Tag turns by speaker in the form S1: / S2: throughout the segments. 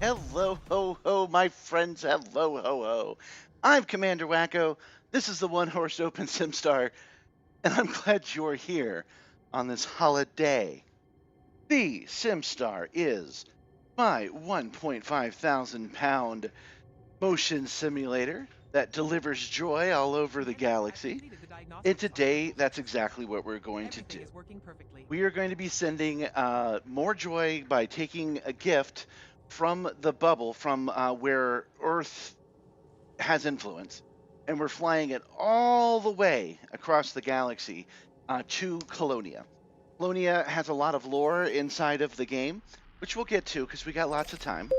S1: Hello, ho, ho, my friends. Hello, ho, ho. I'm Commander Wacko. This is the One Horse Open Simstarr, and I'm glad you're here on this holiday. The Simstarr is my 1.5 thousand pound motion simulator that delivers joy all over the galaxy. And today, that's exactly what we're going to do. We are going to be sending more joy by taking a gift from the bubble, from where Earth has influence, and we're flying it all the way across the galaxy to Colonia. Colonia has a lot of lore inside of the game, which we'll get to because we got lots of time.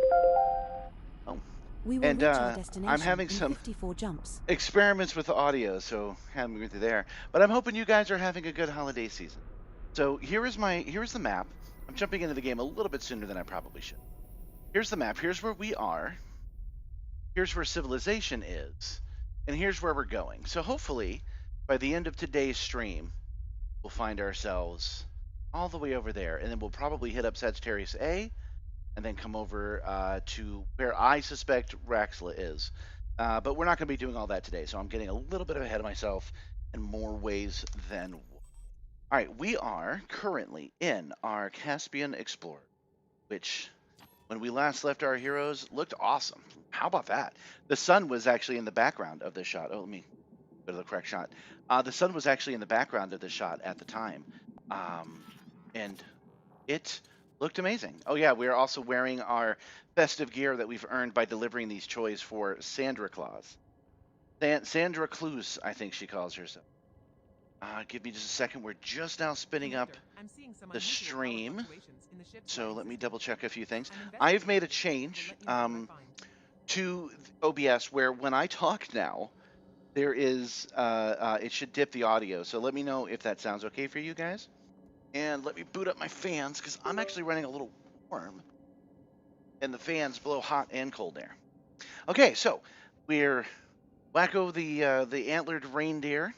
S1: Oh.
S2: We will
S1: And
S2: reach our
S1: I'm
S2: destination
S1: having
S2: in
S1: some
S2: 54 jumps.
S1: experiments with the audio, so haven't been through there. But I'm hoping you guys are having a good holiday season. So here's the map. I'm jumping into the game a little bit sooner than I probably should. Here's the map. Here's where we are. Here's where civilization is. And here's where we're going. So hopefully, by the end of today's stream, we'll find ourselves all the way over there. And then we'll probably hit up Sagittarius A and then come over to where I suspect Raxla is. But we're not going to be doing all that today. So I'm getting a little bit ahead of myself in more ways than one. All right, we are currently in our Caspian Explorer, which, when we last left our heroes, looked awesome. How about that? The sun was actually in the background of this shot. Oh, let me go to the correct shot. The sun was actually in the background of this shot at the time, and it looked amazing. Oh yeah, we are also wearing our festive gear that we've earned by delivering these choys for Sandra Claus. Sandra Cluse, I think she calls herself. Give me just a second. We're just now spinning up the stream. So let me double check a few things. I've made a change to OBS where when I talk now, there is, it should dip the audio. So let me know if that sounds okay for you guys. And let me boot up my fans because I'm actually running a little warm. And the fans blow hot and cold air. Okay, so we're Wacko the antlered reindeer.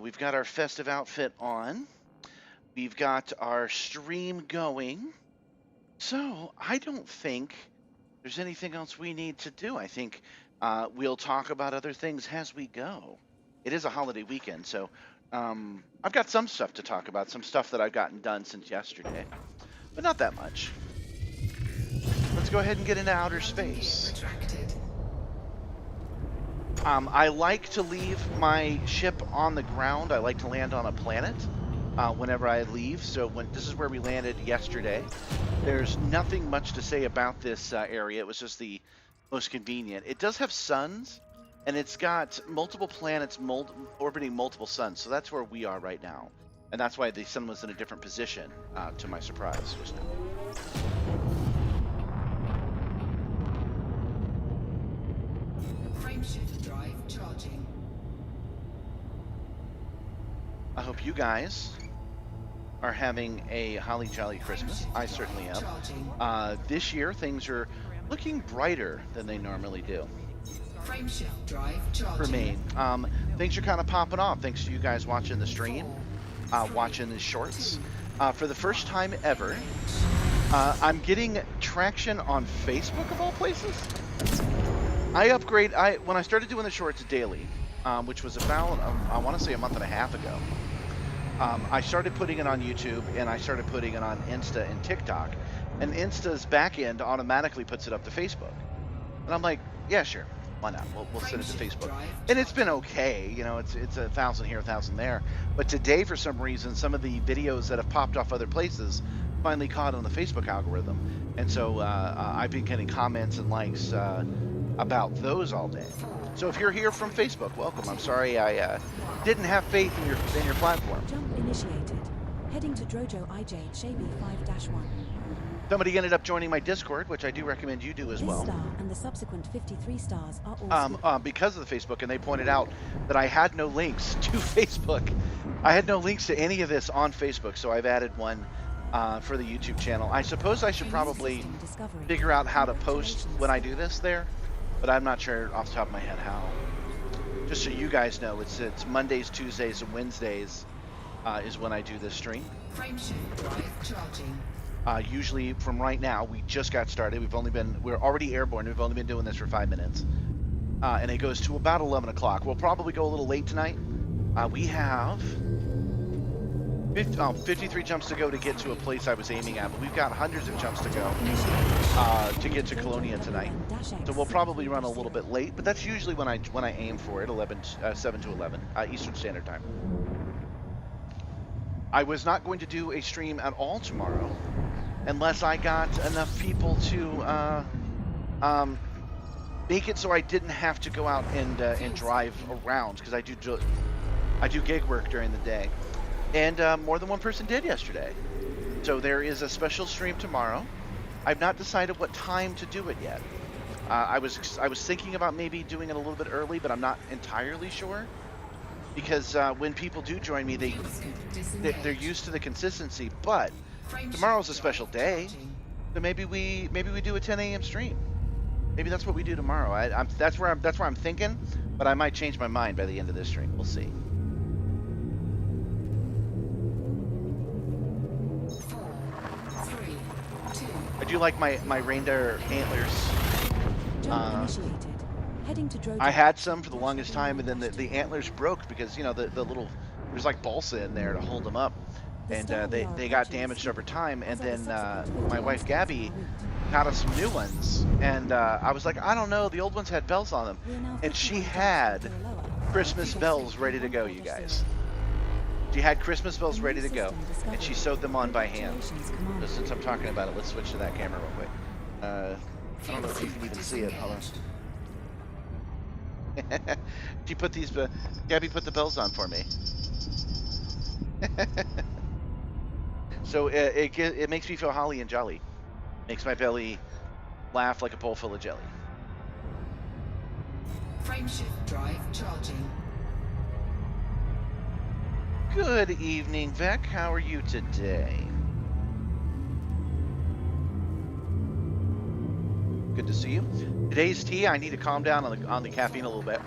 S1: We've got our festive outfit on. We've got our stream going. So I don't think there's anything else we need to do. I think we'll talk about other things as we go. It is a holiday weekend, so I've got some stuff to talk about, some stuff that I've gotten done since yesterday, but not that much. Let's go ahead and get into outer space. I like to leave my ship on the ground. I like to land on a planet whenever I leave. So this is where we landed yesterday. There's nothing much to say about this area. It was just the most convenient. It does have suns, and it's got multiple planets orbiting multiple suns. So that's where we are right now. And that's why the sun was in a different position, to my surprise just now.
S3: Frameshift drive charging.
S1: I hope you guys are having a holly jolly Christmas. I certainly am. This year things are looking brighter than they normally do.
S3: Frameshift drive charging.
S1: For me, things are kind of popping off thanks to you guys watching the stream, watching the shorts. For the first time ever, I'm getting traction on Facebook of all places. When I started doing the shorts daily, which was about, I want to say a month and a half ago, I started putting it on YouTube and I started putting it on Insta and TikTok, and Insta's backend automatically puts it up to Facebook. And I'm like, yeah, sure, why not? We'll send it to Facebook. And it's been okay, you know, it's 1,000 here, 1,000 there. But today, for some reason, some of the videos that have popped off other places finally caught on the Facebook algorithm. And so I've been getting comments and likes about those all day. So if you're here from Facebook, welcome. I'm sorry I didn't have faith in your platform.
S2: Jump initiated. Heading to Drojo IJ Shabi 5-1.
S1: Somebody ended up joining my Discord, which I do recommend you do as well.
S2: This star and the subsequent 53 stars are all
S1: because of the Facebook, and they pointed out that I had no links to Facebook. I had no links to any of this on Facebook, so I've added one for the YouTube channel. I suppose I should probably figure out how to post when I do this there, but I'm not sure off the top of my head how. Just so you guys know, it's Mondays, Tuesdays, and Wednesdays is when I do this stream.
S3: Frameshift drive charging.
S1: Usually from right now, we just got started. We're already airborne. We've only been doing this for 5 minutes. And it goes to about 11 o'clock. We'll probably go a little late tonight. We have 53 jumps to go to get to a place I was aiming at, but we've got hundreds of jumps to go to get to Colonia tonight. So we'll probably run a little bit late, but that's usually when I aim for it, 7 to 11 Eastern Standard Time. I was not going to do a stream at all tomorrow unless I got enough people to make it so I didn't have to go out and drive around, because I do gig work during the day, and more than one person did yesterday. So there is a special stream tomorrow. I've not decided what time to do it yet. I was thinking about maybe doing it a little bit early, but I'm not entirely sure, because when people do join me, they're used to the consistency. But tomorrow's a special day, so maybe we do a 10 a.m. stream. Maybe that's what we do tomorrow. That's where I'm thinking, but I might change my mind by the end of this stream. We'll see.
S3: 4, 3, 2.
S1: I do like my reindeer antlers.
S2: Jump initiated. Heading to Drojo.
S1: I had some for the longest time, and then the antlers broke because, you know, the little, there's like balsa in there to hold them up, and they got damaged over time. And then my wife Gabby got us some new ones, and I was like, I don't know, the old ones had bells on them, and she had Christmas bells ready to go, you guys. She had Christmas bells ready to go, and she sewed them on by hand. So since I'm talking about it, let's switch to that camera real quick. I don't know if you can even see it. Hold on. She put these, Gabby put the bells on for me. So it makes me feel holly and jolly. Makes my belly laugh like a bowl full of jelly.
S3: Frameshift drive charging.
S1: Good evening, Vec. How are you today? Good to see you. Today's tea, I need to calm down on the caffeine a little bit.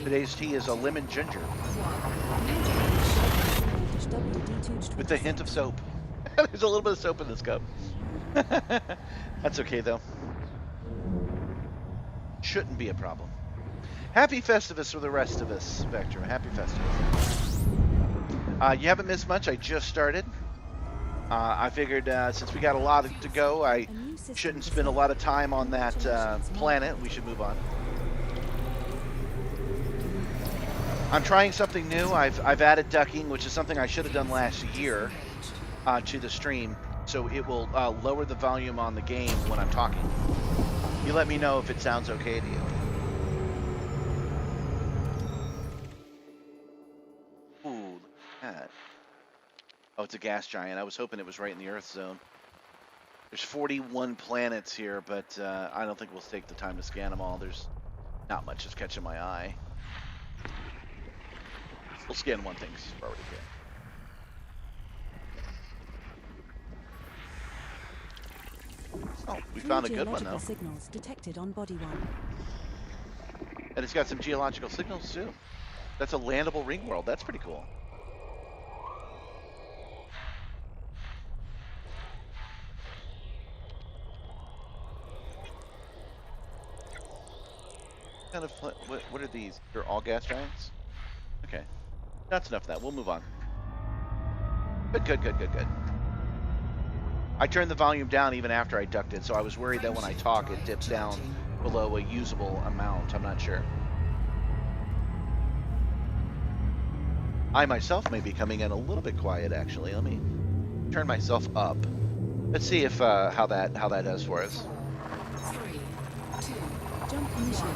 S1: Today's tea is a lemon ginger with a hint of soap. There's a little bit of soap in this cup. That's okay though. Shouldn't be a problem. Happy Festivus for the rest of us, Spectrum. Happy Festivus. You haven't missed much. I just started. I figured since we got a lot to go, I shouldn't spend a lot of time on that planet. We should move on. I'm trying something new. I've added ducking, which is something I should have done last year, to the stream, so it will lower the volume on the game when I'm talking. You let me know if it sounds okay to you. Ooh, look at that. Oh, it's a gas giant. I was hoping it was right in the Earth zone. There's 41 planets here, but I don't think we'll take the time to scan them all. There's not much that's catching my eye. We'll scan one thing, because it's already good. Oh, we found a good one, though.
S2: Signals detected on body one.
S1: And it's got some geological signals, too. That's a landable ring world. That's pretty cool. Kind of, what are these? They're all gas giants? Okay. That's enough of that. We'll move on. Good. I turned the volume down even after I ducked it, so I was worried that when I talk it dips down below a usable amount. I'm not sure. I myself may be coming in a little bit quiet, actually. Let me turn myself up. Let's see if how that does for us.
S3: 3, 2.
S2: Jump initiated.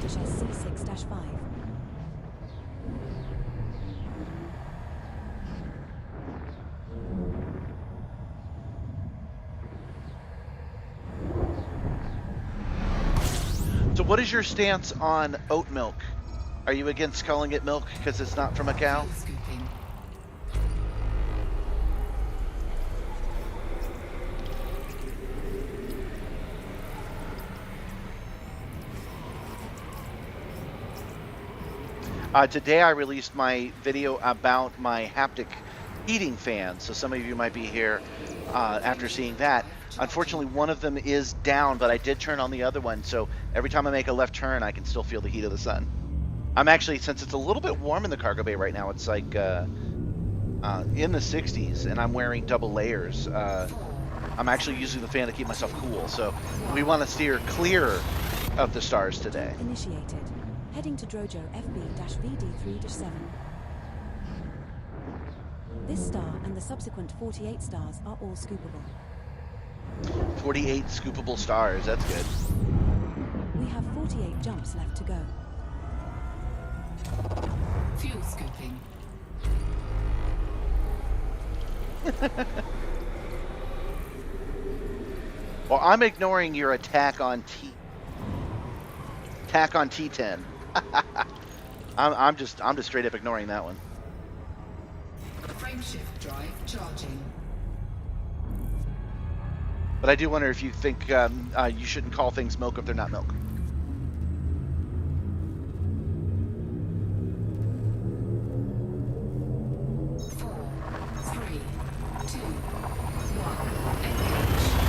S2: C6-5.
S1: So what is your stance on oat milk? Are you against calling it milk because it's not from a cow?
S3: Scooping.
S1: Today I released my video about my haptic heating fans. So some of you might be here after seeing that. Unfortunately, one of them is down, but I did turn on the other one. So every time I make a left turn, I can still feel the heat of the sun. I'm actually, since it's a little bit warm in the cargo bay right now, it's like in the 60s, and I'm wearing double layers. I'm actually using the fan to keep myself cool. So we want to steer clear of the stars today.
S2: Jump initiated. Heading to Drojo FB-VD3-7. This star and the subsequent 48 stars are all scoopable.
S1: 48 scoopable stars, that's good.
S2: We have 48 jumps left to go.
S3: Fuel scooping.
S1: Well, I'm ignoring your attack on T10. I'm just straight up ignoring that one.
S3: Frameshift drive charging.
S1: But I do wonder if you think you shouldn't call things milk if they're not milk.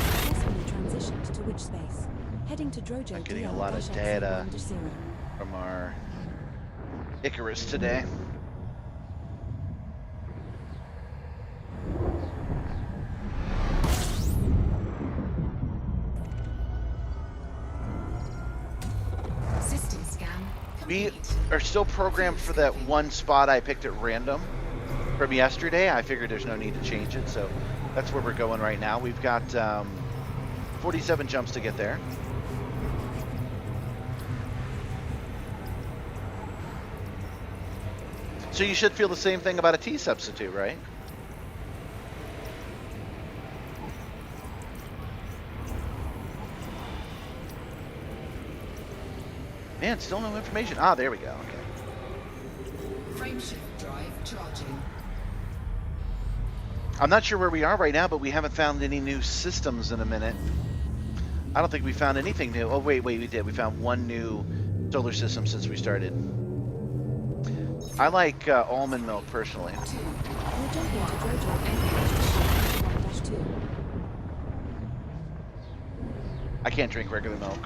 S2: Successfully transitioned to witch space. Heading to Drojo
S1: I'm getting a lot of data from our Icarus today.
S3: System scan
S1: We
S3: complete.
S1: are still programmed for that one spot I picked at random from yesterday. I figured there's no need to change it, so that's where we're going right now. We've got 47 jumps to get there. So you should feel the same thing about a T substitute, right? Man, still no information. Ah, there we go. Okay.
S3: Frameshift drive charging.
S1: I'm not sure where we are right now, but we haven't found any new systems in a minute. I don't think we found anything new. Oh, wait, we did. We found one new solar system since we started. I like almond milk, personally.
S2: We're jumping to Drojo FB-1-2.
S1: I can't drink regular milk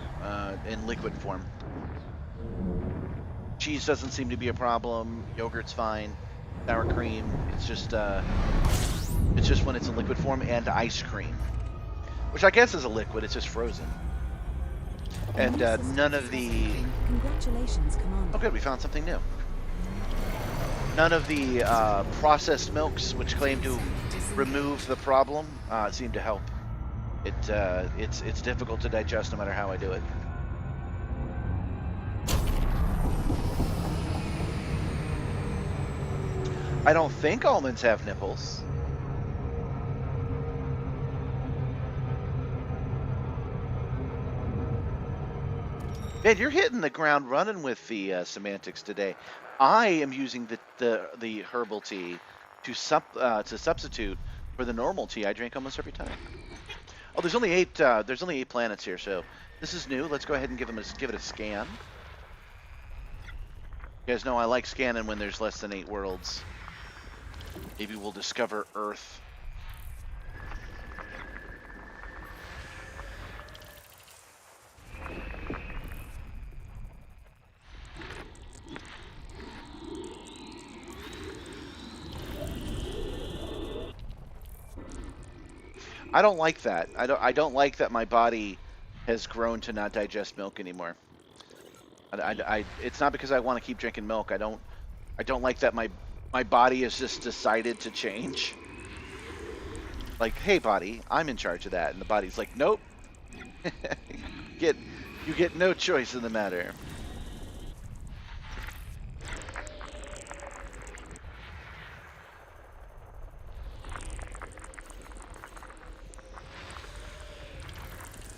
S1: in liquid form. Cheese doesn't seem to be a problem. Yogurt's fine. Sour cream. It's just when it's in liquid form, and ice cream, which I guess is a liquid. It's just frozen. And none of the.
S2: Congratulations, Commander.
S1: Oh, good. We found something new. None of the processed milks, which claim to remove the problem, seem to help. It's difficult to digest no matter how I do it. I don't think almonds have nipples. Man, you're hitting the ground running with the semantics today. I am using the herbal tea to substitute for the normal tea I drink almost every time. Oh, there's only 8 planets here, so this is new. Let's go ahead and give it a scan. You guys know I like scanning when there's less than 8 worlds. Maybe we'll discover Earth. I don't like that. I don't like that my body has grown to not digest milk anymore. It's not because I want to keep drinking milk. I don't like that my body has just decided to change. Like, hey body, I'm in charge of that, and the body's like, nope. you get no choice in the matter.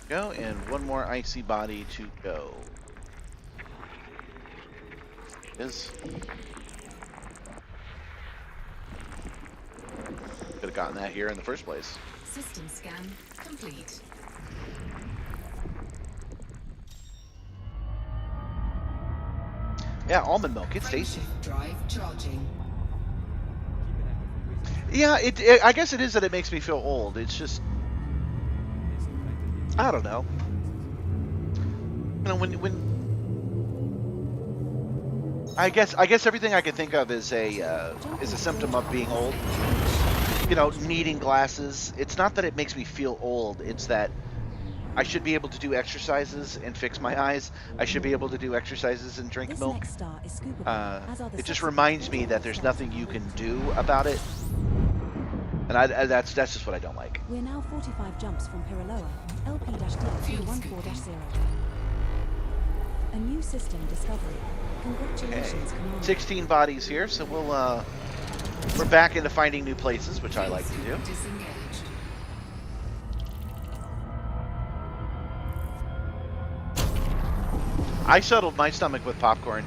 S1: Go, and one more icy body to go. Is could have gotten that here in the first place.
S3: System scan complete.
S1: Yeah, almond milk. It's tasty.
S3: Frameshift drive charging.
S1: Yeah, I guess it is that it makes me feel old. It's just, I don't know. You know, when I guess everything I can think of is a symptom of being old. You know, needing glasses. It's not that it makes me feel old. It's that I should be able to do exercises and fix my eyes. I should be able to do exercises and drink
S2: This
S1: milk.
S2: next star is scoopable, as are the
S1: It just
S2: subsequent
S1: reminds me
S2: 45
S1: that there's
S2: steps
S1: nothing
S2: on
S1: you
S2: the
S1: can
S2: route.
S1: do about it, and that's just what I don't like.
S2: We're now 45 jumps from Piriloa, LP-D314-0. A new system discovery.
S1: Okay,
S2: Congratulations, Commander.
S1: 16 bodies here, so we're back into finding new places, which I like to do.
S3: Disengaged.
S1: I settled my stomach with popcorn.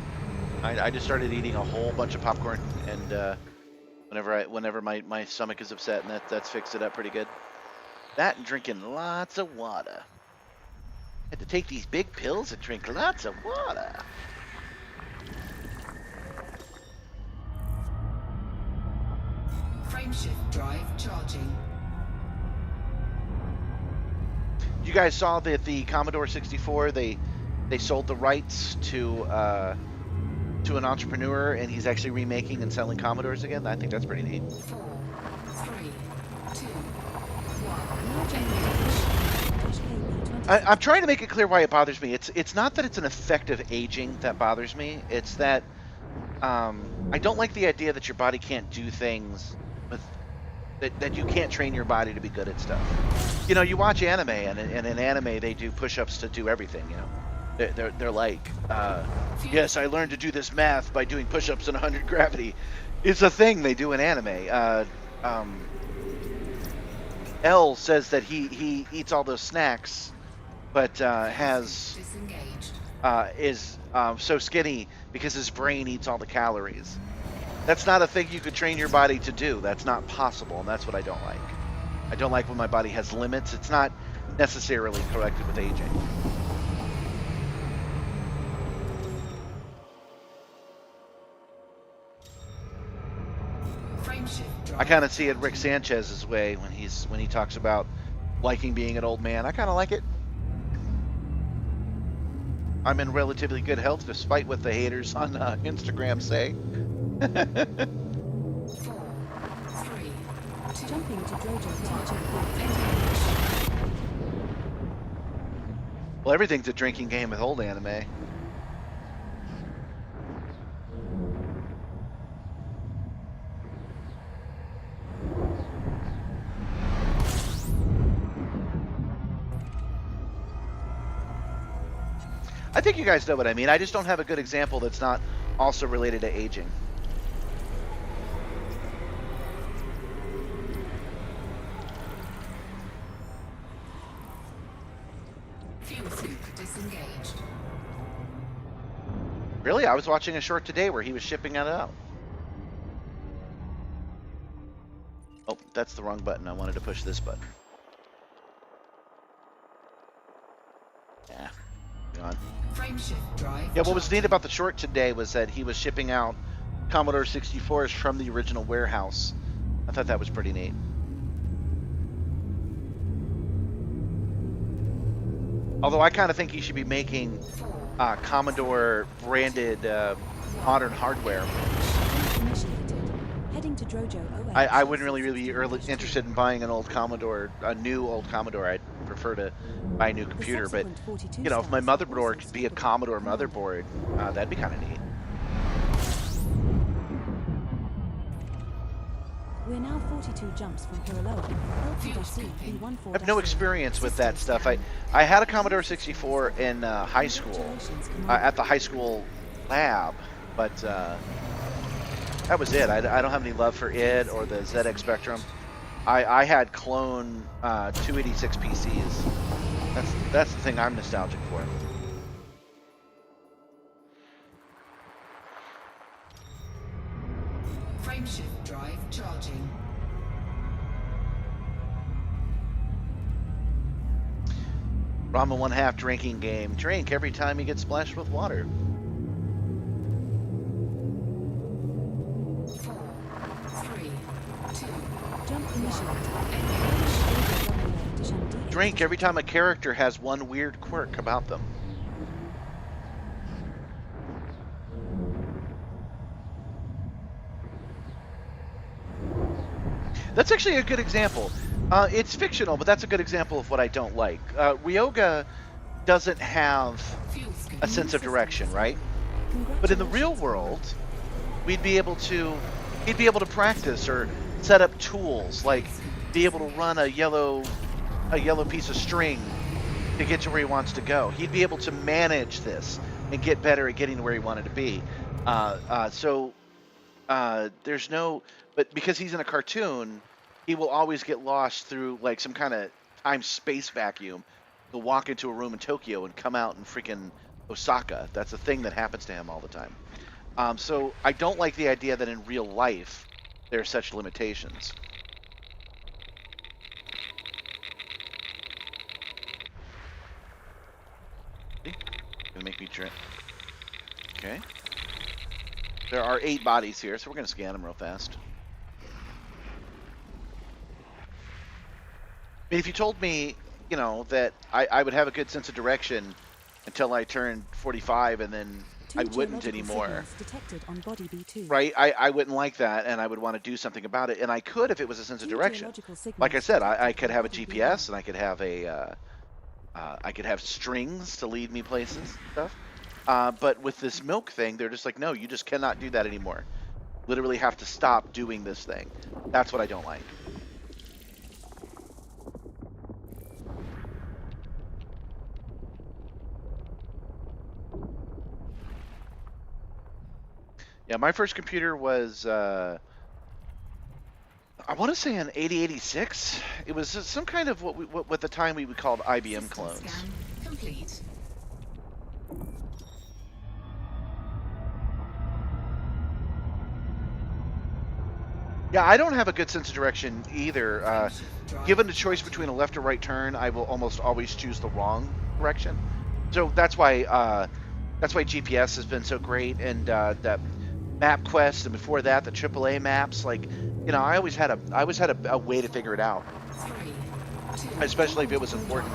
S1: I just started eating a whole bunch of popcorn, and whenever my stomach is upset, and that's fixed it up pretty good. That and drinking lots of water. Had to take these big pills and drink lots of water.
S3: Frameshift drive charging.
S1: You guys saw that the Commodore 64 they sold the rights to an entrepreneur, and he's actually remaking and selling Commodores again. I think that's pretty neat.
S3: 4, 3, 2, 1.
S1: I'm trying to make it clear why it bothers me. It's not that it's an effective aging that bothers me. It's that I don't like the idea that your body can't do things with that you can't train your body to be good at stuff. You know, you watch anime, and in anime they do push-ups to do everything. You know, they're like, yes, I learned to do this math by doing push-ups in 100 gravity. It's a thing they do in anime. L says that he eats all those snacks, but is so skinny because his brain eats all the calories. That's not a thing you could train your body to do. That's not possible, and that's what I don't like. I don't like when my body has limits. It's not necessarily corrected with aging. I kind of see it Rick Sanchez's way when he talks about liking being an old man. I kind of like it. I'm in relatively good health, despite what the haters on Instagram say.
S3: 4, 3, 2,
S2: Jumping to Drojo teaching.
S1: Well, everything's a drinking game with old anime. I think you guys know what I mean. I just don't have a good example that's not also related to aging.
S3: Fuel soup disengaged.
S1: Really? I was watching a short today where he was shipping it out. Oh, that's the wrong button. I wanted to push this button. Yeah. Hang on.
S3: Frameshift drive.
S1: Yeah, what was neat about the short today was that he was shipping out Commodore 64s from the original warehouse. I thought that was pretty neat. Although I kind of think he should be making Commodore branded modern hardware.
S2: Initiated. Heading to Drojo OS.
S1: I wouldn't really be interested in buying an old Commodore, a new old Commodore. I'd prefer to buy a new computer. But you know, if my motherboard could be a Commodore motherboard, that'd be kind of neat.
S2: We're now 42 jumps from Piriloa, LP-D314-0.
S1: I have no experience with that stuff. I had a Commodore 64 in high school, at the high school lab, but that was it. I don't have any love for it or the ZX Spectrum. I had clone 286 PCs. That's the thing I'm nostalgic for.
S3: Frameshift drive charging.
S1: Rama 1/2 drinking game. Drink every time you get splashed with water.
S3: 4, 3, 2,
S1: drink every time a character has one weird quirk about them. That's actually a good example. It's fictional, but that's a good example of what I don't like. Ryoga doesn't have
S3: Fuel
S1: a
S3: scoop.
S1: sense of direction, right? But in the real world, he'd be able to practice or set up tools, like be able to run a yellow piece of string to get to where he wants to go. He'd be able to manage this and get better at getting to where he wanted to be. There's no, but because he's in a cartoon, he will always get lost through like some kind of time-space vacuum. He'll walk into a room in Tokyo and come out in freaking Osaka. That's a thing that happens to him all the time. So I don't like the idea that in real life there are such limitations. Gonna make me drink. Okay. There are 8 bodies here, so we're gonna scan them real fast. I mean, if you told me, you know, that I would have a good sense of direction until I turned 45 and then I wouldn't anymore,
S2: detected on body B2.
S1: right? I wouldn't like that, and I would want to do something about it, and I could if it was a sense of direction. Like I said, I could have a GPS, and I could have I could have strings to lead me places and stuff. But with this milk thing, they're just like, no, you just cannot do that anymore. Literally have to stop doing this thing. That's what I don't like. Yeah, my first computer was, I want to say an 8086. It was some kind of what at the time we called IBM
S3: System
S1: clones.
S3: scan complete.
S1: Yeah, I don't have a good sense of direction either.
S3: Frameshift drive
S1: Given the choice between a left or right turn, I will almost always choose the wrong direction. So that's why GPS has been so great, and that MapQuest, and before that the AAA maps. Like, you know, I always had a way to figure it out,
S3: 3, 2,
S1: especially if it was important.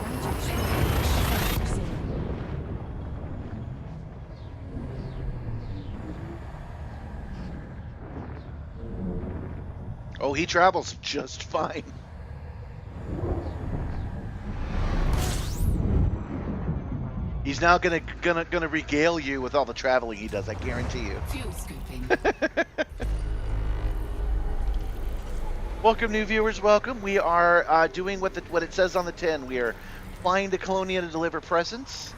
S1: Oh, he travels just fine. He's now gonna regale you with all the traveling he does. I guarantee you.
S3: fuel scooping.
S1: Welcome, new viewers. Welcome. We are doing what it says on the tin. We are flying to Colonia to deliver presents.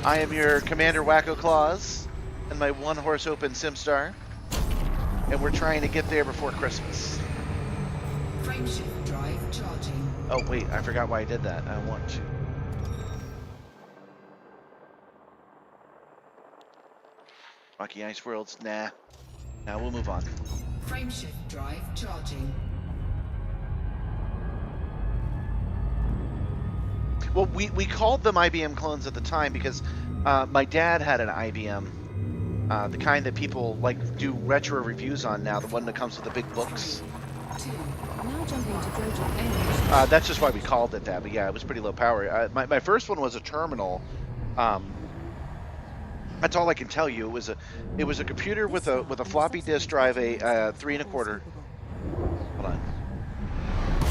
S1: I am your Commander Wacko Claus and my one-horse open Simstarr, and we're trying to get there before Christmas.
S3: Frameshift drive charging.
S1: Oh wait, I forgot why I did that. I want to. Rocky Ice Worlds, nah. Now we'll move on.
S3: Frameshift drive charging.
S1: Well, we called them IBM clones at the time because my dad had an IBM, the kind that people like do retro reviews on now, the one that comes with the big books.
S3: 2,
S2: Now jumping to Dojo.
S1: That's just why we called it that, but yeah, it was pretty low power. My first one was a terminal. That's all I can tell you. It was a computer with a floppy disk drive, a 3 1/4. Hold on.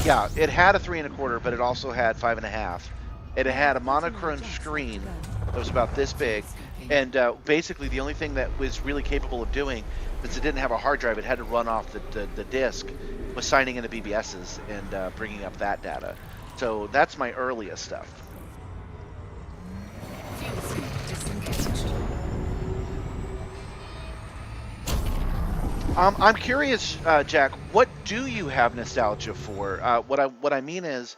S1: Yeah, it had a 3 1/4, but it also had 5 1/2. It had a monochrome screen that was about this big, and basically the only thing that was really capable of doing, since it didn't have a hard drive, it had to run off the disk, was signing into BBSs and bringing up that data. So that's my earliest stuff.
S3: fuel scoop disengaged.
S1: I'm curious, Jack. What do you have nostalgia for? What I mean is,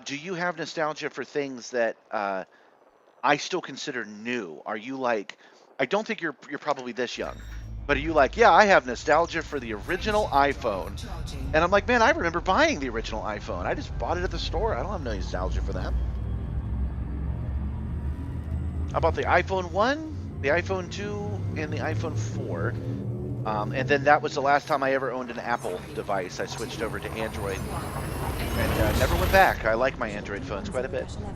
S1: do you have nostalgia for things that I still consider new? Are you like? I don't think you're probably this young, but are you like? Yeah, I have nostalgia for the original iPhone,
S3: Charging.
S1: and I'm like, man, I remember buying the original iPhone. I just bought it at the store. I don't have no nostalgia for that. How about the iPhone 1, the iPhone 2, and the iPhone 4? And then that was the last time I ever owned an Apple device. I switched over to Android and never went back. I like my Android phones quite a bit.
S2: 10-11.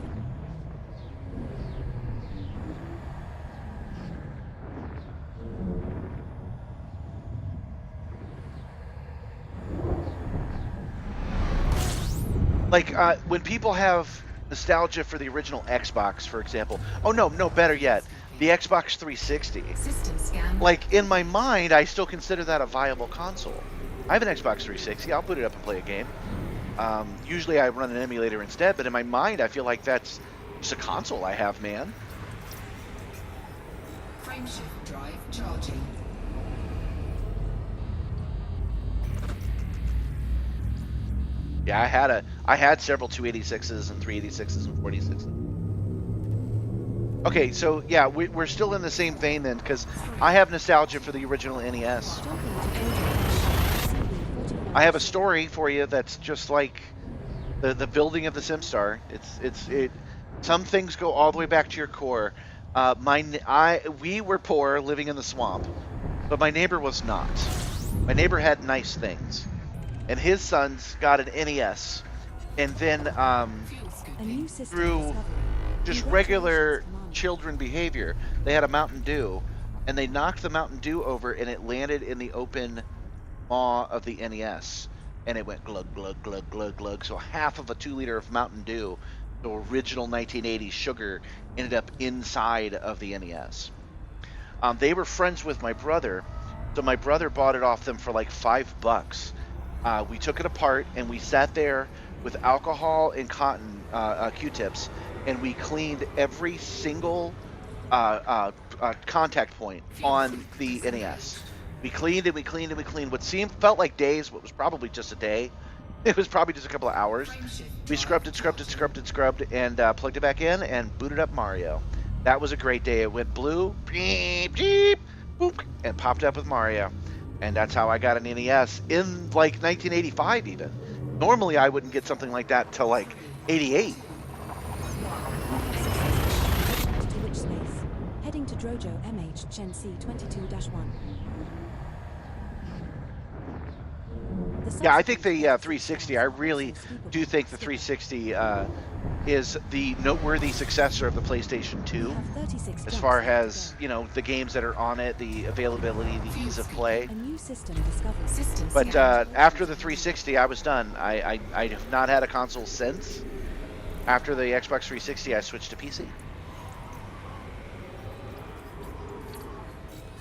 S1: Like when people have nostalgia for the original Xbox, for example. Oh no, better yet, the Xbox 360.
S3: System scan.
S1: Like in my mind, I still consider that a viable console. I have an Xbox 360. I'll boot it up and play a game. Usually I run an emulator instead, but in my mind, I feel like that's just a console I have, man.
S3: Frameshift drive charging.
S1: Yeah, I had several 286s and 386s and 46s. Okay, so yeah, we're still in the same vein then, because I have nostalgia for the original NES.
S2: Jumping to Jojo CB 41.
S1: I have a story for you that's just like the building of the Simstarr. Some things go all the way back to your core. We were poor, living in the swamp, but my neighbor was not. My neighbor had nice things, and his sons got an NES, and then
S3: Fuel
S2: A
S3: scooping.
S2: new system
S1: through
S2: discovery.
S1: just
S2: Congratulations,
S1: regular
S2: Commander.
S1: children behavior. They had a Mountain Dew, and they knocked the Mountain Dew over, and it landed in the open maw of the NES, and it went glug glug glug glug glug. So half of a 2 liter of Mountain Dew, the original 1980s sugar, ended up inside of the NES. They were friends with my brother, so my brother bought it off them for like $5. We took it apart and we sat there with alcohol and cotton Q-tips, and we cleaned every single contact point on the NES. We cleaned and we cleaned and we cleaned. What felt like days, but was probably just a day. It was probably just a couple of hours.
S3: Frameshift
S1: We
S3: drive
S1: scrubbed
S3: charging.
S1: it, and plugged it back in and booted up Mario. That was a great day. It went blue, beep, beep, boop, and popped up with Mario. And that's how I got an NES in like 1985 even. Normally I wouldn't get something like that till like 88.
S2: To which space? Heading to Drojo MH Gen C 22-1.
S1: Yeah, I think the 360, I really do think the 360 is the noteworthy successor of the PlayStation 2 as far as, you know, the games that are on it, the availability, the ease of play.
S2: A new system discovered.
S3: System
S1: But
S3: scan.
S1: after the 360, I was done. I have not had a console since. After the Xbox 360, I switched to PC.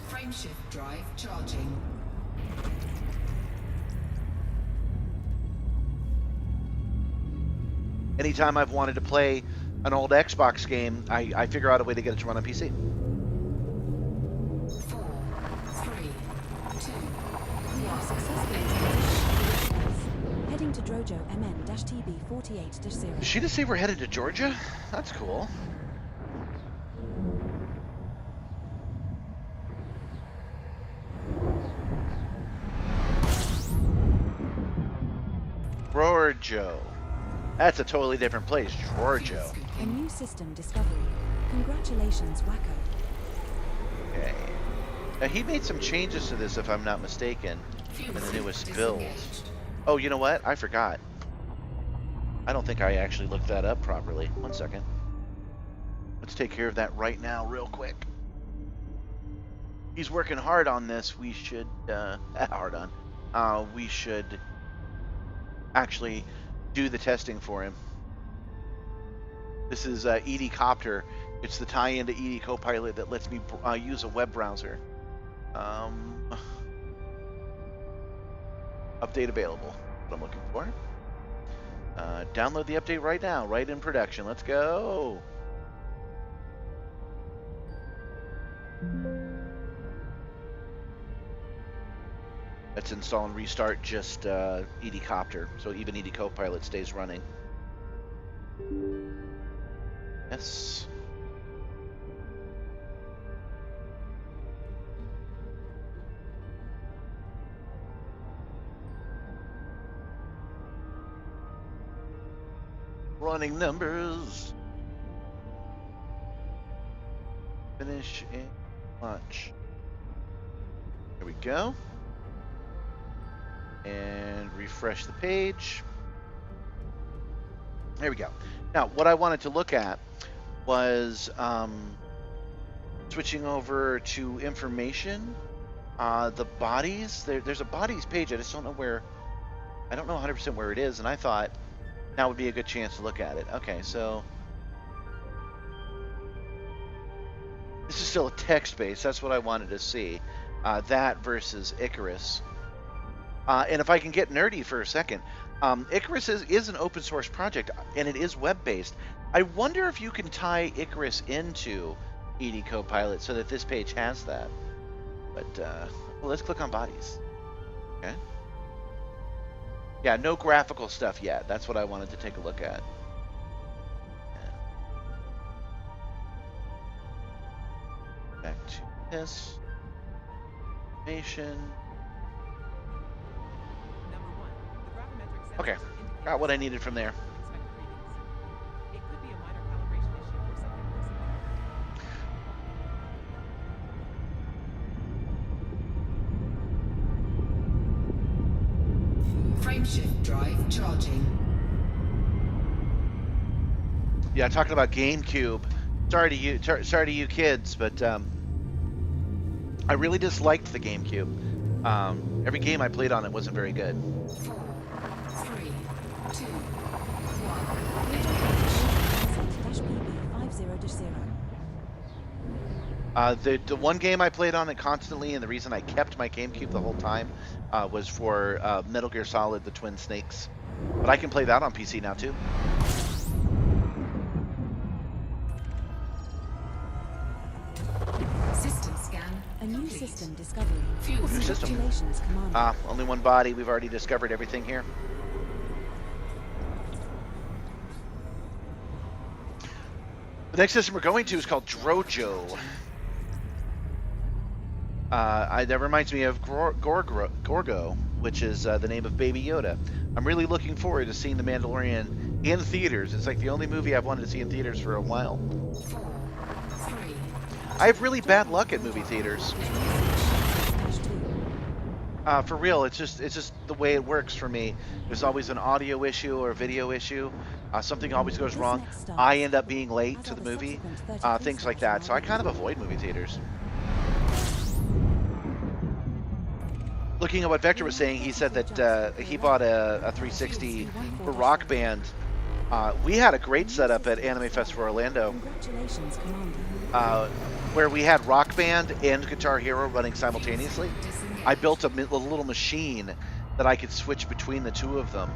S3: Frameshift drive charging.
S1: Anytime I've wanted to play an old Xbox game, I figure out a way to get it to run on PC.
S3: 4, 3, 2,
S2: We are successfully transitioned to which space? Heading to Drojo MN-TB 48-0.
S1: Did she just say we're headed to Georgia? That's cool. Georgia. That's a totally different place, Georgia.
S2: A new system discovery. Congratulations, Wacko.
S1: Okay. Now he made some changes to this, if I'm not mistaken, in the newest builds. Oh, you know what? I forgot. I don't think I actually looked that up properly. 1 second. Let's take care of that right now, real quick. He's working hard on this. We should we should actually do the testing for him. This is ED Copter. It's the tie-in to ED Copilot that lets me use a web browser. Update available. What I'm looking for. Download the update right now, right in production. Let's go. Let's install and restart just ED Copter, so even ED Copilot stays running. Yes. Running numbers. Finish in launch. There we go. And refresh the page. There we go. Now, what I wanted to look at was switching over to information. The bodies. There's a bodies page. I just don't know where. I don't know 100% where it is, and I thought now would be a good chance to look at it. Okay, so this is still a text base. That's what I wanted to see. That versus Icarus. And if I can get nerdy for a second, Icarus is an open source project, and it is web based. I wonder if you can tie Icarus into ED Copilot so that this page has that. But well, let's click on bodies. Okay. Yeah, no graphical stuff yet. That's what I wanted to take a look at. Back to this. Information. Okay, got what I needed from there.
S3: Frameshift drive charging.
S1: Yeah, talking about GameCube. Sorry to you kids, but I really disliked the GameCube. Every game I played on it wasn't very good.
S3: 4, 3, 2, 1.
S1: The one game I played on it constantly, and the reason I kept my GameCube the whole time, was for Metal Gear Solid: The Twin Snakes. But I can play that on PC now too.
S3: System scan.
S2: A new
S3: complete.
S2: system discovery.
S3: Fuel
S1: New system.
S2: Congratulations, Commander.
S1: Only one body. We've already discovered everything here. The next system we're going to is called Drojo. That reminds me of Gorgo, which is the name of Baby Yoda. I'm really looking forward to seeing The Mandalorian in theaters. It's like the only movie I've wanted to see in theaters for a while.
S3: 4, 3,
S1: I have really bad luck at movie theaters. For real, it's just the way it works for me. There's always an audio issue or a video issue. Something always goes wrong. I end up being late to the movie. Things like that. So I kind of avoid movie theaters. Looking at what Vector was saying, he said that he bought a 360 for Rock Band. We had a great setup at Anime Festival Orlando,
S2: Congratulations, Commander.
S1: where we had Rock Band and Guitar Hero running simultaneously. I built a little machine that I could switch between the two of them,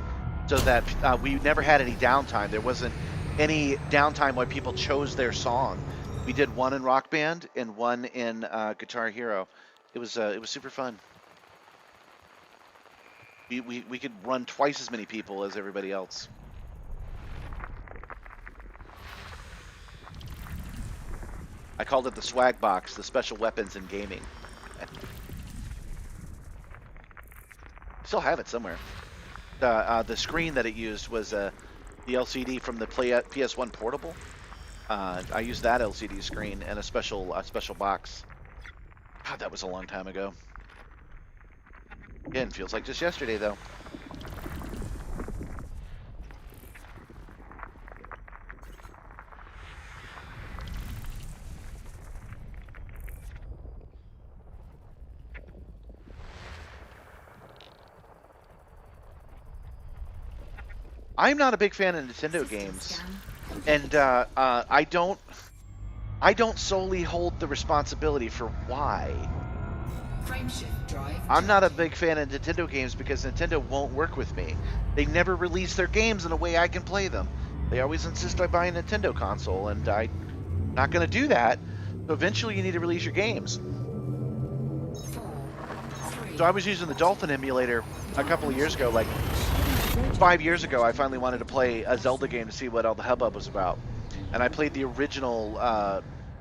S1: so that we never had any downtime. There wasn't any downtime while people chose their song. We did one in Rock Band and one in Guitar Hero. It was super fun. We could run twice as many people as everybody else. I called it the swag box, the special weapons in gaming. Still have it somewhere. The screen that it used was the LCD from the PS1 portable. I used that LCD screen and a special box. God, that was a long time ago. Again, feels like just yesterday though. I'm not a big fan of Nintendo games, and I don't solely hold the responsibility for why.
S3: Frameshift drive.
S1: I'm not a big fan of Nintendo games because Nintendo won't work with me. They never release their games in a way I can play them. They always insist I buy a Nintendo console, and I'm not going to do that. So eventually you need to release your games.
S3: 4, 3,
S1: So I was using the Dolphin emulator a couple of years ago, like 5 years ago. I finally wanted to play a Zelda game to see what all the hubbub was about. And I played the original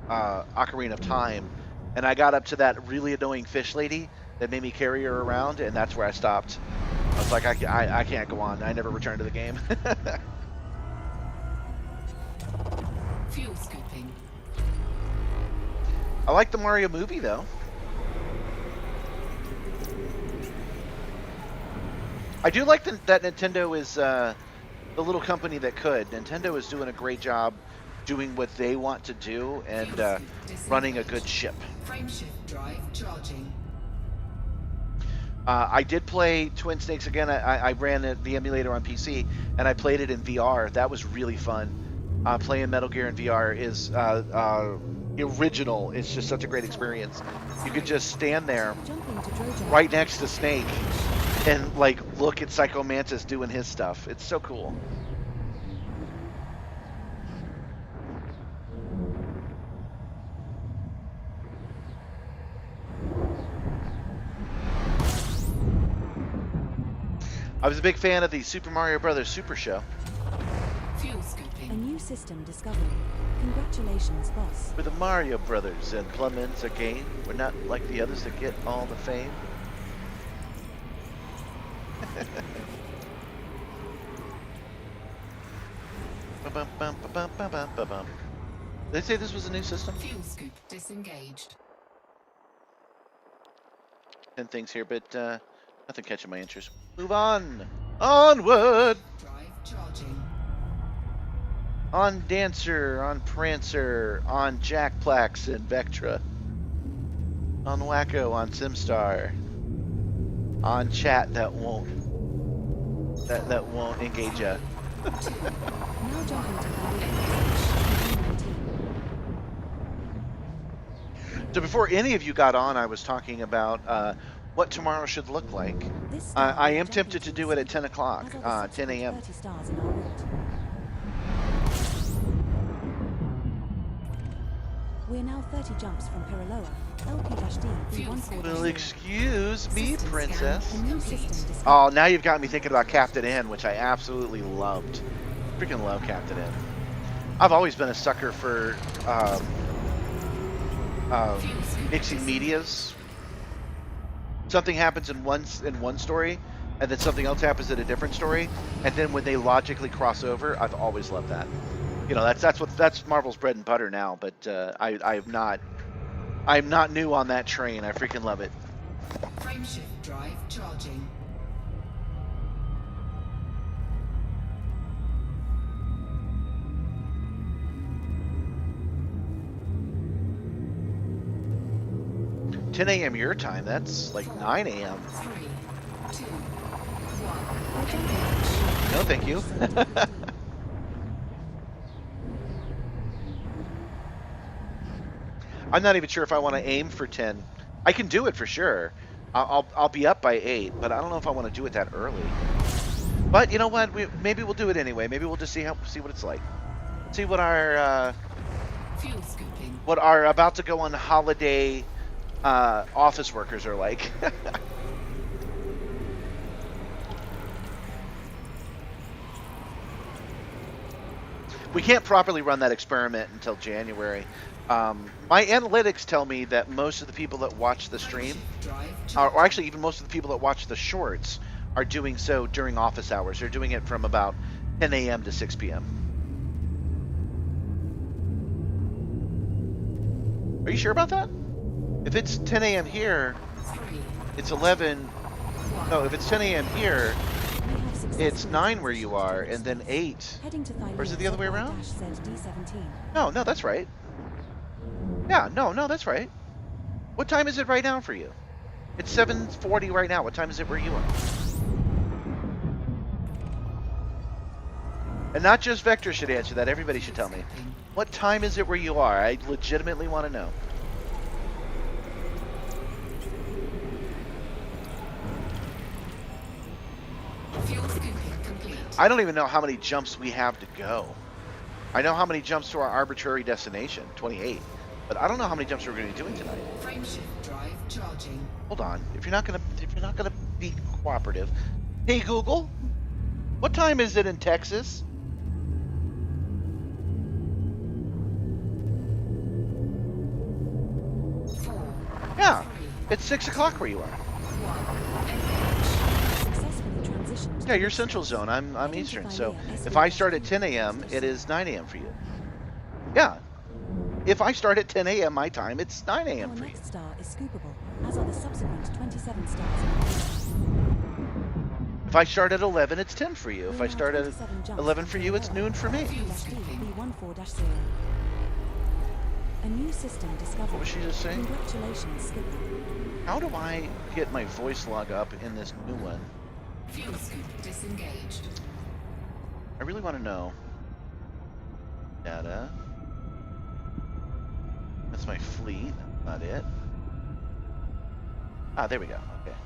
S1: Ocarina of Time. And I got up to that really annoying fish lady that made me carry her around, and that's where I stopped. I was like, I can't go on. I never returned to the game.
S3: fuel scooping.
S1: I like the Mario movie, though. I do like that Nintendo is the little company that could. Nintendo is doing a great job doing what they want to do and
S3: Fuel scoop
S1: running a good
S3: disengaged.
S1: ship.
S3: Frameshift drive charging.
S1: I did play Twin Snakes again. I ran the emulator on PC and I played it in VR. That was really fun. Playing Metal Gear in VR is original. It's just such a great experience. You could just stand there
S2: Jumping to Drojo.
S1: right next to Snake and like look at Psycho Mantis doing his stuff. It's so cool. I was a big fan of the Super Mario Brothers Super Show.
S3: Fuel
S2: A
S3: scooping.
S2: new system discovered. Congratulations, boss.
S1: We're the Mario Brothers and Plumbins again. We're not like the others that get all the fame. Ba-bum-bum-ba-bum-ba-bum-ba-bum. Did they say this was a new system?
S3: Fuel scoop disengaged.
S1: 10 things here, but nothing catching my interest. Move on! Onward!
S3: Drive charging.
S1: On Dancer, on Prancer, on Jackplax and Vectra. On Wacko, on Simstarr. On chat that won't engage ya.
S2: Now jumping to value 19.
S1: So before any of you got on, I was talking about what tomorrow should look like.
S2: This star
S1: I
S2: will
S1: am
S2: jump
S1: tempted
S2: into
S1: to
S2: the
S1: do it at
S2: sea,
S1: 10 o'clock,
S2: as are the
S1: 10 a.m.
S2: 30 stars in our route. We're now 30 jumps from Piraloa. LP-D V14.
S1: Well, excuse me,
S3: System
S1: princess.
S3: scan.
S2: A new system discovered.
S1: Oh, now you've got me thinking about Captain N, which I absolutely loved. Freaking love Captain N. I've always been a sucker for mixing medias. Something happens in one story, and then something else happens in a different story, and then when they logically cross over, I've always loved that. You know, that's Marvel's bread and butter now. But I'm not new on that train. I freaking love it.
S3: Frameshift drive charging.
S1: Ten a.m. your time. That's like 9 a.m.
S3: 3, 2, 1.
S2: We're jumping
S1: No, thank you.
S2: to the
S1: I'm not even sure if I want to aim for 10. I can do it for sure. I'll be up by 8, but I don't know if I want to do it that early. But you know what? Maybe we'll do it anyway. Maybe we'll just see what it's like. See what our
S3: Fuel scooping.
S1: about to go on holiday office workers are like. We can't properly run that experiment until January. My analytics tell me that most of the people that watch the stream,
S3: Drive
S1: or actually even most of the people that watch the shorts, are doing so during office hours. They're doing it from about 10 a.m. to 6 p.m. Are you sure about that? If it's 10 a.m. here,
S3: 3,
S1: it's 11. No, if it's 10 a.m. here,
S2: We have successfully
S1: it's 9 where you
S2: transitioned
S1: are,
S2: to
S1: and then 8.
S2: Heading to Thylea,
S1: Or is it the other way around?
S2: ZY-ZD17.
S1: No, that's right. Yeah, no, that's right. What time is it right now for you? It's 7:40 right now. What time is it where you are? And not just Vector should answer that. Everybody should tell me. What time is it where you are? I legitimately want to know.
S3: Fuel scooping complete.
S1: I don't even know how many jumps we have to go. I know how many jumps to our arbitrary destination, 28. But I don't know how many jumps we're going to be doing tonight.
S3: Frameshift drive charging.
S1: Hold on. If you're not gonna be cooperative, hey Google, what time is it in Texas? Yeah, it's 6 o'clock where you are.
S2: Successfully transitioned.
S1: Yeah, you're Central Zone. I'm Eastern. So if I start at 10 a.m., it is 9 a.m. for you. Yeah. If I start at 10 a.m. my time, it's 9 a.m.
S2: Our
S1: for you.
S2: next star is scoopable, as are the subsequent 27 stars in our route.
S1: If I start at 11, it's 10 for you. If I
S2: We're now
S1: start at
S2: 27 jumps
S1: 11
S2: from
S1: for you, it's
S2: Colonia.
S1: noon for me.
S2: B14-0. A new system discovered.
S1: What was she just saying?
S2: Congratulations, Skipper.
S1: How do I get my voice log up in this new one?
S3: Fuel scoop disengaged.
S1: I really want to know. Data. That's my fleet. That's not it. Ah, there we go. Okay.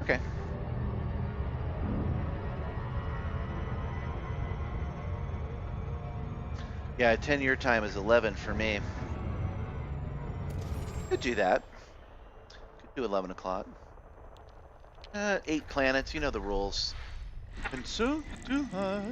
S1: Okay. Yeah, 10-year time is 11 for me. Could do that. Could do 11 o'clock. 8 planets, you know the rules. And so do I.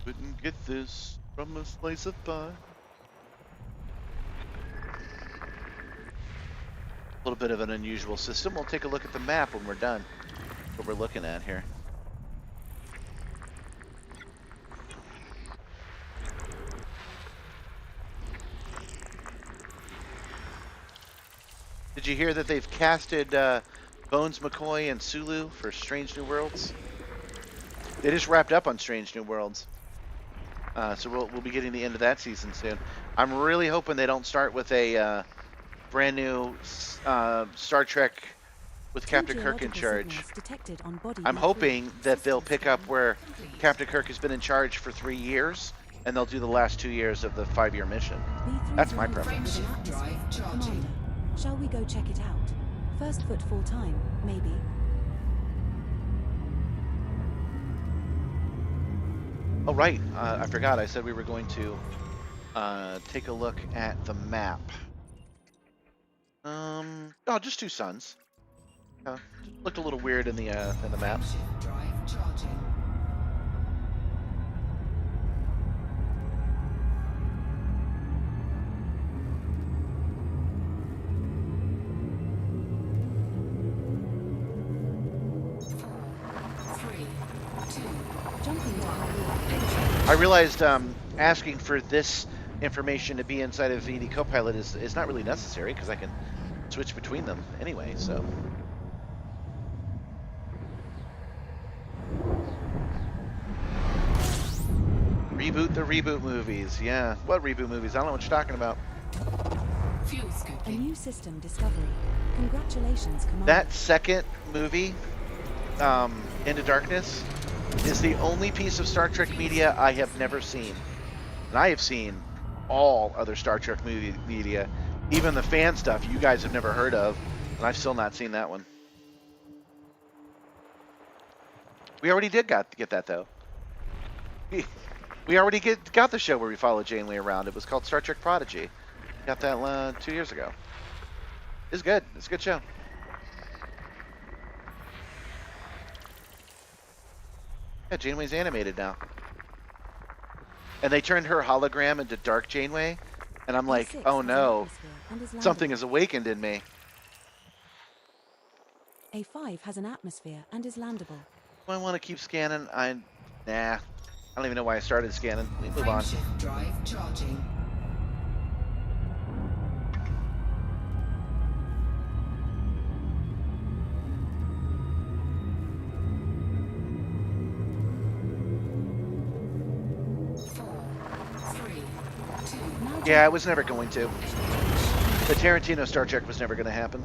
S1: Couldn't get this from a slice of pie. A little bit of an unusual system. We'll take a look at the map when we're done. What we're looking at here. Did you hear that they've casted Bones McCoy and Sulu for Strange New Worlds? They just wrapped up on Strange New Worlds. So we'll be getting the end of that season soon. I'm really hoping they don't start with a brand new Star Trek with Captain Kirk in charge. I'm hoping that they'll pick up where Captain Kirk has been in charge for 3 years, and they'll do the last 2 years of the 5-year mission. That's my preference.
S2: Commander, shall we go check it out? First foot full time, maybe.
S1: Oh, right. I forgot. I said we were going to take a look at the map. Oh, just 2 suns. Looked a little weird in the map.
S3: Drive charging.
S1: I realized asking for this information to be inside of VD Copilot is not really necessary because I can switch between them anyway, so. Reboot the reboot movies. Yeah, what reboot movies? I don't know what you're talking about.
S3: Fuel
S2: A
S3: scooping.
S2: new system discovery. Congratulations, Commander.
S1: That second movie, Into Darkness, is the only piece of Star Trek media I have never seen. And I have seen all other Star Trek movie media, even the fan stuff you guys have never heard of, and I've still not seen that one. We already did get that though. We already got the show where we followed Janeway around. It was called Star Trek Prodigy. Got that 2 years ago. It's good. It's a good show. Yeah, Janeway's animated now. And they turned her hologram into Dark Janeway, and I'm like, oh no, something has awakened in me.
S2: A5 has an atmosphere and is landable.
S1: Do I want to keep scanning? Nah. I don't even know why I started scanning. Let me move on.
S3: Frameshift drive charging.
S1: Yeah, I was never going to. The Tarantino Star Trek was never going to happen.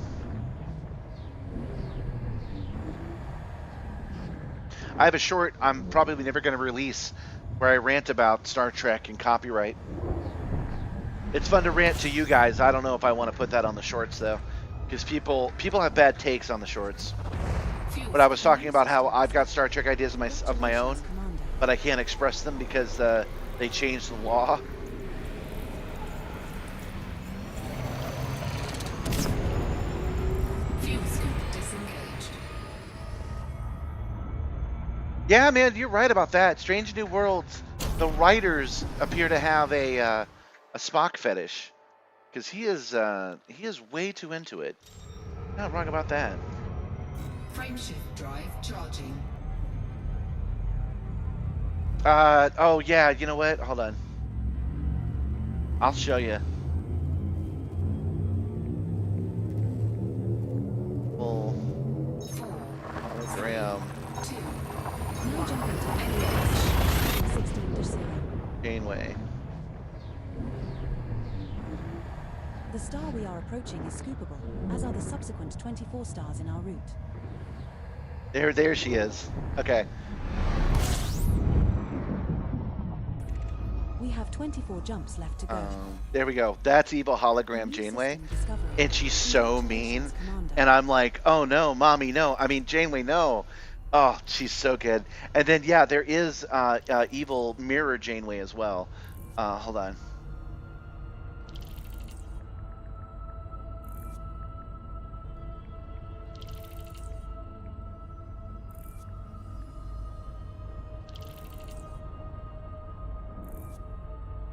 S1: I have a short I'm probably never going to release where I rant about Star Trek and copyright. It's fun to rant to you guys. I don't know if I want to put that on the shorts though, because people have bad takes on the shorts. But I was talking about how I've got Star Trek ideas of my own, but I can't express them because they changed the law. Yeah, man, you're right about that. Strange New Worlds, the writers appear to have a Spock fetish, because he is way too into it. Not wrong about that.
S3: Frameshift drive charging.
S1: Oh yeah, you know what? Hold on. I'll show you. Full
S3: 4,
S1: hologram
S3: 2,
S2: Now jumping to 16-0.
S1: Janeway.
S2: The star we are approaching is scoopable, as are the subsequent 24 stars in our route.
S1: There she is. Okay.
S2: We have 24 jumps left to go.
S1: There we go. That's evil hologram
S2: New
S1: Janeway.
S2: system discovery.
S1: And she's so mean.
S2: Congratulations, Commander.
S1: And I'm like, oh no, mommy, no. I mean, Janeway, no. Oh, she's so good. And then, yeah, there is evil mirror Janeway as well. Hold on.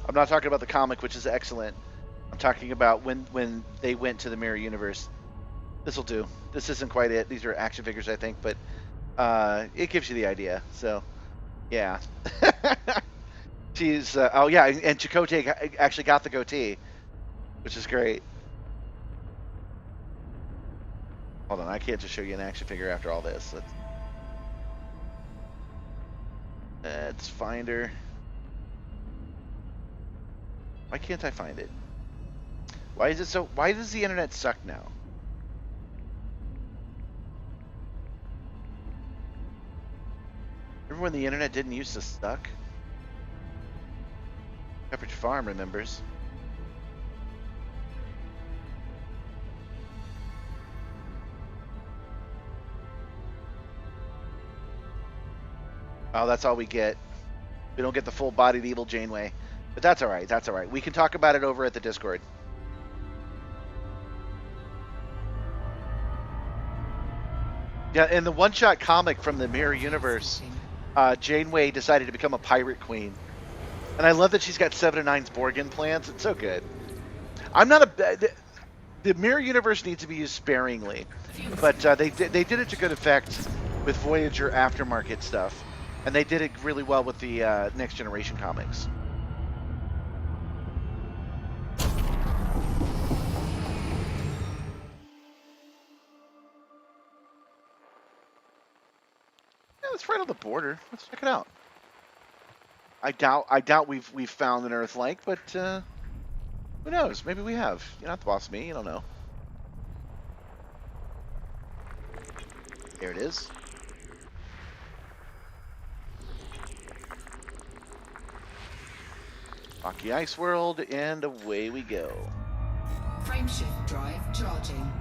S1: I'm not talking about the comic, which is excellent. I'm talking about when they went to the mirror universe. This will do. This isn't quite it. These are action figures, I think, but it gives you the idea. So, yeah. She's oh yeah, and Chakotay actually got the goatee, which is great. Hold on, I can't just show you an action figure after all this. Let's find her. Why can't I find it? Why is it so? Why does the internet suck now? Remember when the internet didn't used to suck? Pepperidge Farm remembers. Oh, that's all we get. We don't get the full-bodied evil Janeway. But that's all right. That's all right. We can talk about it over at the Discord. Yeah, in the one-shot comic from the Mirror Universe, Janeway decided to become a pirate queen. And I love that she's got 7 of 9's Borg implants. It's so good. I'm not a... The Mirror Universe needs to be used sparingly. But they did it to good effect with Voyager aftermarket stuff. And they did it really well with the Next Generation comics. Yeah, it's right on the border. Let's check it out. I doubt we've found an Earth-like, but who knows? Maybe we have. You're not the boss of me. You don't know. There it is. Rocky Ice World, and away we go.
S3: Frameshift drive charging.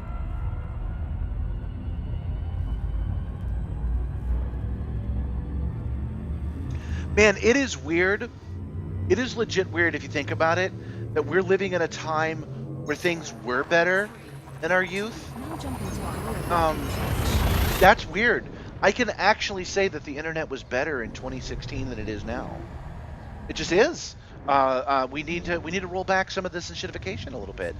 S1: Man, it is weird. It is legit weird if you think about it, that we're living in a time where things were better in our youth.
S2: Now jumping to our
S1: That's weird. I can actually say that the internet was better in 2016 than it is now. It just is. We need to roll back some of this shitification a little bit.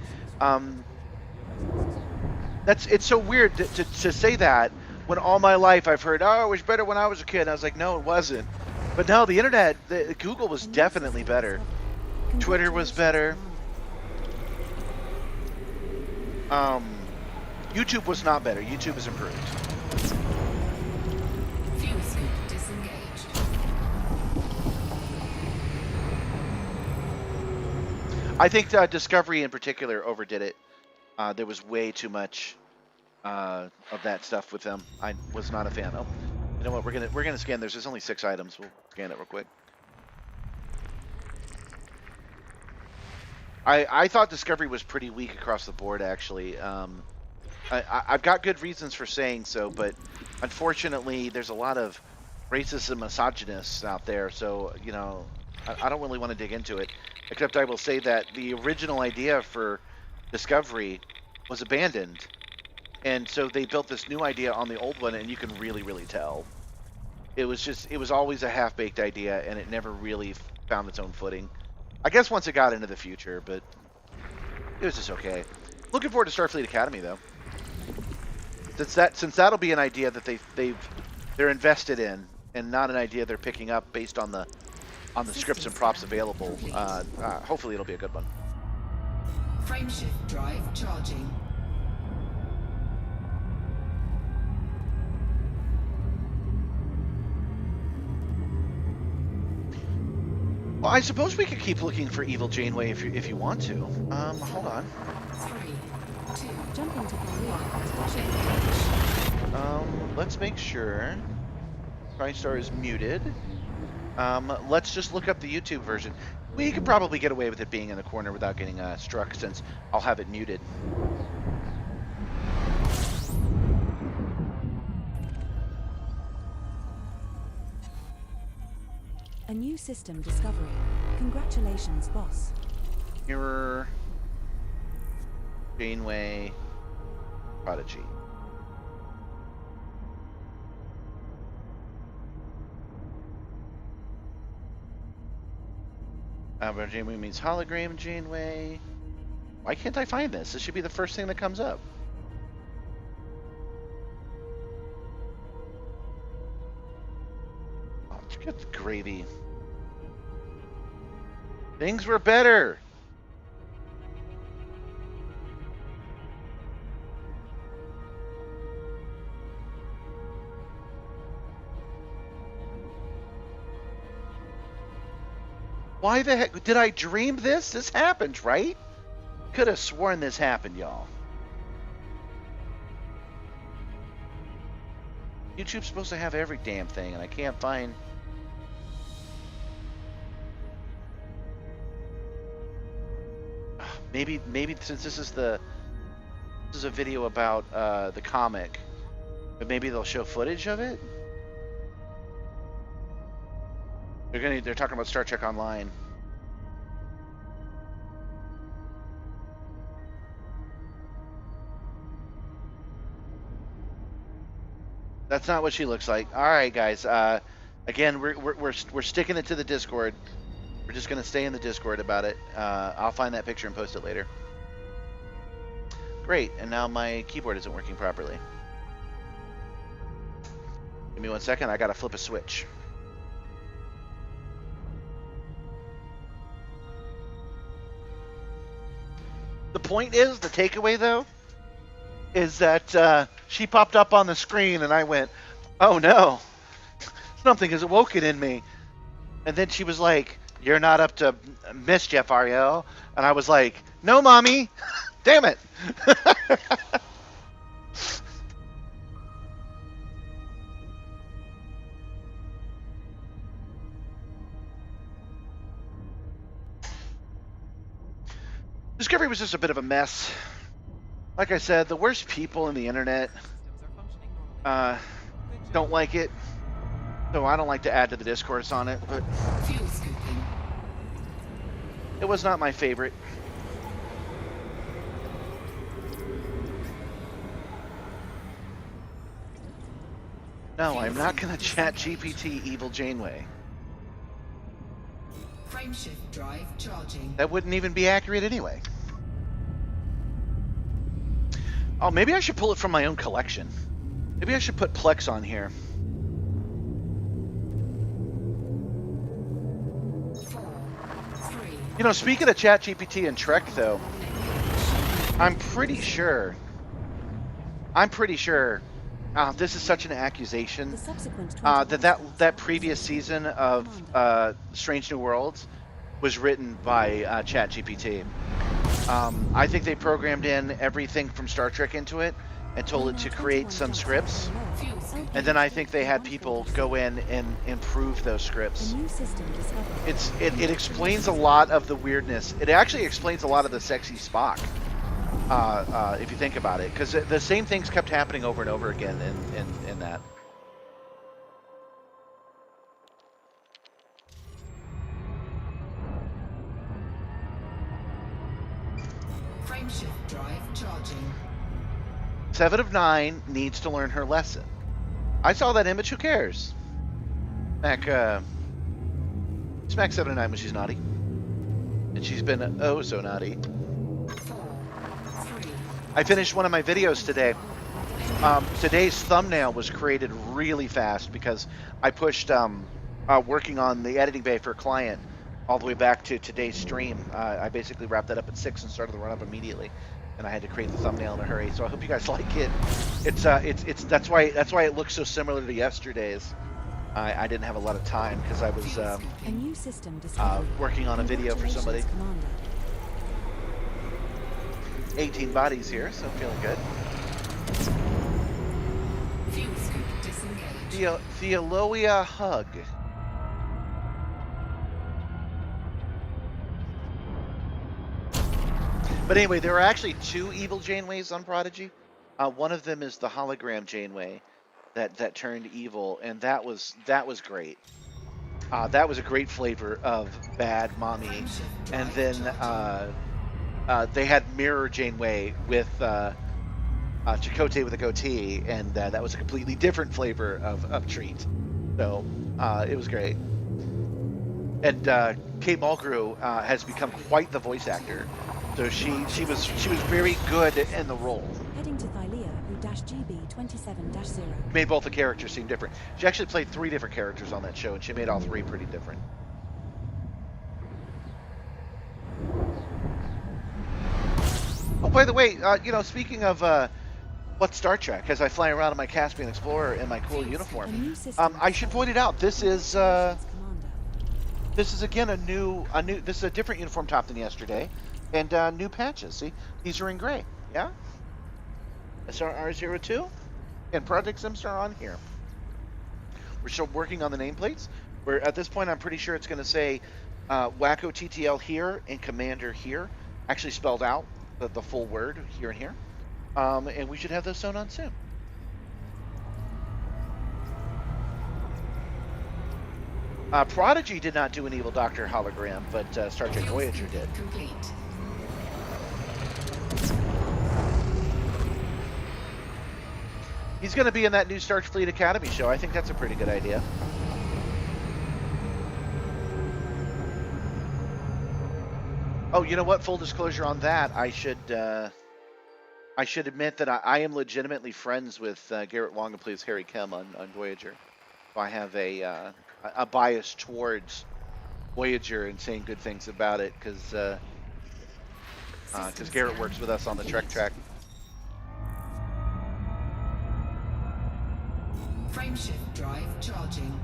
S1: It's so weird to say that when all my life I've heard, oh, it was better when I was a kid. And I was like, no, it wasn't. But no, the internet, Google was definitely better. Twitter was better. YouTube was not better. YouTube has improved.
S3: Fuel scoop disengaged.
S1: I think Discovery in particular overdid it. There was way too much of that stuff with them. I was not a fan. Oh, you know what? We're gonna scan. There's only 6 items. We'll scan it real quick. I thought Discovery was pretty weak across the board, actually. I've got good reasons for saying so, but unfortunately, there's a lot of racists and misogynists out there. So you know, I don't really want to dig into it. Except I will say that the original idea for Discovery was abandoned. And so they built this new idea on the old one, and you can really, really tell. It was always a half-baked idea, and it never really found its own footing. I guess once it got into the future, but it was just okay. Looking forward to Starfleet Academy, though. Since that'll be an idea that they're invested in, and not an idea they're picking up based on the scripts and props available. Hopefully it'll be a good one.
S3: Frameshift drive charging.
S1: Well, I suppose we could keep looking for Evil Janeway if you want to. Hold on.
S3: 3, 2,
S2: Jumping to Colonia.
S1: Let's make sure Simstarr is muted. Let's just look up the YouTube version. We could probably get away with it being in the corner without getting struck, since I'll have it muted.
S2: A new system discovery. Congratulations, boss.
S1: Mirror, Janeway, Prodigy. Janeway means hologram Janeway. Why can't I find this? This should be the first thing that comes up. Oh, good gravy. Things were better. Why the heck did I dream this? This happened, right? Could have sworn this happened, y'all. YouTube's supposed to have every damn thing, and I can't find. Maybe since this is a video about the comic, but maybe they'll show footage of it. They're talking about Star Trek Online. That's not what she looks like. All right, guys. Again, we're sticking it to the Discord. We're just gonna stay in the Discord about it. I'll find that picture and post it later. Great. And now my keyboard isn't working properly. Give me 1 second. I gotta flip a switch. The point is, the takeaway though, is that she popped up on the screen and I went, oh no, something has awoken in me. And then she was like, you're not up to mischief, Ariel. And I was like, no, mommy, damn it. Discovery was just a bit of a mess. Like I said, the worst people in the internet don't like it. So I don't like to add to the discourse on it, but
S3: fuel scooping.
S1: It was not my favorite. No, I'm not going to chat GPT Evil Janeway.
S3: Frameshift drive charging.
S1: That wouldn't even be accurate anyway. Oh, maybe I should pull it from my own collection. Maybe I should put Plex on here.
S3: 4, 3.
S1: You know, speaking of ChatGPT and Trek, though, I'm pretty sure. This is such an accusation.
S2: The subsequent
S1: That previous season of Strange New Worlds was written by ChatGPT. I think they programmed in everything from Star Trek into it and told it to create some scripts. And then I think they had people go in and improve those scripts. It explains a lot of the weirdness. It actually explains a lot of the sexy Spock, if you think about it, because the same things kept happening over and over again in that.
S3: Frameshift drive charging.
S1: 7 of 9 needs to learn her lesson. I saw that image. Who cares? Smack 7 of 9 when she's naughty, and she's been oh so naughty.
S3: 4, 3.
S1: I finished one of my videos today Today's thumbnail was created really fast because I pushed working on the editing bay for a client all the way back to today's stream. I basically wrapped that up at 6 and started the run up immediately, and I had to create the thumbnail in a hurry. So I hope you guys like it. It's that's why it looks so similar to yesterday's. I didn't have a lot of time because I was
S2: A new system discovery.
S1: working on a video for somebody.
S2: Commander.
S1: 18 bodies here, so I'm feeling good.
S3: Fuel scoop disengaged.
S1: Theoloia Hug. But anyway, there are actually 2 evil Janeways on Prodigy. One of them is the hologram Janeway that turned evil, and that was great. That was a great flavor of bad mommy. And then they had Mirror Janeway with Chakotay with a goatee, and that was a completely different flavor of treat. So it was great. And Kate Mulgrew has become quite the voice actor. So she was very good in the role.
S2: Heading to Thylea, who GB27-0.
S1: Made both the characters seem different. She actually played 3 different characters on that show, and she made all 3 pretty different. Oh, by the way, speaking of what's Star Trek, as I fly around in my Caspian Explorer in my cool uniform, I should point it out. This is again a different uniform top than yesterday, and new patches. See, these are in gray. Yeah. SRR02 and Project Simstarr on here. We're still working on the nameplates. At this point, I'm pretty sure it's going to say Wacko TTL here and Commander here, actually spelled out the full word here and here. And we should have those sewn on soon. Prodigy did not do an Evil Doctor hologram, but Star Trek Voyager did.
S3: Complete.
S1: He's going to be in that new Starfleet Academy show. I think that's a pretty good idea. Oh, you know what? Full disclosure on that, I should admit that I am legitimately friends with Garrett Wong, who plays Harry Kim on Voyager. So I have a bias towards Voyager and saying good things about it because Garrett works with us on the Trek track.
S3: Frameshift drive charging.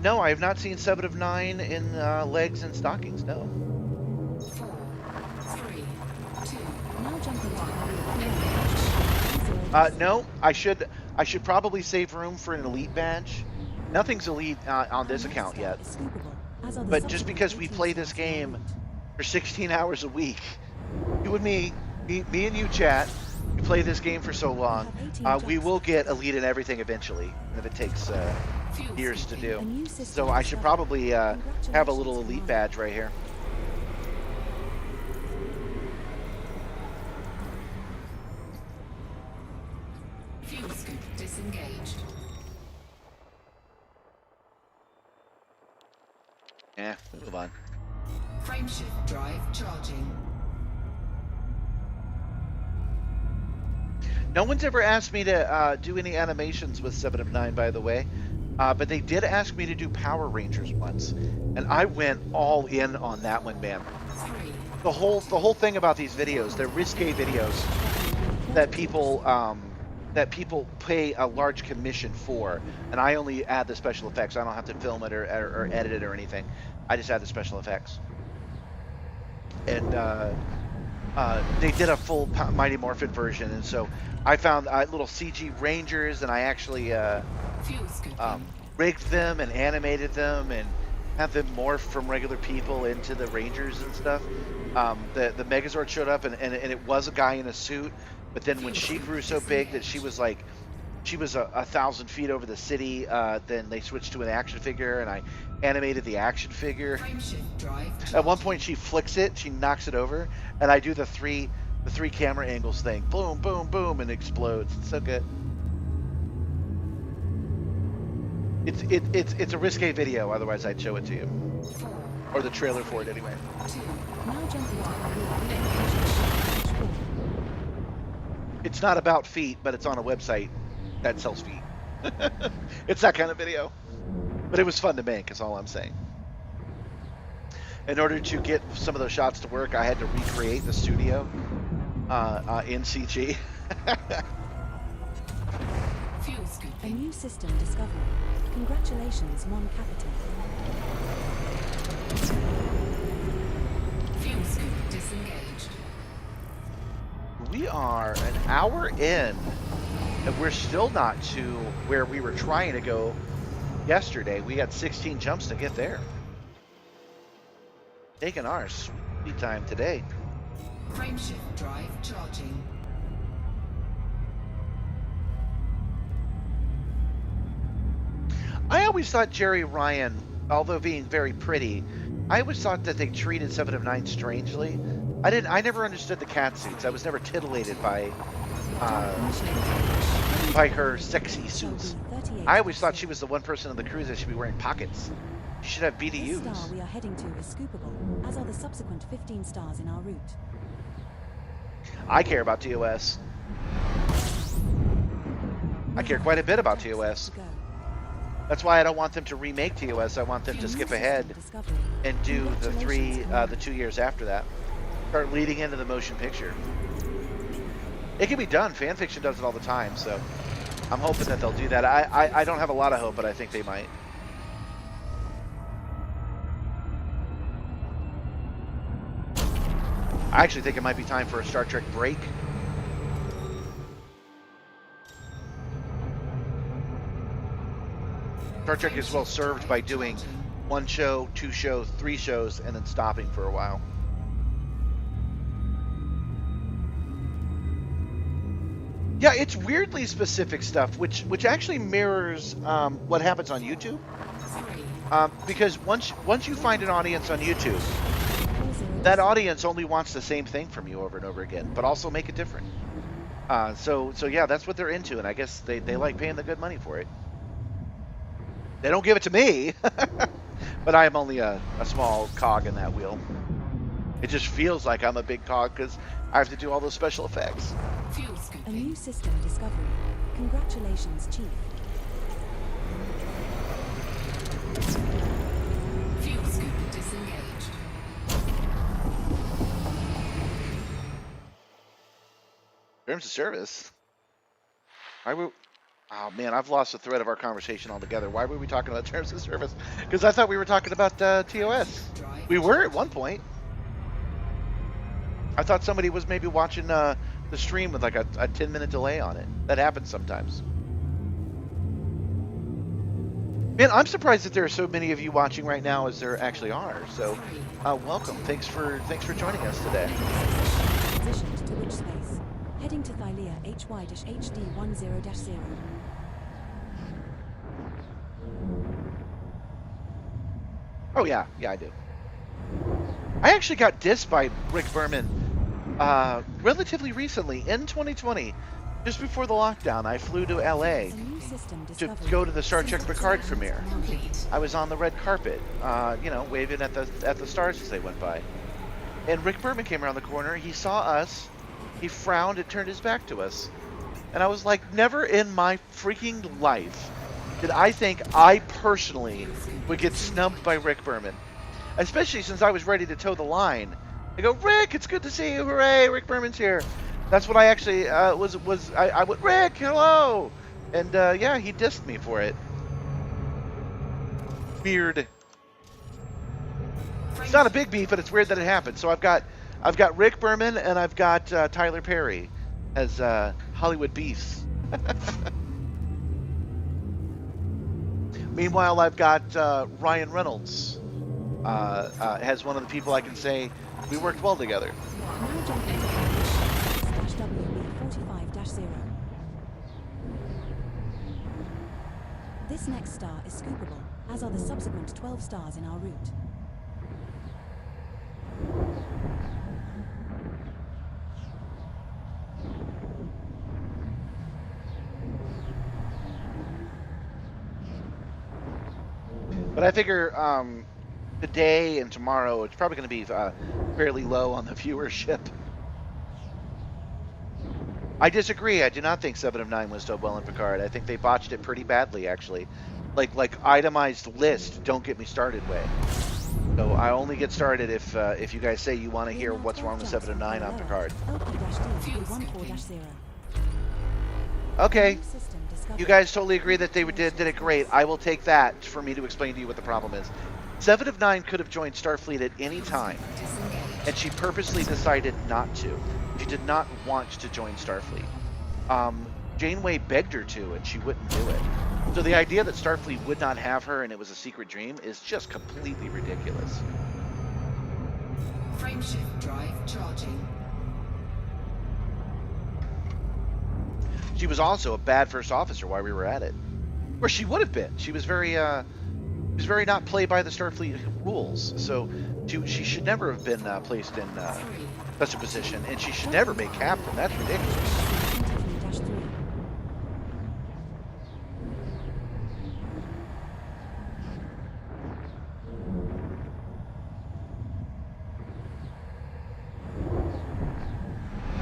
S1: No, I have not seen 7 of 9 in legs and stockings, no.
S3: 4, 3, 2.
S2: Now jumping to Thylea.
S1: No, I should probably save room for an elite badge. Nothing's elite on this account yet. But just because we play this game for 16 hours a week, you and me and you, chat, we play this game for so long, we will get elite in everything eventually, if it takes years to do. So I should probably have a little elite badge right here.
S3: Fuel scoop disengaged.
S1: Yeah, move on.
S3: Frameshift drive charging.
S1: No one's ever asked me to do any animations with 7 of 9, by the way. But they did ask me to do Power Rangers once, and I went all in on that one, man.
S3: 3,
S1: The whole thing about these videos, they're risque videos that people pay a large commission for, and I only add the special effects. I don't have to film it or edit it or anything. I just add the special effects. And they did a full Mighty Morphin version, and so I found little CG Rangers, and I actually
S3: fuel scooping.
S1: rigged them and animated them and have them morph from regular people into the Rangers and stuff. The Megazord showed up, and it was a guy in a suit, but then when she grew so big that she was 1,000 feet over the city, then they switched to an action figure, and I animated the action figure.
S3: Frameshift drive.
S1: At one point she flicks it, she knocks it over, and I do the three camera angles thing. Boom, boom, boom, and it explodes. It's so good. It's a risque video, otherwise I'd show it to you.
S3: 4,
S1: or the trailer for it anyway.
S2: Now jumping to Colonia.
S1: It's not about feet, but it's on a website that sells feet. It's that kind of video. But it was fun to make, is all I'm saying. In order to get some of those shots to work, I had to recreate the studio in CG.
S3: Fuel
S2: A
S3: scooping.
S2: new system discovery. Congratulations, Mon Capital.
S3: Fuel scoop disengaged.
S1: We are an hour in, and we're still not to where we were trying to go yesterday. We had 16 jumps to get there. Taking our sweet time today.
S3: Frameshift drive charging.
S1: I always thought Jerry Ryan, although being very pretty, I always thought that they treated 7 of 9 strangely. I never understood the cat suits. I was never titillated by her sexy suits. I always thought she was the one person on the cruise that should be wearing pockets. She should have
S2: This star
S1: BDUs.
S2: we are heading to is scoopable, as are the subsequent 15 stars in our route.
S1: I care about TOS. I care quite a bit about TOS. That's why I don't want them to remake TOS. I want them to skip ahead and do the 2 years after that. Start leading into the motion picture. It can be done. Fan fiction does it all the time, so I'm hoping that they'll do that. I don't have a lot of hope, but I think they might. I actually think it might be time for a Star Trek break. Star Trek is well served by doing 1 show, 2 shows, 3 shows, and then stopping for a while. Yeah, it's weirdly specific stuff, which actually mirrors what happens on YouTube. Because once you find an audience on YouTube, that audience only wants the same thing from you over and over again, but also make it different. So yeah, that's what they're into, and I guess they like paying the good money for it. They don't give it to me, but I am only a small cog in that wheel. It just feels like I'm a big cog because I have to do all those special effects.
S3: Fuel
S2: A
S3: scooping.
S2: new system discovery. Congratulations, Chief.
S3: Fuel scoop disengaged.
S1: Terms of service. Why were? Oh man, I've lost the thread of our conversation altogether. Why were we talking about terms of service? Because I thought we were talking about TOS. We were at one point. I thought somebody was maybe watching the stream with like a 10-minute delay on it. That happens sometimes. Man, I'm surprised that there are so many of you watching right now as there actually are. So, welcome. Thanks for joining us today.
S2: Positioned to which space? Heading to Thylea HY-HD10-0.
S1: Oh yeah, I do. I actually got dissed by Rick Berman relatively recently in 2020, just before the lockdown. I flew to LA
S2: A new system
S1: to
S2: discovery.
S1: go to the Star Trek Picard premiere.
S3: Complete.
S1: I was on the red carpet, waving at the stars as they went by. And Rick Berman came around the corner. He saw us. He frowned and turned his back to us. And I was like, never in my freaking life did I think I personally would get snubbed by Rick Berman. Especially since I was ready to toe the line. I go, Rick, it's good to see you. Hooray, Rick Berman's here. That's what I actually I went, Rick, hello. And yeah, he dissed me for it. Weird. It's not a big beef, but it's weird that it happened. So I've got Rick Berman and I've got Tyler Perry as Hollywood beefs. Meanwhile, I've got Ryan Reynolds as one of the people I can say we worked well together.
S2: Now jumping to WB45-0. This next star is scoopable, as are the subsequent 12 stars in our route.
S1: But I figure today and tomorrow, it's probably going to be fairly low on the viewership. I disagree. I do not think 7 of 9 was done well in Picard. I think they botched it pretty badly, actually. Like itemized list, don't get me started way. So I only get started if you guys say you want to hear what's wrong with 7 of 9 on Picard. Okay. You guys totally agree that they did it great. I will take that for me to explain to you what the problem is. 7 of 9 could have joined Starfleet at any time, and she purposely decided not to. She did not want to join Starfleet. Janeway begged her to, and she wouldn't do it. So the idea that Starfleet would not have her and it was a secret dream is just completely ridiculous.
S3: Frameshift drive charging.
S1: She was also a bad first officer while we were at it. Or she would have been. She was very not play by the Starfleet rules. So she should never have been placed in such a position, and she should never make captain. That's ridiculous.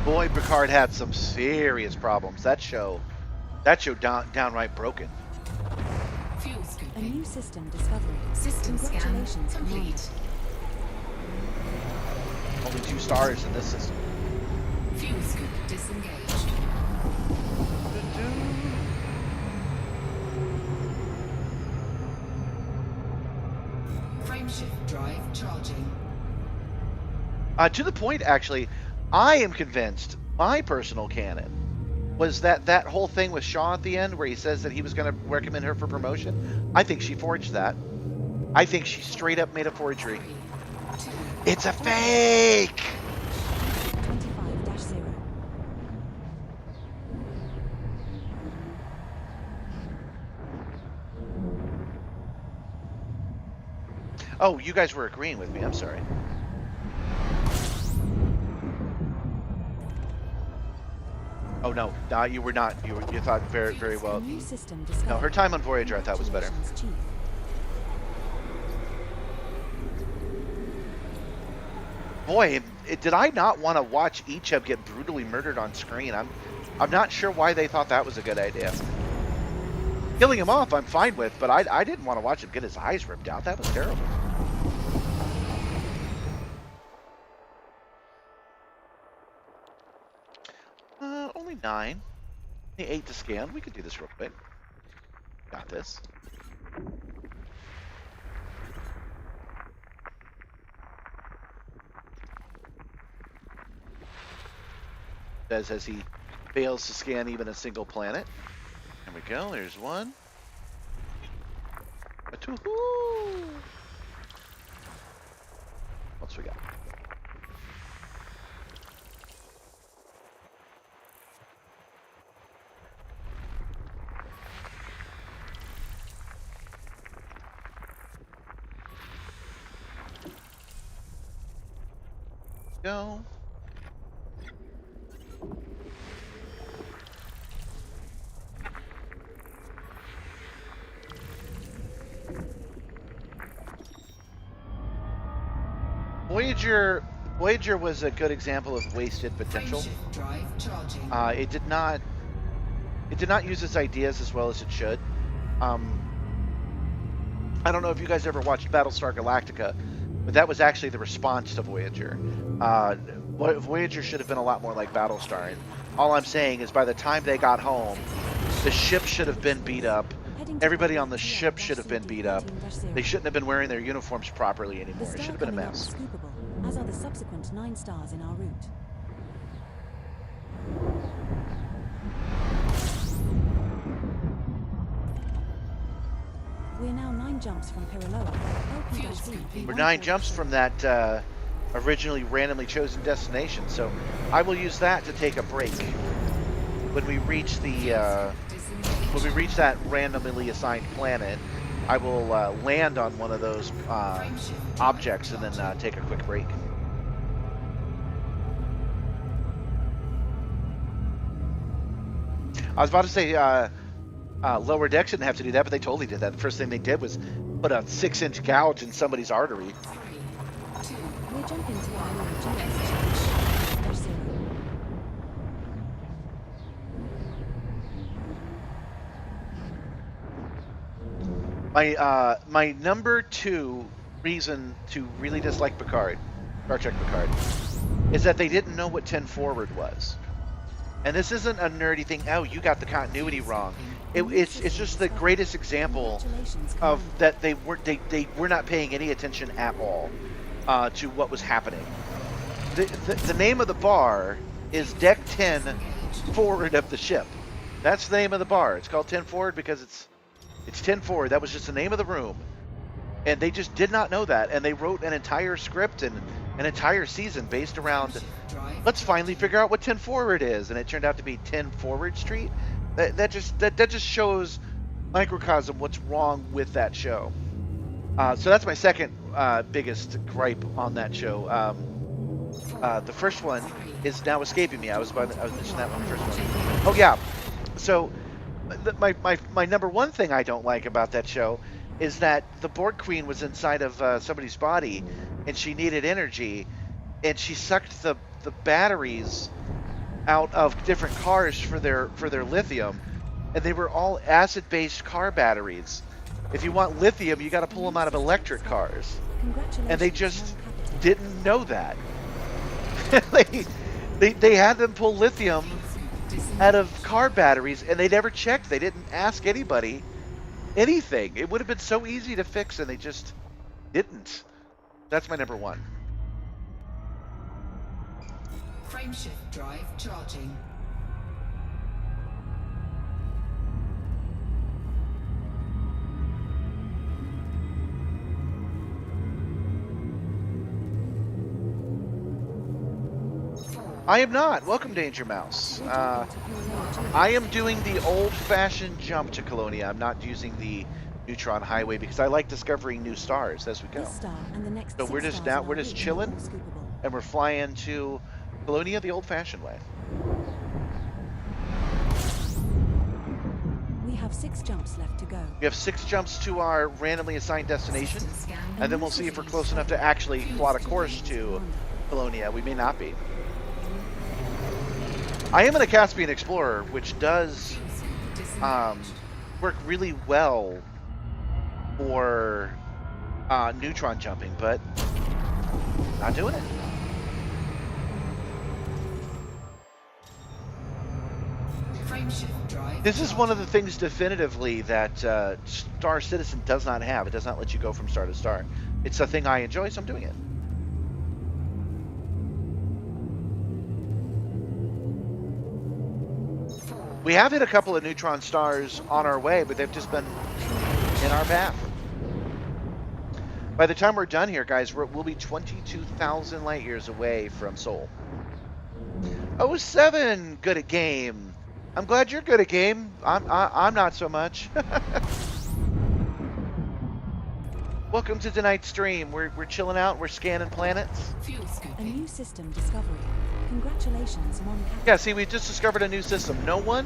S1: Boy, Picard had some serious problems. That show downright broken.
S3: Fuel
S2: A
S3: scooping.
S2: new system discovery.
S3: System scan
S2: Congratulations,
S3: complete.
S1: Only 2 stars in this system.
S3: Fuel scoop disengaged. Frameshift drive charging.
S1: To the point, actually, I am convinced my personal canon was that whole thing with Shaw at the end where he says that he was going to recommend her for promotion. I think she forged that. I think she straight up made a forgery.
S3: 3, 2,
S1: It's a fake!
S2: 25-0.
S1: Oh, you guys were agreeing with me. I'm sorry. Oh no, you were not. You thought very well.
S2: A new system
S1: No,
S2: discovery.
S1: her time on Voyager I thought was better.
S2: Congratulations, Chief.
S1: Boy, did I not want to watch Icheb get brutally murdered on screen? I'm not sure why they thought that was a good idea. Killing him off, I'm fine with, but I didn't want to watch him get his eyes ripped out. That was terrible. Only 9. Only 8 to scan. We could do this real quick. Got this. Says as he fails to scan even a single planet. There we go. There's one. A two. What's we got? Go. Voyager was a good example of wasted potential.
S3: Frameshift drive charging.
S1: It did not use its ideas as well as it should. I don't know if you guys ever watched Battlestar Galactica, but that was actually the response to Voyager. Voyager should have been a lot more like Battlestar. And all I'm saying is by the time they got home, the ship should have been beat up. Everybody on the ship should have been beat up. They shouldn't have been wearing their uniforms properly anymore. It should have been a mess.
S2: Scoopable, as are the subsequent 9 stars in our route. We're now 9 jumps from Piriloa. LP-D.
S1: We're 9 jumps from that originally randomly chosen destination, so I will use that to take a break. When we reach the when we reach that randomly assigned planet, I will land on one of those objects and then take a quick break. I was about to say Lower Decks didn't have to do that, but they totally did that. The first thing they did was put a 6-inch gouge in somebody's artery.
S3: 3, 2,
S2: We're jumping to our new GX -0.
S1: My number 2 reason to really dislike Picard, Star Trek Picard, is that they didn't know what 10 forward was. And this isn't a nerdy thing. Oh, you got the continuity wrong. It's just the greatest example of that they were not paying any attention at all to what was happening. The name of the bar is Deck 10 forward of the ship. That's the name of the bar. It's called 10 forward because it's 10 forward. That was just the name of the room. And they just did not know that. And they wrote an entire script and an entire season based around, let's finally figure out what 10 forward is. And it turned out to be 10 forward street. That just shows microcosm what's wrong with that show. So that's my second biggest gripe on that show. The first one is now escaping me. I was mentioning that one first one. Oh yeah. So my number one thing I don't like about that show is that the Borg Queen was inside of somebody's body, and she needed energy, and she sucked the batteries out of different cars for their lithium, and they were all acid-based car batteries. If you want lithium, you got to pull them out of electric cars, and they just didn't know that. they had them pull lithium out of car batteries, and they never checked. They didn't ask anybody anything. It would have been so easy to fix, and they just didn't. That's my number one.
S3: Frameshift drive charging.
S1: I am not. Welcome, Danger Mouse. I am doing the old-fashioned jump to Colonia. I'm not using the Neutron Highway because I like discovering new stars as we go. So we're just chilling, and we're flying to Colonia the old-fashioned way.
S2: We have 6 jumps left to go.
S1: We have 6 jumps to our randomly assigned destination, and then we'll see if we're close enough to actually plot a course to Colonia. We may not be. I am in a Caspian Explorer, which does work really well for neutron jumping, but not doing it. This is one of the things definitively that Star Citizen does not have. It does not let you go from star to star. It's a thing I enjoy, so I'm doing it. We have hit a couple of neutron stars on our way, but they've just been in our path. By the time we're done here, guys, we'll be 22,000 light years away from Sol. 07, good at game. I'm glad you're good at game. I'm not so much. Welcome to tonight's stream. We're chilling out. We're scanning planets.
S2: A new system discovery. Congratulations, Mon.
S1: Yeah, see, we just discovered a new system. No one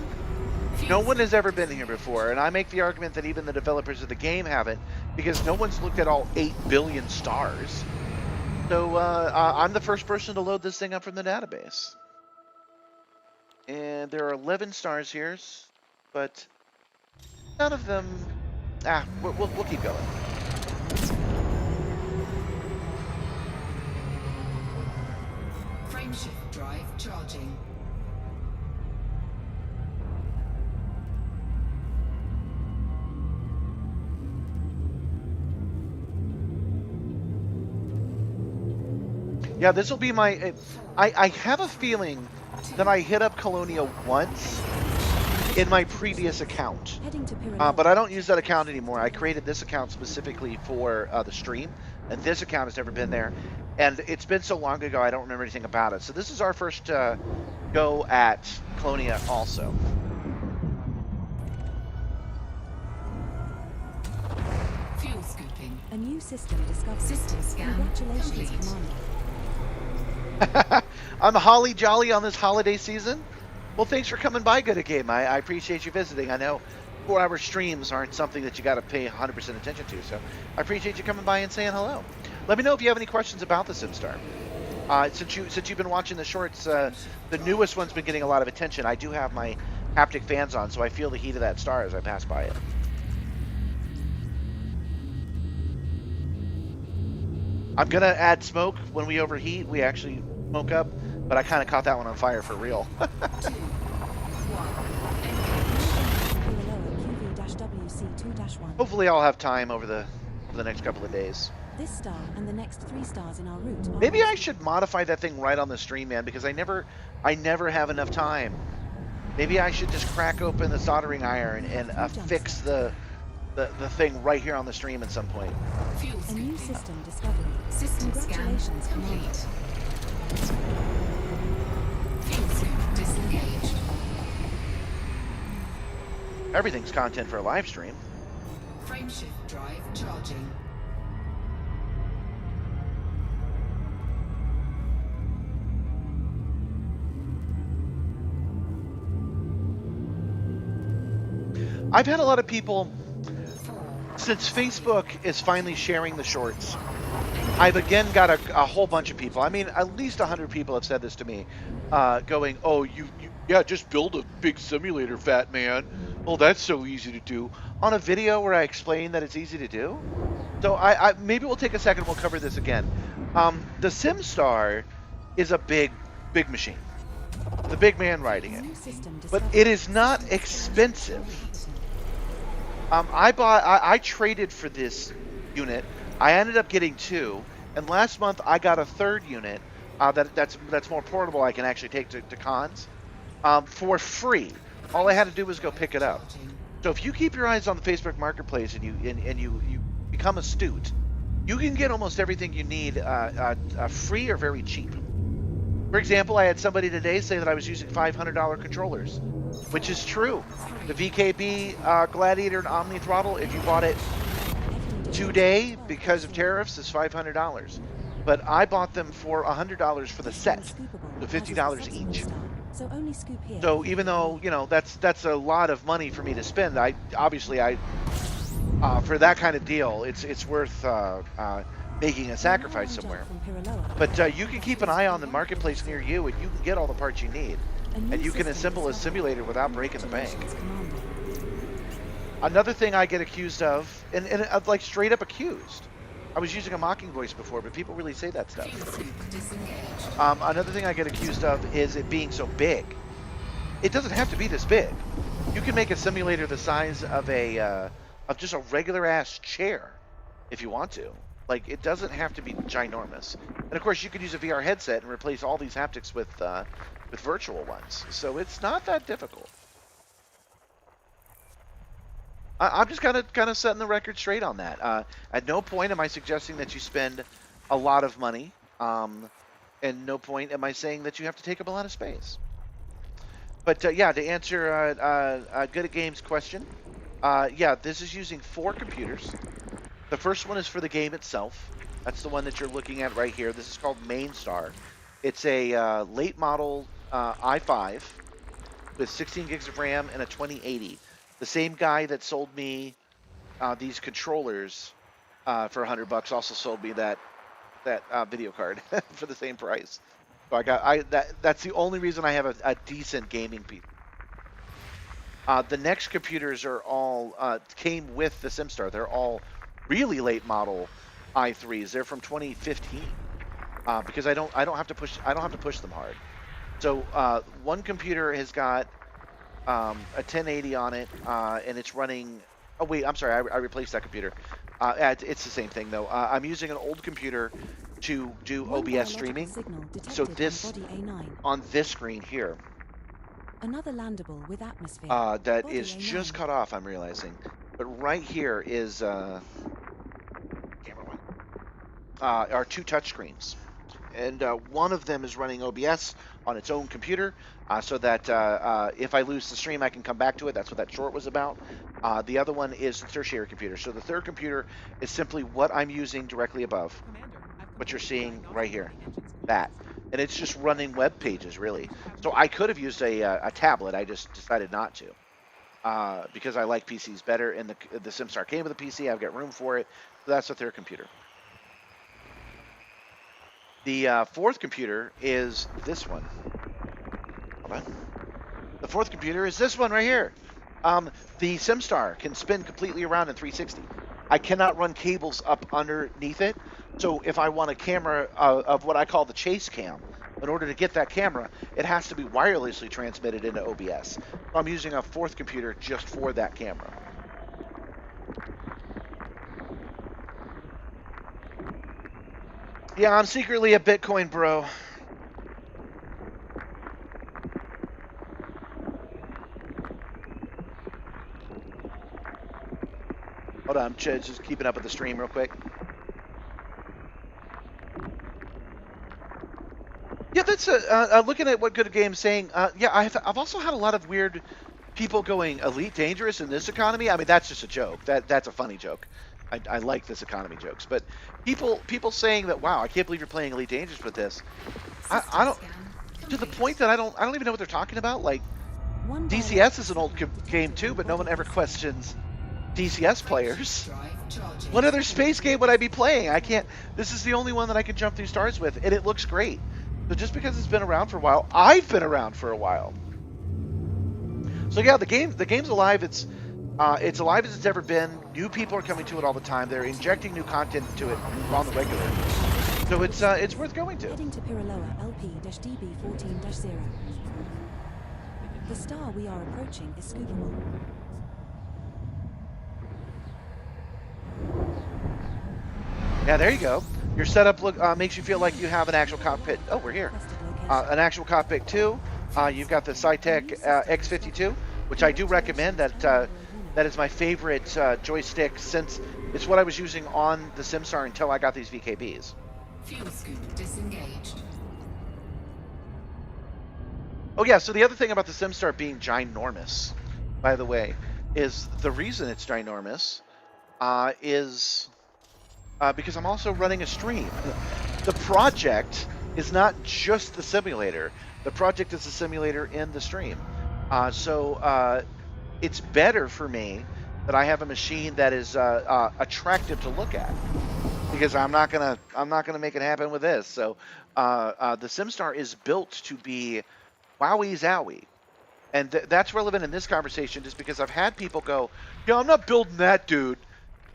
S1: has ever been here before, and I make the argument that even the developers of the game haven't, because no one's looked at all 8 billion stars. So I'm the first person to load this thing up from the database. And there are 11 stars here, but none of them... we'll keep going.
S3: Frameshift drive charging.
S1: Yeah, this will be my... I have a feeling that I hit up Colonia once in my previous account. But I don't use that account anymore. I created this account specifically for the stream, and this account has never been there. And it's been so long ago, I don't remember anything about it. So this is our first go at Colonia also.
S3: Fuel scooping.
S2: A new system discovered.
S3: System scan
S2: Congratulations,
S3: complete.
S2: Commander.
S1: I'm holly jolly on this holiday season. Well, thanks for coming by, Good at Game. I appreciate you visiting. I know 4-hour streams aren't something that you got to pay 100% attention to. So I appreciate you coming by and saying hello. Let me know if you have any questions about the Simstarr. Since you've been watching the shorts, the newest one's been getting a lot of attention. I do have my haptic fans on, so I feel the heat of that star as I pass by it. I'm gonna add smoke when we overheat. We actually smoke up, but I kind of caught that one on fire for real.
S3: 2, 1.
S2: QV-WC2-1.
S1: Hopefully, I'll have time over the next couple of days.
S2: This star and the next 3 stars in our route are
S1: Maybe I should modify that thing right on the stream, man, because I never have enough time. Maybe I should just crack open the soldering iron and fix the thing right here on the stream at some point.
S3: Fuel
S2: a new
S3: scooping.
S2: system discovery.
S3: System scan
S2: Congratulations, Commander.
S3: complete. Fuel scoop disengaged.
S1: Everything's content for a live stream.
S3: Frameshift drive charging.
S1: I've had a lot of people,
S3: 4,
S1: since Facebook is finally sharing the shorts, I've again got a whole bunch of people. I mean, at least 100 people have said this to me, going, "Oh, yeah, just build a big simulator, fat man. Oh, that's so easy to do." On a video where I explain that it's easy to do. So I maybe we'll take a second. We'll cover this again. The Simstarr is a big machine. The big man riding it,
S2: New system
S1: but
S2: discovery.
S1: it is not expensive. I traded for this unit. I ended up getting 2, and last month I got a 3rd unit that's more portable. I can actually take to cons for free. All I had to do was go pick it up.
S3: charging.
S1: So if you keep your eyes on the Facebook Marketplace and you become astute, you can get almost everything you need free or very cheap. For example, I had somebody today say that I was using $500 controllers, which is true. The VKB Gladiator and Omni Throttle, if you bought it today because of tariffs, is $500. But I bought them for $100 for the set, so $50 each.
S2: So only scoop here.
S1: So even though, you know, that's a lot of money for me to spend, I for that kind of deal, it's worth making a sacrifice somewhere. But you can keep an eye on the marketplace near you, and you can get all the parts you need, and you can assemble a simulator without breaking the bank. Another thing I get accused of, and like straight up accused, I was using a mocking voice before, but people really say that stuff.
S3: Fuel scoop disengaged.
S1: Another thing I get accused of is it being so big. It doesn't have to be this big. You can make a simulator the size of of just a regular ass chair if you want to. Like, it doesn't have to be ginormous. And of course, you could use a VR headset and replace all these haptics with virtual ones. So it's not that difficult. I'm just kind of setting the record straight on that. At no point am I suggesting that you spend a lot of money, and no point am I saying that you have to take up a lot of space. But yeah, to answer Good at Games' question, yeah, this is using 4 computers. The first one is for the game itself. That's the one that you're looking at right here. This is called Simstarr. It's a late model i5 with 16 gigs of RAM and a 2080. The same guy that sold me these controllers for $100 also sold me that video card for the same price. So that's the only reason I have a decent gaming PC. The next computers are all came with the Simstarr. They're all really late model i3s. They're from 2015 because I don't have to push them hard. So one computer has got a 1080 on it, and it's running. Oh wait, I'm sorry, I replaced that computer. It's the same thing though. I'm using an old computer to do OBS streaming. So this on this screen here.
S2: Another landable with atmosphere.
S1: That
S2: Body
S1: is
S2: A9.
S1: just cut off. I'm realizing, but right here is camera one. Are 2 touchscreens, and one of them is running OBS on its own computer, so that if I lose the stream, I can come back to it. That's what that short was about. The other one is the tertiary computer. So the third computer is simply what I'm using directly above, what you're seeing right here, that. And it's just running web pages, really. So I could have used a tablet. I just decided not to. because I like PCs better, and the Simstarr came with a PC. I've got room for it. So that's a third computer. The fourth computer is this one. Hold on. The fourth computer is this one right here. The Simstarr can spin completely around in 360. I cannot run cables up underneath it. So if I want a camera of what I call the chase cam, in order to get that camera, it has to be wirelessly transmitted into OBS. So I'm using a fourth computer just for that camera. Yeah, I'm secretly a Bitcoin bro. Hold on, I'm just keeping up with the stream real quick. Yeah, that's looking at what Good Game's saying. Yeah, I've also had a lot of weird people going Elite Dangerous in this economy. I mean, that's just a joke. That's a funny joke. I like this economy jokes, but people saying that, wow, I can't believe you're playing Elite Dangerous with this. I don't, to the point that I don't even know what they're talking about. Like, DCS is an old game too, but no one ever questions DCS players. What other space game would I be playing? I can't. This is the only one that I can jump through stars with, and it looks great. So just because it's been around for a while, I've been around for a while. So yeah, the game's alive. It's alive as it's ever been. New people are coming to it all the time. They're injecting new content into it on the regular. So it's worth going to.
S2: Heading to Piraloa LP-DB14-0. The star we are approaching is scoopable.
S1: Yeah, there you go. Your setup makes you feel like you have an actual cockpit. Oh, we're here. An actual cockpit too. You've got the Cytec X52, which I do recommend. That is my favorite joystick since it's what I was using on the Simstarr until I got these VKBs.
S3: Fuel scoop disengaged.
S1: Oh yeah, so the other thing about the Simstarr being ginormous, by the way, is the reason it's ginormous is because I'm also running a stream. The project is not just the simulator. The project is the simulator in the stream. So it's better for me that I have a machine that is attractive to look at, because I'm not gonna make it happen with this. So the Simstarr is built to be wowie zowie, and that's relevant in this conversation just because I've had people go, "Yeah, I'm not building that, dude."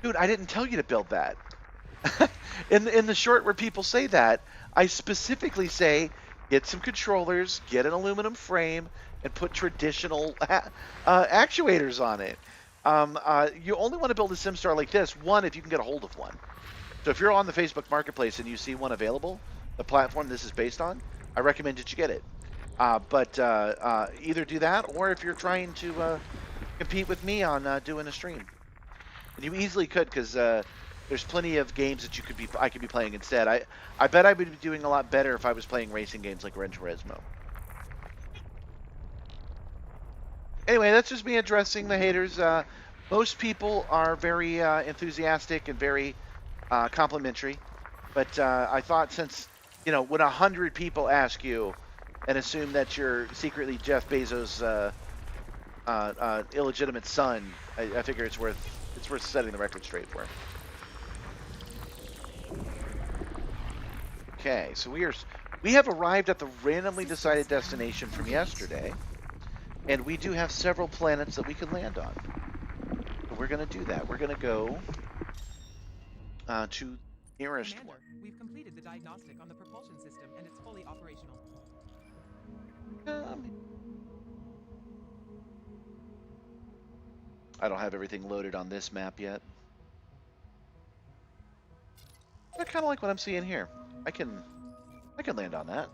S1: Dude, I didn't tell you to build that. in the short where people say that, I specifically say, get some controllers, get an aluminum frame, and put traditional actuators on it. You only want to build a Simstarr like this, one, if you can get a hold of one. So if you're on the Facebook Marketplace and you see one available, the platform this is based on, I recommend that you get it. But either do that, or if you're trying to compete with me on doing a stream. And you easily could, because there's plenty of games that I could be playing instead. I bet I would be doing a lot better if I was playing racing games like Gran Turismo. Anyway, that's just me addressing the haters. Most people are very enthusiastic and very complimentary. But I thought, since, when 100 people ask you and assume that you're secretly Jeff Bezos' illegitimate son, I figure it's worth setting the record straight for. Okay, so we have arrived at the randomly decided destination from yesterday, and we do have several planets that we can land on. So we're going to do that. We're going to go to the nearest
S4: Commander,
S1: one.
S4: we've completed the diagnostic on the propulsion system and it's fully operational.
S1: I don't have everything loaded on this map yet. I kind of like what I'm seeing here. I can land on that.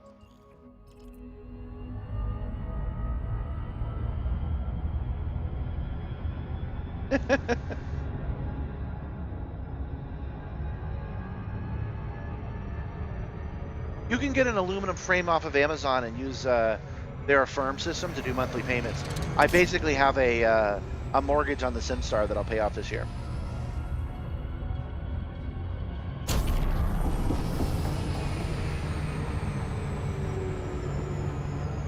S1: You can get an aluminum frame off of Amazon and use their Affirm system to do monthly payments. I basically have a mortgage on the Simstarr that I'll pay off this year.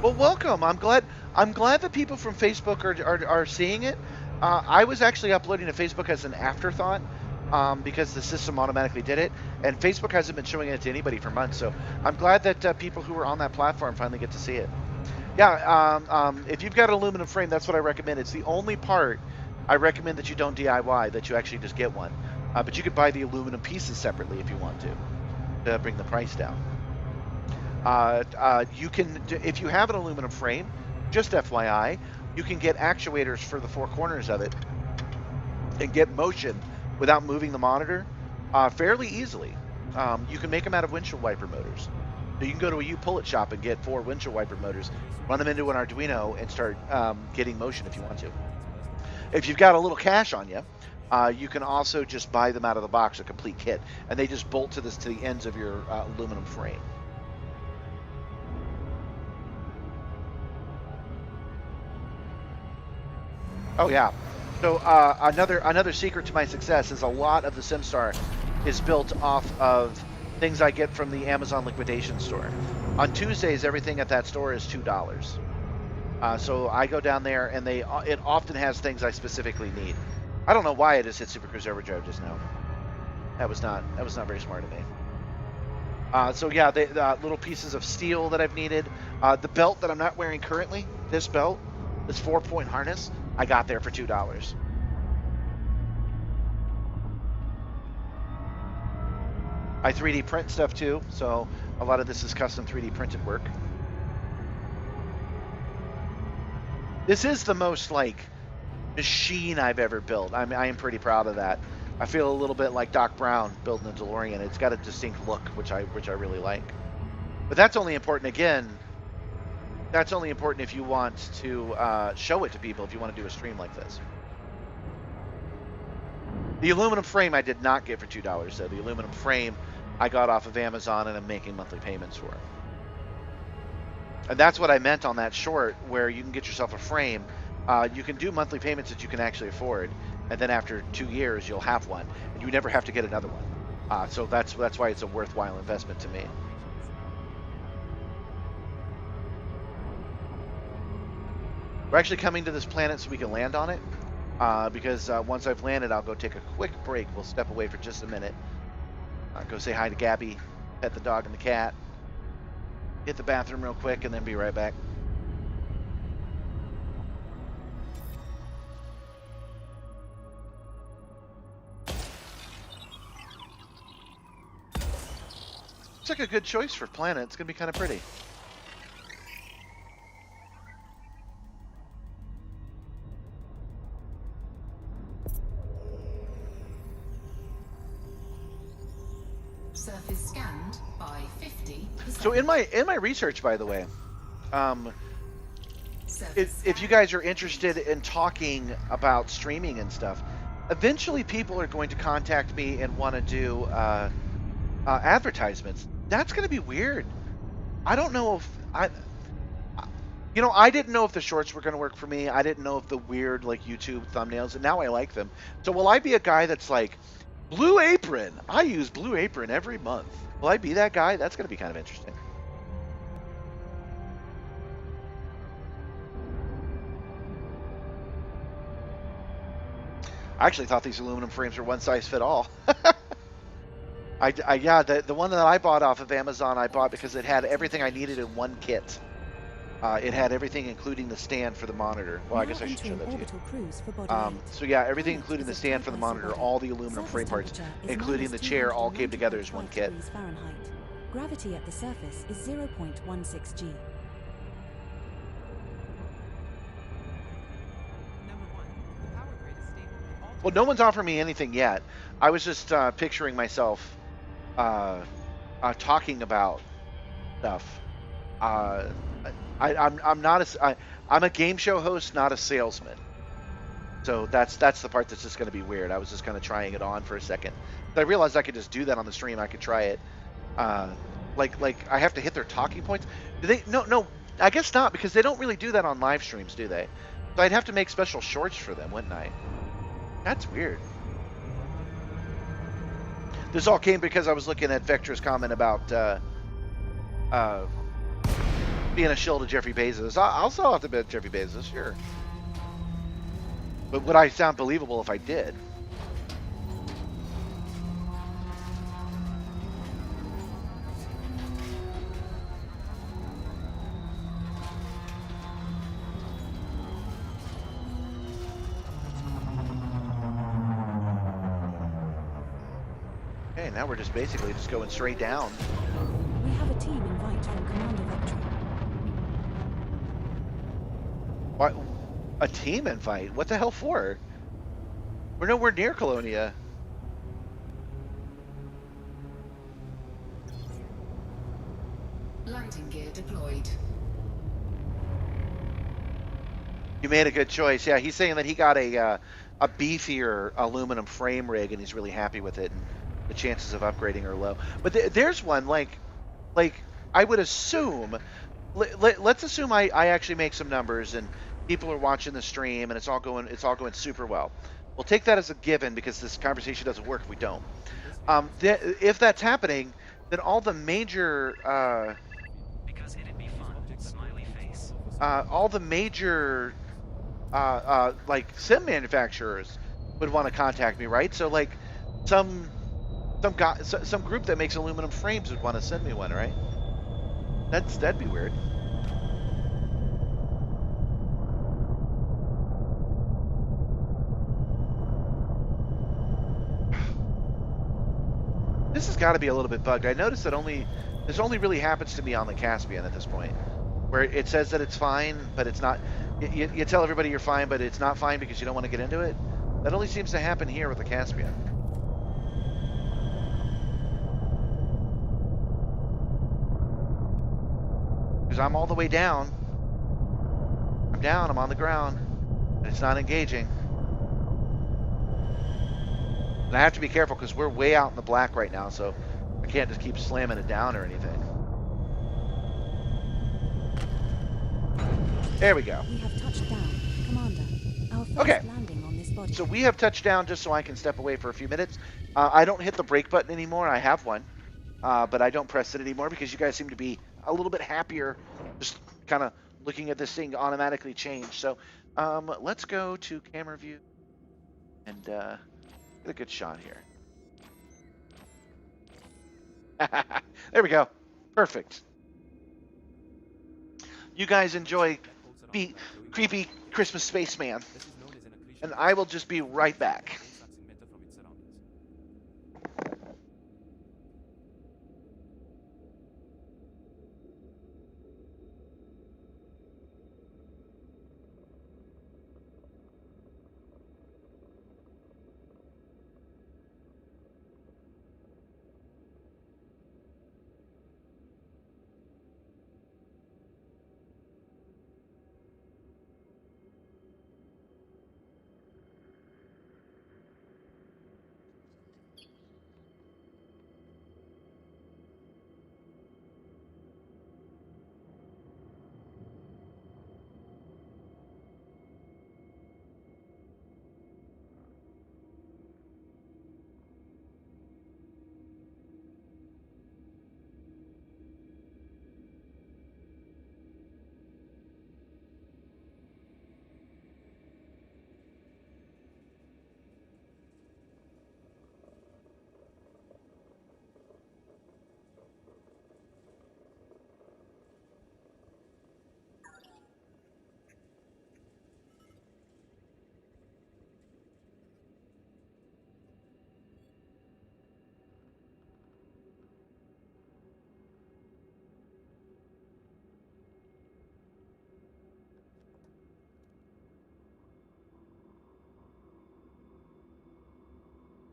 S1: Well, welcome. I'm glad I'm glad that people from Facebook are seeing it. I was actually uploading to Facebook as an afterthought because the system automatically did it, and Facebook hasn't been showing it to anybody for months. So I'm glad that people who are on that platform finally get to see it. Yeah, if you've got an aluminum frame, that's what I recommend. It's the only part I recommend that you don't DIY, that you actually just get one. But you could buy the aluminum pieces separately if you want to bring the price down. You can, if you have an aluminum frame, just FYI, you can get actuators for the four corners of it and get motion without moving the monitor fairly easily. You can make them out of windshield wiper motors. So you can go to a U-Pullet shop and get 4 windshield wiper motors, run them into an Arduino, and start getting motion if you want to. If you've got a little cash on you, you can also just buy them out of the box, a complete kit, and they just bolt to the ends of your aluminum frame. Oh yeah. So another secret to my success is a lot of the Simstarr is built off of things I get from the Amazon liquidation store. On Tuesdays, everything at that store is $2. So I go down there, and it often has things I specifically need. I don't know why I just hit Super Cruise Overdrive just now. That was not very smart of me. So yeah, the little pieces of steel that I've needed. The belt that I'm not wearing currently, this belt, this 4-point harness, I got there for $2. I 3D print stuff too, so a lot of this is custom 3D printed work. This is the most like machine I've ever built. I am pretty proud of that. I feel a little bit like Doc Brown building a DeLorean. It's got a distinct look, which I really like. But that's only important, again, that's only important if you want to show it to people, if you want to do a stream like this. The aluminum frame I did not get for $2 though. The aluminum frame I got off of Amazon, and I'm making monthly payments for. And that's what I meant on that short, where you can get yourself a frame. You can do monthly payments that you can actually afford, and then after 2 years you'll have one, and you never have to get another one. So that's why it's a worthwhile investment to me. We're actually coming to this planet so we can land on it, because once I've landed, I'll go take a quick break. We'll step away for just a minute, go say hi to Gabby, pet the dog and the cat, hit the bathroom real quick, and then be right back. Looks like a good choice for planet. It's gonna be kind of pretty.
S3: Surface scanned by 50%.
S1: So in my research, by the way, if you guys are interested in talking about streaming and stuff, eventually people are going to contact me and want to do advertisements. That's going to be weird. I don't know if I didn't know if the shorts were going to work for me. I didn't know if the weird like YouTube thumbnails, and now I like them. So will I be a guy that's like, Blue Apron, I use Blue Apron every month? Will I be that guy? That's going to be kind of interesting. I actually thought these aluminum frames were one size fit all. Yeah, the one that I bought off of Amazon, I bought because it had everything I needed in one kit. It had everything, including the stand for the monitor. Well, I guess I should show that to you. So yeah, everything, including the stand for the monitor, all the aluminum frame parts, including the chair, all came together as one kit.
S2: Gravity at the surface is 0.16 G.
S4: Number 1. The power grid is stable in all
S1: Well, no one's offered me anything yet. I was just picturing myself talking about stuff. I'm a game show host, not a salesman. So that's the part that's just going to be weird. I was just kind of trying it on for a second. But I realized I could just do that on the stream. I could try it. Like I have to hit their talking points. Do they? No. I guess not, because they don't really do that on live streams, do they? So I'd have to make special shorts for them, wouldn't I? That's weird. This all came because I was looking at Vectra's comment about being a shill to Jeffrey Bezos. I'll sell out to Jeffrey Bezos, sure. But would I sound believable if I did? Okay, now we're just basically just going straight down.
S2: We have a team invite from Commander Vectron.
S1: What? A team invite? What the hell for? We're nowhere near Colonia.
S3: Landing gear deployed.
S1: You made a good choice. Yeah, he's saying that he got a beefier aluminum frame rig and he's really happy with it, and the chances of upgrading are low. But there's one like I would assume. Let's assume I actually make some numbers and people are watching the stream and it's all going super well. We'll take that as a given because this conversation doesn't work if we don't. If that's happening, then all the major
S5: Because it'd be fun. Smiley face.
S1: all the major like sim manufacturers would want to contact me, right? So like some group that makes aluminum frames would want to send me one, right? That'd be weird. This has got to be a little bit bugged. I noticed that this only really happens to me on the Caspian at this point, where it says that it's fine, but it's not. You tell everybody you're fine, but it's not fine because you don't want to get into it. That only seems to happen here with the Caspian. Because I'm all the way down. I'm down, I'm on the ground, and it's not engaging. And I have to be careful because we're way out in the black right now, so I can't just keep slamming it down or anything. There we go.
S2: We have touched down. Commander, our first
S1: Okay.
S2: landing on this body.
S1: So we have touched down just so I can step away for a few minutes. I don't hit the brake button anymore. I have one, but I don't press it anymore because you guys seem to be a little bit happier just kind of looking at this thing automatically change. So let's go to camera view and get a good shot here. There we go. Perfect. You guys enjoy creepy Christmas spaceman, and I will just be right back.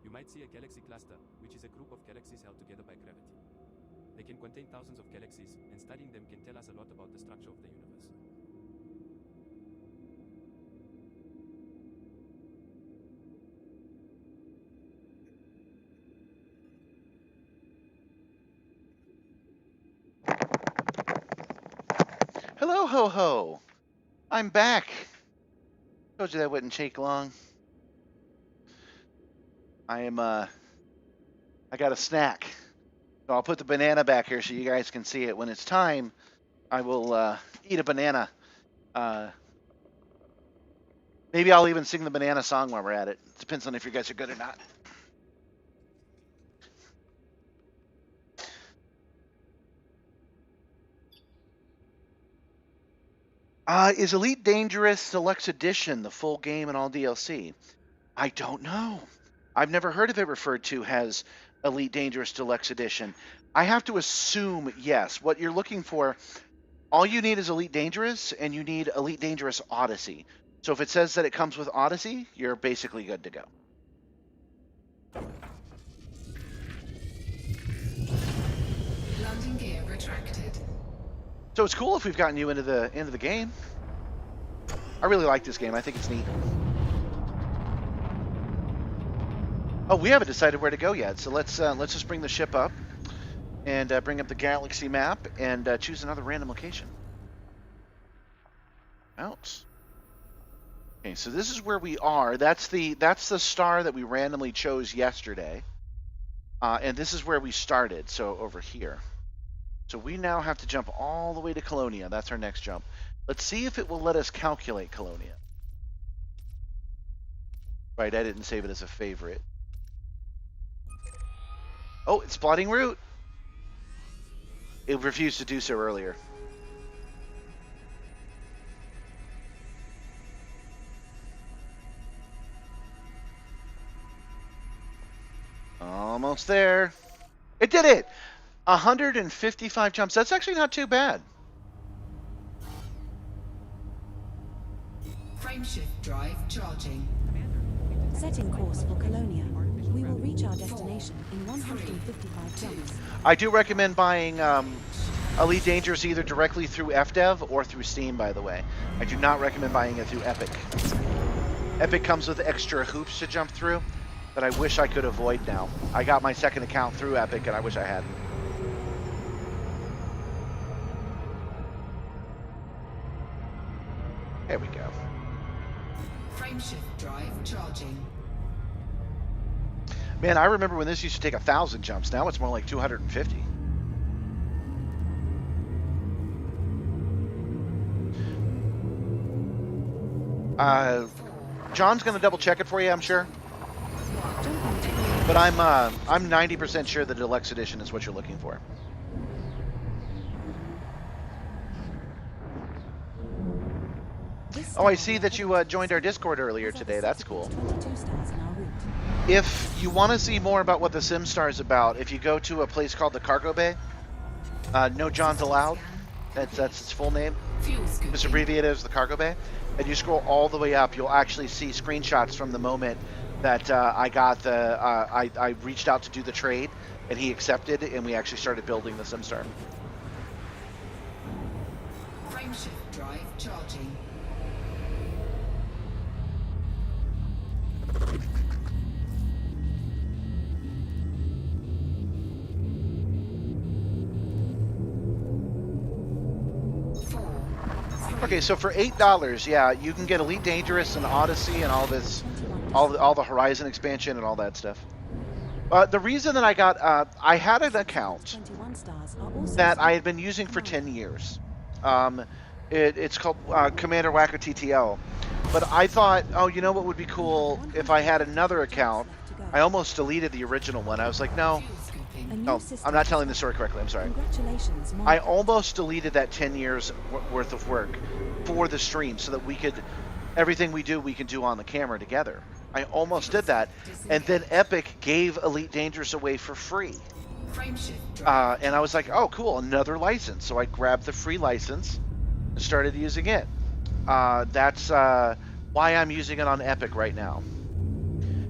S6: You might see a galaxy cluster, which is a group of galaxies held together by gravity. They can contain thousands of galaxies, and studying them can tell us a lot about the structure of the universe.
S1: Hello, ho ho. I'm back. Told you that wouldn't take long. I got a snack. So I'll put the banana back here so you guys can see it when it's time I will eat a banana. Maybe I'll even sing the banana song while we're at it. Depends on if you guys are good or not. Is Elite Dangerous Deluxe Edition the full game and all DLC? I don't know. I've never heard of it referred to as Elite Dangerous Deluxe Edition. I have to assume yes. What you're looking for, all you need is Elite Dangerous, and you need Elite Dangerous Odyssey. So if it says that it comes with Odyssey, you're basically good to go.
S3: Landing gear retracted.
S1: So it's cool if we've gotten you into the game. I really like this game. I think it's neat. Oh, we haven't decided where to go yet, so let's just bring the ship up and bring up the galaxy map and choose another random location. Out. Okay, so this is where we are. That's the star that we randomly chose yesterday, and this is where we started. So over here. So we now have to jump all the way to Colonia. That's our next jump. Let's see if it will let us calculate Colonia. Right, I didn't save it as a favorite. Oh, it's plotting route. It refused to do so earlier. Almost there. It did it! 155 jumps. That's actually not too bad.
S3: Frameshift drive charging.
S2: Setting course for Colonia. We will reach our destination in 155 jumps.
S1: I do recommend buying Elite Dangerous either directly through FDev or through Steam, by the way. I do not recommend buying it through Epic. Epic comes with extra hoops to jump through that I wish I could avoid now. I got my second account through Epic and I wish I hadn't. There we go.
S3: Frameshift drive charging.
S1: Man, I remember when this used to take 1,000 jumps. Now it's more like 250. John's gonna double check it for you, I'm sure. But I'm 90% sure the deluxe edition is what you're looking for. Oh, I see that you joined our Discord earlier today. That's cool.
S2: 22 stars in our route.
S1: If you want to see more about what the Simstarr is about, if you go to a place called the Cargo Bay, no John's allowed. That's its full name.
S3: Fuel scooping.
S1: It's abbreviated as the Cargo Bay. And you scroll all the way up, you'll actually see screenshots from the moment that I got the I reached out to do the trade, and he accepted, and we actually started building the Simstarr.
S3: Frameshift drive charging.
S1: Okay, so for $8, yeah, you can get Elite Dangerous and Odyssey and all this, all the Horizon expansion and all that stuff. The reason that I got, I had an account
S2: 21 stars are also
S1: that I had been using for 10 years. It's called Commander Whacker TTL. But I thought, oh, you know what would be cool if I had another account? I almost deleted the original one. I was like, no,
S2: A new
S1: no,
S2: system
S1: I'm not telling the
S2: test.
S1: story correctly. I'm sorry.
S2: Congratulations,
S1: I
S2: Mark.
S1: almost deleted that 10 years worth of work for the stream so that we could, everything we do, we can do on the camera together. I almost did that. And then Epic gave Elite Dangerous away for free.
S3: Frameshift drive.
S1: And I was like, oh, cool, another license. So I grabbed the free license and started using it. That's why I'm using it on Epic right now.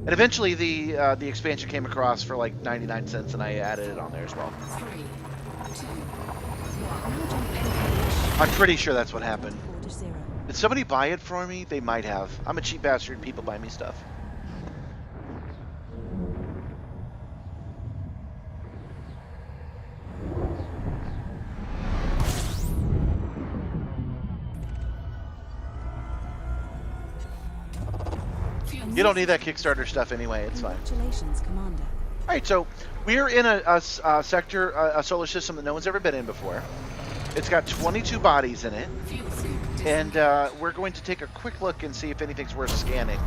S1: And eventually the expansion came across for like 99 cents and I added it on there as well.
S3: 3, 2,
S1: I'm pretty sure that's what happened.
S2: 4-0.
S1: Did somebody buy it for me? They might have. I'm a cheap bastard. People buy me stuff. You don't need that Kickstarter stuff anyway. It's fine.
S2: Congratulations, Commander.
S1: All right, so we're in a sector, a solar system that no one's ever been in before. It's got 22 bodies in it,
S3: Fuel scoop
S1: and we're going to take a quick look and see if anything's worth scanning.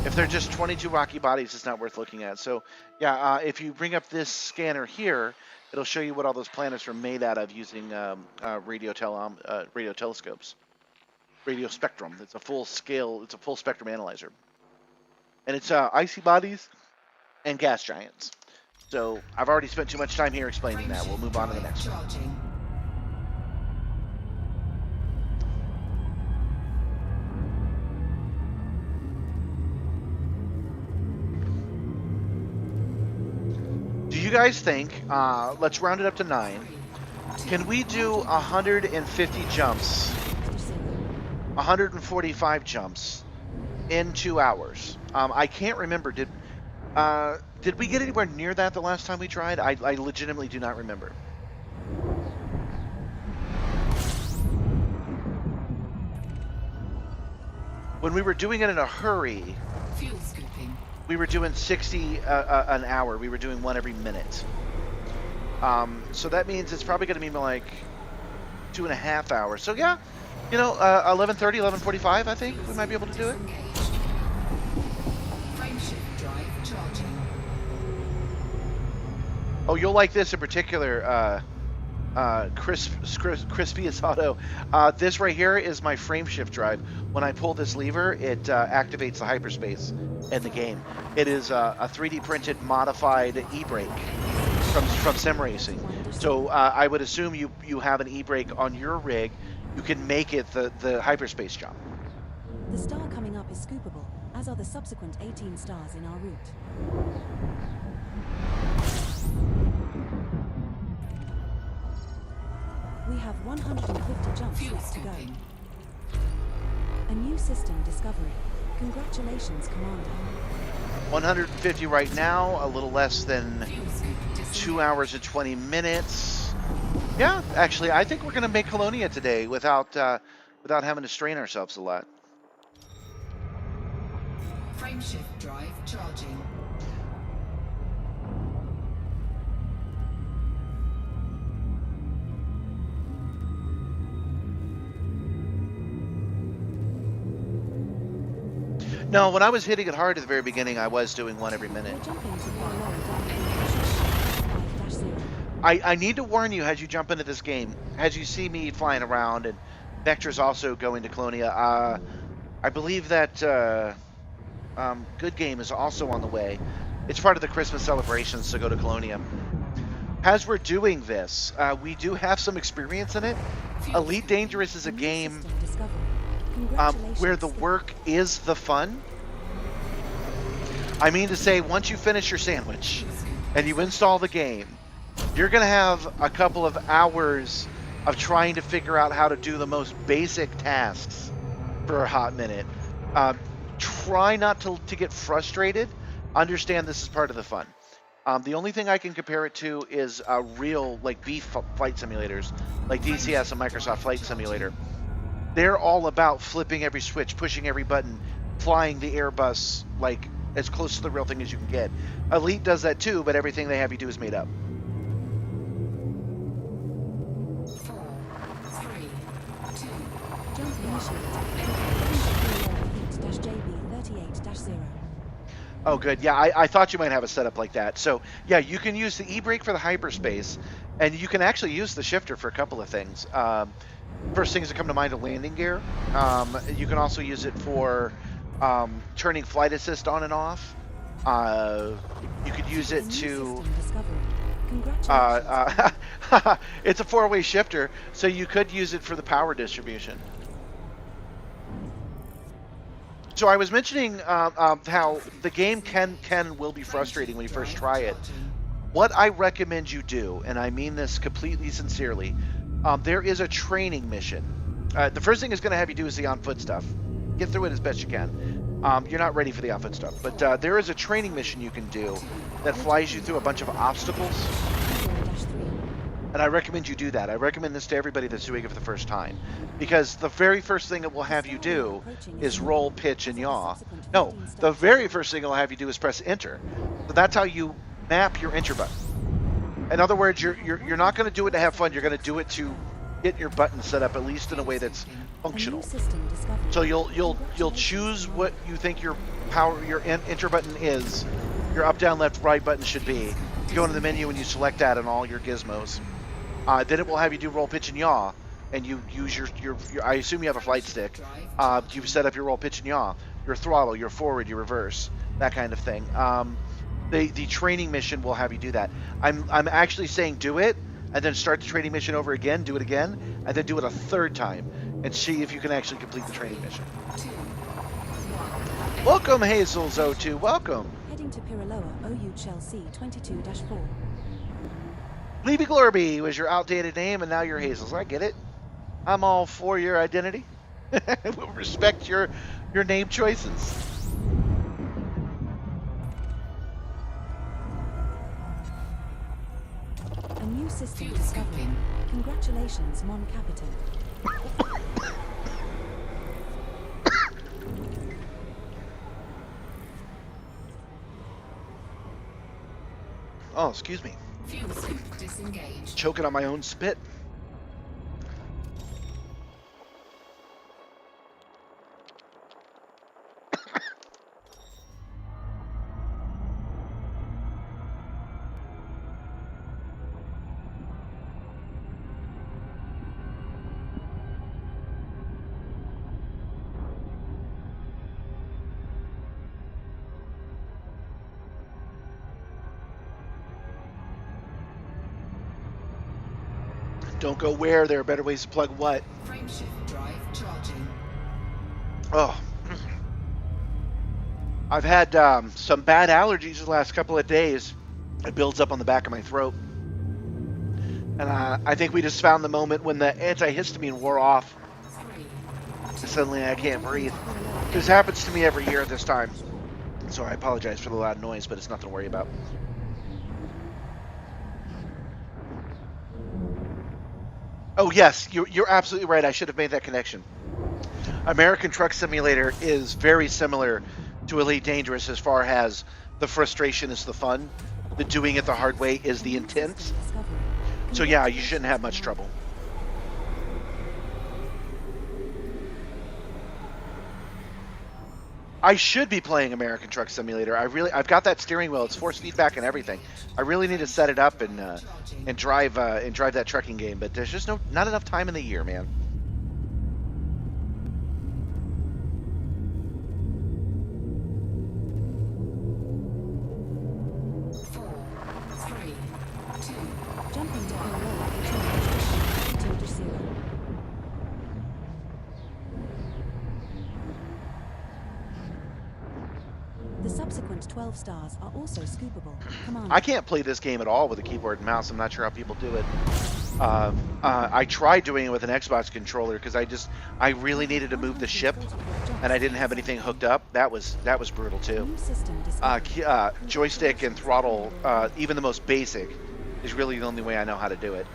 S1: If they're just 22 rocky bodies, it's not worth looking at. So, yeah, if you bring up this scanner here, it'll show you what all those planets are made out of using radio telescopes. Radio spectrum. It's a full scale, it's a full spectrum analyzer. And it's icy bodies and gas giants. So I've already spent too much time here explaining that. We'll move on to the next one.
S3: charging.
S1: Do you guys think, let's round it up to 9, can we do 150 jumps, 145 jumps in 2 hours? I can't remember. Did we get anywhere near that the last time we tried? I legitimately do not remember. When we were doing it in a hurry,
S3: Fuel scooping.
S1: we were doing 60 an hour. We were doing one every minute. So that means it's probably going to be more like 2.5 hours. So yeah, you know, 11:30, 11:45, I think we might be able to do it.
S3: Disengaged. Frameshift drive charging.
S1: Oh, you'll like this in particular, Crispy Asado. This right here is my frameshift drive. When I pull this lever, it activates the hyperspace in the game. It is a 3D printed modified e-brake from sim racing. So I would assume you have an e-brake on your rig. You can make it the hyperspace jump.
S2: The star coming up is scoopable, as are the subsequent 18 stars in our route. We have 150 jump
S3: Fuel
S2: slots to go.
S3: scooping.
S2: A new system discovery. Congratulations, Commander.
S1: 150 right now, a little less than
S3: Fuel scoop
S1: 2 hours and 20 minutes. Yeah, actually, I think we're going to make Colonia today without having to strain ourselves a lot.
S3: Frameshift drive charging.
S1: No, when I was hitting it hard at the very beginning, I was doing one every minute.
S2: We're jumping to Colonia 5-0.
S1: I need to warn you as you jump into this game, as you see me flying around and Vector's also going to Colonia. I believe that Good Game is also on the way. It's part of the Christmas celebrations to go to Colonia. As we're doing this, we do have some experience in it. Elite Dangerous is a
S2: New
S1: game
S2: system discovery.
S1: where the
S2: Congratulations.
S1: work is the fun. I mean to say, once you finish your sandwich and you install the game, you're going to have a couple of hours of trying to figure out how to do the most basic tasks for a hot minute. Try not to get frustrated. Understand this is part of the fun. The only thing I can compare it to is real, like, flight simulators, like DCS and Microsoft Flight Simulator. They're all about flipping every switch, pushing every button, flying the Airbus, like, as close to the real thing as you can get. Elite does that too, but everything they have you do is made up.
S3: 4, 3, 2.
S2: Jump initiated. Heat-JB38-0.
S1: Oh, good. Yeah, I thought you might have a setup like that. So, yeah, you can use the e-brake for the hyperspace, and you can actually use the shifter for a couple of things. First things that come to mind are landing gear. You can also use it for turning flight assist on and off. You could use it
S2: New
S1: to...
S2: system discovery. Congratulations.
S1: It's a 4-way shifter, so you could use it for the power distribution. So I was mentioning how the game will be frustrating when you first try it. What I recommend you do, and I mean this completely sincerely, there is a training mission. The first thing it's going to have you do is the on-foot stuff. Get through it as best you can. You're not ready for the on-foot stuff, but there is a training mission you can do that flies you through a bunch of obstacles.
S2: 0-3.
S1: And I recommend you do that. I recommend this to everybody that's doing it for the first time. Because the very first thing it will have you do is roll, pitch, and yaw. No, the very first thing it will have you do is press enter. So that's how you map your enter button. In other words, you're not going to do it to have fun. You're going to do it to get your button set up at least in a way that's
S2: A new
S1: functional.
S2: system discovered.
S1: So you'll choose what you think your enter button is. Your up, down, left, right button should be. You go into the menu and you select that on all your gizmos. Then it will have you do roll, pitch, and yaw, and you use your I assume you have a flight stick. You set up your roll, pitch, and yaw, your throttle, your forward, your reverse, that kind of thing. The training mission will have you do that. I'm actually saying do it, and then start the training mission over again, do it again, and then do it a third time, and see if you can actually complete the training mission.
S3: 2, 1.
S1: Welcome, Hazel's02. Welcome.
S2: Heading to Piriloa, OU Chelsea 22-4.
S1: Leeby Glurby was your outdated name, and now you're Hazel's. I get it. I'm all for your identity. We'll respect your name choices.
S2: A new system
S3: Fuel
S2: discovered.
S3: scooping.
S2: Congratulations, Mon Capitan.
S1: Oh, excuse me.
S3: Fuel scoop disengaged.
S1: Choking on my own spit. Don't go where. There are better ways to plug what.
S3: Frameshift drive charging.
S1: Oh. I've had some bad allergies the last couple of days. It builds up on the back of my throat. And I think we just found the moment when the antihistamine wore off.
S3: 3,
S1: And suddenly I can't breathe. This happens to me every year at this time. So I apologize for the loud noise, but it's nothing to worry about. Oh, yes, you're absolutely right. I should have made that connection. American Truck Simulator is very similar to Elite Dangerous as far as the frustration is the fun. The doing it the hard way is the intent.
S2: System discovered.
S1: So yeah, you shouldn't have much trouble. I should be playing American Truck Simulator. I've got that steering wheel. It's force feedback and everything. I really need to set it up and drive that trucking game. But there's just not enough time in the year, man.
S3: Four, 3, 2.
S2: Jumping to Piriloa, 2-0. The subsequent 12 stars are also scoopable. Commander.
S1: I can't play this game at all with a keyboard and mouse. I'm not sure how people do it. I tried doing it with an Xbox controller because I really needed to move the ship, and I didn't have anything hooked up. That was brutal
S2: A
S1: too.
S2: new system discovered.
S1: Joystick and throttle, even the most basic, is really the only way I know how to do it.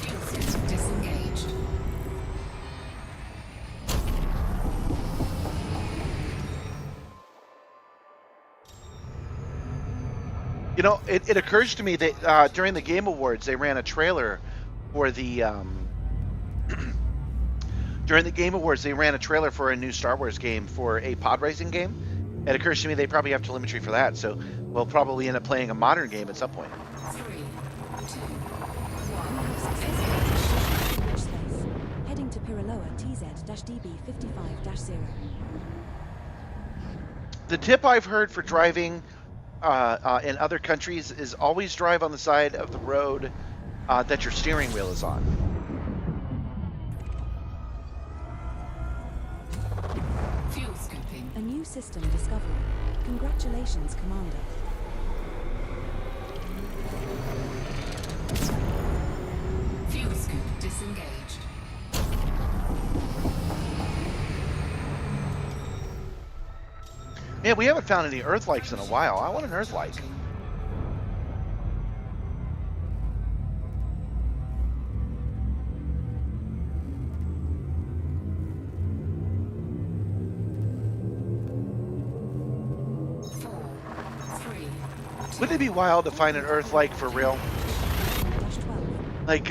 S3: Fuel scoop disengaged.
S1: You know, it occurs to me that during the Game Awards, they ran a trailer for the during the Game Awards, they ran a trailer for a new Star Wars game for a pod racing game. It occurs to me they probably have telemetry for that, so we'll probably end up playing a modern game at some point.
S3: 3, 2,
S2: We
S3: 1.
S2: have successfully reached space. Heading to Piriloa, TZ-DB 55-0.
S1: The tip I've heard for driving in other countries is always drive on the side of the road that your steering wheel is on.
S3: Fuel scooping.
S2: A new system discovered. Congratulations, Commander.
S3: Fuel scoop disengaged.
S1: Yeah, we haven't found any Earth-likes in a while. I want an Earth-like.
S3: Four, 3,
S1: Wouldn't it be wild to find an Earth-like for real? Like,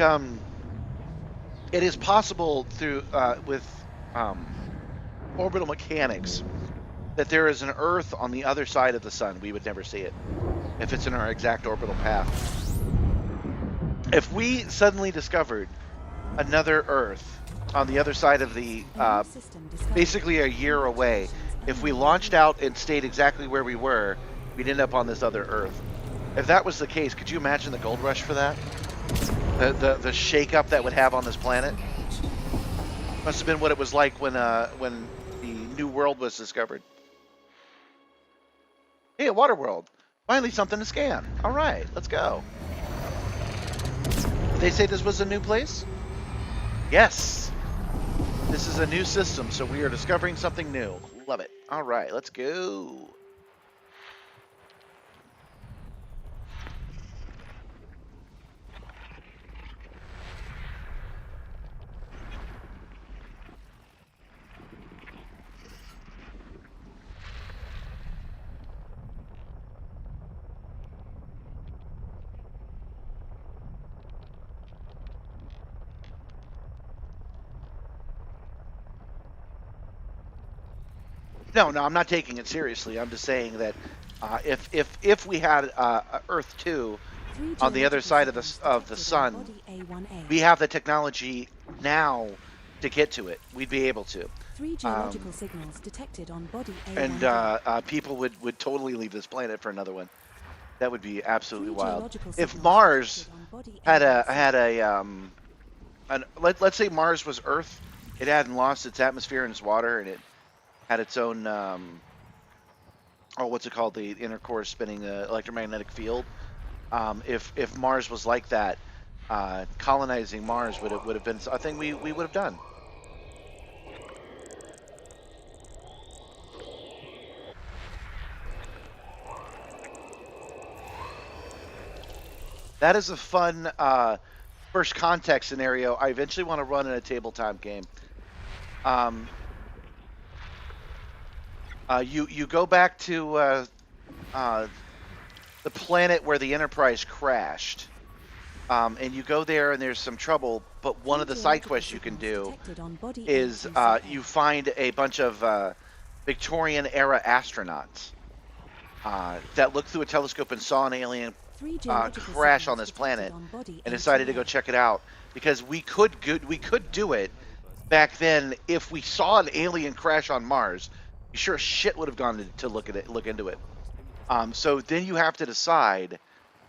S1: it is possible through with orbital mechanics that there is an Earth on the other side of the sun. We would never see it if it's in our exact orbital path. If we suddenly discovered another Earth on the other side of the, basically a year away, if we launched out and stayed exactly where we were, we'd end up on this other Earth. If that was the case, could you imagine the gold rush for that? The shakeup that would have on this planet? Must have been what it was like when the New World was discovered. Hey, a water world. Finally something to scan. All right, let's go. Did they say this was a new place? Yes. This is a new system, so we are discovering something new. Love it. All right, let's go. No, I'm not taking it seriously. I'm just saying that if we had Earth 2 on the other side of the sun, we have the technology now to get to it. We'd be able to.
S2: 3 geological signals detected on body A1.
S1: And people would totally leave this planet for another one. That would be absolutely wild. If Mars had let's say Mars was Earth, it hadn't lost its atmosphere and its water, and it had its own what's it called, the inner core spinning electromagnetic field. If Mars was like that, colonizing Mars would have been a thing we would have done. That is a fun first context scenario I eventually want to run in a tabletop game. You go back to the planet where the Enterprise crashed, and you go there and there's some trouble, but one of the side quests you can do is you find a bunch of Victorian era astronauts that looked through a telescope and saw an alien crash on this planet and decided to go check it out, because we could do it back then. If we saw an alien crash on Mars, you sure as shit would have gone to look into it. So then you have to decide,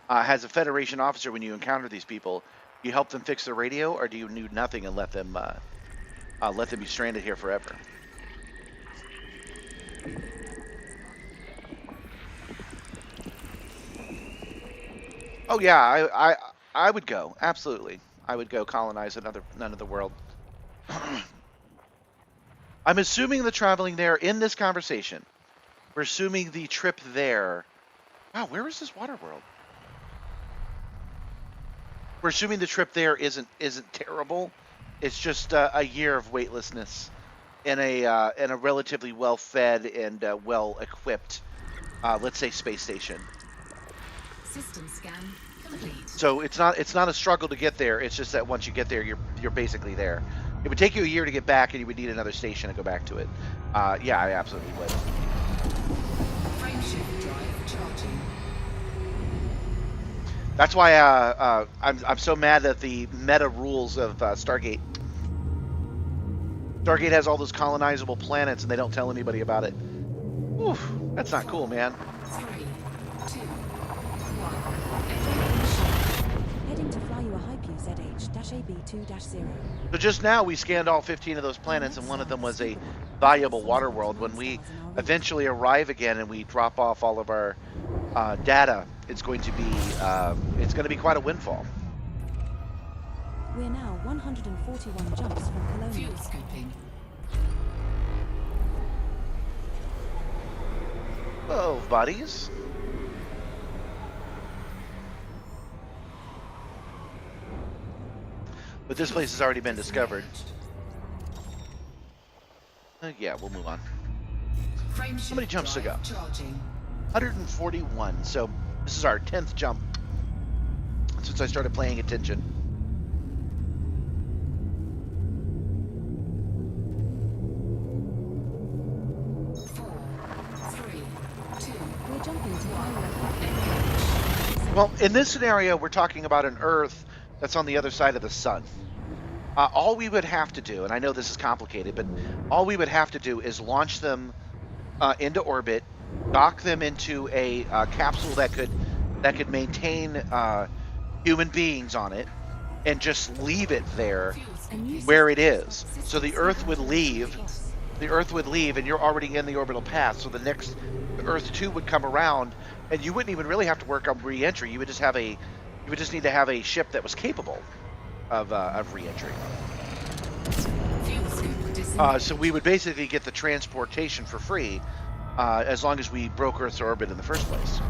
S1: as a Federation officer, when you encounter these people, do you help them fix their radio, or do you do nothing and let them be stranded here forever? Oh yeah, I would go, absolutely. I would go colonize another world. I'm assuming the traveling there in this conversation. We're assuming the trip there. Wow, where is this water world? We're assuming the trip there isn't terrible. It's just a year of weightlessness in a relatively well-fed and well-equipped, let's say, space station.
S3: System scan complete.
S1: So it's not a struggle to get there. It's just that once you get there, you're basically there. It would take you a year to get back, and you would need another station to go back to it. Yeah, I absolutely would.
S3: Frameshift drive charging.
S1: That's why I'm so mad at the meta rules of Stargate. Stargate has all those colonizable planets, and they don't tell anybody about it. Oof, that's not cool, man.
S3: 3, 2, 1.
S2: Heading to Flyua Hypu ZH-AB2-0.
S1: So just now we scanned all 15 of those planets, and one of them was a valuable water world. When we eventually arrive again and we drop off all of our data, it's going to be quite a windfall.
S2: We're now 141 jumps from Colonia.
S3: Fuel scooping.
S1: Hello, buddies. But this place has already been discovered. Yeah, we'll move on. How many jumps to go?
S3: Charging.
S1: 141. So this is our 10th jump since I started paying attention. Well, in this scenario, we're talking about an Earth that's on the other side of the sun. All we would have to do, and I know this is complicated, but all we would have to do is launch them into orbit, dock them into a capsule that could maintain human beings on it, and just leave it there where it is. So the Earth would leave. The Earth would leave, and you're already in the orbital path. So the next Earth 2 would come around, and you wouldn't even really have to work on re-entry. You would just need to have a ship that was capable of re-entry. So we would basically get the transportation for free, as long as we broke Earth's orbit in the first place.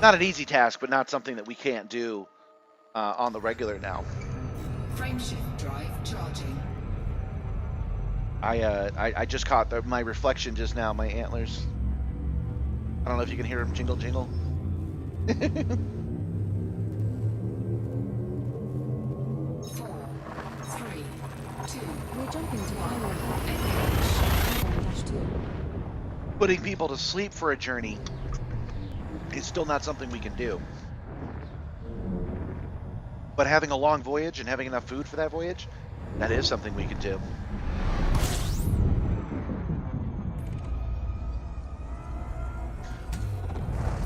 S1: Not an easy task, but not something that we can't do on the regular now.
S3: Frameshift drive charging.
S1: I just caught my reflection just now, my antlers. I don't know if you can hear them jingle jingle.
S3: 4, 3, 2,
S2: We're jumping to pylon
S3: engage.
S2: 1-2.
S1: Putting people to sleep for a journey is still not something we can do. But having a long voyage and having enough food for that voyage, that is something we can do.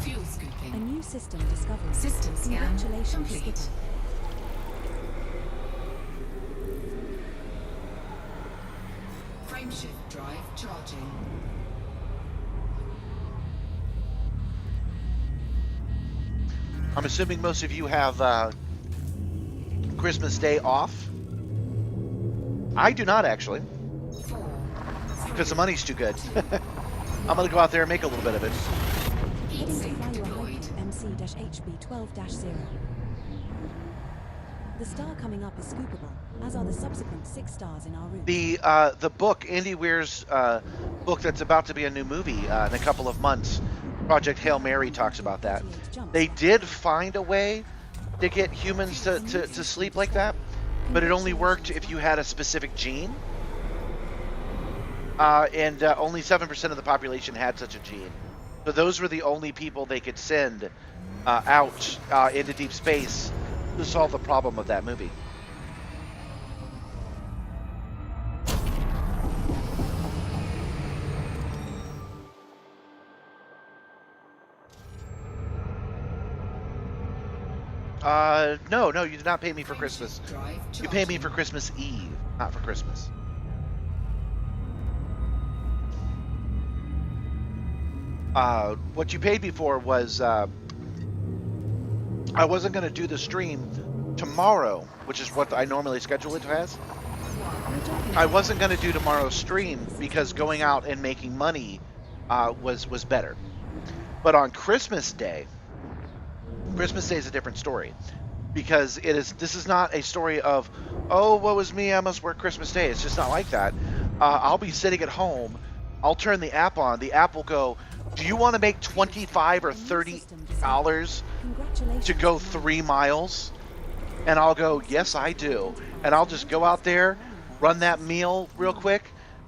S3: Fuel
S2: A
S3: scooping.
S2: new system discovered.
S3: System scan
S2: Congratulations,
S3: complete.
S2: Skipper.
S3: Frameshift drive charging.
S1: I'm assuming most of you have Christmas Day off. I do not, actually,
S3: 4,
S1: because the money's too good. I'm going to go out there and make a little bit of it.
S3: heat
S2: Heading to
S3: sink
S2: fly your
S3: deployed.
S2: Hydro MC-HB 12-0. The star coming up is scoopable, as are the subsequent 6 stars in our route.
S1: The book, Andy Weir's book that's about to be a new movie in a couple of months, Project Hail Mary, talks about that.
S2: 48 jumps.
S1: They did find a way to get humans to sleep like that, but it only worked if you had a specific gene. And only 7% of the population had such a gene. So those were the only people they could send out into deep space to solve the problem of that movie. No, you did not pay me for Christmas.
S3: Drive
S1: You pay me
S3: charging.
S1: for Christmas Eve, not for Christmas. What you paid me for was I wasn't going to do the stream tomorrow, which is what I normally schedule it as.
S2: We're jumping
S1: I wasn't going to do tomorrow's stream because going out and making money was better. But on Christmas Day is a different story, because this is not a story of, oh, woe is me, I must work Christmas Day. It's just not like that. I'll be sitting at home, I'll turn the app on, the app will go, do you want to make $25 or $30
S2: Congratulations.
S1: to go 3 miles? And I'll go, yes, I do. And I'll just go out there, run that meal real quick,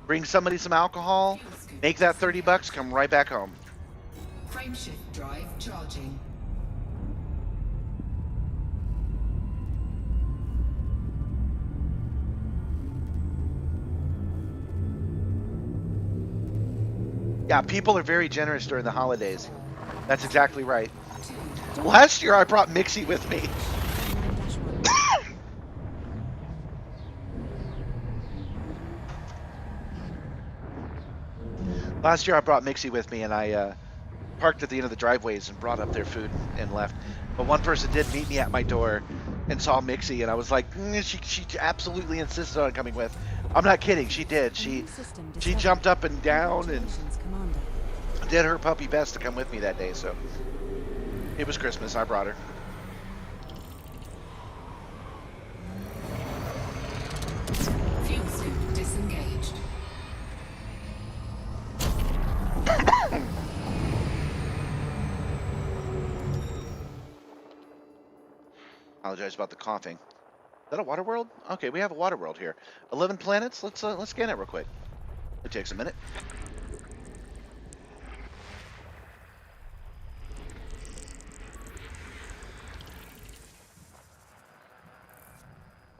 S1: bring somebody some alcohol, make that $30, come right back home.
S3: Frameshift drive charging.
S1: Yeah, people are very generous during the holidays. That's exactly right.
S3: 2,
S1: Last year I brought Mixie with me.
S2: 9-1.
S1: Last year I brought Mixie with me, and I parked at the end of the driveways and brought up their food and left. But one person did meet me at my door and saw Mixie, and I was like, she absolutely insisted on coming with. I'm not kidding, she did.
S2: A
S1: She
S2: new system
S1: she
S2: discovered.
S1: jumped up and down and
S2: Congratulations, Commander.
S1: did her puppy best to come with me that day. So it was Christmas. I brought her.
S3: fuel scoop disengaged.
S1: Apologize about the coughing. Is that a water world? Okay, we have a water world here. 11 planets. Let's scan it real quick. It takes a minute.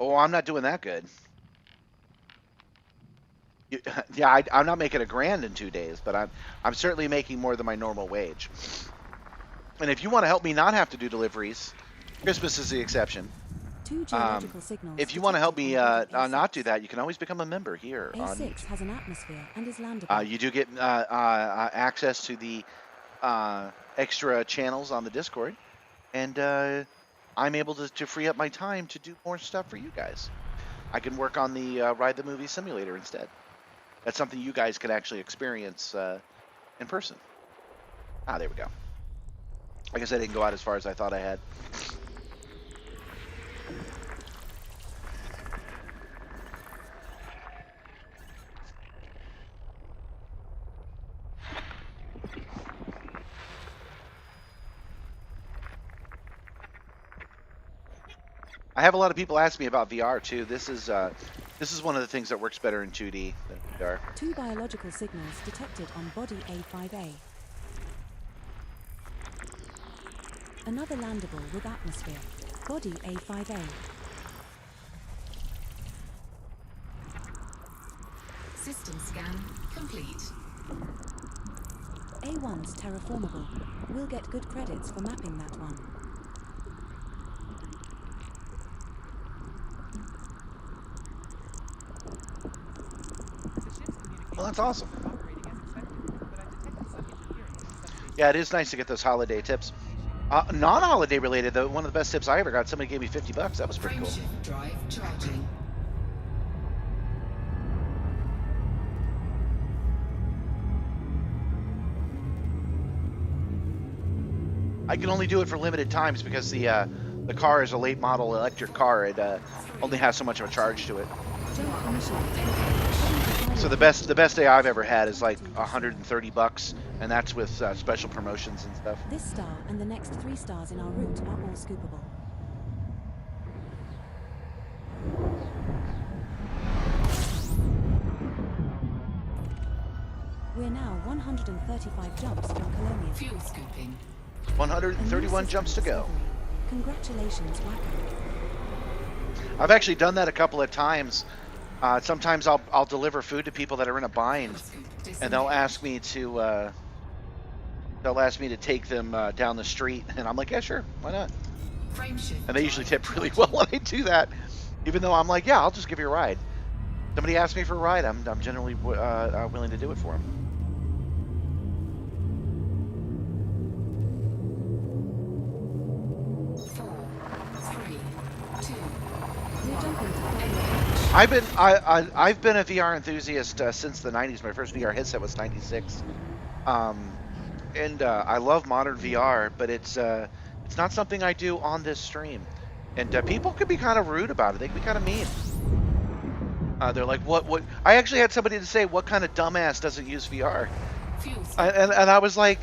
S1: Oh, I'm not doing that good. Yeah, I'm not making $1,000 in 2 days, but I'm certainly making more than my normal wage. And if you want to help me not have to do deliveries, Christmas is the exception.
S2: 2 geological signals.
S1: If you want to help me
S2: detected on body
S1: not
S2: A6.
S1: do that, you can always become a member here on
S2: A6
S1: YouTube.
S2: has an atmosphere and is landable.
S1: You do get access to the extra channels on the Discord, and I'm able to free up my time to do more stuff for you guys. I can work on the Ride the Movie Simulator instead. That's something you guys can actually experience in person. Ah, there we go. I guess I didn't go out as far as I thought I had. I have a lot of people ask me about VR too. This is one of the things that works better in 2D than VR.
S2: 2 biological signals detected on body A5A. Another landable with atmosphere. Body A5A.
S3: System scan complete.
S2: A1's terraformable. We'll get good credits for mapping that one.
S4: The ship's communications
S1: Well, that's awesome.
S4: are operating as expected, but I've detected some interference in the substation.
S1: Yeah, it is nice to get those holiday tips. Non-holiday related, though, one of the best tips I ever got. Somebody gave me $50. That was pretty cool.
S3: Frameshift drive charging.
S1: I can only do it for limited times because the car is a late model electric car. It only has so much of a charge to it.
S2: Jump initiated.
S1: So the best day I've ever had is like $130, and that's with special promotions and stuff.
S2: This star and the next 3 stars in our route are all scoopable. We're now 135 jumps from Colonia.
S3: Fuel scooping.
S1: 131 jumps to go.
S2: Congratulations, Wacko.
S1: I've actually done that a couple of times. Sometimes I'll deliver food to people that are in a bind, and they'll ask me to take them down the street, and I'm like, yeah, sure, why not? And they usually tip really well when I do that, even though I'm like, yeah, I'll just give you a ride. Somebody asks me for a ride, I'm generally willing to do it for them.
S2: We're jumping to fire.
S1: I've been a VR enthusiast since the 90s. My first VR headset was 96, and I love modern VR, but it's not something I do on this stream. And people can be kind of rude about it. They can be kind of mean. They're like, what? I actually had somebody to say, what kind of dumbass doesn't use VR? And I was like,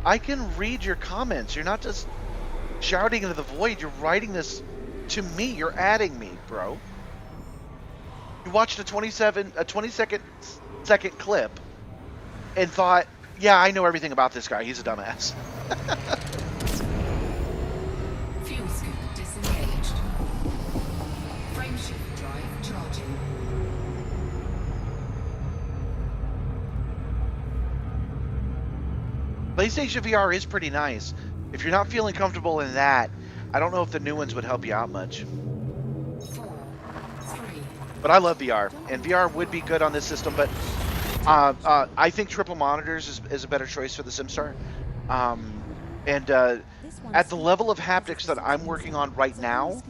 S1: I can read your comments. You're not just shouting into the void. You're writing this to me. You're adding me, bro. You watched a 20-second clip and thought, yeah, I know everything about this guy. He's a dumbass.
S3: Fuel scoop disengaged. Frameshift drive charging.
S1: PlayStation VR is pretty nice. If you're not feeling comfortable in that, I don't know if the new ones would help you out much.
S3: 4, 3.
S1: But I love VR, and VR would be good on this system, but I think triple monitors is a better choice for the Simstarr. At the level of haptics that I'm working on right now,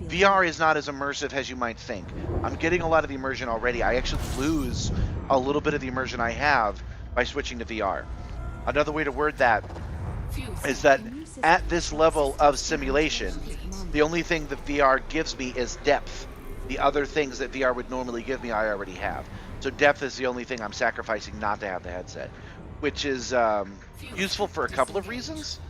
S1: VR is not as immersive as you might think. I'm getting a lot of the immersion already. I actually lose a little bit of the immersion I have by switching to VR. Another way to word that is that at this level of simulation, the only thing that VR gives me is depth. The other things that VR would normally give me, I already have. So depth is the only thing I'm sacrificing not to have the headset, which is useful for a couple of reasons.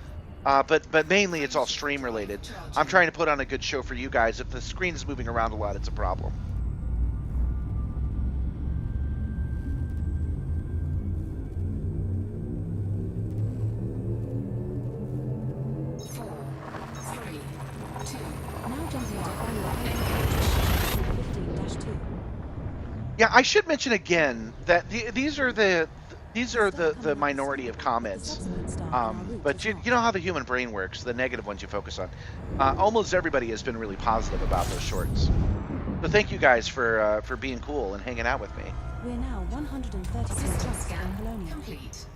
S1: But mainly it's all stream related. I'm trying to put on a good show for you guys. If the screen is moving around a lot, it's a problem.
S2: Now jumping to fire.
S1: Yeah, I should mention again that these are the
S2: Start coming up
S1: minority
S2: steep.
S1: of
S2: The
S1: comments.
S2: subsequent star on our route
S1: But
S2: is
S1: you
S2: not.
S1: know how the human brain works, the negative ones you focus on. Almost everybody has been really positive about those shorts. So thank you guys for being cool and hanging out with me.
S2: We're now 130
S3: System
S2: jumps
S3: scan
S2: from Colonia.
S3: complete.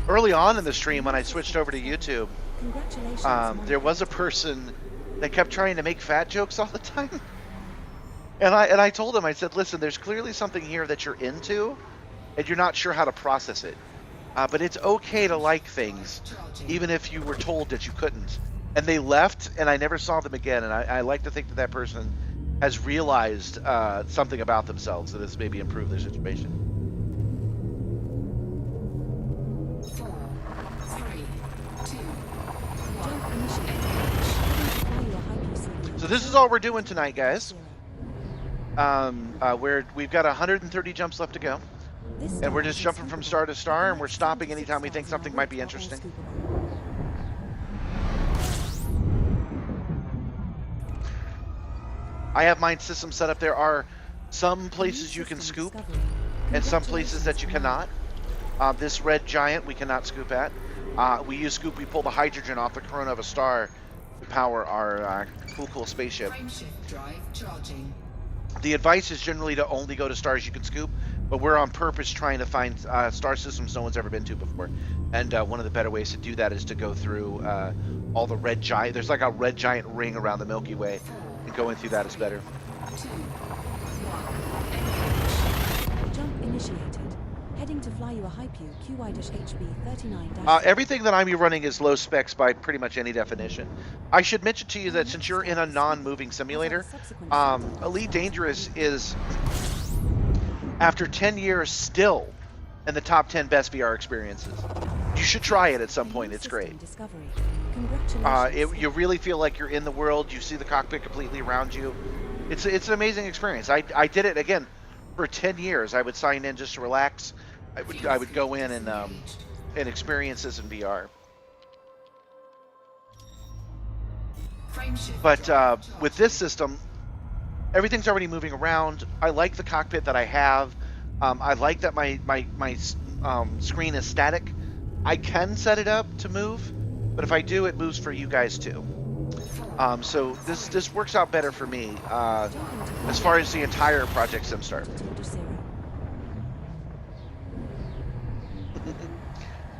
S1: Early on in the stream, when I switched over to YouTube,
S2: Congratulations,
S1: there was a person that kept trying to make fat jokes all the time. And I told him, I said, listen, there's clearly something here that you're into, and you're not sure how to process it. But it's okay to like things, even if you were told that you couldn't. And they left, and I never saw them again. And I like to think that that person has realized something about themselves that has maybe improved their situation.
S3: 4, 3, 2,
S2: Jump
S3: 1.
S2: initiated.
S3: Engage.
S2: Heading to fly your high PCV.
S1: So this is all we're doing tonight, guys. We've got 130 jumps left to go.
S2: This
S1: And we're
S2: star
S1: just
S2: is
S1: jumping from
S2: unscoopable.
S1: star to star,
S2: The
S1: and we're
S2: next
S1: stopping
S2: 26
S1: anytime we think
S2: stars on
S1: something
S2: our
S1: might be
S2: route are
S1: interesting.
S2: unscoopable.
S1: I have my system set up. There are some places you can scoop and some places that you cannot. This red giant we cannot scoop at. We use scoop, we pull the hydrogen off the corona of a star to power our cool spaceship.
S3: Frameshift drive charging.
S1: The advice is generally to only go to stars you can scoop, but we're on purpose trying to find star systems no one's ever been to before. And one of the better ways to do that is to go through all the red giant. There's like a red giant ring around the Milky Way, and going through that is better.
S3: 2, 1. Engage.
S2: Jump initiated. Heading to fly you a Hypeu QI-HB39.
S1: Everything that I'm running is low specs by pretty much any definition. I should mention to you that since you're in a non-moving simulator, Elite Dangerous is, after 10 years, still in the top 10 best VR experiences. You should try it at some point. It's great. You really feel like you're in the world. You see the cockpit completely around you. It's an amazing experience. I did it again for 10 years. I would sign in just to relax. I would go in and experience this in VR.
S3: Frameshift
S1: But
S3: drive
S1: with this system, everything's already moving around. I like the cockpit that I have. I like that my screen is static. I can set it up to move, but if I do, it moves for you guys too. So this works out better for me as far as the entire Project Simstarr.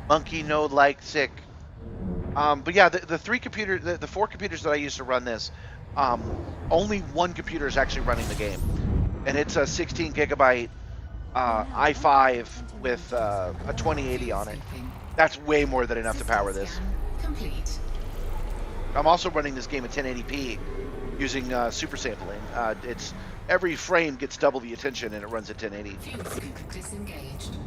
S1: Monkey node like sick. But yeah, the four computers that I use to run this, only one computer is actually running the game, and it's a 16 gigabyte i5 with a 2080 on it. That's way more than enough to power this.
S3: complete.
S1: I'm also running this game at 1080p using super sampling. It's every frame gets double the attention, and it runs at 1080.
S3: Fuel scoop disengaged.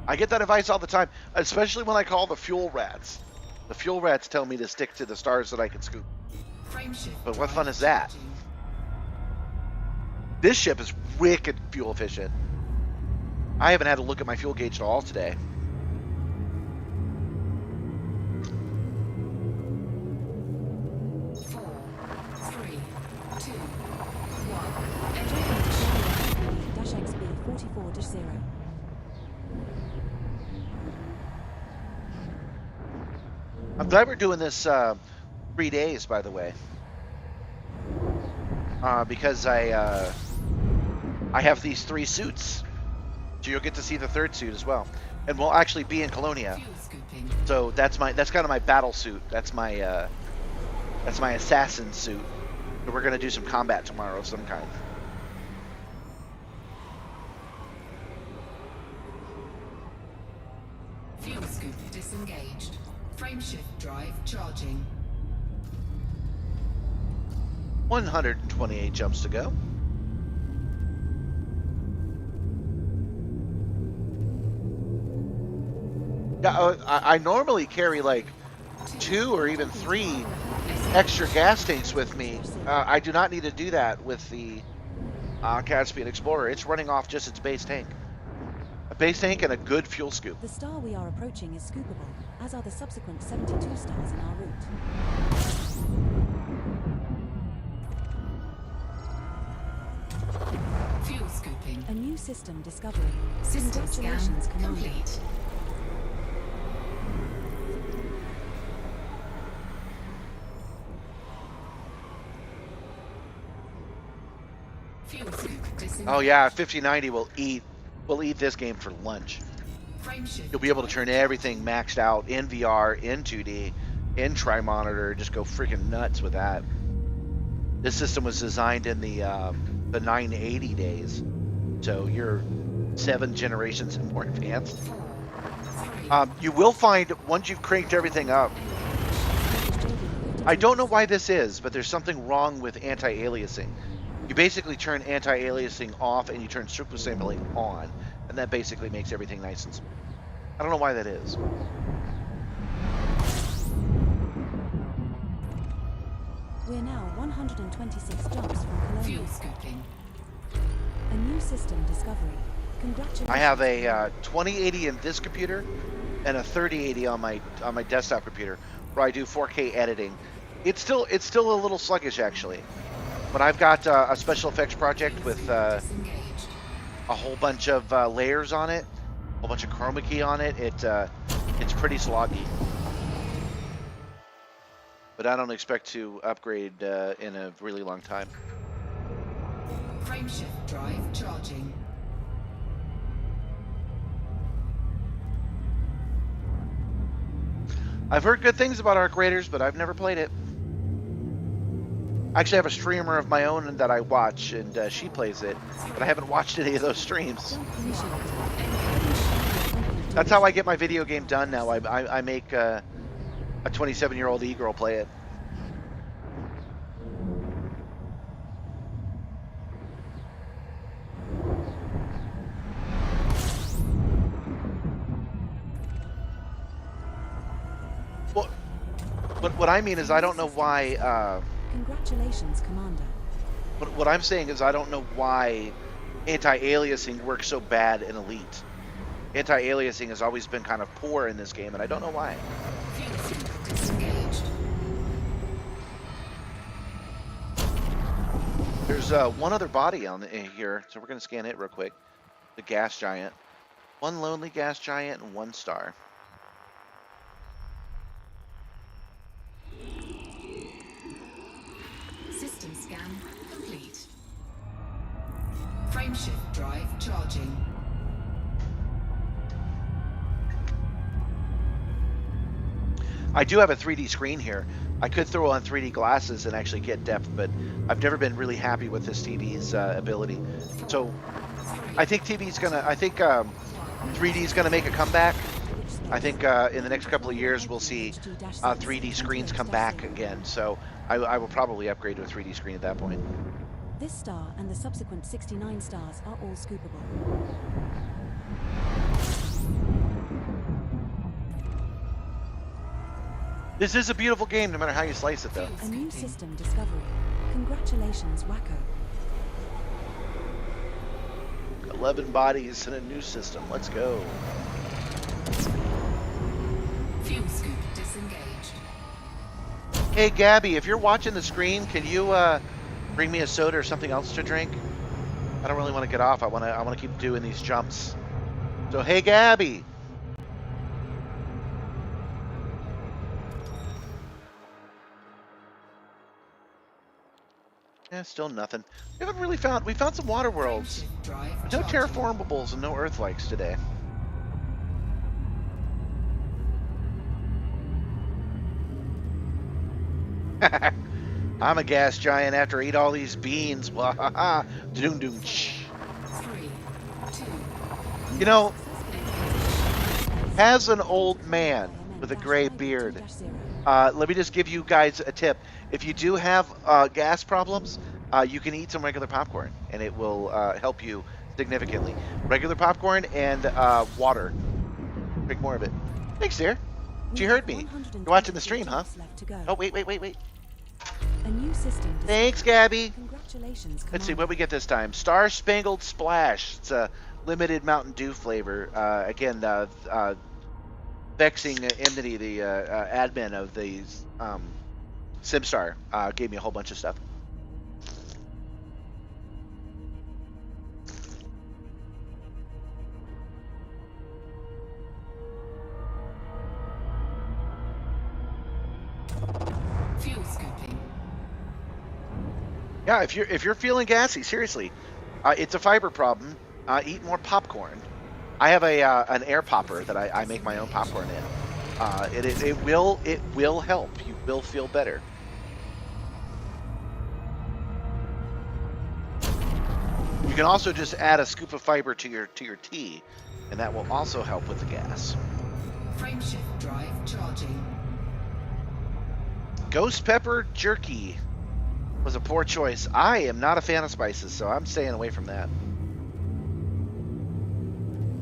S1: I get that advice all the time, especially when I call the fuel rats. The fuel rats tell me to stick to the stars that I can scoop.
S3: Frameshift
S1: But what
S3: drive
S1: fun is that?
S3: charging.
S1: This ship is wicked fuel efficient. I haven't had to look at my fuel gauge at all today.
S3: Four, three, two, one.
S2: Dash XB 44-0.
S1: I'm glad we're doing this 3 days, by the way, because I have these 3 suits, so you'll get to see the 3rd suit as well, and we'll actually be in Colonia.
S3: Fuel scooping.
S1: So that's kind of my battle suit. That's my assassin suit. So we're gonna do some combat tomorrow of some kind.
S3: Fuel scoop disengaged. Frameshift drive charging.
S1: 128 jumps to go. Yeah, I normally carry like 2 or even 3 extra gas tanks with me. I do not need to do that with the Caspian Explorer. It's running off just its base tank. A base tank and a good fuel scoop.
S2: The star we are approaching is scoopable, as are the subsequent 72 stars in our route.
S3: Fuel scooping.
S2: A new system discovery.
S3: System scan
S2: Congratulations, Commander.
S3: complete. Fuel scoop disengaged.
S1: Oh yeah, 5090 will eat this game for lunch.
S3: Frameshift
S1: You'll be able to
S3: drive
S1: turn everything maxed out in VR, in 2D, in tri-monitor, just go freaking nuts with that. This system was designed in the 980 days, so you're 7 generations and more advanced.
S3: 4, 3,
S1: You will find, once you've cranked everything up, I don't know why this is, but there's something wrong with anti-aliasing. You basically turn anti-aliasing off and you turn super sampling on, and that basically makes everything nice and smooth. I don't know why that is.
S2: We're now 126 jumps from Colonia.
S3: fuel scooping.
S2: A new system discovery. Congratulations.
S1: I have a 2080 in this computer and a 3080 on my desktop computer where I do 4K editing. It's still a little sluggish actually, but I've got a special effects project with
S3: Disengaged.
S1: a whole bunch of layers on it, a whole bunch of chroma key on it. It's pretty sloggy, but I don't expect to upgrade in a really long time.
S3: Frameshift drive charging.
S1: I've heard good things about Arc Raiders, but I've never played it. I actually have a streamer of my own that I watch, and she plays it, but I haven't watched any of those streams.
S2: Jump initiated.
S1: That's how I get my video game done now. I make a 27-year-old e-girl play it. What I mean is I don't know why.
S2: Congratulations, Commander.
S1: What I'm saying is I don't know why anti-aliasing works so bad in Elite. Anti-aliasing has always been kind of poor in this game, and I don't know why.
S3: Fuel scoop disengaged.
S1: There's one other body in here, so we're going to scan it real quick. The gas giant. One lonely gas giant and one star.
S3: System scan complete. Frameshift drive charging.
S1: I do have a 3D screen here. I could throw on 3D glasses and actually get depth, but I've never been really happy with this TV's ability. So I think 3D's gonna make a comeback. I think in the next couple of years we'll see 3D screens come back again. So I will probably upgrade to a 3D screen at that point.
S2: This star and the subsequent 69 stars are all scoopable.
S1: This is a beautiful game, no matter how you slice it, though.
S2: A new system discovery. Congratulations, Wacko.
S1: 11 bodies in a new system. Let's go.
S3: Fuel scoop disengaged.
S1: Hey, Gabby, if you're watching the stream, can you bring me a soda or something else to drink? I don't really want to get off. I want to keep doing these jumps. So, hey, Gabby. Yeah, still nothing. We haven't really found. We found some water worlds.
S3: Frameshift drive
S1: No
S3: charging.
S1: terraformables and no earthlikes today. I'm a gas giant after I eat all these beans. Wahaha. Doom doom.
S3: 3, 2,
S1: You know, as an old man with a gray beard, let me just give you guys a tip. If you do have gas problems, you can eat some regular popcorn, and it will help you significantly. Regular popcorn and water. Drink more of it. Thanks, dear. You heard me. You're watching the stream, huh? Oh, wait.
S2: A new system
S1: Thanks, Gabby.
S2: Congratulations,
S1: Let's see
S2: Commander.
S1: what we get this time. Star Spangled Splash. It's a limited Mountain Dew flavor. Again, Vexing Enmity, the admin of the Simstarr, gave me a whole bunch of stuff.
S3: Fuel scooping.
S1: Yeah, if you're feeling gassy, seriously, it's a fiber problem. Eat more popcorn. I have a an air popper that I make my own popcorn in. It will help. You will feel better. You can also just add a scoop of fiber to your tea, and that will also help with the gas.
S3: Frameshift drive charging.
S1: Ghost pepper jerky was a poor choice. I am not a fan of spices, so I'm staying away from that.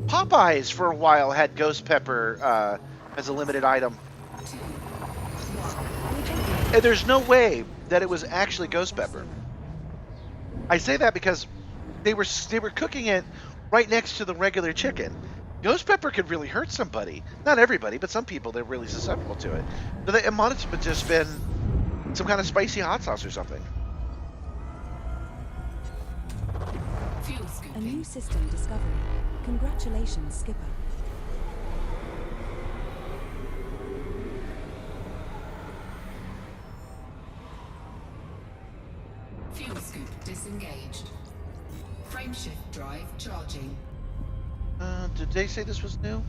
S1: Popeyes for a while had ghost pepper as a limited item. And there's no way that it was actually ghost pepper. I say that because they were cooking it right next to the regular chicken. Ghost pepper could really hurt somebody. Not everybody, but some people, they're really susceptible to it. So it might have just been some kind of spicy hot sauce or something.
S3: Fuel
S2: A
S3: scooping.
S2: new system discovery. Congratulations, Skipper.
S3: Fuel scoop disengaged. Frameshift drive charging.
S1: Did they say this was new?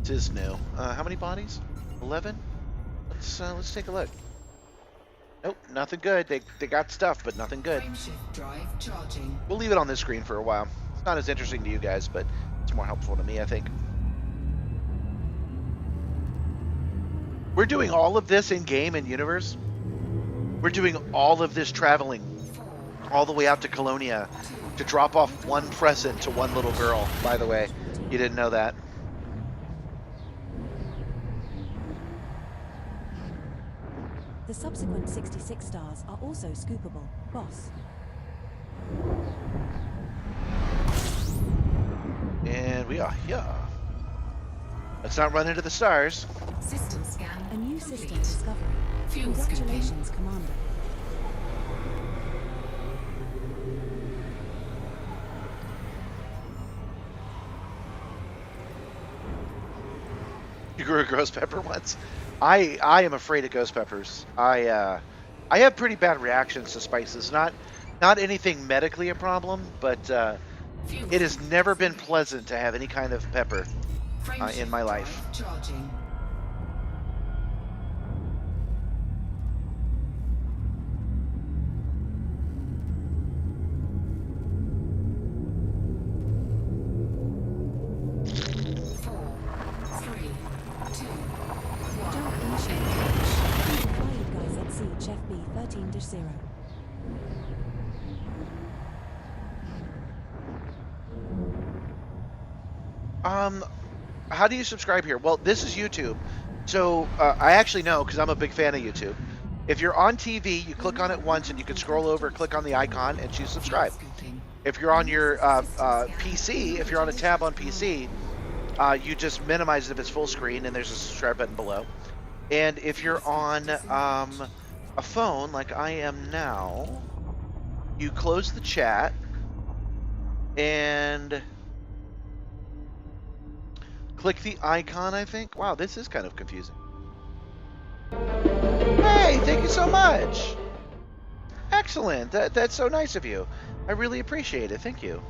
S1: It is new. How many bodies? 11? Let's take a look. Nope, nothing good. They got stuff, but nothing good.
S3: Frameshift drive charging.
S1: We'll leave it on this screen for a while. It's not as interesting to you guys, but it's more helpful to me, I think. We're doing all of this in game and universe. We're doing all of this traveling all the way out to Colonia to drop off one present to one little girl, by the way. You didn't know that.
S2: The subsequent 66 stars are also scoopable, boss.
S1: And we are here. Let's not run into the stars.
S3: System scan.
S2: A new system
S3: complete.
S2: discovery.
S3: Fuel scooping.
S2: Congratulations, Commander.
S1: You grew a ghost pepper once. I am afraid of ghost peppers. I have pretty bad reactions to spices. Not anything medically a problem, but
S3: Fuel
S1: it has
S3: scoop
S1: never been
S3: disengaged.
S1: pleasant to have any kind of pepper
S3: Frameshift
S1: in my life.
S3: drive charging. Four, three, two,
S2: Jump
S3: one.
S2: initiated. Fired guys at sea, Chef B 13-0.
S1: How do you subscribe here? Well, this is YouTube, so I actually know because I'm a big fan of YouTube. If you're on TV, you click on it once and you can scroll over, click on the icon, and choose subscribe.
S3: Scooping.
S1: If you're on your PC, if you're on a tab on PC, you just minimize it if it's full screen, and there's a subscribe button below. And if you're on a phone, like I am now, you close the chat and click the icon, I think. Wow, this is kind of confusing. Hey, thank you so much. Excellent. That's so nice of you. I really appreciate it. Thank you.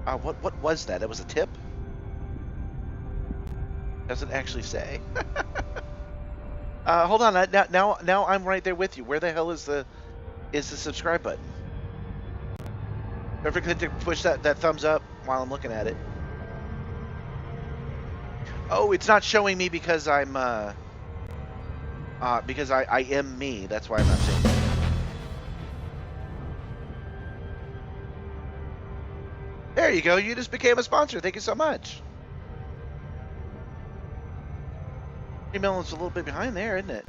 S1: What was that? That was a tip? Doesn't actually say. Hold on. Now I'm right there with you. Where the hell is the subscribe button? Don't forget to push that thumbs up while I'm looking at it. Oh, it's not showing me because I'm because I am me. That's why I'm not seeing it. There you go. You just became a sponsor. Thank you so much. Email is a little bit behind there, isn't it?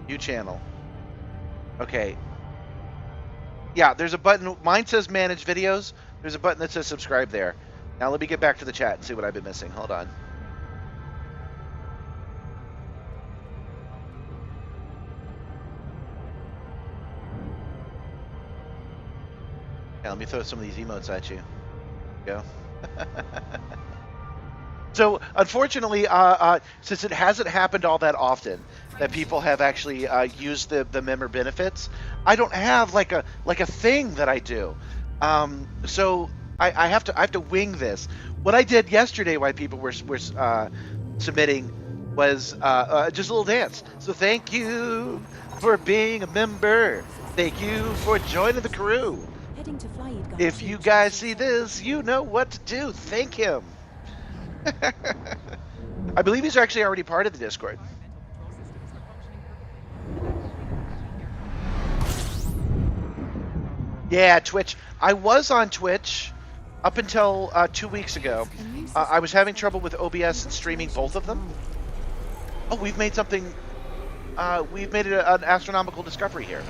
S1: New channel. Okay. Yeah, there's a button. Mine says manage videos. There's a button that says subscribe there. Now let me get back to the chat and see what I've been missing. Hold on. Yeah, let me throw some of these emotes at you. Go. So, unfortunately, since it hasn't happened all that often that people have actually used the member benefits, I don't have like a thing that I do. So I have to wing this. What I did yesterday, while people were submitting, was just a little dance. So thank you for being a member. Thank you for joining the crew.
S2: Heading to Flyed Guard
S1: If
S2: 2
S1: you
S2: to
S1: guys
S2: receive
S1: see
S2: further
S1: this, you know what to do. Thank him. I believe he's actually already part of the Discord. Yeah, Twitch. I was on Twitch up until 2 weeks ago. I was having trouble with OBS and streaming both of them. Oh, we've made something. We've made an astronomical discovery here.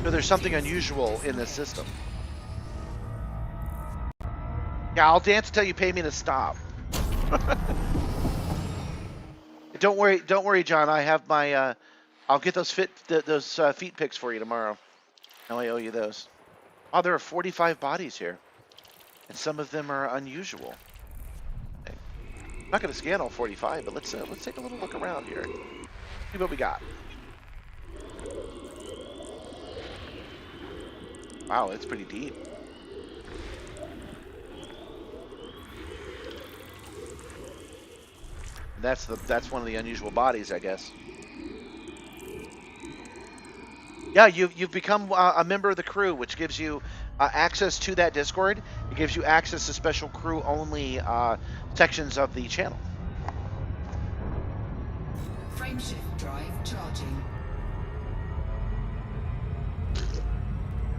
S1: So there's something unusual in this system. Yeah, I'll dance until you pay me to stop. Don't worry, John. I have my. I'll get those feet pics for you tomorrow. Now I owe you those. Oh, there are 45 bodies here, and some of them are unusual. Okay. I'm not going to scan all 45, but let's take a little look around here. See what we got. Wow, it's pretty deep. That's one of the unusual bodies, I guess. Yeah, you've become a member of the crew, which gives you access to that Discord. It gives you access to special crew-only sections of the channel.
S3: Frameshift drive charging.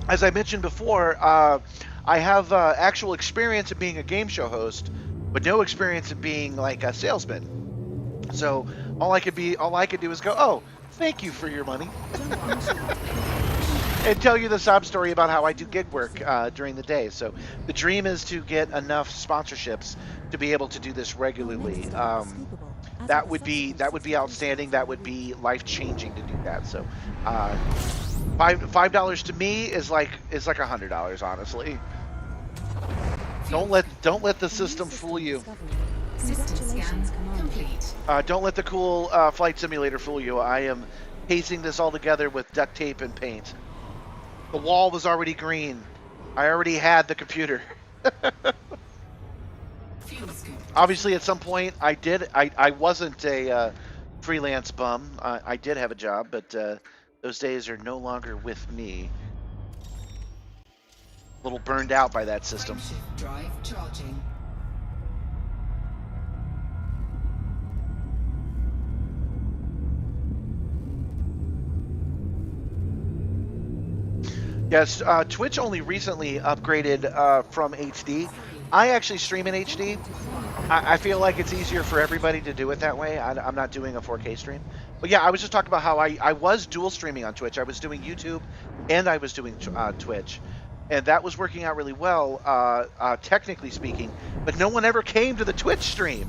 S1: As I mentioned before, I have actual experience in being a game show host, but no experience in being like a salesman. So all I could do is go, oh, thank you for your money, and tell you the sob story about how I do gig work during the day. So the dream is to get enough sponsorships to be able to do this regularly. That would be outstanding. That would be life changing to do that. So $5 to me is like $100, honestly. Don't let the system fool you.
S3: System scan complete.
S1: Don't let the cool flight simulator fool you. I am pasting this all together with duct tape and paint. The wall was already green. I already had the computer.
S3: Fuel scoop.
S1: Obviously, at some point, I wasn't a freelance bum. I did have a job, but those days are no longer with me. A little burned out by that system.
S3: Frameshift drive charging.
S1: Yes, Twitch only recently upgraded from HD. I actually stream in HD. I feel like it's easier for everybody to do it that way. I'm not doing a 4K stream. But yeah, I was just talking about how I was dual streaming on Twitch. I was doing YouTube and I was doing Twitch. And that was working out really well, technically speaking. But no one ever came to the Twitch stream.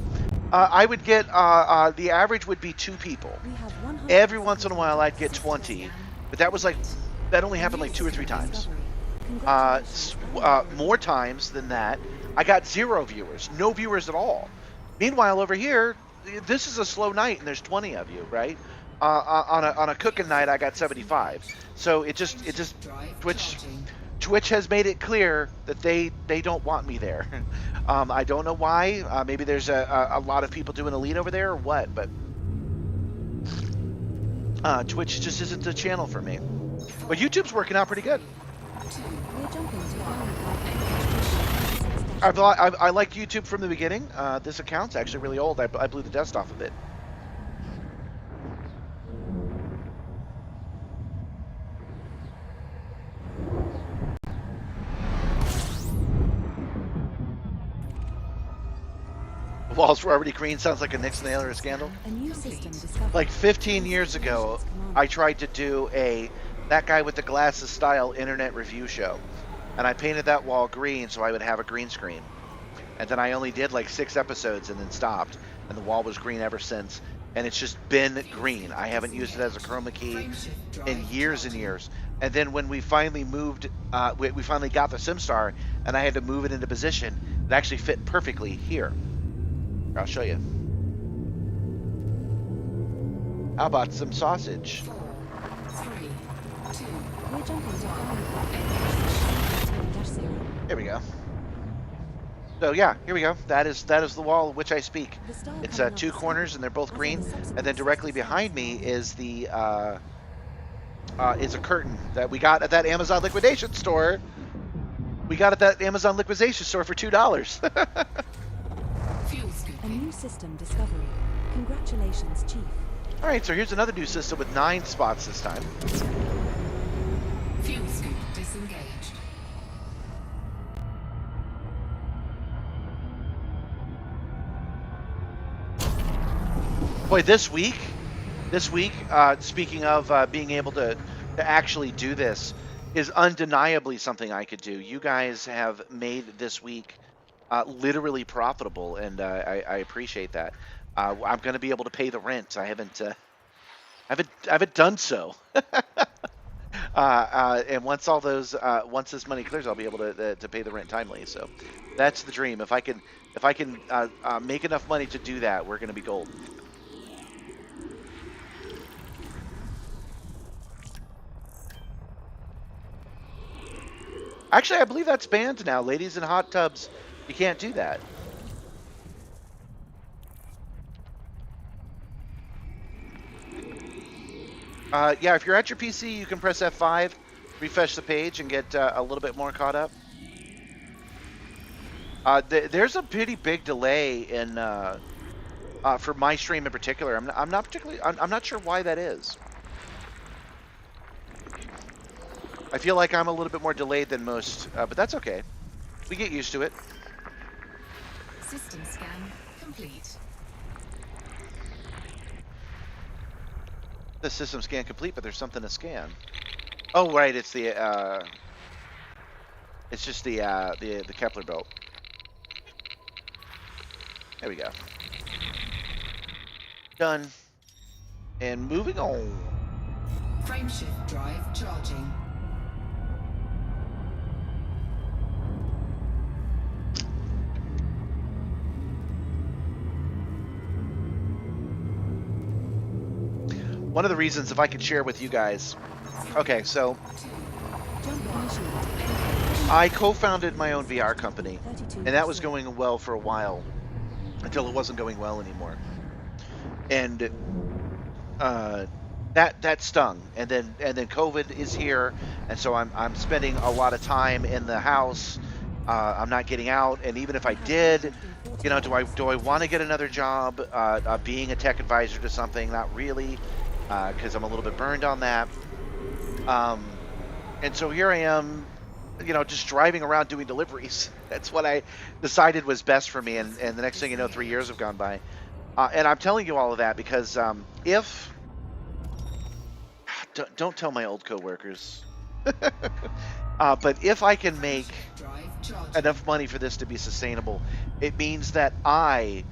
S1: I would get, the average would be 2 people. Every once in a while I'd get 20. But that was like, that only happened like 2 or 3 times. More times than that, I got 0 viewers, no viewers at all. Meanwhile, over here, this is a slow night and there's 20 of you, right? On a cooking night, I got 75. So it just Twitch has made it clear that they don't want me there. I don't know why. Maybe there's a lot of people doing Elite over there or what, but Twitch just isn't the channel for me. But YouTube's working out pretty good. I like YouTube from the beginning. This account's actually really old. I blew the dust off of it. The walls were already green. Sounds like a Nixon scandal.
S2: A new system discovered.
S1: Like 15 years ago, I tried to do a that guy with the glasses style internet review show. And I painted that wall green so I would have a green screen. And then I only did like 6 episodes and then stopped. And the wall was green ever since. And it's just been green. I haven't used it as a chroma key in years and years. And then when we finally moved, we finally got the Simstarr, and I had to move it into position, it actually fit perfectly here. I'll show you. How about some sausage?
S3: 4, 3, 2,
S2: We're jumping to flying 10-0.
S1: Here we go. So yeah, here we go. That is the wall of which I speak.
S2: The star
S1: It's
S2: coming off
S1: 2
S2: the
S1: corners,
S2: sky
S1: and they're both
S2: was
S1: green.
S2: on the subsequent
S1: And then directly behind me is the is a curtain that we got at that Amazon liquidation store. We got at that Amazon liquidation store for $2.
S3: fuel
S2: A
S3: scooping.
S2: new system discovery. Congratulations, Chief.
S1: All right, so here's another new system with 9 spots this time.
S3: Fuel scoop disengaged.
S1: Boy, this week, speaking of being able to actually do this, is undeniably something I could do. You guys have made this week literally profitable, and I appreciate that. I'm going to be able to pay the rent. I haven't done so. And once all those, once this money clears, I'll be able to pay the rent timely. So that's the dream. If I can make enough money to do that, we're going to be golden. Actually, I believe that's banned now. Ladies in hot tubs, you can't do that. Yeah, if you're at your PC, you can press F5, refresh the page, and get a little bit more caught up. There's a pretty big delay in for my stream in particular. I'm not sure why that is. I feel like I'm a little bit more delayed than most, but that's okay. We get used to it.
S3: System scan complete.
S1: The system scan complete, but there's something to scan. Oh, right, it's the it's just the Kepler belt. There we go. Done. And moving on.
S3: Frameshift drive charging.
S1: One of the reasons, if I could share with you guys. Okay, so
S2: Jump initiated.
S1: I co-founded my own VR company,
S2: 32
S1: and that was going well for a while until it wasn't going well anymore. And that stung. And then COVID is here, and so I'm spending a lot of time in the house. I'm not getting out, and even if I did, you know, do I want to get another job being a tech advisor to something? Not really, because I'm a little bit burned on that. And so here I am, you know, just driving around doing deliveries. That's what I decided was best for me. And the next thing you know, 3 years have gone by. And I'm telling you all of that because if don't tell my old coworkers, but if I can make
S3: Drive charging.
S1: enough money for this to be sustainable, it means that I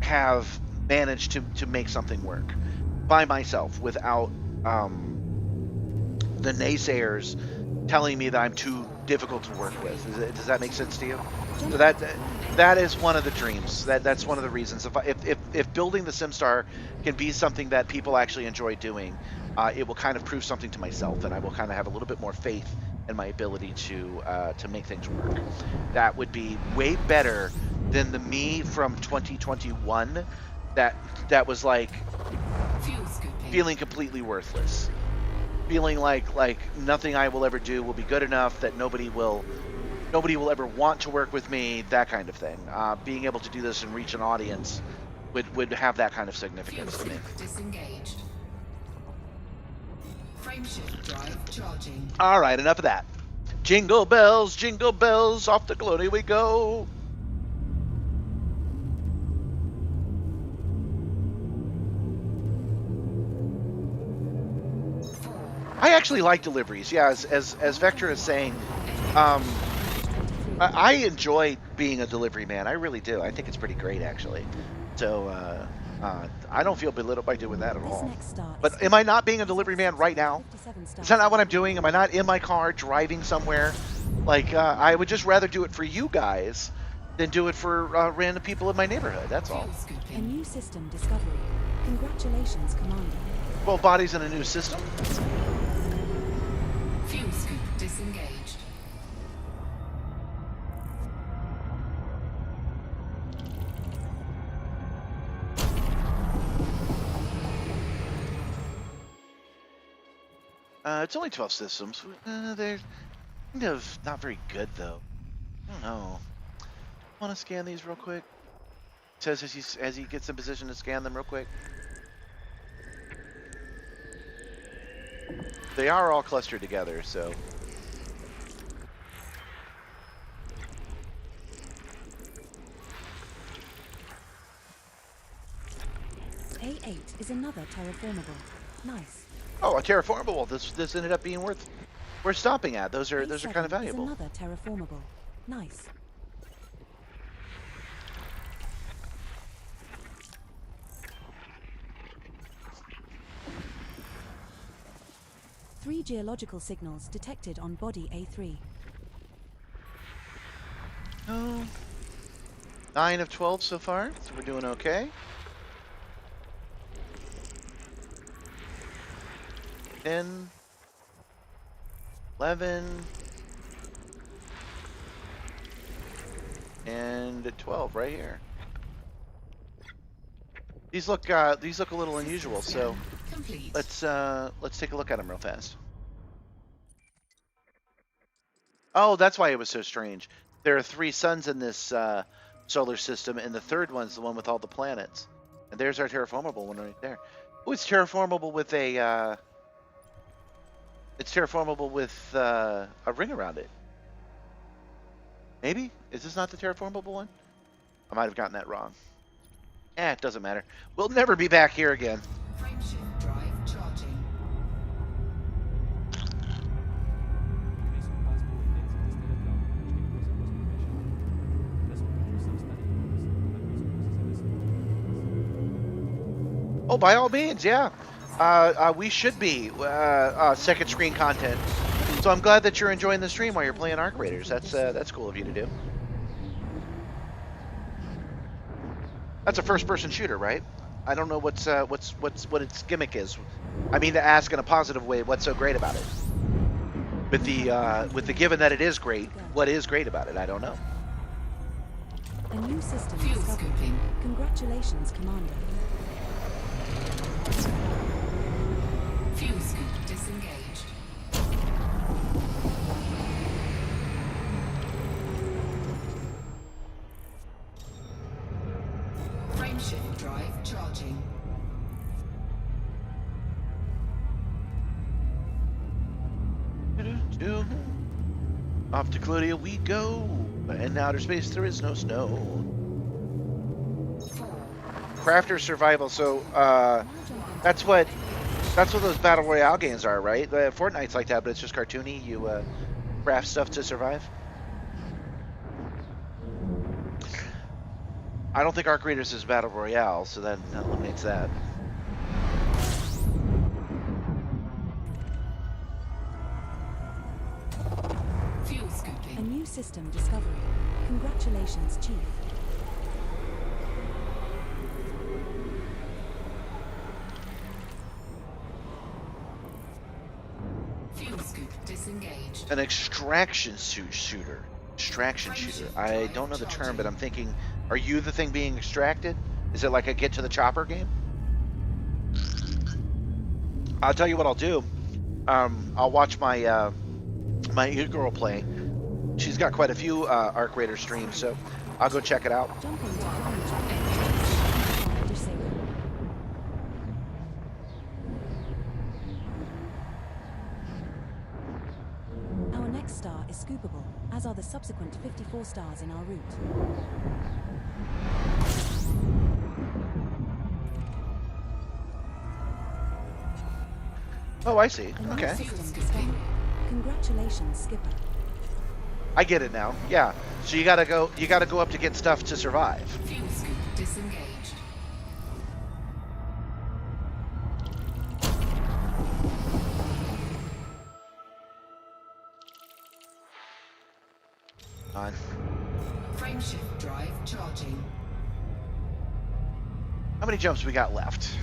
S1: have managed to make something work by myself without the naysayers telling me that I'm too difficult to work with. Does that make sense to you? So that is one of the dreams. That's one of the reasons. If building the Simstarr can be something that people actually enjoy doing, it will kind of prove something to myself, and I will kind of have a little bit more faith in my ability to make things work. That would be way better than the me from 2021 that was like
S3: Fuel scooping.
S1: feeling completely worthless, feeling like nothing I will ever do will be good enough, that nobody will ever want to work with me, that kind of thing. Being able to do this and reach an audience would have that kind of
S3: Fuel
S1: significance to me.
S3: scoop disengaged. Frameshift drive charging.
S1: All right, enough of that. Jingle bells, off to Colonia we go. I actually like deliveries. Yeah, as Vector is saying, um, I enjoy being a delivery man. I really do. I think it's pretty great, actually. So I don't feel belittled by doing that at
S2: This
S1: all.
S2: next star is
S1: But am I not being a
S2: as of
S1: delivery man right now?
S2: 657
S1: Is
S2: stars
S1: that not
S2: in
S1: what
S2: our
S1: I'm doing? Am I not in my car driving somewhere? Like, I would just rather do it for you guys than do it for random people in my neighborhood. That's all.
S3: Fuel
S2: A
S3: scooping.
S2: new system discovery. Congratulations, Commander.
S1: 12 bodies in a new system.
S3: Fuel scoop disengaged.
S1: It's only 12 systems. They're kind of not very good, though. I don't know. Want to scan these real quick? Says as he gets in position to scan them real quick. They are all clustered together, so.
S2: A8 is another terraformable. Nice.
S1: Oh, a terraformable. This ended up being worth stopping at. Those are
S2: A7
S1: kind of valuable.
S2: is another terraformable. Nice. Three geological signals detected on body A3.
S1: Oh, 9 of 12 so far, so we're doing okay. 10, 11, and 12 right here. These look a little unusual, so
S3: Complete.
S1: let's take a look at them real fast. Oh, that's why it was so strange. There are 3 suns in this solar system, and the third one's the one with all the planets. And there's our terraformable one right there. Oh, it's terraformable with a a ring around it. Maybe? Is this not the terraformable one? I might have gotten that wrong. It doesn't matter. We'll never be back here again.
S3: Frameshift drive charging.
S6: Please pass both ends of the stellar cloud, which can cause a cosmic pressure. Thus, we can use some study numbers, but also poses a risk.
S1: Oh, by all means, yeah. We should be second screen content. So I'm glad that you're enjoying the stream while you're playing Arc Raiders. That's cool of you to do. That's a first-person shooter, right? I don't know what its gimmick is. I mean to ask in a positive way, what's so great about it? With the given that it is great, what is great about it? I don't know.
S2: A new system
S3: Fuel
S2: discovered.
S3: scooping.
S2: Congratulations, Commander.
S3: Fuel scoop disengaged. Frameshift drive charging.
S1: Off to Colonia we go. In outer space there is no snow.
S3: 4.
S1: Crafter survival. So that's what those battle royale games are, right? Fortnite's like that, but it's just cartoony. You craft stuff to survive. I don't think Arc Raiders is battle royale, so that eliminates that.
S3: Fuel
S2: A
S3: scooping.
S2: new system discovery. Congratulations, Chief.
S3: Fuel scoop disengaged.
S1: An extraction shooter. Extraction shooter. I don't know the term, but I'm thinking, are you the thing being extracted? Is it like a get to the chopper game? I'll tell you what I'll do. I'll watch my my girl play. She's got quite a few Arc Raider streams, so I'll go check it out.
S2: Jumping to flying trap. Disabled. Our next star is scoopable, as are the subsequent 54 stars in our route.
S1: Oh, I see.
S2: A new
S1: Okay.
S2: system discovered. Congratulations, Skipper.
S1: I get it now. Yeah. So you gotta go up to get stuff to survive.
S3: Fuel scoop disengaged.
S1: On.
S3: Frameshift drive charging.
S1: How many jumps we got left?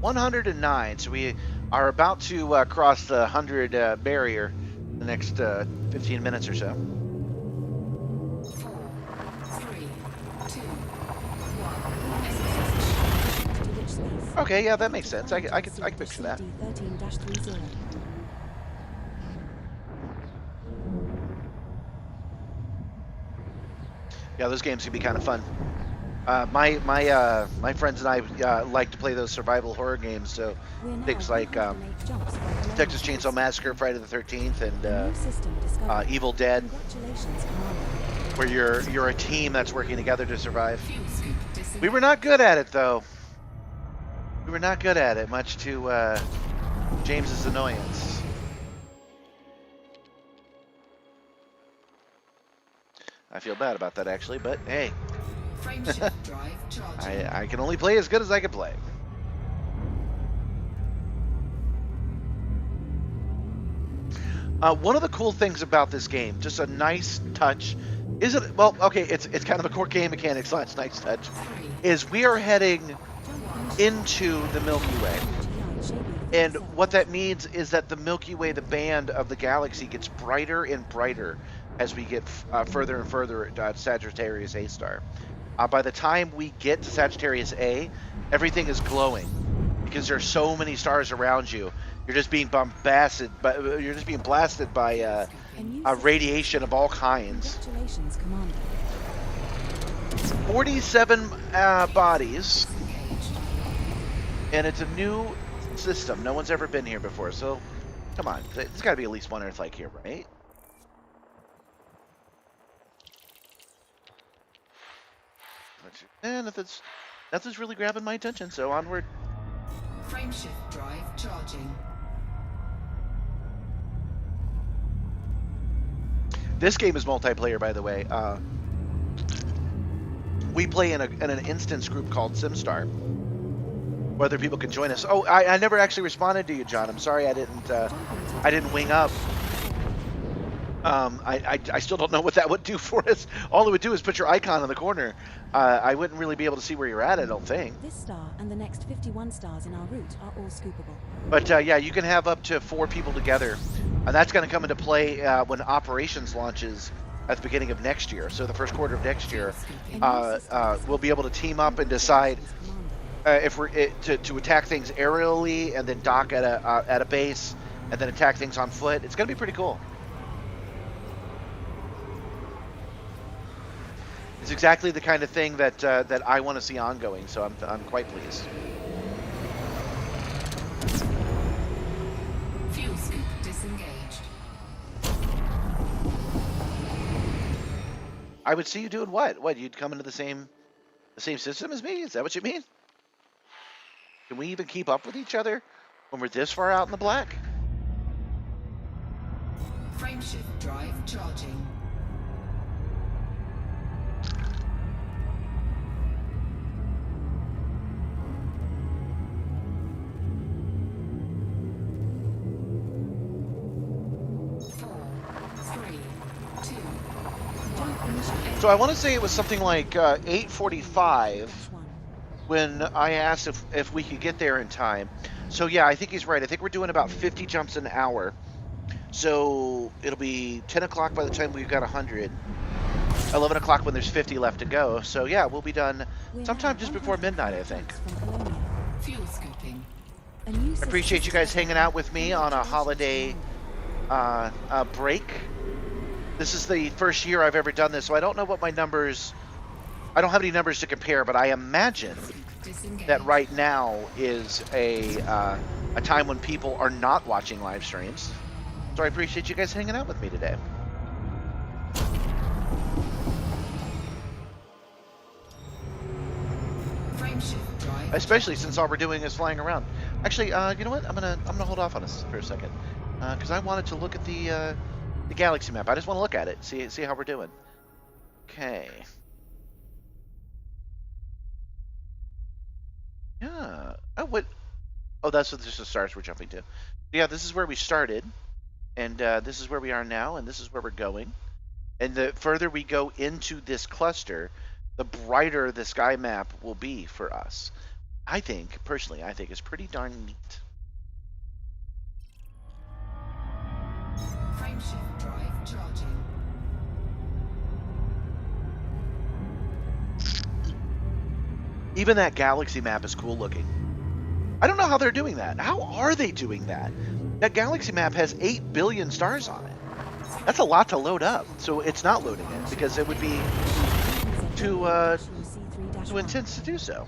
S1: 109. So we are about to cross the 100 barrier in the next 15 minutes or so.
S3: 4, 3, 2, 1.
S2: To which space?
S1: Okay, yeah, that makes sense. I can picture that.
S2: 13-30.
S1: Yeah, those games can be kind of fun. My friends and I like to play those survival horror games. So
S2: We're now
S1: things like
S2: 108 jumps from Colonia.
S1: Texas Chainsaw Massacre, Friday the 13th,
S2: A
S1: and
S2: new system discovered.
S1: Evil Dead,
S2: Congratulations, Commander.
S1: where you're a team that's working together to survive.
S3: Fuel scoop disengaged.
S1: We were not good at it though. We were not good at it, much to James's annoyance. I feel bad about that actually, but hey,
S3: Frameshift drive charging.
S1: I can only play as good as I can play. One of the cool things about this game, just a nice touch, is it? Well, okay, it's kind of a core game mechanic slash nice touch.
S3: 3,
S1: Is we are heading into the Milky Way, and what that means is that the Milky Way, the band of the galaxy, gets brighter and brighter as we get further and further at Sagittarius A star. By the time we get to Sagittarius A, everything is glowing because there's so many stars around you. You're just being blasted by radiation of all kinds.
S2: Congratulations, Commander.
S1: 47 bodies, and it's a new system. No one's ever been here before, so come on. There's got to be at least one Earth-like here, right? Nothing's really grabbing my attention, so onward.
S3: Frameshift drive charging.
S1: This game is multiplayer, by the way. We play in an instance group called Simstarr. Whether people can join us. Oh, I never actually responded to you, John. I'm sorry I didn't wing up. I still don't know what that would do for us. All it would do is put your icon in the corner. I wouldn't really be able to see where you're at, I don't think.
S2: This star and the next 51 stars in our route are all scoopable.
S1: But yeah, you can have up to 4 people together. And that's going to come into play when Operations launches at the beginning of next year. So the first quarter of next year, we'll be able to team up and decide if we're to attack things aerially and then dock at a base and then attack things on foot. It's going to be pretty cool. It's exactly the kind of thing that I want to see ongoing, so I'm quite pleased.
S3: Fuel scoop disengaged.
S1: I would see you doing what? What, you'd come into the same system as me? Is that what you mean? Can we even keep up with each other when we're this far out in the black?
S3: Frameshift drive charging.
S1: So I want to say it was something like 8:45 when I asked if we could get there in time. So yeah, I think he's right. I think we're doing about 50 jumps an hour. So it'll be 10 o'clock by the time we've got 100. 11 o'clock when there's 50 left to go. So yeah, we'll be done sometime just before midnight, I think.
S3: Fuel scooping.
S1: I appreciate you guys hanging out with me on a holiday break. This is the first year I've ever done this, so I don't know what my numbers... I don't have any numbers to compare, but I imagine that right now is a time when people are not watching live streams. So I appreciate you guys hanging out with me today. Especially since all we're doing is flying around. Actually, you know what? I'm gonna hold off on this for a second, because I wanted to look at the galaxy map. I just want to look at it, see how we're doing. Okay. Yeah. Oh, what? Oh, that's just the stars we're jumping to. Yeah, this is where we started, and this is where we are now, and this is where we're going. And the further we go into this cluster, the brighter the sky map will be for us. I think, personally, I think it's pretty darn neat.
S3: Frameshift drive charging.
S1: Even that galaxy map is cool looking. I don't know how they're doing that. How are they doing that? That galaxy map has 8 billion stars on it. That's a lot to load up. So it's not loading it because it would be too intense to do so.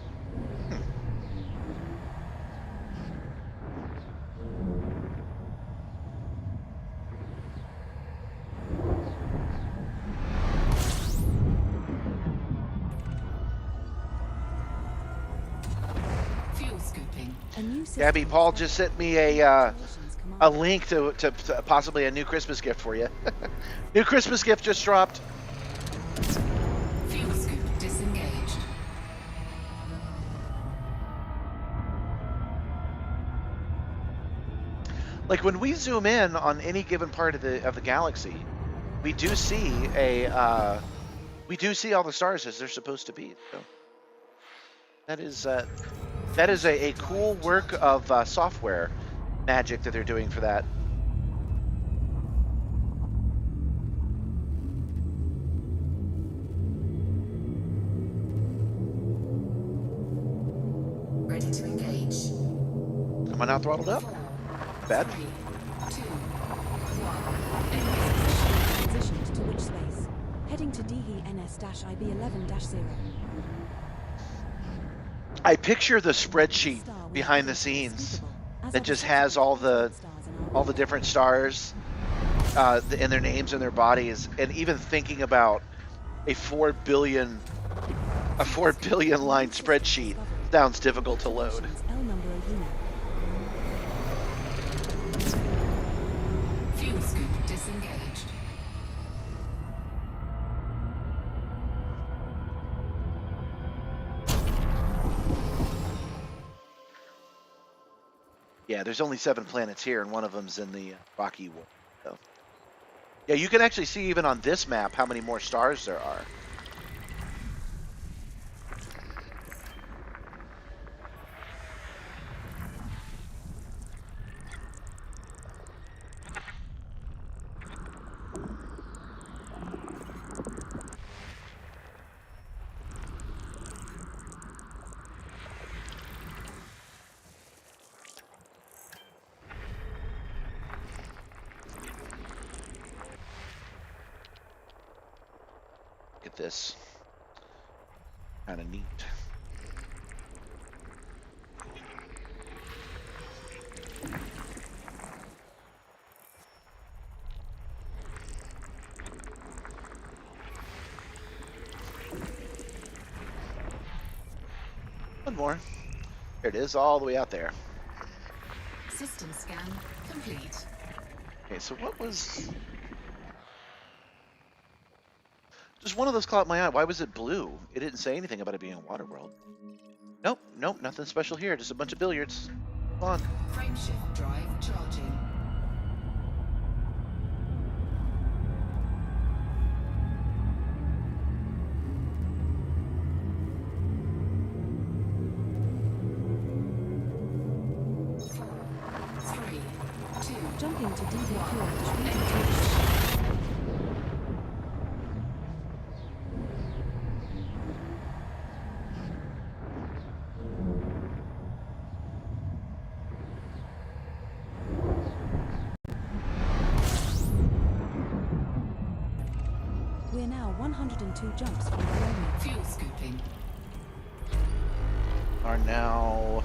S3: Fuel scooping.
S1: Gabby, Paul just sent me a link to possibly a new Christmas gift for you. New Christmas gift just dropped.
S3: Fuel scoop disengaged.
S1: Like when we zoom in on any given part of the galaxy, we do see all the stars as they're supposed to be. So that is a cool work of software magic that they're doing for that.
S3: Ready to engage.
S1: Am I not throttled up? Bad.
S3: 3, 2, 1.
S2: Transitioned to which space? Heading to DENS-IB11-0.
S1: I picture the spreadsheet behind the scenes that just has all the different stars and their names and their bodies, and even thinking about a 4 billion line spreadsheet sounds difficult to load.
S2: L number a unit.
S3: Fuel scoop disengaged.
S1: Yeah, there's only 7 planets here, and one of them's in the rocky world. So, yeah, you can actually see even on this map how many more stars there are. Look at this. Kind of neat. One more. Here it is, all the way out there.
S3: System scan complete.
S1: Okay, so what was... Just one of those caught my eye. Why was it blue? It didn't say anything about it being a water world. Nope, nothing special here. Just a bunch of billiards. Come on.
S3: Frameshift drive charging.
S2: Jumping to DBQ. We're now 102 jumps from Colonia.
S3: Fuel scooping.
S1: Are now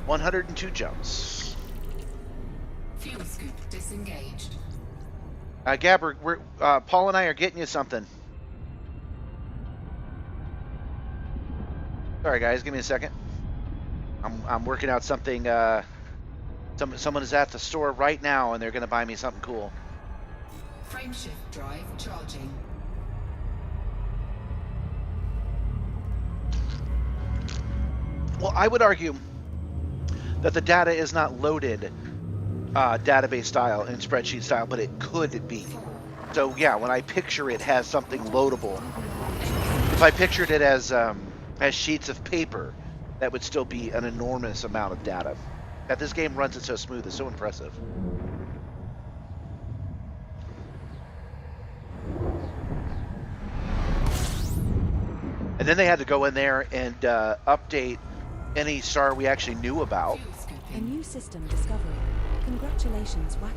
S1: 102 jumps.
S3: Fuel scoop disengaged.
S1: Gab, we're Paul and I are getting you something. Sorry, guys, give me a second. I'm working out something Someone is at the store right now, and they're going to buy me something cool.
S3: Frameshift drive charging.
S1: Well, I would argue that the data is not loaded database style and spreadsheet style, but it could be. So yeah, when I picture it has something loadable. If I pictured it as sheets of paper, that would still be an enormous amount of data. That this game runs it so smooth is so impressive. And then they had to go in there and update any star we actually knew about.
S3: Fuel
S2: A
S3: scooping.
S2: new system discovery. Congratulations, Wacko.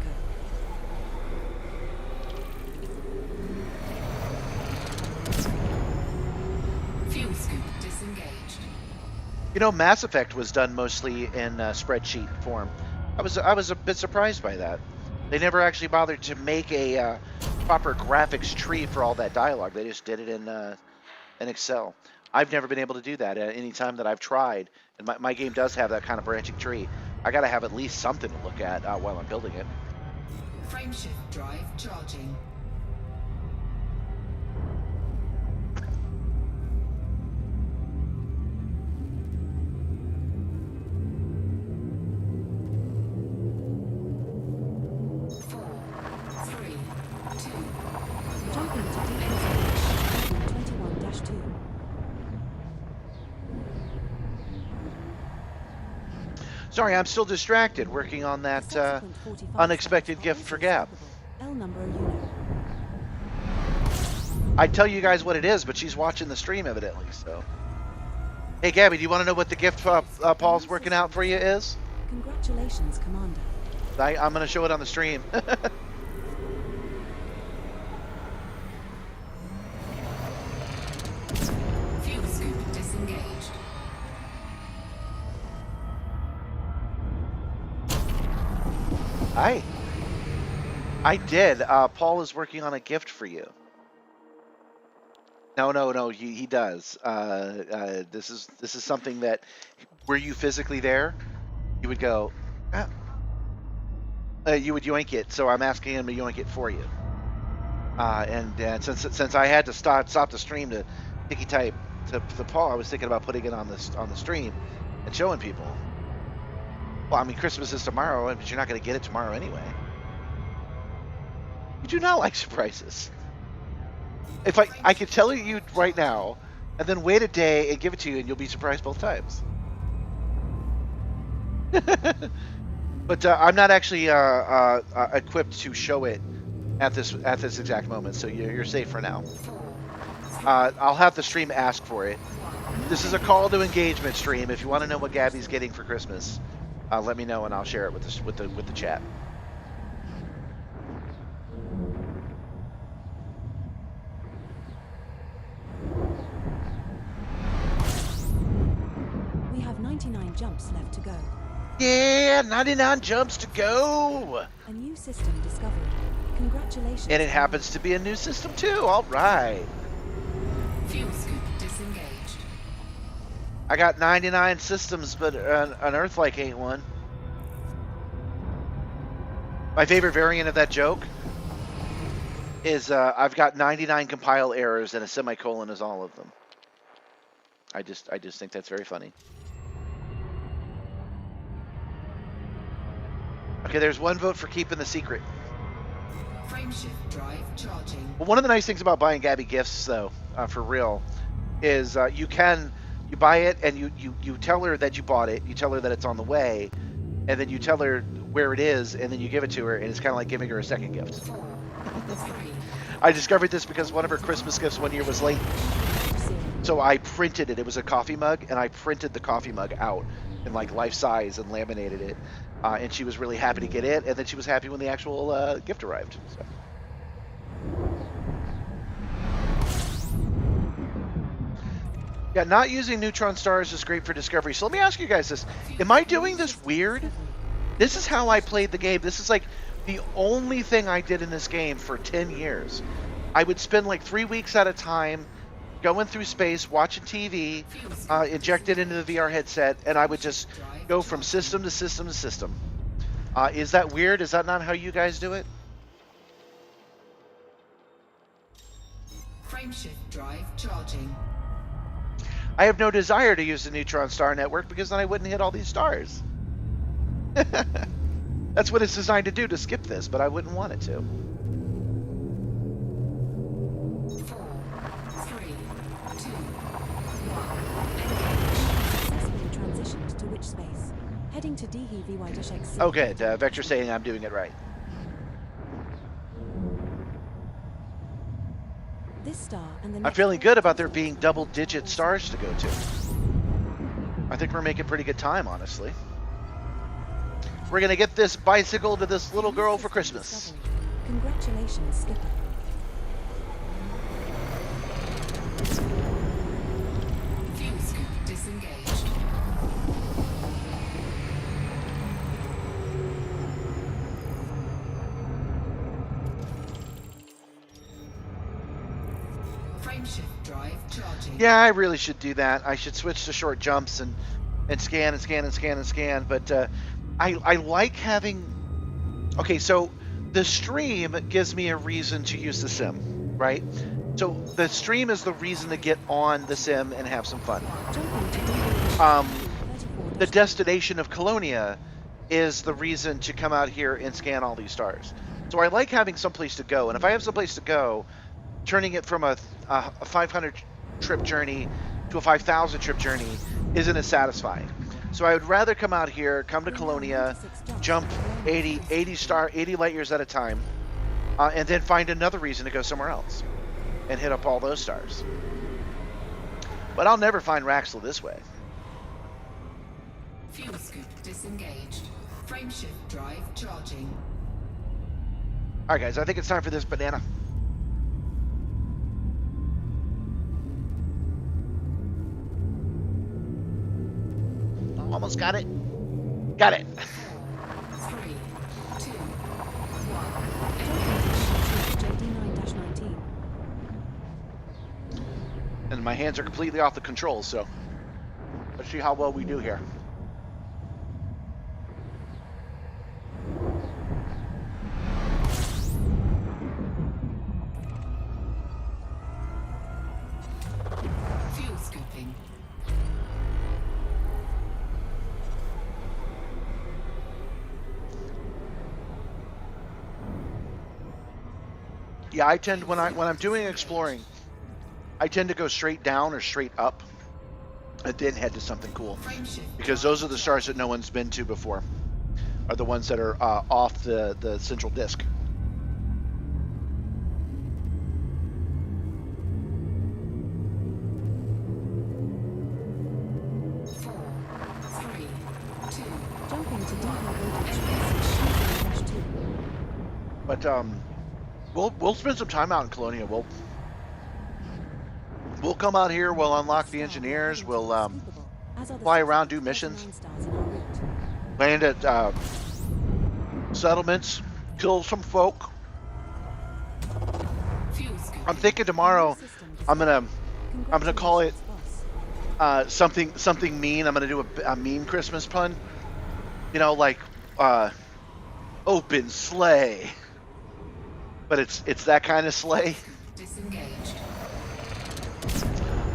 S3: Fuel scoop disengaged.
S1: You know, Mass Effect was done mostly in spreadsheet form. I was a bit surprised by that. They never actually bothered to make a proper graphics tree for all that dialogue. They just did it in Excel. I've never been able to do that at any time that I've tried. And my game does have that kind of branching tree. I got to have at least something to look at while I'm building it.
S3: Frameshift drive charging. Four, three, two,
S2: Jumping to deep 21-2.
S1: Sorry, I'm still distracted working on that
S2: Subsequent 45
S1: unexpected
S2: stars
S1: gift
S2: are
S1: for
S2: also
S1: Gab.
S2: swappable. L number Uno.
S1: I'd tell you guys what it is, but she's watching the stream evidently. So, hey Gabby, do you want to know what the gift Paul's working out for you is?
S2: Congratulations, Commander.
S1: I'm going to show it on the stream.
S3: fuel scoop disengaged.
S1: Hi. I did. Paul is working on a gift for you. No. He does. This is something that, were you physically there, you would go, ah. You would yoink it. So I'm asking him to yoink it for you. And since I had to stop the stream to ticky type to Paul, I was thinking about putting it on the stream and showing people. Well, I mean, Christmas is tomorrow, but you're not going to get it tomorrow anyway. You do not like surprises. If I could tell you right now, and then wait a day and give it to you, and you'll be surprised both times. But I'm not actually equipped to show it at this exact moment, so you're safe for now. I'll have the stream ask for it. This is a call to engagement stream. If you want to know what Gabby's getting for Christmas, let me know and I'll share it with the chat.
S2: We have 99 jumps left to go.
S1: Yeah, 99 jumps to go.
S2: A new system discovered. Congratulations.
S1: And it happens to be a new system too. All right.
S3: Fuel scoop disengaged.
S1: I got 99 systems, but an Earthlike ain't one. My favorite variant of that joke is I've got 99 compile errors and a semicolon is all of them. I just think that's very funny. Okay, there's one vote for keeping the secret.
S3: Frameshift drive charging.
S1: Well, one of the nice things about buying Gabby gifts, though, for real, is you buy it and you tell her that you bought it, you tell her that it's on the way, and then you tell her where it is, and then you give it to her, and it's kind of like giving her a second gift.
S3: 4, 3,
S1: I discovered this because one of her Christmas gifts one year was late, so I printed it. It was a coffee mug, and I printed the coffee mug out in like life size and laminated it, and she was really happy to get it, and then she was happy when the actual gift arrived. So. Yeah, not using neutron stars is great for discovery. So let me ask you guys this. Am I doing this weird? This is how I played the game. This is like the only thing I did in this game for 10 years. I would spend like 3 weeks at a time going through space, watching TV, inject it into the VR headset, and I would just go from system to system to system. Is that weird? Is that not how you guys do it?
S3: Frameshift drive charging.
S1: I have no desire to use the neutron star network because then I wouldn't hit all these stars. That's what it's designed to do, to skip this, but I wouldn't want it to.
S3: 4, 3, 2, 1.
S2: Successfully transitioned to which space? Heading to DHVY-X.
S1: Oh, good. Vector saying I'm doing it right.
S2: This star and the
S1: I'm
S2: next
S1: feeling good about there being double-digit stars to go to. I think we're making pretty good time, honestly. We're going to get this bicycle to this little girl for Christmas.
S2: Discovery. Congratulations, Skipper.
S3: Fuel scoop disengaged. Frameshift drive charging.
S1: Yeah, I really should do that. I should switch to short jumps and scan and scan and scan and scan. But I like having... Okay, so the stream gives me a reason to use the sim, right? So the stream is the reason to get on the sim and have some fun.
S2: Jumping to DHVY-34.
S1: The destination of Colonia is the reason to come out here and scan all these stars. So I like having someplace to go. And if I have someplace to go, turning it from a 500 trip journey to a 5,000 trip journey isn't as satisfying. So I would rather come out here, come to Colonia, jump 80 light years at a time, and then find another reason to go somewhere else and hit up all those stars. But I'll never find Raxel this way.
S3: Fuel scoop disengaged. Frameshift drive charging.
S1: All right, guys, I think it's time for this banana. Almost got it. Got it.
S3: 3, 2, 1.
S2: JD9-19.
S1: And my hands are completely off the controls, so let's see how well we do here.
S3: Fuel scooping.
S1: Yeah, I tend when I'm doing exploring, I tend to go straight down or straight up, and then head to something cool,
S3: Frameshift
S1: because those are the stars that no one's been to before, are the ones that are off the central disk.
S3: 4, 3, 2.
S2: Jumping to DHVY-X.
S1: But we'll spend some time out in Colonia. We'll come out here. We'll unlock the engineers. We'll fly around, do missions, land at settlements, kill some folk.
S3: Fuel scoop.
S1: I'm thinking tomorrow I'm gonna call it something mean. I'm gonna do a mean Christmas pun. You know, like open sleigh. But it's that kind of sleigh.
S3: Disengaged.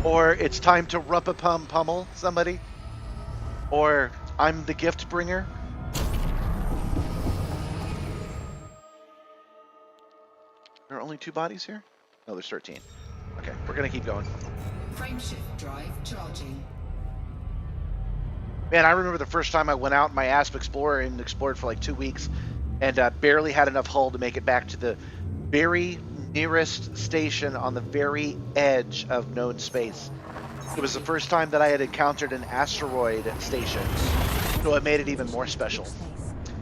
S1: Or it's time to pummel somebody. Or I'm the gift bringer. There are only 2 bodies here? No, there's 13. Okay, we're gonna keep going.
S3: Frameshift drive charging.
S1: Man, I remember the first time I went out in my Asp Explorer and explored for like 2 weeks and barely had enough hull to make it back to the very nearest station on the very edge of known space. It was the first time that I had encountered an asteroid station, so it made it even more special.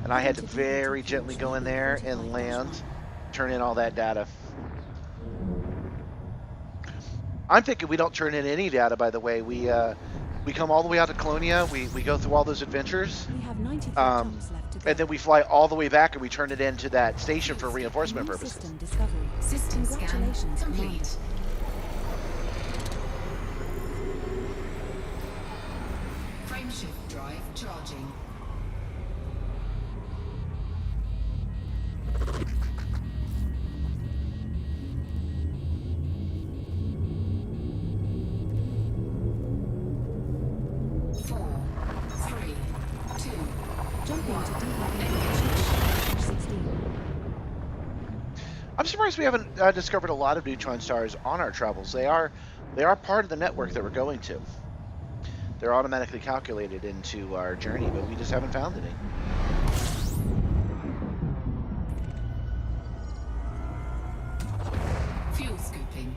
S1: And I had to very gently go in there and land, turn in all that data. I'm thinking we don't turn in any data, by the way. We come all the way out to Colonia, we go through all those adventures,
S2: We have 93 jumps left to go.
S1: and then we fly all the way back and we turn it into that station for reinforcement
S2: New
S1: purposes.
S2: System discovery.
S3: System scan
S2: Congratulations,
S3: complete. Frameshift drive charging.
S1: I'm surprised we haven't discovered a lot of neutron stars on our travels. They are part of the network that we're going to. They're automatically calculated into our journey, but we just haven't found any.
S3: Fuel scooping.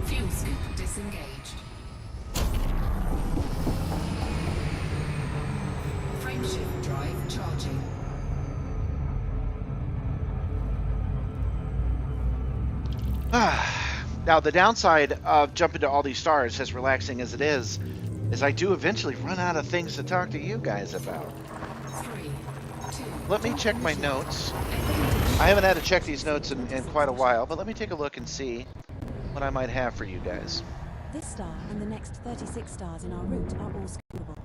S3: Fuel scoop disengaged. Frameshift drive charging.
S1: Now, the downside of jumping to all these stars, as relaxing as it is I do eventually run out of things to talk to you guys about.
S3: 3, 2,
S1: Let me check my notes. I haven't had to check these notes in quite a while, but let me take a look and see what I might have for you guys.
S2: This star and the next 36 stars in our route are all scoopable.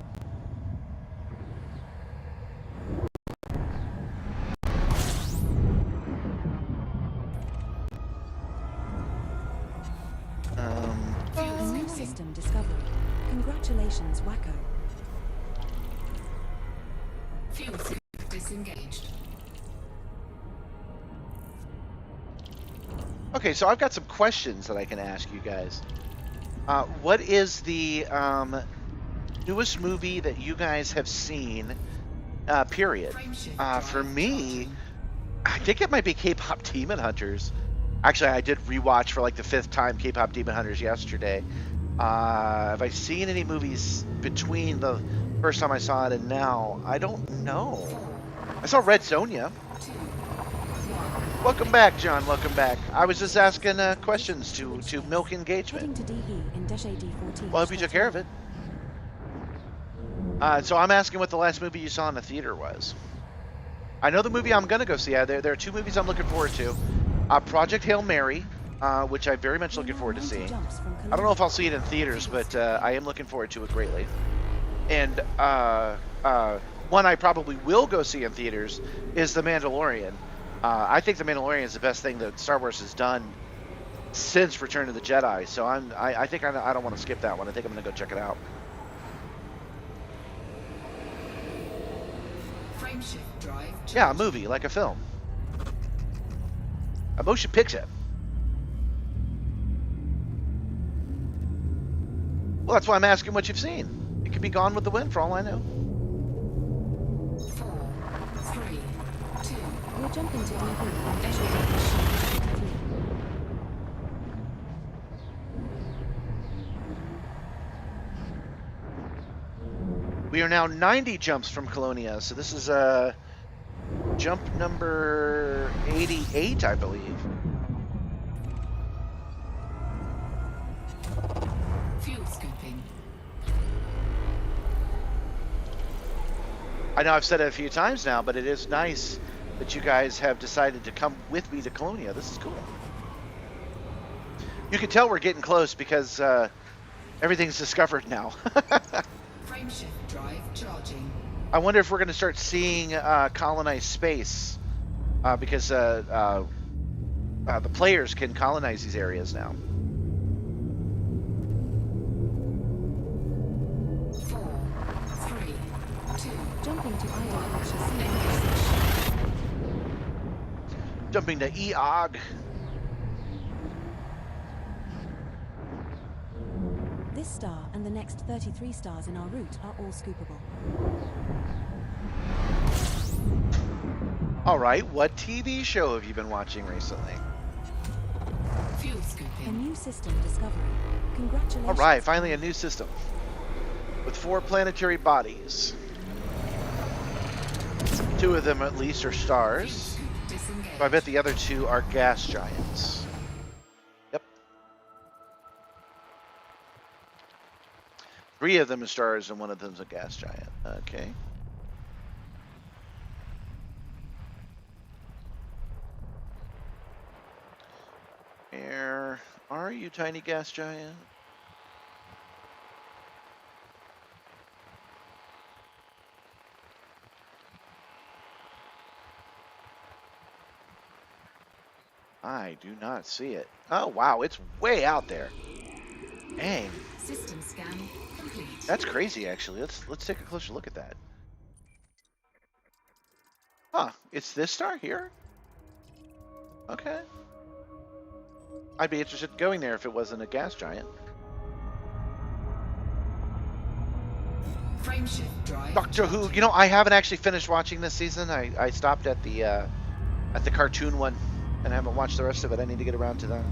S2: A new system discovered. Congratulations, Wacko.
S3: fuel scoop disengaged.
S1: Okay, so I've got some questions that I can ask you guys. What is the newest movie that you guys have seen, period? For me, I think it might be K-pop Demon Hunters. Actually, I did rewatch for like the 5th time K-pop Demon Hunters yesterday. Have I seen any movies between the first time I saw it and now? I don't know. I saw Red Sonja. Welcome back, John. Welcome back. I was just asking questions to milk engagement.
S2: Heading to Dehe in Dash AD 14.
S1: Well, I hope you took care of it. So I'm asking what the last movie you saw in the theater was. I know the movie I'm going to go see. There are 2 movies I'm looking forward to. Project Hail Mary, which I'm very much looking forward to seeing. I don't know if I'll see it in theaters, but I am looking forward to it greatly. And one I probably will go see in theaters is The Mandalorian. I think The Mandalorian is the best thing that Star Wars has done since Return of the Jedi. So I think I don't want to skip that one. I think I'm going to go check it out.
S3: Frameshift drive.
S1: Yeah, a movie, like a film. A motion picture. Well, that's why I'm asking what you've seen. It could be Gone with the Wind for all I know.
S3: 4, 3, 2.
S2: We're jumping to Dehe in Dash AD 23.
S1: We are now 90 jumps from Colonia, so this is jump number 88, I believe.
S3: Fuel scooping.
S1: I know I've said it a few times now, but it is nice that you guys have decided to come with me to Colonia. This is cool. You can tell we're getting close because everything's discovered now.
S3: Frameshift drive charging.
S1: I wonder if we're going to start seeing colonized space because the players can colonize these areas now.
S3: 4, 3, 2.
S2: Jumping to IDH
S1: Jumping to EOG.
S2: This star and the next 33 stars in our route are all scoopable.
S1: All right, what TV show have you been watching recently?
S3: Fuel
S2: A
S3: scooping.
S2: new system discovery. Congratulations.
S1: All right, finally a new system with 4 planetary bodies. 2 of them at least are stars.
S3: Scoop disengaged.
S1: So I bet the other 2 are gas giants. Yep. 3 of them are stars and 1 of them's a gas giant. Okay. Where are you, tiny gas giant? I do not see it. Oh, wow, it's way out there. Dang.
S3: System scan complete.
S1: That's crazy, actually. Let's take a closer look at that. Huh? It's this star here? Okay. I'd be interested in going there if it wasn't a gas giant.
S3: Frameshift drive.
S1: Doctor Who.
S3: charging.
S1: You know, I haven't actually finished watching this season. I stopped at the cartoon one, and I haven't watched the rest of it. I need to get around to that.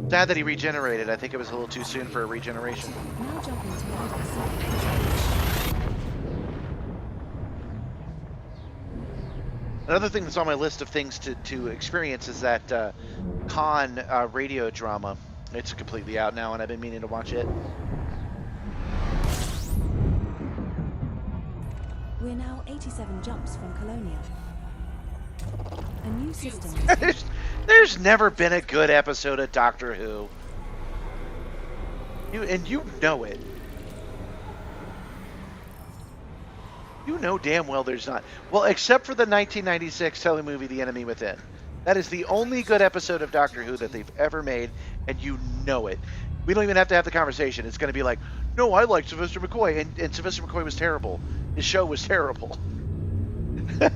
S1: Sad that he regenerated. I think it was a little too soon for a regeneration.
S2: Now jumping to Haptics.
S1: Another thing that's on my list of things to experience is that Con radio drama. It's completely out now, and I've been meaning to watch it.
S2: We're now 87 jumps from Colonia. A new system.
S1: There's never been a good episode of Doctor Who. You know it. You know damn well there's not. Well, except for the 1996 telemovie The Enemy Within. That is the only good episode of Doctor Who that they've ever made, and you know it. We don't even have to have the conversation. It's going to be like, no, I like Sylvester McCoy, and Sylvester McCoy was terrible. His show was terrible.
S3: 4, 3,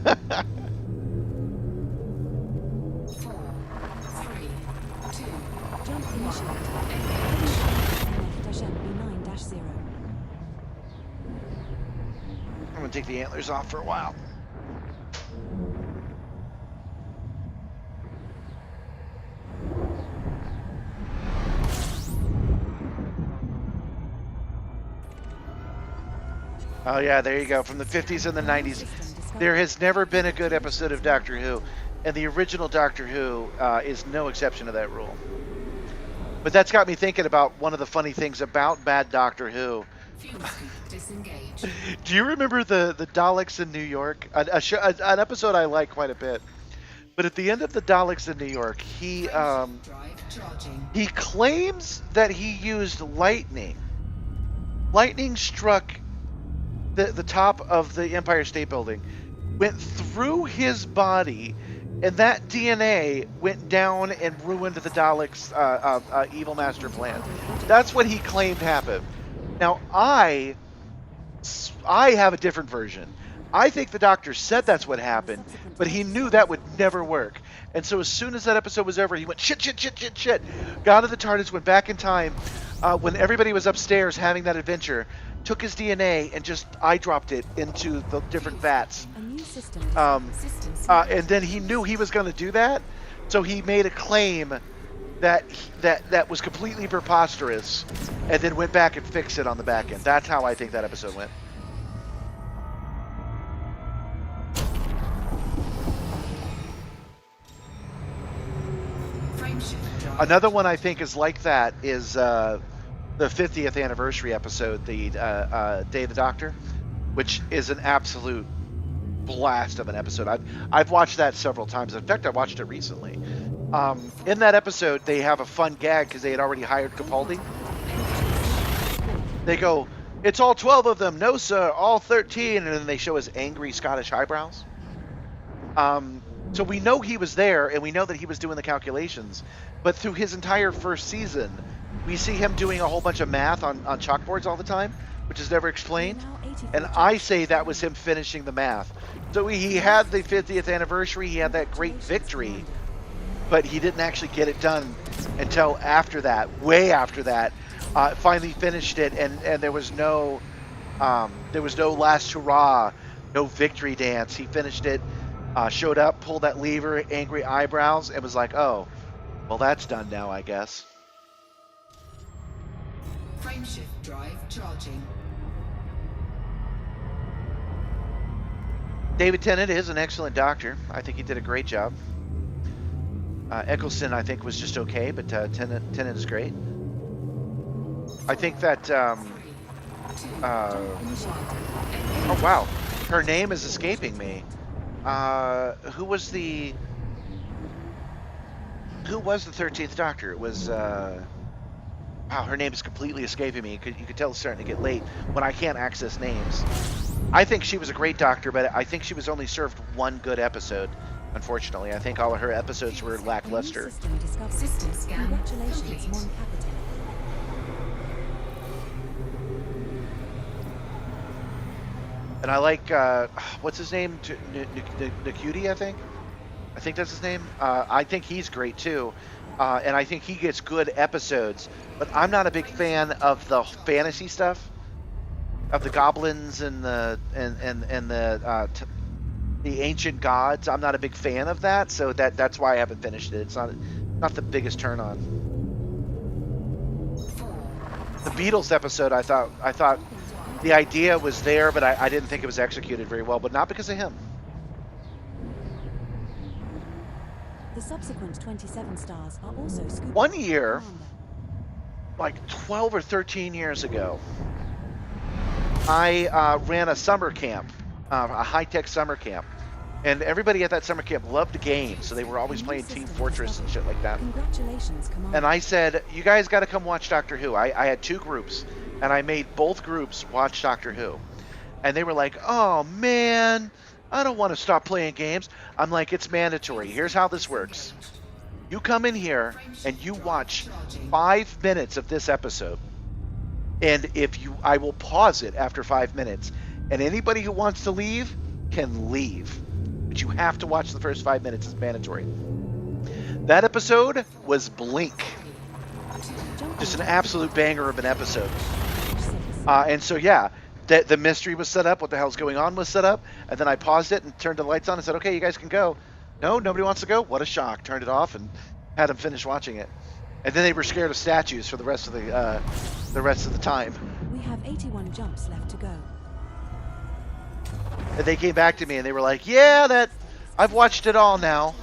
S3: 2,
S2: Jump initiated. MF-MB9-0.
S1: I'm going to take the antlers off for a while. Oh yeah, there you go. From the 50s and the 90s. There has never been a good episode of Doctor Who, and the original Doctor Who is no exception to that rule. But that's got me thinking about one of the funny things about bad Doctor Who.
S3: fuel scoop disengaged.
S1: Do you remember the Daleks in New York? An episode I like quite a bit. But at the end of the Daleks in New York,
S3: Drive charging.
S1: he claims that he used lightning. Lightning struck the top of the Empire State Building, went through his body, and that DNA went down and ruined the Daleks' evil master plan. That's what he claimed happened. Now, I have a different version. I think the Doctor said that's what happened, but he knew that would never work. And so as soon as that episode was over, he went, shit, got in the TARDIS, went back in time, when everybody was upstairs having that adventure, took his DNA and just eyedropped it into the different vats.
S2: A new system.
S1: And then he knew he was going to do that, so he made a claim that was completely preposterous, and then went back and fixed it on the back end. That's how I think that episode went.
S3: Frameshift drive.
S1: Another one I think is like that is the 50th anniversary episode, the Day of the Doctor, which is an absolute blast of an episode. I've watched that several times. In fact, I watched it recently. In that episode, they have a fun gag because they had already hired Capaldi. They go, "It's all 12 of them." "No, sir, all 13. And then they show his angry Scottish eyebrows. So we know he was there, and we know that he was doing the calculations. But through his entire first season, we see him doing a whole bunch of math on chalkboards all the time, which is never explained. And I say that was him finishing the math. So he had the 50th anniversary, he had that great victory, but he didn't actually get it done until after that, way after that. Finally finished it, and there was no last hurrah, no victory dance. He finished it, showed up, pulled that lever, angry eyebrows, and was like, "Oh, well, that's done now, I guess."
S3: Frameshift drive charging.
S1: David Tennant is an excellent doctor. I think he did a great job. Eccleston, I think, was just okay, but Tennant is great. I think that, oh wow, her name is escaping me. Who was the 13th Doctor? It was, wow, her name is completely escaping me. You could tell it's starting to get late when I can't access names. I think she was a great doctor, but I think she was only served one good episode, Unfortunately, I think all of her episodes were
S2: A new
S1: lackluster.
S2: system discovered.
S3: System scan
S2: Congratulations,
S3: complete.
S2: Mon Capitaine.
S1: And I like what's his name? Nakuti, I think. I think that's his name. I think he's great too, and I think he gets good episodes. But I'm not a big fan of the fantasy stuff, of the goblins and the ancient gods. I'm not a big fan of that, so that's why I haven't finished it. It's not the biggest turn on. The Beatles episode, I thought the idea was there, but I didn't think it was executed very well. But not because of him.
S2: The subsequent 27 stars are also scooped.
S1: One year,
S2: Commander.
S1: like 12 or 13 years ago, I ran a summer camp, a high-tech summer camp, and everybody at that summer camp loved games, so they were always playing Team Fortress and shit like that.
S2: Congratulations, Commander.
S1: And I said, you guys got to come watch Doctor Who. I had two groups, and I made both groups watch Doctor Who. And they were like, oh, man, I don't want to stop playing games. I'm like, it's mandatory. Here's how this works. You come in here, and you watch 5 minutes of this episode. And I will pause it after 5 minutes. And anybody who wants to leave can leave. But you have to watch the first 5 minutes. It's mandatory. That episode was Blink. Just an absolute banger of an episode. And so, yeah, the mystery was set up. What the hell's going on was set up. And then I paused it and turned the lights on and said, okay, you guys can go. No, nobody wants to go? What a shock. Turned it off and had them finish watching it. And then they were scared of statues for the rest of the time.
S2: We have 81 jumps left to go.
S1: And they came back to me and they were like, yeah, I've watched it all now.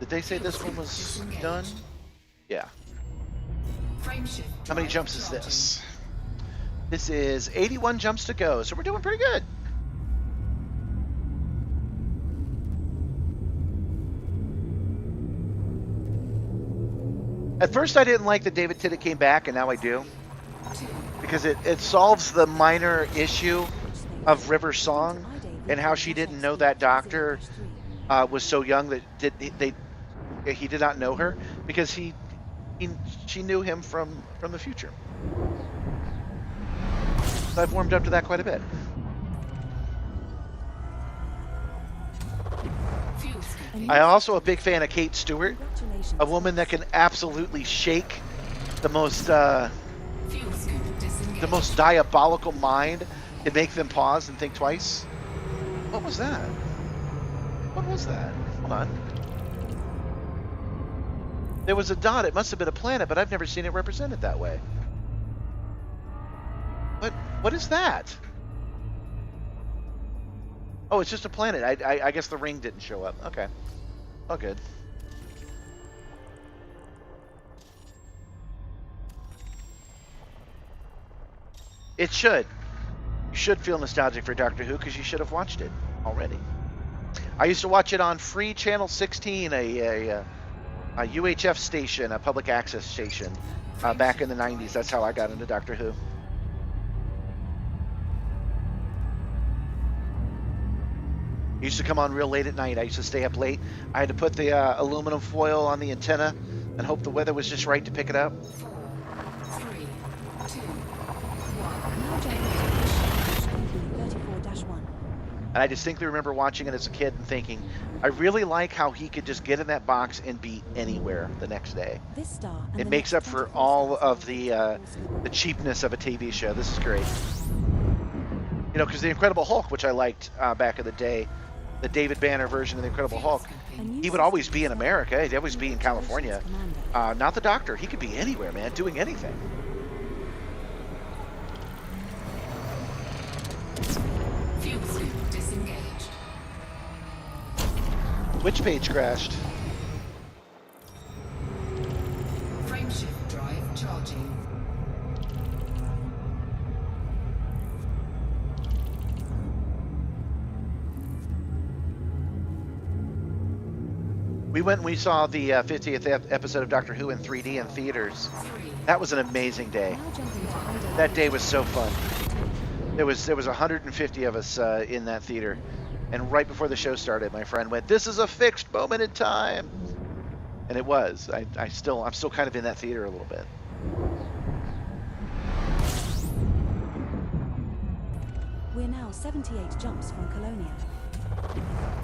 S1: Did they say this one was done? Yeah.
S3: Frameshift
S1: How many
S3: drive
S1: jumps is
S3: charging.
S1: this? This is 81 jumps to go, so we're doing pretty good. At first I didn't like that David Tennant came back, and now I do. Because it solves the minor issue of River's song and how she didn't know that doctor was so young that he did not know her, because she knew him from the future. So I've warmed up to that quite a bit.
S3: Fuel scoop.
S1: I'm also a big fan of Kate Stewart,
S2: Congratulations.
S1: a woman that can absolutely shake the most
S3: Fuel scoop disengaged.
S1: diabolical mind and make them pause and think twice. What was that? What was that? Hold on. There was a dot. It must have been a planet, but I've never seen it represented that way. What is that? Oh, it's just a planet. I guess the ring didn't show up. Okay. All good. It should. You should feel nostalgic for Doctor Who because you should have watched it already. I used to watch it on Free Channel 16, a UHF station, a public access station, back in the 90s. That's how I got into Doctor Who. It used to come on real late at night. I used to stay up late. I had to put the aluminum foil on the antenna and hope the weather was just right to pick it up.
S3: 4, 3, 2, 1.
S2: Now jumping to 34-1.
S1: And I distinctly remember watching it as a kid and thinking, I really like how he could just get in that box and be anywhere the next day.
S2: This star and
S1: It
S2: the
S1: makes
S2: next
S1: up for
S2: 24
S1: all
S2: stars
S1: of
S2: are
S1: the
S2: also
S1: cheapness of a TV show. This is great. You know, because the Incredible Hulk, which I liked back in the day, the David Banner version of the Incredible Hulk,
S2: A new
S1: he would always
S2: system
S1: be in
S2: discovered.
S1: America. He'd always be in California.
S2: Commander.
S1: Not the Doctor. He could be anywhere, man, doing anything.
S3: Fuel scoop disengaged.
S1: Which page crashed?
S3: Frameshift drive charging.
S1: We went and we saw the 50th episode of Doctor Who in 3D in theaters.
S3: 3,
S1: That was an amazing day.
S2: Now jumping to high
S1: That day was so
S2: definition.
S1: fun. There was 150 of us in that theater, and right before the show started, my friend went, "This is a fixed moment in time," and it was. I'm still kind of in that theater a little bit.
S2: We're now 78 jumps from Colonia.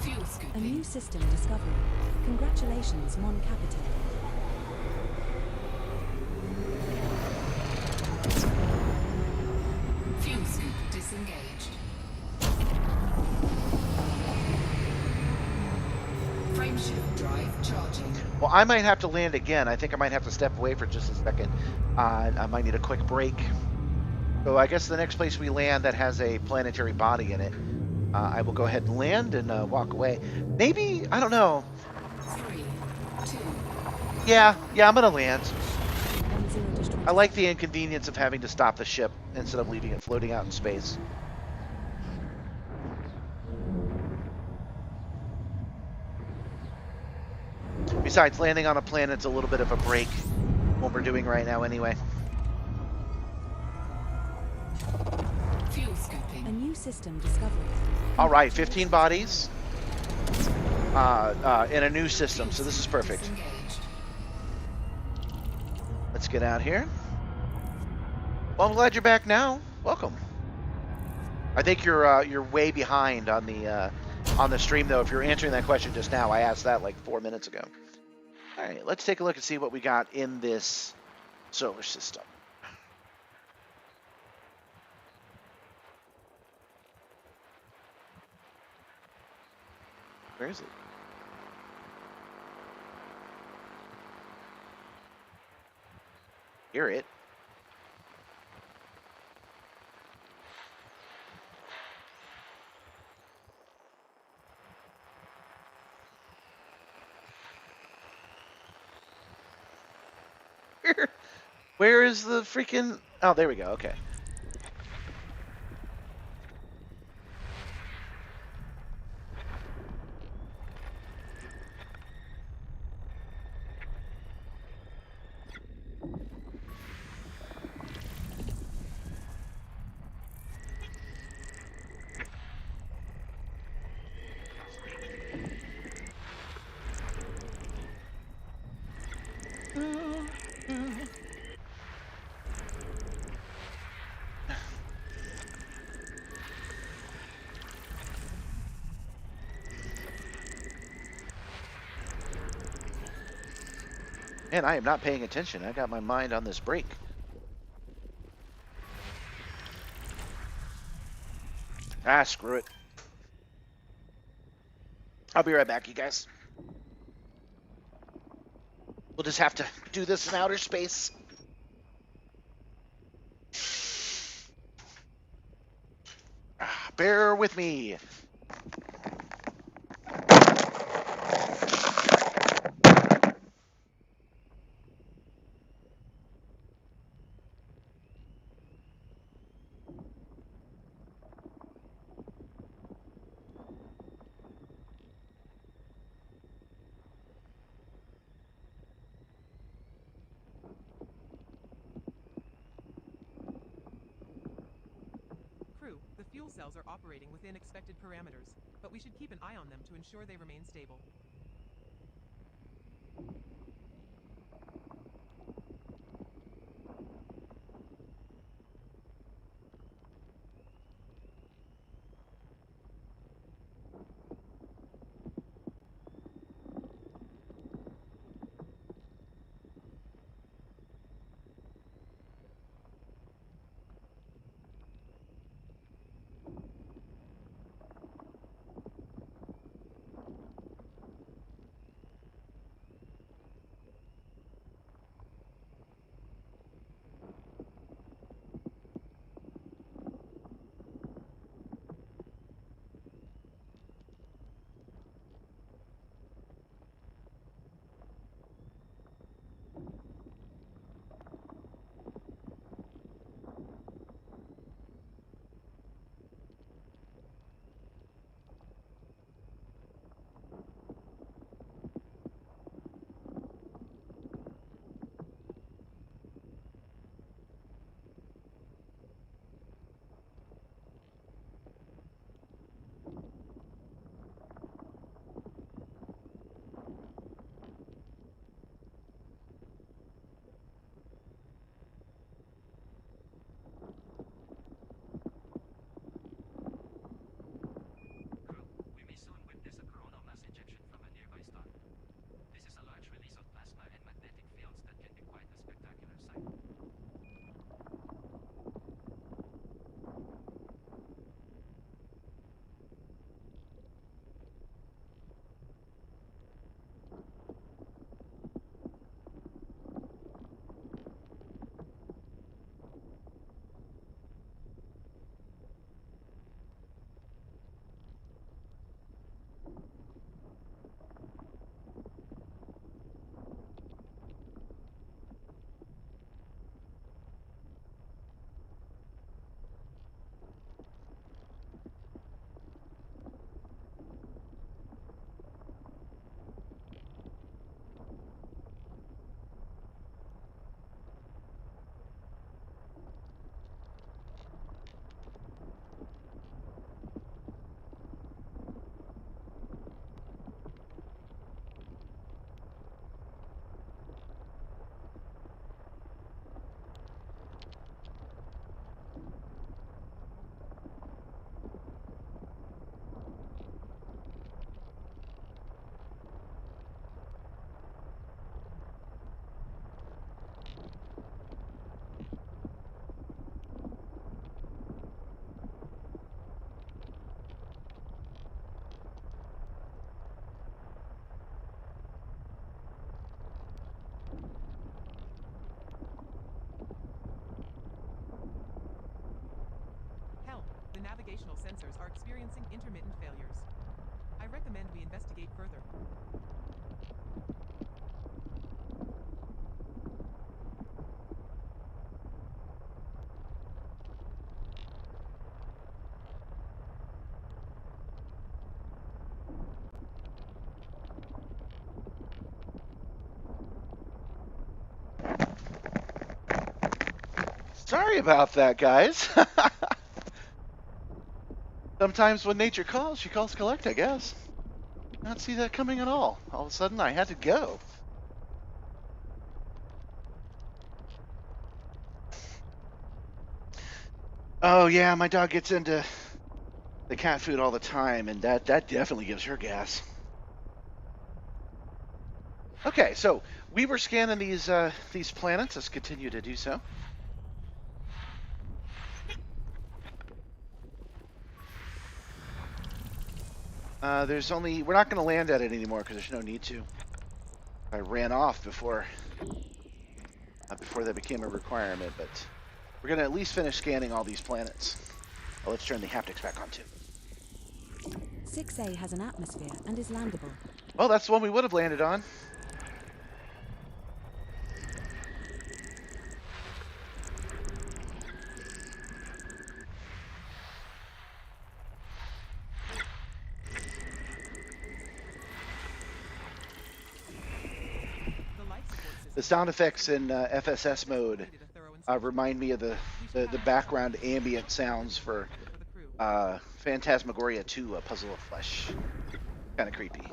S3: fuel
S2: A
S3: scooping.
S2: new system discovery. Congratulations, Mon Capital.
S3: Fuel scoop disengaged. Frameshift drive charging.
S1: Well, I might have to land again. I think I might have to step away for just a second. I might need a quick break. So I guess the next place we land that has a planetary body in it, I will go ahead and land and walk away. Maybe, I don't know.
S3: 3, 2,
S1: Yeah, I'm gonna land.
S2: 10-20.
S1: I like the inconvenience of having to stop the ship instead of leaving it floating out in space. Besides, landing on a planet's a little bit of a break, what we're doing right now anyway.
S3: fuel
S2: A
S3: scooping.
S2: new system discovery.
S1: All right, 15 bodies in a new system, so this is perfect.
S3: Disengaged.
S1: Let's get out here. Well, I'm glad you're back now. Welcome. I think you're way behind on the stream though. If you're answering that question just now, I asked that like 4 minutes ago. All right, let's take a look and see what we got in this solar system. Where is it? Hear it. Where is the freaking... Oh, there we go. Okay. Man, I am not paying attention. I got my mind on this break. Ah, screw it. I'll be right back, you guys. We'll just have to do this in outer space. Bear with me.
S4: Crew, the fuel cells are operating within expected parameters, but we should keep an eye on them to ensure they remain stable. navigational sensors are experiencing intermittent failures. I recommend we investigate further.
S1: Sorry about that, guys. Sometimes when nature calls, she calls collect, I guess. Not see that coming at all. All of a sudden, I had to go. Oh yeah, my dog gets into the cat food all the time, and that definitely gives her gas. Okay, so we were scanning these planets. Let's continue to do so. We're not going to land at it anymore because there's no need to. I ran off before that became a requirement, but we're going to at least finish scanning all these planets. Oh, let's turn the haptics back on too.
S2: 6A has an atmosphere and is landable.
S1: Well, that's the one we would have landed on. The sound effects in FSS mode remind me of the background ambient sounds for Phantasmagoria 2, A Puzzle of Flesh. Kind of creepy.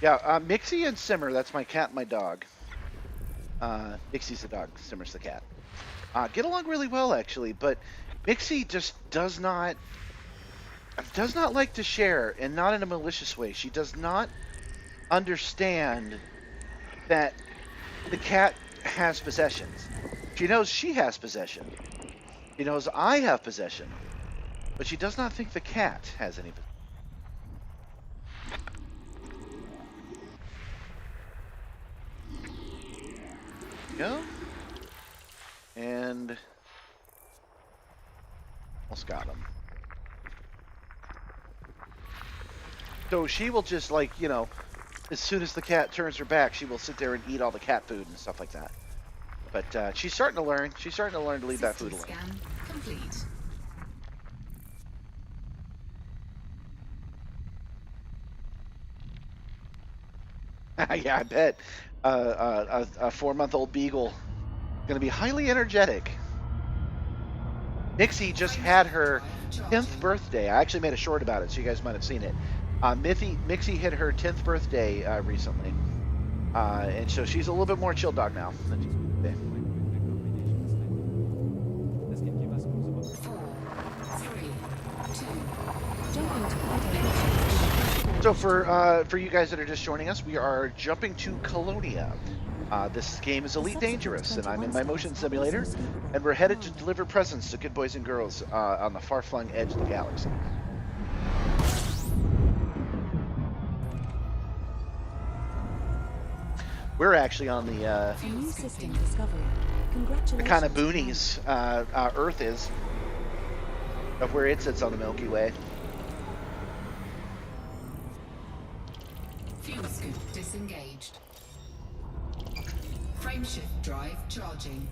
S1: Yeah, Mixie and Simmer, that's my cat and my dog. Mixie's the dog, Simmer's the cat. Get along really well, actually, but Mixie just does not like to share, and not in a malicious way. She does not understand that the cat has possessions. She knows she has possession. She knows I have possession, but she does not think the cat has any possession. Go. And almost got him. So she will just, like, you know, as soon as the cat turns her back, she will sit there and eat all the cat food and stuff like that. But she's starting to learn. She's starting to learn to leave that food alone.
S3: Scan complete.
S1: Yeah, I bet. A 4-month-old beagle going to be highly energetic. Nixie just had her 10th birthday. I actually made a short about it, so you guys might have seen it. Mixie hit her 10th birthday recently, and so she's a little bit more chill dog now.
S6: This can give us clues about
S3: 4, 3, 2.
S2: Jumping to Friday.
S1: So for you guys that are just joining us, we are jumping to Colonia. This game is Elite Dangerous, and I'm in my motion simulator, and we're headed to deliver presents to good boys and girls on the far-flung edge of the galaxy. We're actually on the
S2: New system discovery. Congratulations.
S1: kind of boonies Earth is, of where it sits on the Milky Way.
S3: Fuel scoop disengaged. Frameshift drive charging.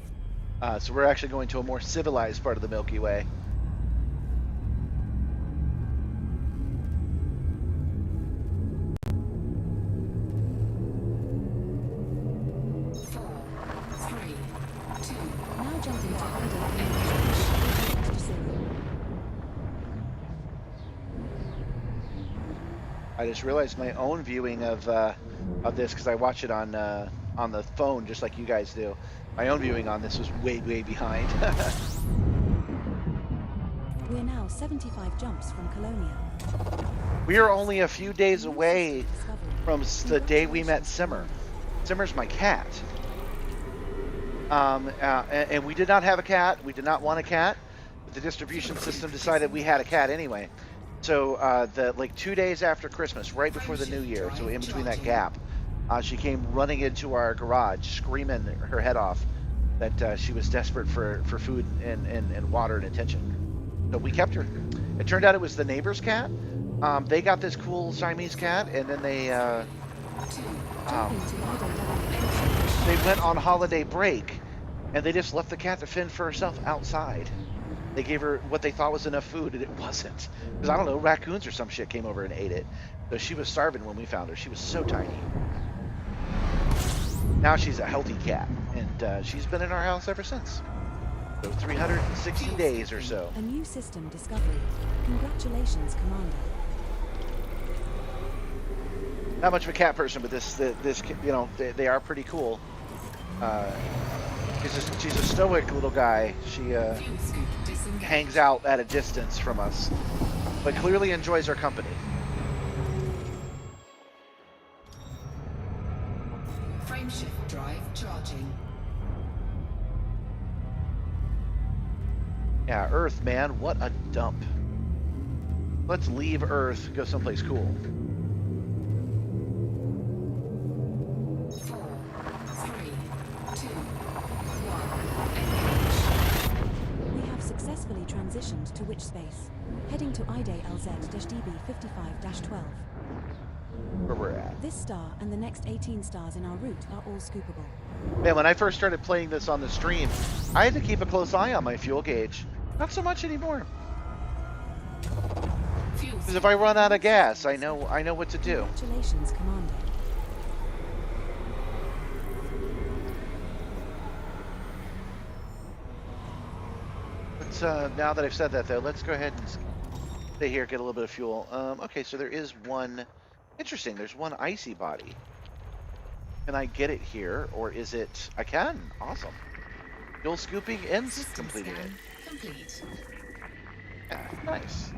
S1: So we're actually going to a more civilized part of the Milky Way.
S2: Now jumping to Friday.
S1: I just realized my own viewing of this, because I watch it on the phone just like you guys do. My own viewing on this was way behind.
S2: We're now 75 jumps from Colonia.
S1: We are only a few days away from the day we met Simmer. Simmer's my cat. And we did not have a cat. We did not want a cat. But the distribution system decided we had a cat anyway. So like 2 days after Christmas, right before the New Year, so in between that gap, she came running into our garage, screaming her head off, that she was desperate for food and water and attention. So we kept her. It turned out it was the neighbor's cat. They got this cool Siamese cat, and then they went on holiday break, and they just left the cat to fend for herself outside. They gave her what they thought was enough food, and it wasn't. Because, I don't know, raccoons or some shit came over and ate it. So she was starving when we found her. She was so tiny. Now she's a healthy cat, and she's been in our house ever since. So 360 days or so.
S2: A new system discovery. Congratulations, Commander.
S1: Not much of a cat person, but this you know, they are pretty cool. She's a stoic little guy. She hangs out at a distance from us, but clearly enjoys our company.
S3: Frameshift drive charging.
S1: Yeah, Earth, man, what a dump. Let's leave Earth, go someplace cool.
S3: 4, 3, 2, 1.
S2: We have successfully transitioned to witch space. Heading to IDA LZ-DB 55-12.
S1: Where we're at.
S2: This star and the next 18 stars in our route are all scoopable.
S1: Man, when I first started playing this on the stream, I had to keep a close eye on my fuel gauge. Not so much anymore. Because if I run out of gas, I know what to do.
S2: Congratulations, Commander.
S1: Let's now that I've said that though, let's go ahead and stay here, get a little bit of fuel. Okay, so there is one. Interesting. There's one icy body. Can I get it here, or is it? I can. Awesome. Fuel scooping and
S3: System
S1: completing it.
S3: scan complete.
S1: Yeah, nice.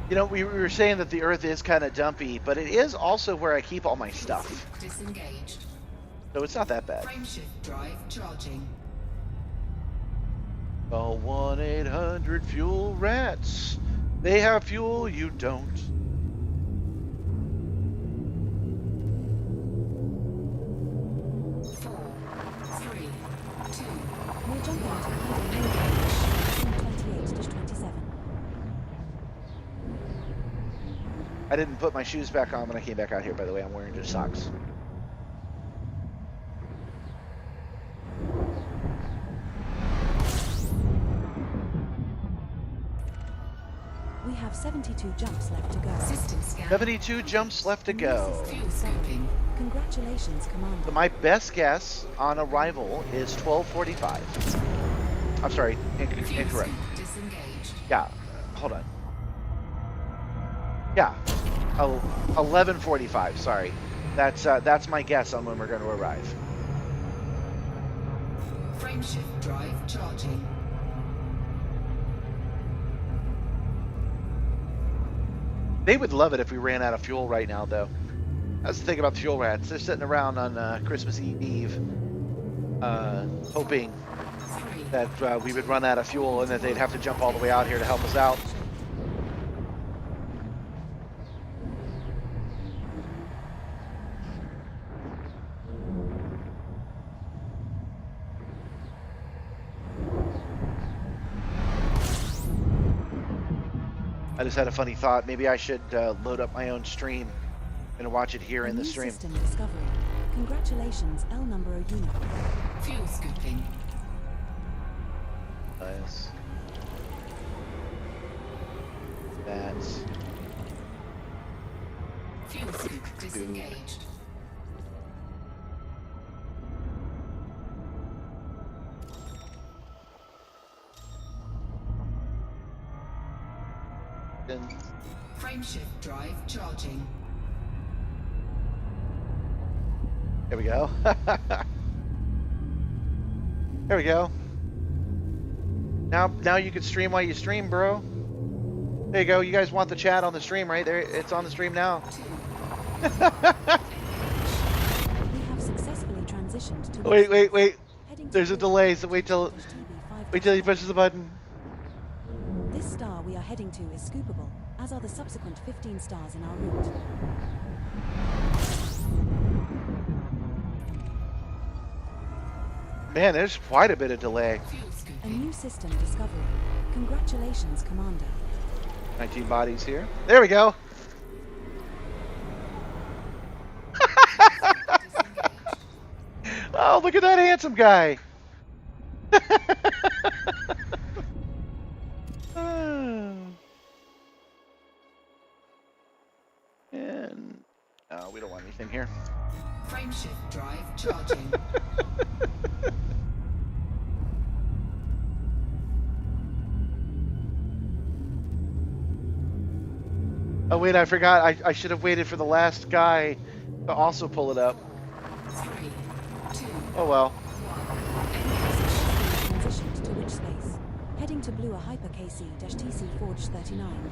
S1: You know, we were saying that the Earth is kind of dumpy, but it is also where I keep all my stuff.
S3: Disengaged.
S1: So it's not that bad.
S3: Frameshift drive charging.
S1: Call 1-800-FUEL-RATS. They have fuel, you don't.
S3: Four, three, two.
S2: We're jumping to IDA 28-27.
S1: I didn't put my shoes back on when I came back out here, by the way. I'm wearing just socks.
S2: We have 72 jumps left to go.
S3: System scan.
S1: 72 jumps left to go.
S3: Fuel scooping.
S2: Congratulations, Commander.
S1: So my best guess on arrival is 12:45. I'm sorry,
S3: Fuel
S1: incorrect.
S3: scoop disengaged.
S1: Yeah, hold on. Yeah, 11:45. Sorry, that's my guess on when we're going to arrive.
S3: Frameshift drive charging.
S1: They would love it if we ran out of fuel right now, though. That's the thing about the fuel rats. They're sitting around on Christmas Eve, hoping that we would run out of fuel and that they'd have to jump all the way out here to help us out. I just had a funny thought. Maybe I should load up my own stream and watch it here in the
S2: New
S1: stream.
S2: system discovery. Congratulations, L number O unit.
S3: Fuel scooping.
S1: Nice. That's
S3: Fuel scoop disengaged. Frameshift drive charging.
S1: there we go. There we go. Now you can stream while you stream, bro. There you go. You guys want the chat on the stream, right? There, it's on the stream now.
S2: We have successfully transitioned to
S1: Wait.
S2: Heading to
S1: There's a delay, so wait till he pushes the button.
S2: This star we are heading to is scoopable, as are the subsequent 15 stars in our route.
S1: Man, there's quite a bit of delay.
S3: Fuel
S2: A
S3: scooping.
S2: new system discovery. Congratulations, Commander.
S1: 19 bodies here. There we go.
S3: Disengaged.
S1: Oh, look at that handsome guy. And we don't want anything here.
S3: Frameshift drive charging.
S1: Oh wait, I forgot. I should have waited for the last guy to also pull it up.
S3: 3, 2,
S1: Oh well.
S2: Successfully transitioned to which space? Heading to Blue Hyper KC-TC Forge 39.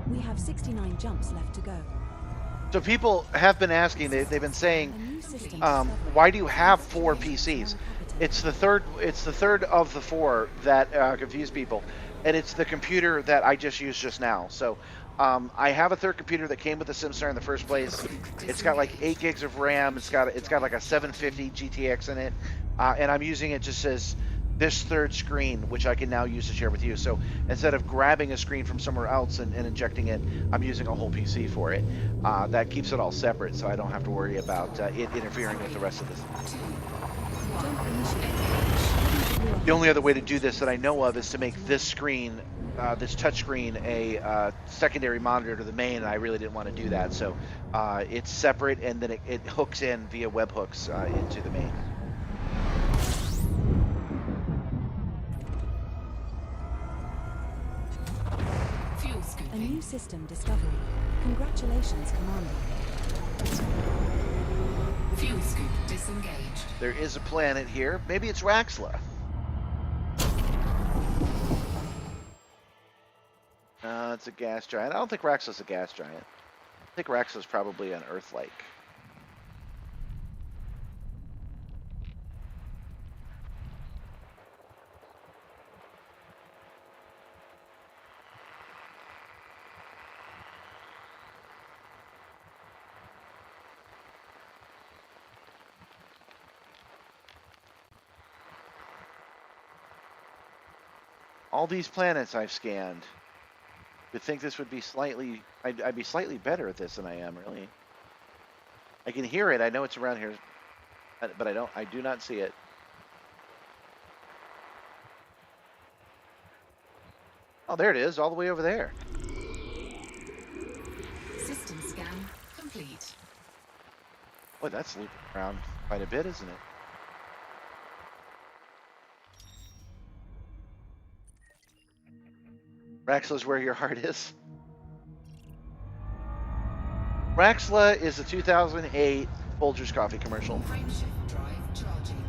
S2: We have 69 jumps left to go.
S1: So people have been asking. They've been
S2: A
S1: saying,
S2: new system
S1: why do you have 4 PCs? It's the third. It's the third of the 4 that confuse people, and it's the computer that I just used just now. So I have a third computer that came with the Simstarr in the first place. It's got like 8 gigs of RAM. It's got like a 750 GTX in it, and I'm using it just as this third screen, which I can now use to share with you. So instead of grabbing a screen from somewhere else and injecting it, I'm using a whole PC for it. That keeps it all separate, so I don't have to worry about it interfering with the rest of this.
S2: Jump initiated. Heading to Blue
S1: The only other way to do this that I know of is to make this screen, this touch screen, a secondary monitor to the main, and I really didn't want to do that. So it's separate, and then it hooks in via webhooks into the main.
S3: fuel
S2: A
S3: scooping.
S2: new system discovery. Congratulations, Commander.
S3: Fuel scoop disengaged.
S1: There is a planet here. Maybe it's Raxla. It's a gas giant. I don't think Raxla's a gas giant. I think Raxla's probably an Earth-like. All these planets I've scanned. You'd think this would be slightly... I'd be slightly better at this than I am, really. I can hear it. I know it's around here. But I do not see it. Oh, there it is. All the way over there.
S3: System scan complete.
S1: Boy, that's looping around quite a bit, isn't it? Raxla's where your heart is. Raxla is a 2008 Folgers coffee commercial.
S3: Frameshift drive charging.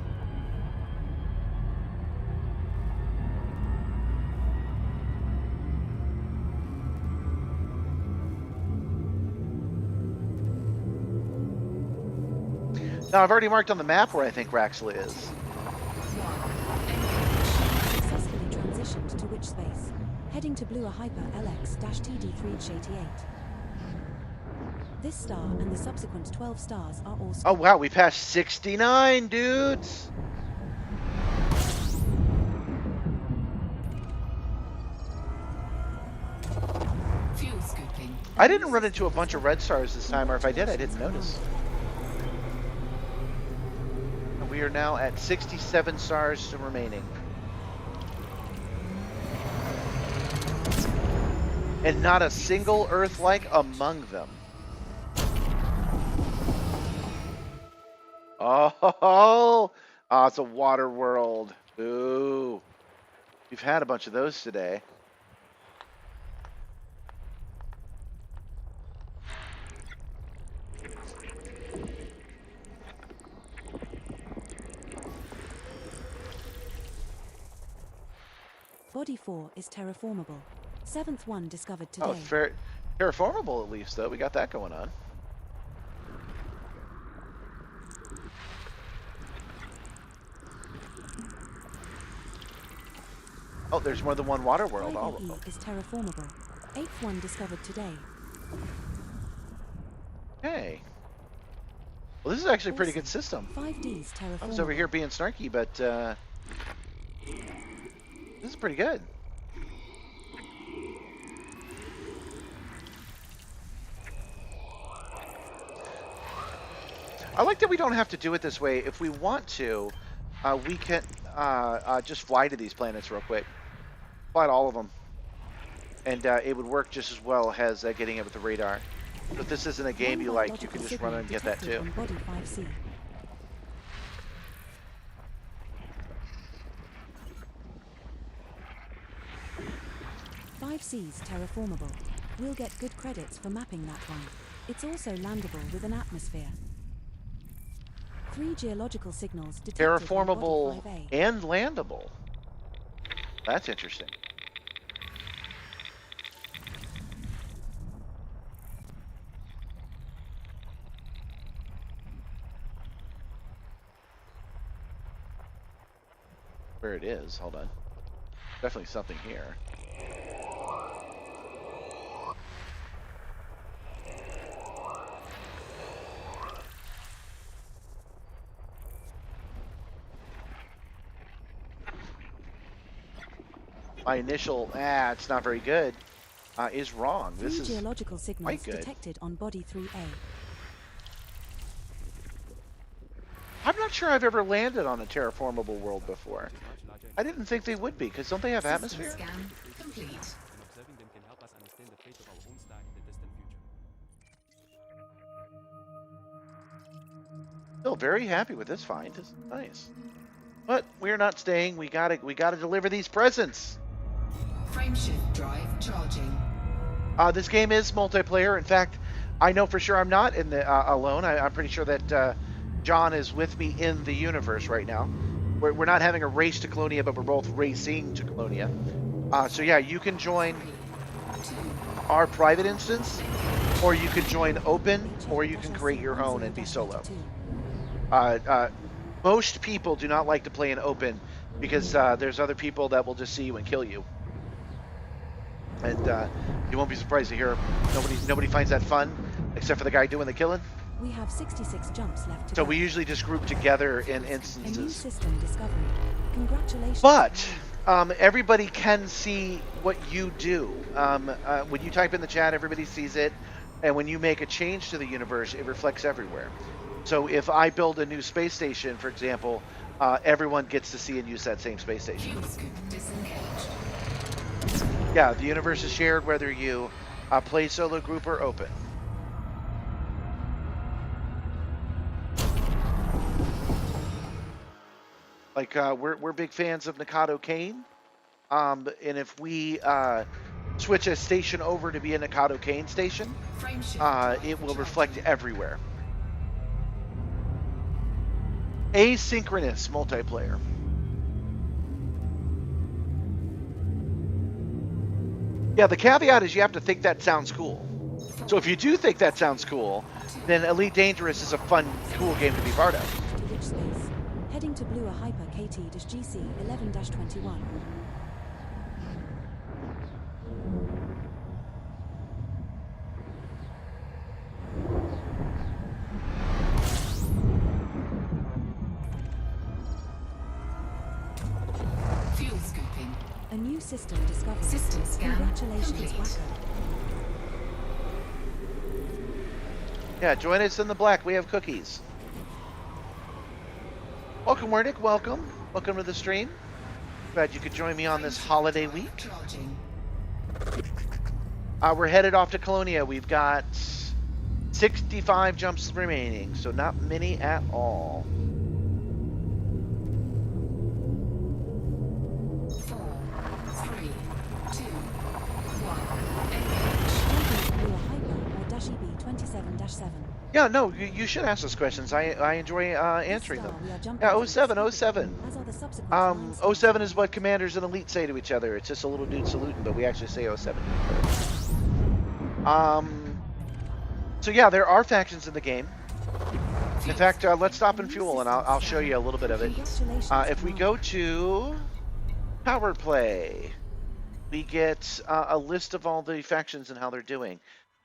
S1: Now, I've already marked on the map where I think Raxla is.
S2: Successfully transitioned to which space? Heading to Blue Hyper LX-TD388. This star and the subsequent 12 stars are all
S1: Oh, wow, we passed 69, dudes!
S3: Fuel scooping.
S1: I didn't run into a bunch of red stars this time, or if I did, I didn't notice. We are now at 67 stars remaining. And not a single Earth-like among them. Oh, it's a water world. Ooh. We've had a bunch of those today.
S2: Body 4 is terraformable. 7th one discovered today.
S1: Oh, fair, terraformable at least, though. We got that going on. Oh, there's more than one water world.
S2: 5E is terraformable. 8th one discovered today.
S1: Okay. Well, this is actually a pretty good
S2: Awesome.
S1: system.
S2: 5D's terraformable.
S1: I was over here being snarky, but this is pretty good. I like that we don't have to do it this way. If we want to, we can just fly to these planets real quick. Fly to all of them. And it would work just as well as getting it with the radar. So if this isn't a game you like, you can just run and get that too.
S2: On body 5C. C's terraformable. We'll get good credits for mapping that one. It's also landable with an atmosphere. 3 geological signals detected on
S1: Terraformable
S2: body 5A.
S1: and landable. That's interesting. Where it is, hold on. Definitely something here. My initial, it's not very good, is wrong. This
S2: 3
S1: is
S2: geological signals
S1: quite good.
S2: detected on body 3A.
S1: I'm not sure I've ever landed on a terraformable world before. I didn't think they would be, because don't they have
S3: System
S1: atmosphere?
S3: scan complete.
S6: And observing them can help us understand the fate of our own star in the distant future.
S1: Still very happy with this find. It's nice. But we're not staying. We gotta deliver these presents.
S3: Frameshift drive charging.
S1: This game is multiplayer. In fact, I know for sure I'm not in the alone. I'm pretty sure that John is with me in the universe right now. We're not having a race to Colonia, but we're both racing to Colonia. So yeah, you can join our private instance, or you can join open, or you can create your own and be solo. Most people do not like to play in open because there's other people that will just see you and kill you. And you won't be surprised to hear nobody finds that fun, except for the guy doing the killing.
S2: We have 66 jumps left to
S1: So
S2: go.
S1: we usually just group together in
S2: A new
S1: instances.
S2: system discovered. Congratulations.
S1: But everybody can see what you do. When you type in the chat, everybody sees it. And when you make a change to the universe, it reflects everywhere. So if I build a new space station, for example, everyone gets to see and use that same space station.
S3: Fuel scoop disengaged.
S1: Yeah, the universe is shared whether you play solo, group, or open. Like, we're big fans of Nikado Kane. And if we switch a station over to be a Nikado Kane station,
S3: Frameshift
S1: it will reflect everywhere. Asynchronous multiplayer. Yeah, the caveat is you have to think that sounds cool. So if you do think that sounds cool, then Elite Dangerous is a fun, cool game to be part of.
S2: To which space? Heading to Blue Hyper KT-GC 11-21.
S3: fuel scooping.
S2: A new system discovered.
S3: System scan
S2: Congratulations,
S3: complete.
S2: Wacko.
S1: Yeah, join us in the black. We have cookies. Welcome, Wernick. Welcome. Welcome to the stream. Glad you could join me on this holiday week.
S3: Charging.
S1: We're headed off to Colonia. We've got 65 jumps remaining, so not many at all.
S3: 4, 3, 2, 1.
S2: Blue Hyper or Dash EB 27-7.
S1: Yeah, no, you should ask us questions. I enjoy answering them.
S2: We are jumping
S1: Yeah,
S2: to
S1: 07,
S2: the
S1: 07.
S2: As are the subsequent
S1: 07 is what commanders and elite say to each other. It's just a little dude saluting, but we actually say 07. So yeah, there are factions in the game. In fact, let's stop and fuel, and I'll show you a little bit of it.
S2: Congratulations,
S1: If we go to Power play. We get a list of all the factions and how they're doing.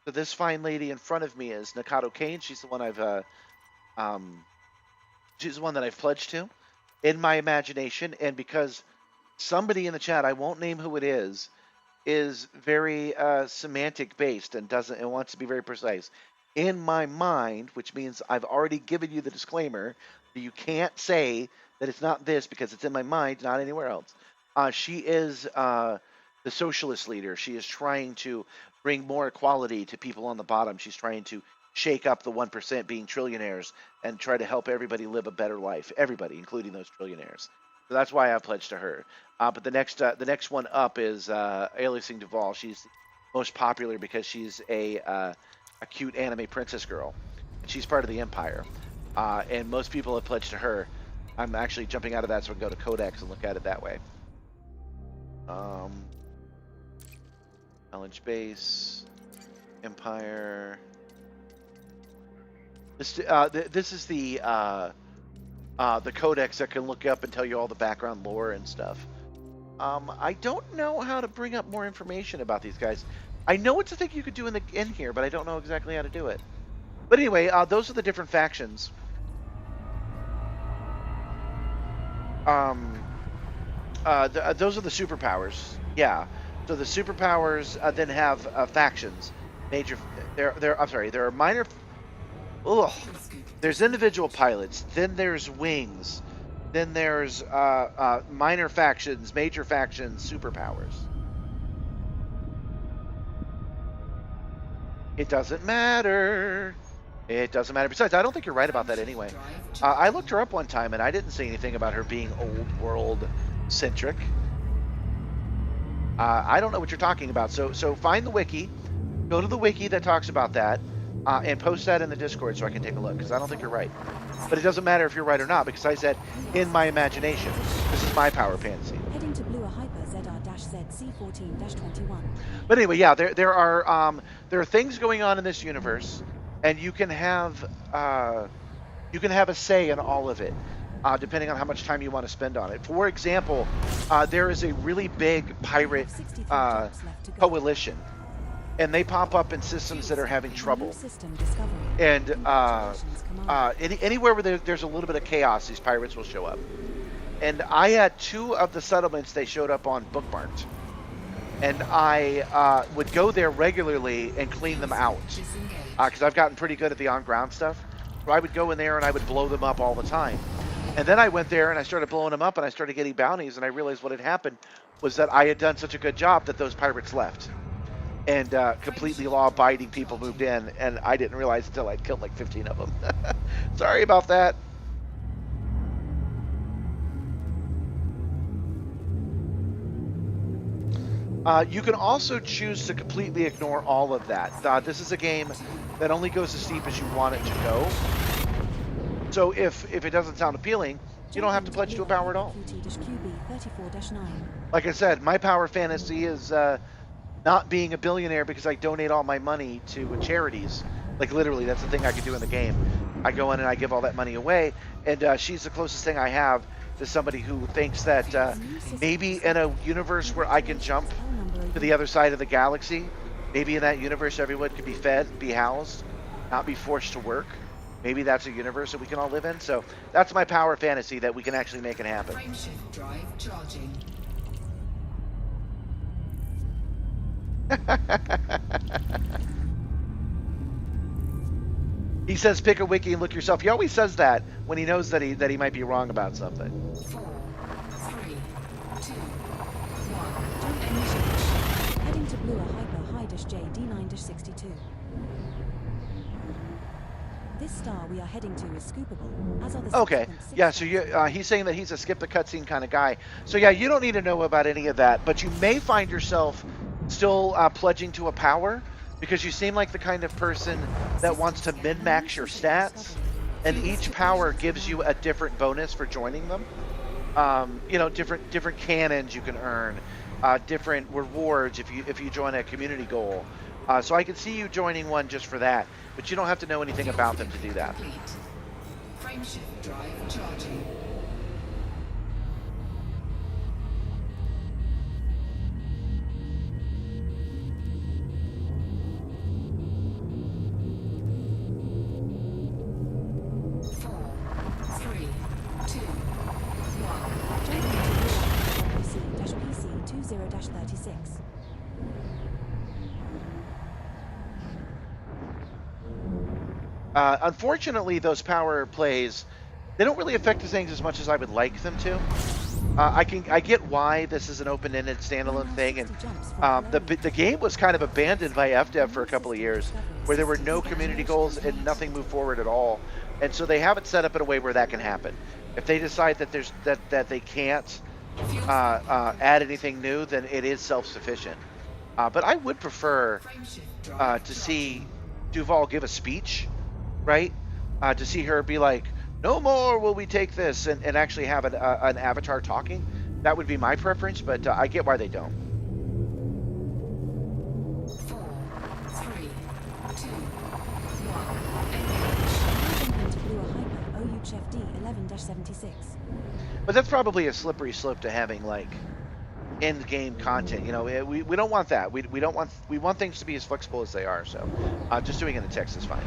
S1: So this fine lady in front of me is Nakato Kane. She's the one um, she's the one that I've pledged to in my imagination, and because somebody in the chat, I won't name who it is very semantic based and doesn't and wants to be very precise. In my mind, which means I've already given you the disclaimer that you can't say that it's not this because it's in my mind, not anywhere else. She is the socialist leader. She is trying to bring more equality to people on the bottom. She's trying to shake up the 1% being trillionaires and try to help everybody live a better life. Everybody, including those trillionaires. So that's why I pledged to her. But the next one up is Aliasing Duval. She's most popular because she's a cute anime princess girl. She's part of the Empire, and most people have pledged to her. I'm actually jumping out of that so I can go to Codex and look at it that way. Knowledge base, Empire. This is the Codex that can look up and tell you all the background lore and stuff. I don't know how to bring up more information about these guys. I know it's a thing you could do in here, but I don't know exactly how to do it. But anyway, those are the different factions. Those are the superpowers. Yeah. So the superpowers then have factions. Major. I'm sorry. There are minor. Ugh. There's individual pilots. Then there's wings. Then there's minor factions, major factions, superpowers. It doesn't matter. It doesn't matter. Besides, I don't think you're right about that anyway. I looked her up one time, and I didn't see anything about her being old world centric. I don't know what you're talking about. So find the wiki. Go to the wiki that talks about that. And post that in the Discord so I can take a look, because I don't think you're right. But it doesn't matter if you're right or not, because I said, in my imagination, this is my power fantasy.
S2: Heading to Blue Hyper ZR-ZC14-21.
S1: But anyway, yeah, there are things going on in this universe, and you can have a say in all of it, depending on how much time you want to spend on it. For example, there is a really big pirate coalition. And they pop up in systems that are having trouble. And anywhere where there's a little bit of chaos, these pirates will show up. And I had 2 of the settlements they showed up on bookmarked. And I would go there regularly and clean them out. Because I've gotten pretty good at the on-ground stuff. So I would go in there and I would blow them up all the time. And then I went there and I started blowing them up and I started getting bounties. And I realized what had happened was that I had done such a good job that those pirates left. And completely law-abiding people moved in, and I didn't realize until I'd killed like 15 of them. Sorry about that. You can also choose to completely ignore all of that. This is a game that only goes as deep as you want it to go. So if it doesn't sound appealing, you don't have to pledge to a power at all. Like I said, my power fantasy is not being a billionaire because I donate all my money to charities. Like literally, that's the thing I could do in the game. I go in and I give all that money away, and she's the closest thing I have to somebody who thinks that maybe in a universe where I can jump to the other side of the galaxy, maybe in that universe everyone could be fed, be housed, not be forced to work. Maybe that's a universe that we can all live in. So that's my power fantasy, that we can actually make it happen.
S3: Frameshift drive charging.
S1: He says pick a wiki and look yourself. He always says that when he knows that he might be wrong about something.
S3: 4, 3, 2, 1.
S2: Heading to Blue Hyper High-JD9-62. This star we are heading to is scoopable, as are the
S1: Okay, yeah, so he's saying that he's a skip the cutscene kind of guy. So yeah, you don't need to know about any of that, but you may find yourself still pledging to a power, because you seem like the kind of person that wants to min-max your stats, and each power gives you a different bonus for joining them. You know, different cannons you can earn, different rewards if you join a community goal. So I can see you joining one just for that, but you don't have to know anything about them to do that.
S3: Frameshift drive charging.
S2: 37-36.
S1: Unfortunately, those power plays, they don't really affect the things as much as I would like them to. I get why this is an open-ended standalone thing, and the game was kind of abandoned by FDev for a couple of years, where there were no community goals and nothing moved forward at all, and so they have it set up in a way where that can happen. If they decide that that they can't add anything new, then it is self-sufficient. But I would prefer to see Duval give a speech, right? To see her be like, no more will we take this, and actually have an avatar talking. That would be my preference, but I get why they don't.
S3: 4, 3, 2, 1.
S2: Jumping to Blue Hyper, OUCHFD 11-76.
S1: But that's probably a slippery slope to having like end game content. You know, we don't want that. We want things to be as flexible as they are. So just doing it in text is fine.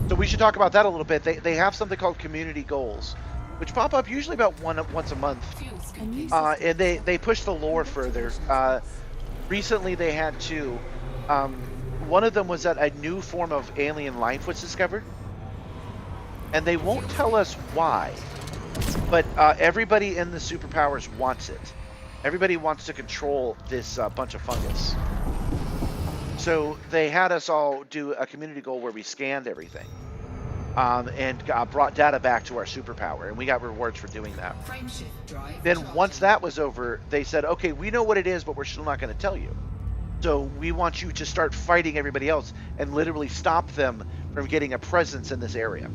S1: So we should talk about that a little bit. They have something called community goals, which pop up usually about once a month, and they push the lore further. Recently they had two. One of them was that a new form of alien life was discovered, and they won't tell us why, but everybody in the superpowers wants it. Everybody wants to control this bunch of fungus. So they had us all do a community goal where we scanned everything and brought data back to our superpower, and we got rewards for doing that. Then once that was over, they said, okay, we know what it is, but we're still not going to tell you. So we want you to start fighting everybody else and literally stop them from getting a presence in this area.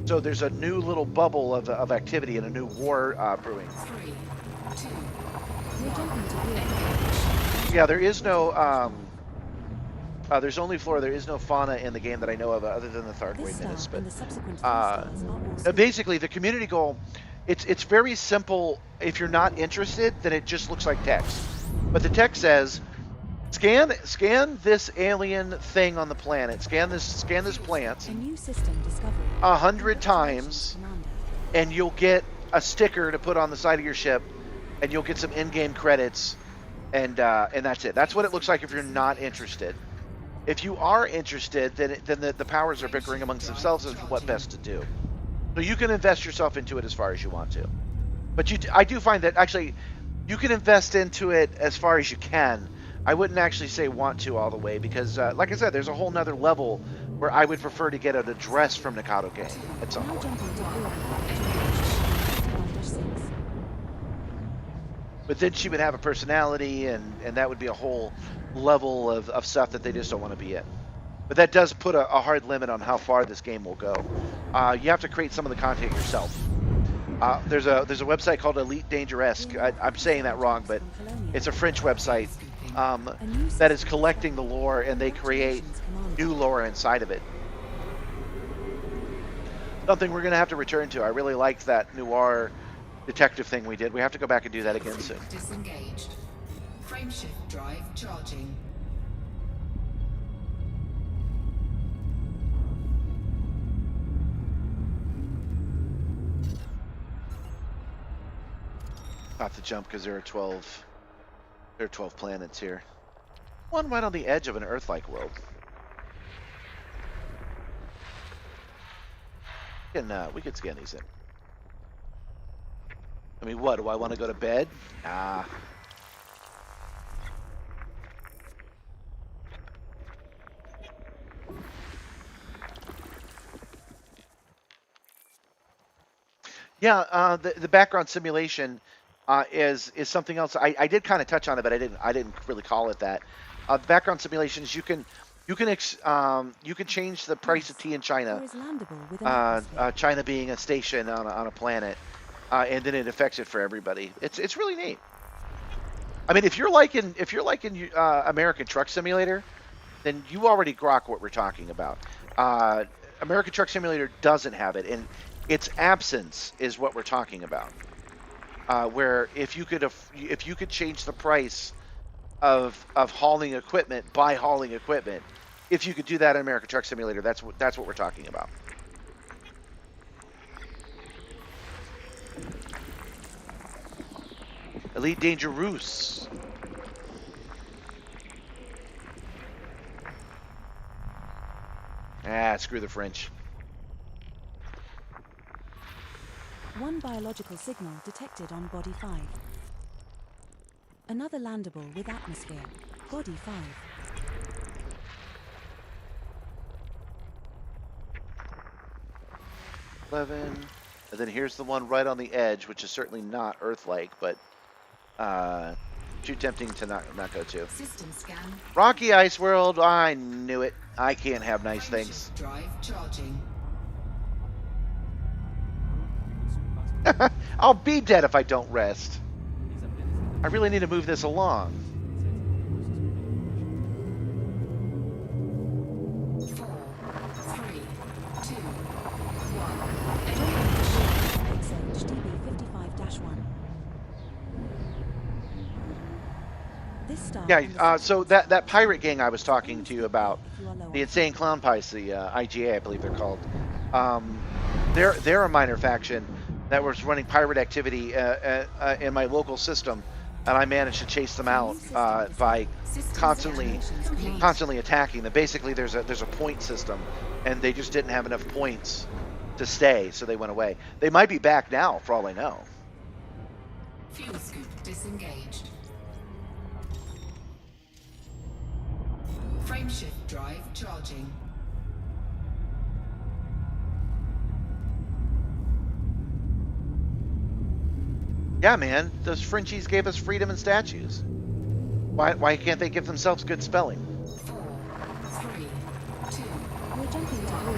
S1: So there's a new little bubble of activity and a new war brewing.
S3: 3, 2,
S2: We're jumping to Blue.
S1: Yeah, there is no... there's only flora. There is no fauna in the game that I know of, other than the Thargoid menace. But
S2: and the subsequent stars are also
S1: basically, the community goal, it's very simple. If you're not interested, then it just looks like text. But the text says, scan this alien thing on the planet. Scan this plant
S2: a new system discovery.
S1: 100 times,
S2: Commander.
S1: and you'll get a sticker to put on the side of your ship, and you'll get some in-game credits, and that's it. That's what it looks like if you're not interested. If you are interested, then the powers are bickering amongst themselves as to what best to do. So you can invest yourself into it as far as you want to. But I do find that actually you can invest into it as far as you can. I wouldn't actually say want to all the way because, like I said, there's a whole nother level where I would prefer to get an address from Nikado Game at some
S2: Now
S1: point.
S2: jumping to Blue. 1-6.
S1: But then she would have a personality, and that would be a whole level of stuff that they just don't want to be in. But that does put a hard limit on how far this game will go. You have to create some of the content yourself. There's a website called Elite Dangeresque. I'm saying that wrong, but it's a French website that is collecting the lore, and they create new lore inside of it. Something we're going to have to return to. I really liked that noir detective thing we did. We have to go back and do that again soon.
S3: Disengaged. Frameshift drive charging.
S1: Have to jump because there are 12 planets here. One right on the edge of an Earth-like world. We could scan these in. I mean, what? Do I want to go to bed? Nah. Yeah, the background simulation is something else. I did kind of touch on it, but I didn't really call it that. The background simulations, you can change the price of tea in China.
S2: Or is landable with an atmosphere.
S1: China being a station on a planet, and then it affects it for everybody. It's really neat. I mean, if you're liking American Truck Simulator, then you already grok what we're talking about. American Truck Simulator doesn't have it, and its absence is what we're talking about. Where if you could change the price of hauling equipment by hauling equipment, if you could do that in American Truck Simulator, that's what we're talking about. Elite Dangerous. Ah, screw the French.
S2: One biological signal detected on Body 5. Another landable with atmosphere. Body 5.
S1: 11. And then here's the one right on the edge, which is certainly not Earth-like, but too tempting to not go to.
S3: System scan.
S1: Rocky Ice World. I knew it. I can't have nice things.
S3: Frameshift drive charging.
S1: I'll be dead if I don't rest. I really need to move this along.
S3: 4, 3, 2, 1.
S2: XHDB 55-1. This star
S1: Yeah, so that pirate gang I was talking to you about,
S2: if you are low
S1: the
S2: on
S1: Insane Clown Pies, the IGA, I believe they're called. They're a minor faction that was running pirate activity in my local system, and I managed to chase them out by constantly attacking them. Basically, there's a point system, and they just didn't have enough points to stay, so they went away. They might be back now, for all I know.
S3: Fuel scoop disengaged. Frameshift drive charging.
S1: Yeah, man, those Frenchies gave us freedom and statues. Why can't they give themselves good spelling?
S3: 4, 3, 2,
S2: We're jumping to Blue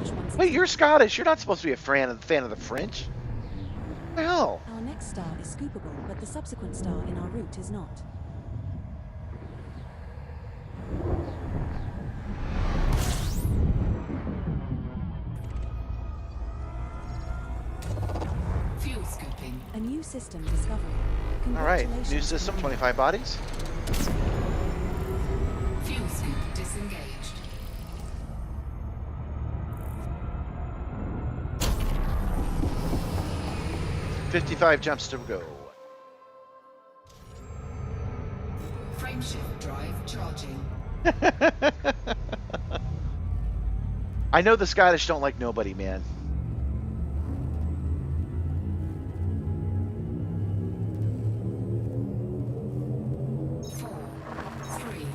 S2: 28-1.
S1: Wait, you're Scottish. You're not supposed to be a fan of the French. What the hell?
S2: Our next star is scoopable, but the subsequent star in our route is not.
S3: fuel scooping.
S2: A new system discovery.
S1: All right, new
S2: Congratulations,
S1: system,
S2: Commander.
S1: 25 bodies.
S3: Fuel scoop disengaged.
S1: $55 jumps to go.
S3: Frameshift drive charging.
S1: I know the Scottish don't like nobody, man.
S3: Four, three,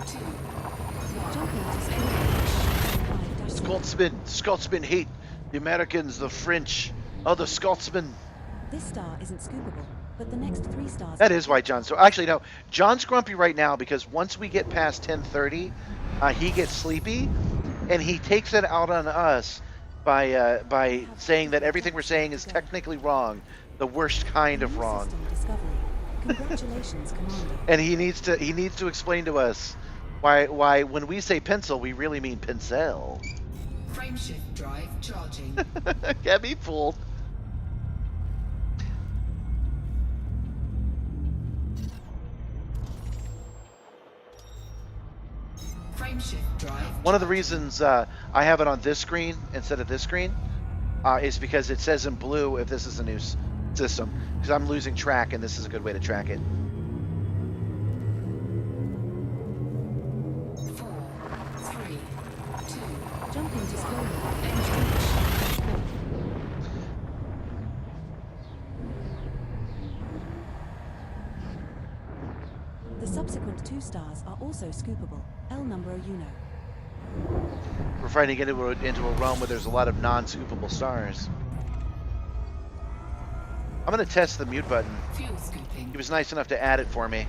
S3: two,
S2: Jumping to
S1: Scotsmen hate the Americans, the French, other Scotsmen.
S2: This star isn't scoopable, but the next 3 stars.
S1: That is why John's so. Actually, no, John's grumpy right now because once we get past 10:30, he gets sleepy, and he takes it out on us by saying that everything we're saying is technically wrong, the worst kind of
S2: New
S1: wrong,
S2: system discovery. Congratulations, Commander.
S1: and he needs to explain to us why when we say pencil we really mean pencil.
S3: frameshift drive charging.
S1: Can't be fooled.
S3: Frameshift drive.
S1: One of the reasons I have it on this screen instead of this screen is because it says in blue if this is a new system, because I'm losing track and this is a good way to track it.
S3: 4, 3, 2,
S2: Jumping to slowly. The subsequent 2 stars are also scoopable. El numero uno.
S1: We're fighting into a realm where there's a lot of non-scoopable stars. I'm going to test the mute button.
S3: fuel scooping.
S1: He was nice enough to add it for me.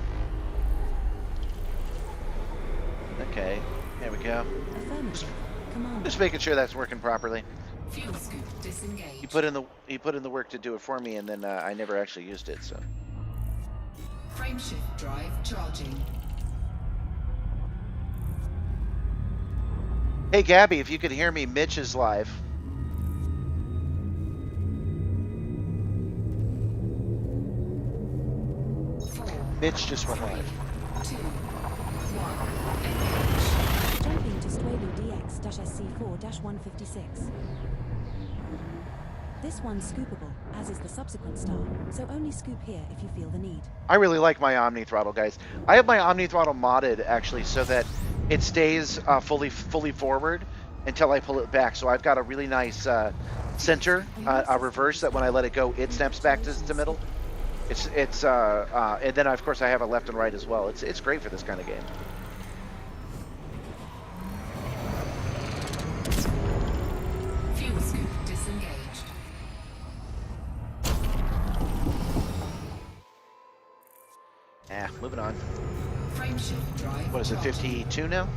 S1: Okay, there we go.
S2: Affirmative. Commander.
S1: Just making sure that's working properly.
S3: Fuel scoop disengaged.
S1: He put in the work to do it for me, and then I never actually used it. So
S3: Frameshift drive charging.
S1: hey, Gabby, if you could hear me, Mitch is live. Mitch just went live.
S3: 2, 1.
S2: Jumping to Stuelu DX-SC4-156. This one's scoopable, as is the subsequent star, so only scoop here if you feel the need.
S1: I really like my Omni Throttle, guys. I have my Omni Throttle modded, actually, so that it stays fully forward until I pull it back. So I've got a really nice center, a reverse that when I let it go, it snaps back to middle. And then of course I have a left and right as well. It's great for this kind of game.
S3: Fuel scoop disengaged.
S1: Moving on.
S3: Frameshift drive.
S1: What is it,
S3: charging.
S1: 52 now?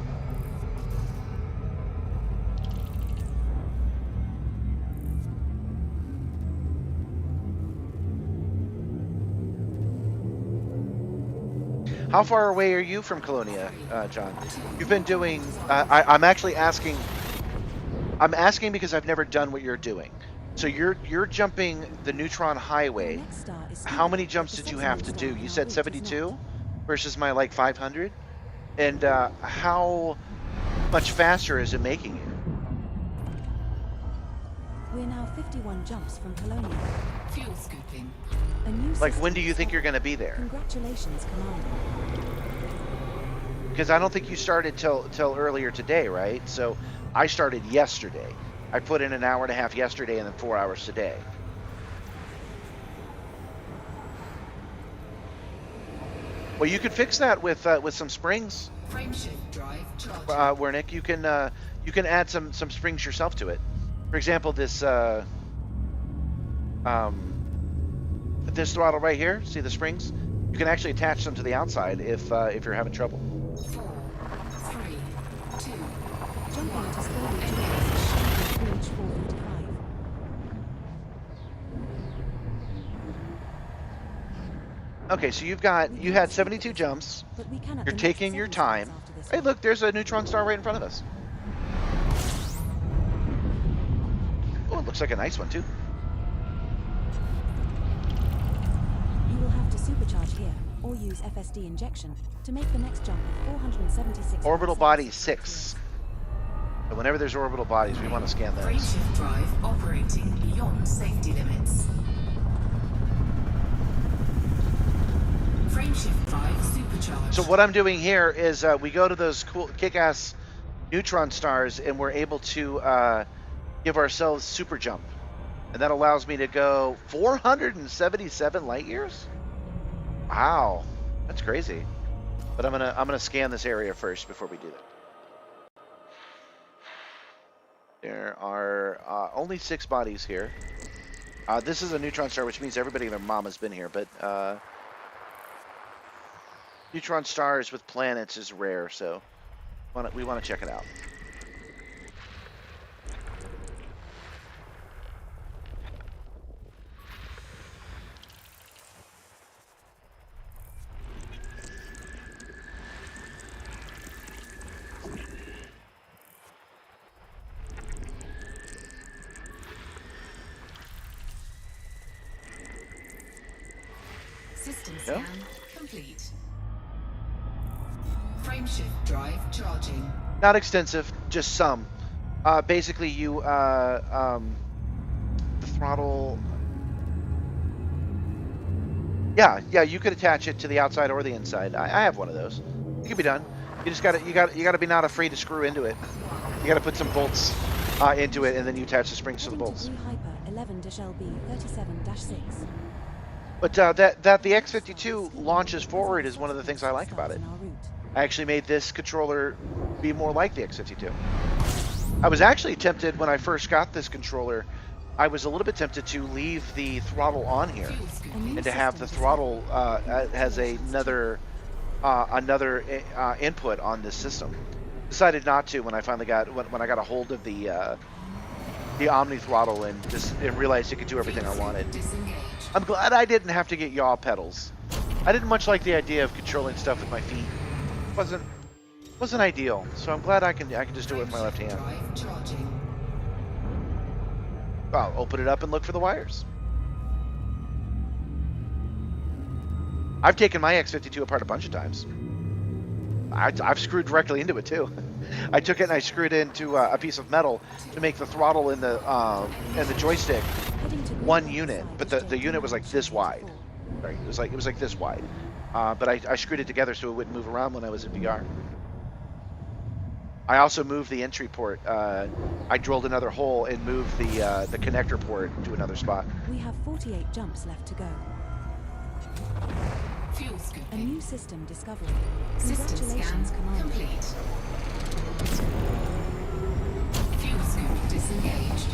S1: How far away are you from Colonia, John? You've been doing. I'm actually asking. I'm asking because I've never done what you're doing. So you're jumping the neutron highway.
S2: Your next star is
S1: How many
S2: speeding,
S1: jumps
S2: but the
S1: did you have to
S2: Sentinel
S1: do?
S2: star
S1: You
S2: on
S1: said
S2: our route is
S1: 72
S2: not.
S1: versus my like 500. And how much faster is it making you?
S2: We're now 51 jumps from Colonia.
S3: Fuel scooping.
S2: A new
S1: Like,
S2: system
S1: when do you think you're
S2: discovered.
S1: going to be there?
S2: Congratulations, Commander.
S1: Because I don't think you started till earlier today, right? So I started yesterday. I put in an hour and a half yesterday and then 4 hours today. Well, you could fix that with some springs,
S3: Frameshift drive charging.
S1: Wernick. You can add some springs yourself to it. For example, this this throttle right here. See the springs? You can actually attach them to the outside if you're having trouble.
S3: 4, 3, 2.
S2: Jumping to slowly join Bridge 455.
S1: Okay, so you had 72 jumps.
S2: But we cannot
S1: You're
S2: connect
S1: taking your
S2: 7 stars
S1: time.
S2: after this
S1: Hey,
S2: one.
S1: look, there's a neutron star right in front of us. Oh, it looks like a nice one too.
S2: You will have to supercharge here, or use FSD injection, to make the next jump of 476.
S1: Orbital body 6. So whenever there's orbital bodies, we want to scan those.
S3: Frameshift drive operating beyond safety limits. Frameshift drive supercharged.
S1: So what I'm doing here is we go to those cool kick-ass neutron stars and we're able to give ourselves super jump. And that allows me to go 477 light years? Wow. That's crazy. But I'm gonna scan this area first before we do that. There are only 6 bodies here. This is a neutron star, which means everybody and their mom has been here, but neutron stars with planets is rare, so we want to check it out.
S3: System
S1: Yeah.
S3: scan complete. Frameshift drive charging.
S1: Not extensive, just some. Basically, you the throttle. Yeah, you could attach it to the outside or the inside. I have one of those. It can be done. You just gotta be not afraid to screw into it. You gotta put some bolts into it, and then you attach the springs to the
S2: Heading
S1: bolts.
S2: Blue Hyper 11-LB 37-6.
S1: But that the X-52 launches forward is one of the things I like about it. I actually made this controller be more like the X-52. I was actually tempted when I first got this controller. I was a little bit tempted to leave the throttle on here
S3: Fuel scooping.
S1: and to have the throttle as another input on this system. Decided not to when I finally when I got a hold of the Omni throttle and realized it could do everything I wanted.
S3: Disengaged.
S1: I'm glad I didn't have to get yaw pedals. I didn't much like the idea of controlling stuff with my feet. Wasn't ideal. So I'm glad I can just do it with my left hand.
S3: Drive charging.
S1: I'll open it up and look for the wires. I've taken my X-52 apart a bunch of times. I've screwed directly into it too. I took it and I screwed into a piece of metal to make the throttle and the joystick one unit, but the unit was like this wide. Right? It was like this wide. But I screwed it together so it wouldn't move around when I was in VR. I also moved the entry port. I drilled another hole and moved the connector port to another spot.
S2: We have 48 jumps left to go.
S3: Fuel
S2: A
S3: scooping.
S2: new system discovery.
S3: System
S2: Congratulations,
S3: scan
S2: Commander.
S3: complete. Fuel scoop disengaged.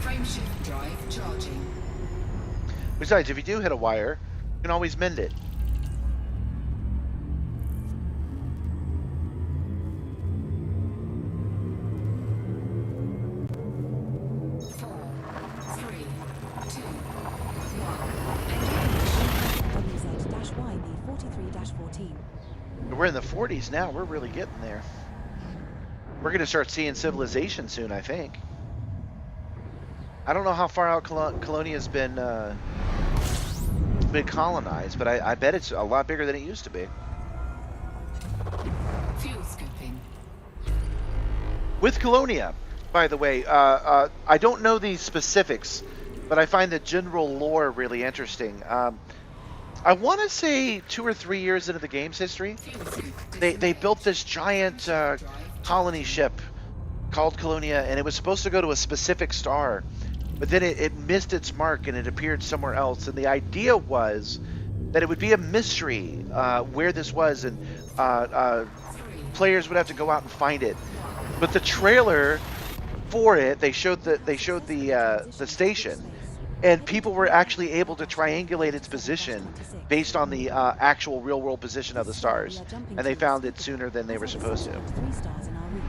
S3: Frameshift drive charging.
S1: Besides, if you do hit a wire, you can always mend it.
S2: WZ-YB43-14.
S1: We're in the 40s now. We're really getting there. We're going to start seeing civilization soon, I think. I don't know how far out Colonia's been colonized, but I bet it's a lot bigger than it used to be.
S3: Fuel scooping.
S1: With Colonia, by the way, I don't know the specifics, but I find the general lore really interesting. I want to say 2 or 3 years into the game's history, they built this giant colony ship called Colonia, and it was supposed to go to a specific star, but then it missed its mark and it appeared somewhere else. And the idea was that it would be a mystery where this was, and players would have to go out and find it. But the trailer for it, they showed the station, and people were actually able to triangulate its position based on the actual real-world position of the stars, and they found it sooner than they were supposed to.
S2: 3 stars in our route.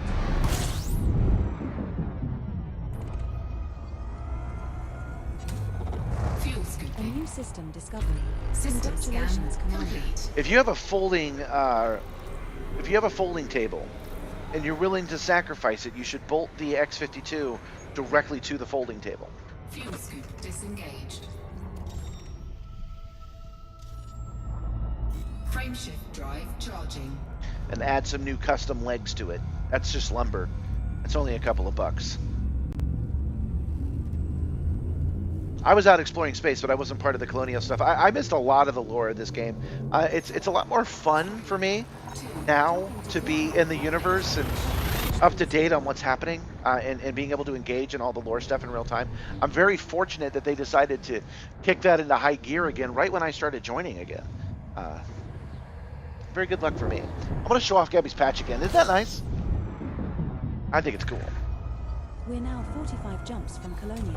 S3: Fuel
S2: A
S3: scooping.
S2: new system discovery.
S3: System scan
S2: Congratulations, Commander.
S3: complete.
S1: If you have a folding table, and you're willing to sacrifice it, you should bolt the X-52 directly to the folding table.
S3: Fuel scoop disengaged. Frameshift drive charging.
S1: And add some new custom legs to it. That's just lumber. It's only a couple of bucks. I was out exploring space, but I wasn't part of the colonial stuff. I missed a lot of the lore of this game. It's a lot more fun for me now to be in the universe and up to date on what's happening, and being able to engage in all the lore stuff in real time. I'm very fortunate that they decided to kick that into high gear again right when I started joining again. Very good luck for me. I'm going to show off Gabby's patch again. Isn't that nice? I think it's cool.
S2: We're now 45 jumps from Colonia.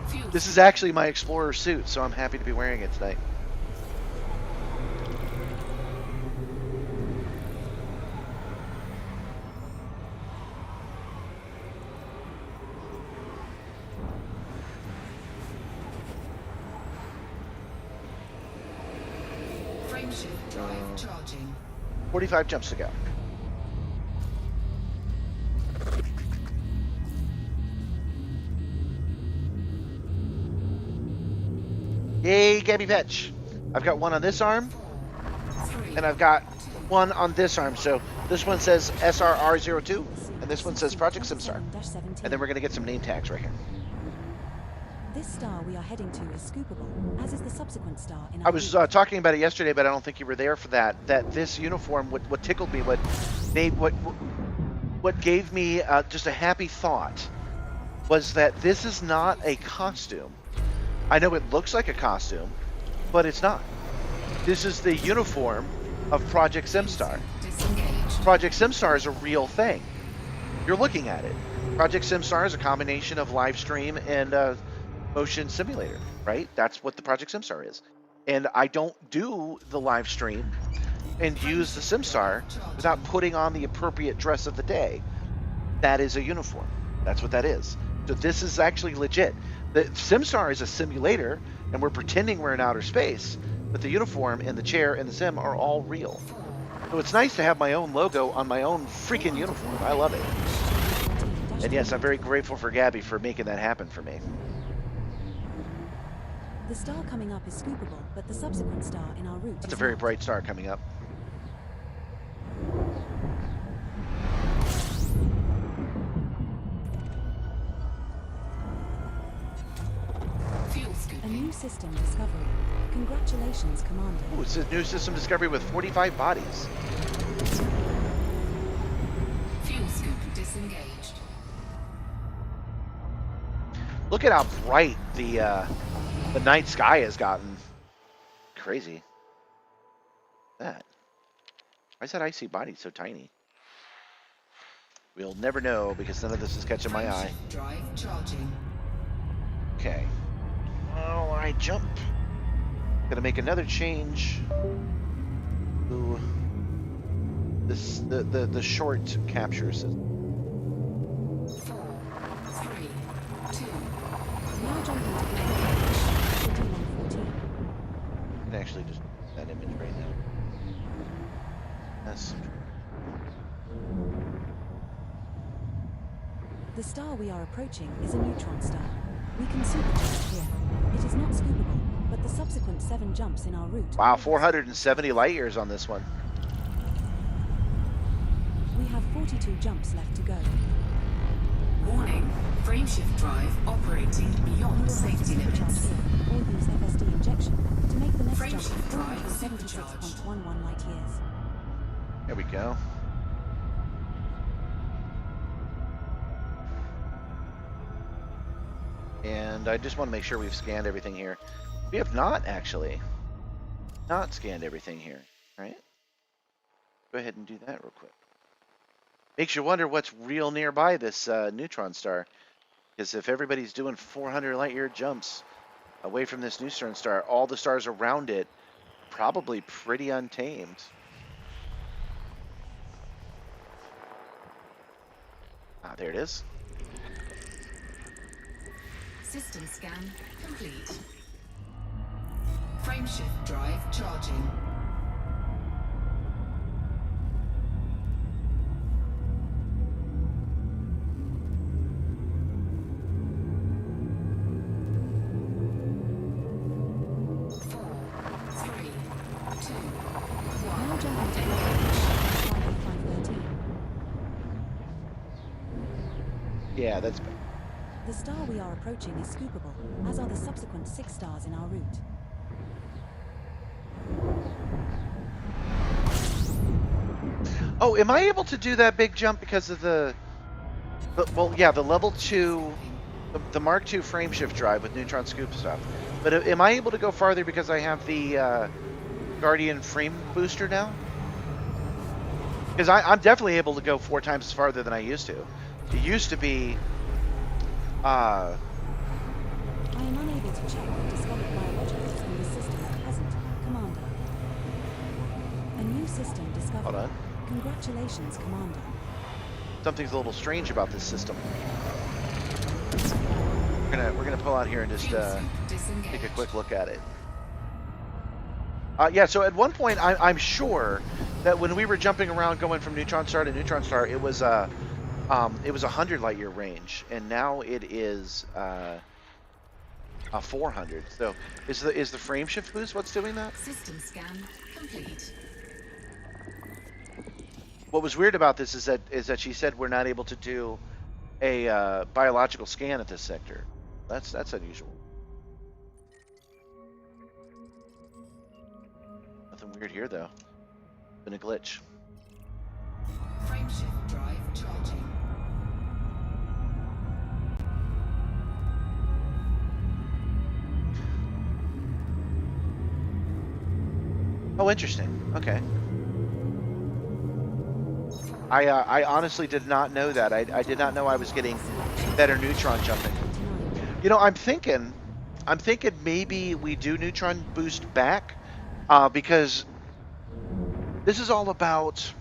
S3: Fuel
S1: This is actually my Explorer suit, so I'm happy to be wearing it tonight.
S3: frameshift drive charging.
S1: 45 jumps to go. Yay, Gabby Petch. I've got one on this arm, and I've got one on this arm. So this one says SRR02, and this one says Project Simstarr. And then we're going to get some name tags right here.
S2: This star we are heading to is scoopable, as is the subsequent star in our
S1: I was
S2: route.
S1: talking about it yesterday, but I don't think you were there for that. That this uniform, what tickled me, what gave me just a happy thought, was that this is not a costume. I know it looks like a costume, but it's not. This is the uniform of Project Simstarr.
S3: Disengaged.
S1: Project Simstarr is a real thing. You're looking at it. Project Simstarr is a combination of live stream and motion simulator, right? That's what the Project Simstarr is. And I don't do the live stream and use the Simstarr without putting on the appropriate dress of the day. That is a uniform. That's what that is. So this is actually legit. The Simstarr is a simulator, and we're pretending we're in outer space, but the uniform and the chair and the sim are all real. So it's nice to have my own logo on my own freaking uniform. I love it. And yes, I'm very grateful for Gabby for making that happen for me.
S2: The star coming up is scoopable, but the subsequent star in our route
S1: That's a
S2: is
S1: very
S2: not.
S1: bright star coming up.
S3: Fuel
S2: A
S3: scooping.
S2: new system discovery. Congratulations, Commander.
S1: Ooh, it's a new system discovery with 45 bodies.
S3: Fuel disengaged.
S1: Look at how bright the night sky has gotten. Crazy. That. Why is that icy body so tiny? We'll never know because none of this is catching my eye.
S3: Frameshift drive charging.
S1: Okay. All right, jump. Gonna make another change to this the short capture system.
S3: 4, 3, 2,
S2: Now jumping to the City 114.
S1: I can actually just that image right now. That's
S2: The star we are approaching is a neutron star. We can supercharge here. It is not scoopable, but the subsequent 7 jumps in our route.
S1: wow, 470 light years on this one.
S2: We have 42 jumps left to go.
S3: warning. Frameshift drive operating
S2: You
S3: beyond
S2: will have to
S3: safety
S2: supercharge
S3: limits.
S2: here, or use FSD injection to make the next jump
S3: Frameshift
S2: to
S3: drive
S2: 476.11 light years.
S1: There we go. And I just want to make sure we've scanned everything here. We have not actually. Not scanned everything here, right? Go ahead and do that real quick. Makes you wonder what's real nearby this neutron star. Because if everybody's doing 400 light year jumps away from this neutron star, all the stars around it probably pretty untamed. Ah, there it is.
S3: System scan complete. Frameshift drive charging. Four, three, two,
S2: Now
S3: one.
S2: jumping to
S3: Engage.
S2: 513.
S1: Yeah, that's better.
S2: The star we are approaching is scoopable, as are the subsequent 6 stars in our route.
S1: Oh, am I able to do that big jump because of well, yeah, the level 2, the Mark II frameshift drive with neutron scoop stuff. But am I able to go farther because I have the Guardian frame booster now? Because I'm definitely able to go 4 times as farther than I used to. It used to be,
S2: I am unable to check the discovered biologicals in the system at present, Commander. A new system discovered.
S1: hold on.
S2: Congratulations, Commander.
S1: Something's a little strange about this system. We're gonna pull out here and just
S3: Fuel scoop
S1: take a
S3: disengaged.
S1: quick look at it. Yeah, so at one point I'm sure that when we were jumping around going from neutron star to neutron star, it was a 100 light year range, and now it is a 400. So is the frame shift boost what's doing that?
S3: System scan complete.
S1: What was weird about this is that she said we're not able to do a biological scan at this sector. That's unusual. Nothing weird here though. Been a glitch.
S3: Frameshift drive charging.
S1: Oh, interesting. Okay. I honestly did not know that. I did not know I was getting better neutron jumping. You know, I'm thinking maybe we do neutron boost back, because this is all about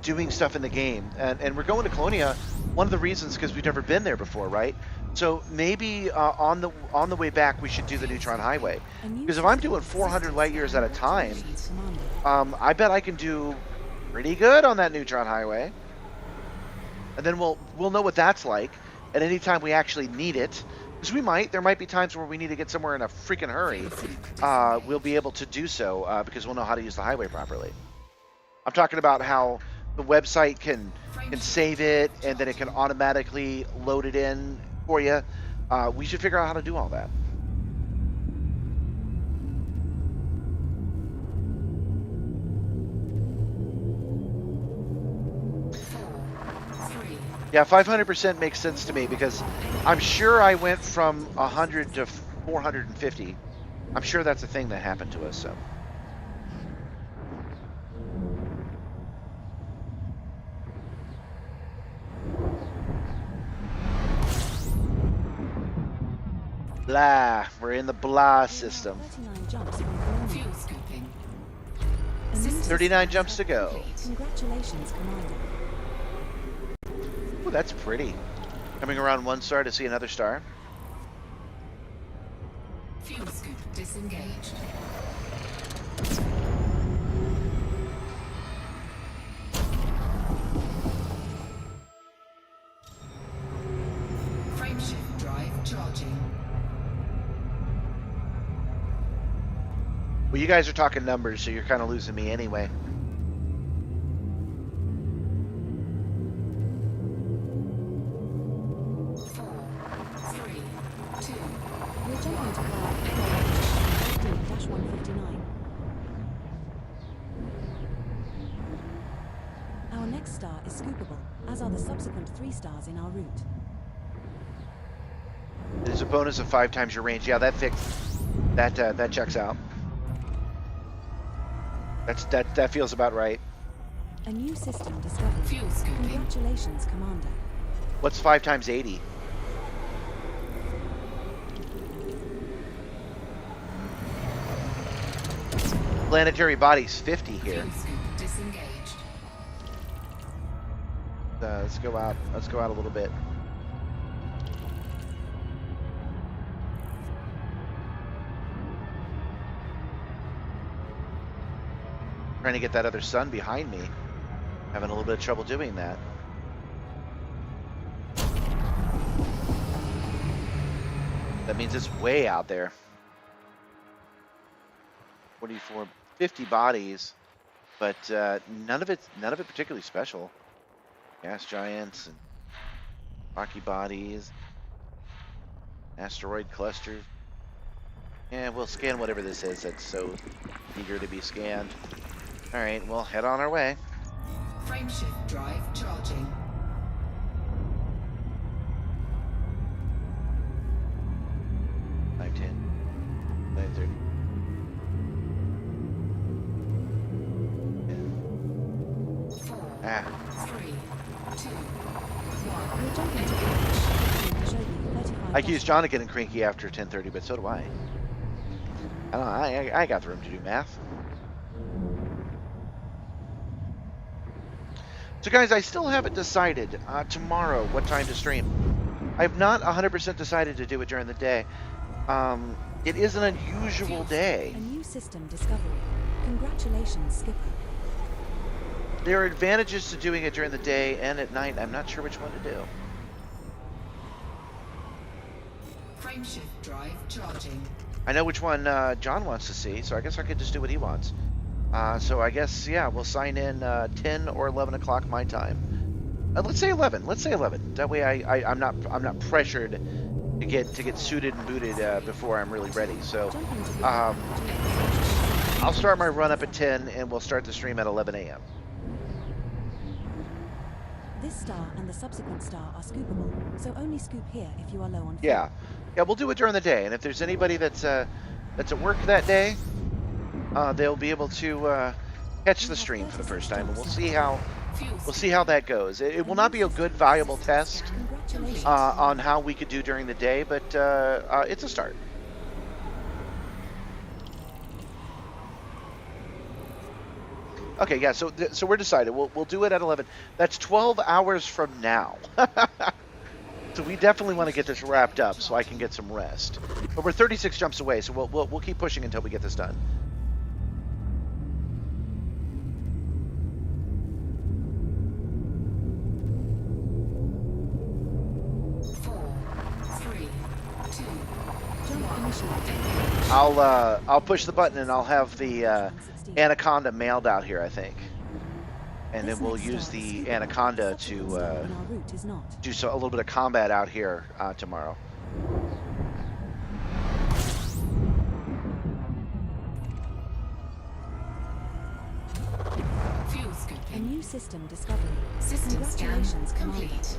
S1: doing stuff in the game, and we're going to Colonia. One of the reasons because we've never been there before, right? So maybe on the way back we should do the neutron highway, because if I'm doing 400 light years at a time, I bet I can do pretty good on that neutron highway, and then we'll know what that's like. At any time we actually need it, because there might be times where we need to get somewhere in a freaking hurry. We'll be able to do so because we'll know how to use the highway properly. I'm talking about how the website can save it and then it can automatically load it in for you. We should figure out how to do all that. Yeah, 500% makes sense to me because I'm sure I went from 100 to 450. I'm sure that's a thing that happened to us. So. Blah. We're in the blah system.
S2: 39 jumps from Colonia.
S3: Fuel scooping.
S2: A new system
S1: 39 jumps to
S2: discovered.
S1: go.
S2: Congratulations, Commander.
S1: Ooh, that's pretty. Coming around 1 star to see another star.
S3: Fuel scoop disengaged. Frameshift drive charging.
S1: Well, you guys are talking numbers, so you're kind of losing me anyway.
S2: We're jumping to car 15-159. Our next star is scoopable, as are the subsequent 3 stars in our route.
S1: There's a bonus of 5 times your range. Yeah, that checks out. That feels about right.
S2: A new system discovered.
S3: Fuel scooping.
S2: Congratulations, Commander.
S1: What's 5 times 80? Planetary bodies 50 here.
S3: Fuel scoop disengaged.
S1: Let's go out. Let's go out a little bit. Trying to get that other sun behind me. Having a little bit of trouble doing that. That means it's way out there. 44, 50 bodies, but none of it particularly special. Gas giants and rocky bodies, asteroid clusters. Yeah, we'll scan whatever this is that's so eager to be scanned. All right, we'll head on our way.
S3: Frameshift drive charging.
S1: Nine 10, 9:30. Ah.
S3: 3, 2, 1.
S2: We're jumping to car 15 to show you 35.
S1: I accuse John of getting cranky after 10:30, but so do I. I don't know. I got the room to do math. So guys, I still haven't decided tomorrow what time to stream. I've not 100% decided to do it during the day. It is an unusual day.
S2: A new system discovery. Congratulations, Skipper.
S1: There are advantages to doing it during the day and at night. I'm not sure which one to do.
S3: Frameshift drive charging.
S1: I know which one John wants to see, so I guess I could just do what he wants. So I guess, yeah, we'll sign in 10 or 11 o'clock my time. Let's say 11. Let's say 11. That way I'm not pressured to get suited and booted before I'm really ready. So I'll start my run up at 10 and we'll start the stream at 11 a.m.
S2: This star and the subsequent star are scoopable, so only scoop here if you are low on fuel.
S1: Yeah, we'll do it during the day, and if there's anybody that's at work that day, they'll be able to catch the stream for the first time, and we'll see how that goes. It will not be a good, valuable test on how we could do during the day, but it's a start. Okay, yeah. So we're decided. We'll do it at 11. That's 12 hours from now. So we definitely want to get this wrapped up so I can get some rest. But we're 36 jumps away, so we'll keep pushing until we get this done. I'll push the button and I'll have the Anaconda mailed out here, I think. And then we'll use the Anaconda to do a little bit of combat out here tomorrow.
S3: Fuel scooping.
S2: A new system discovery.
S3: System scan
S2: Congratulations, Commander.
S3: complete.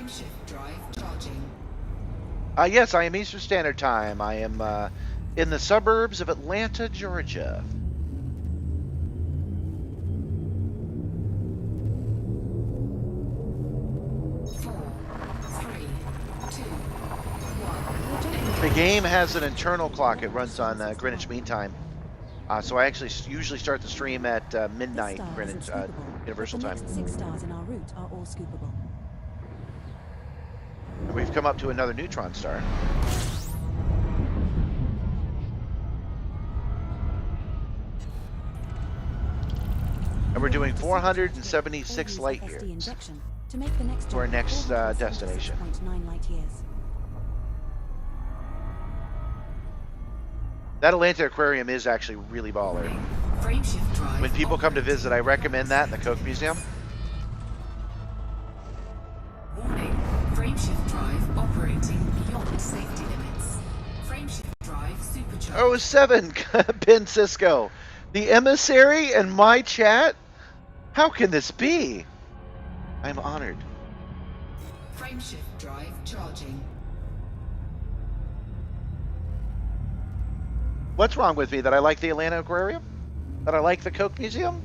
S3: Frameshift drive charging.
S1: Yes, I am Eastern Standard Time. I am in the suburbs of Atlanta, Georgia. The game has an internal clock. It runs on Greenwich Mean Time. So I actually usually start the stream at midnight
S2: This star
S1: Greenwich
S2: isn't scoopable,
S1: Universal
S2: but the
S1: Time.
S2: next 6 stars in our route are all scoopable.
S1: And we've come up to another neutron star. And we're doing 476 light years
S2: injection to make the next
S1: to our
S2: jump
S1: next destination.
S2: 476.9 light years.
S1: That Atlanta Aquarium is actually really baller.
S3: Frameshift drive.
S1: When people come to visit, I recommend that in the Coke Museum.
S3: Warning. Frameshift drive operating beyond safety limits. Frameshift drive supercharged.
S1: Oh, 7, Ben Cisco. The emissary and my chat? How can this be? I'm honored.
S3: Frameshift drive charging.
S1: What's wrong with me? That I like the Atlanta Aquarium? That I like the Coke Museum?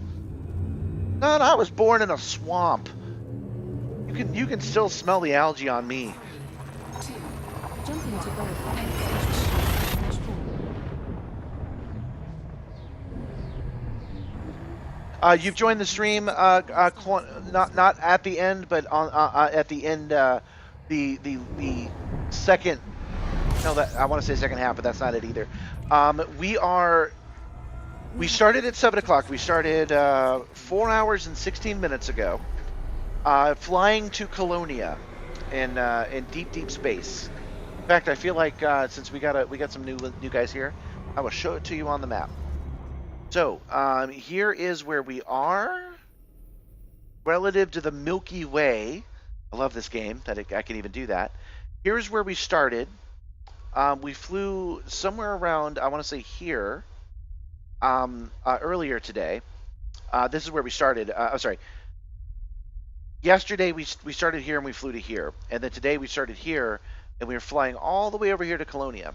S1: No, I was born in a swamp. You can still smell the algae on me.
S2: Jumping to gold.
S1: You've joined the stream, not at the end, but on at the end, the second. No, that I want to say second half, but that's not it either. We started at 7 o'clock. We started 4 hours and 16 minutes ago, flying to Colonia in deep space. In fact, I feel like since we got some new guys here, I will show it to you on the map. So here is where we are relative to the Milky Way. I love this game that I can even do that. Here's where we started. We flew somewhere around, I want to say here, earlier today. This is where we started. Sorry. Yesterday we started here and we flew to here. And then today we started here and we were flying all the way over here to Colonia.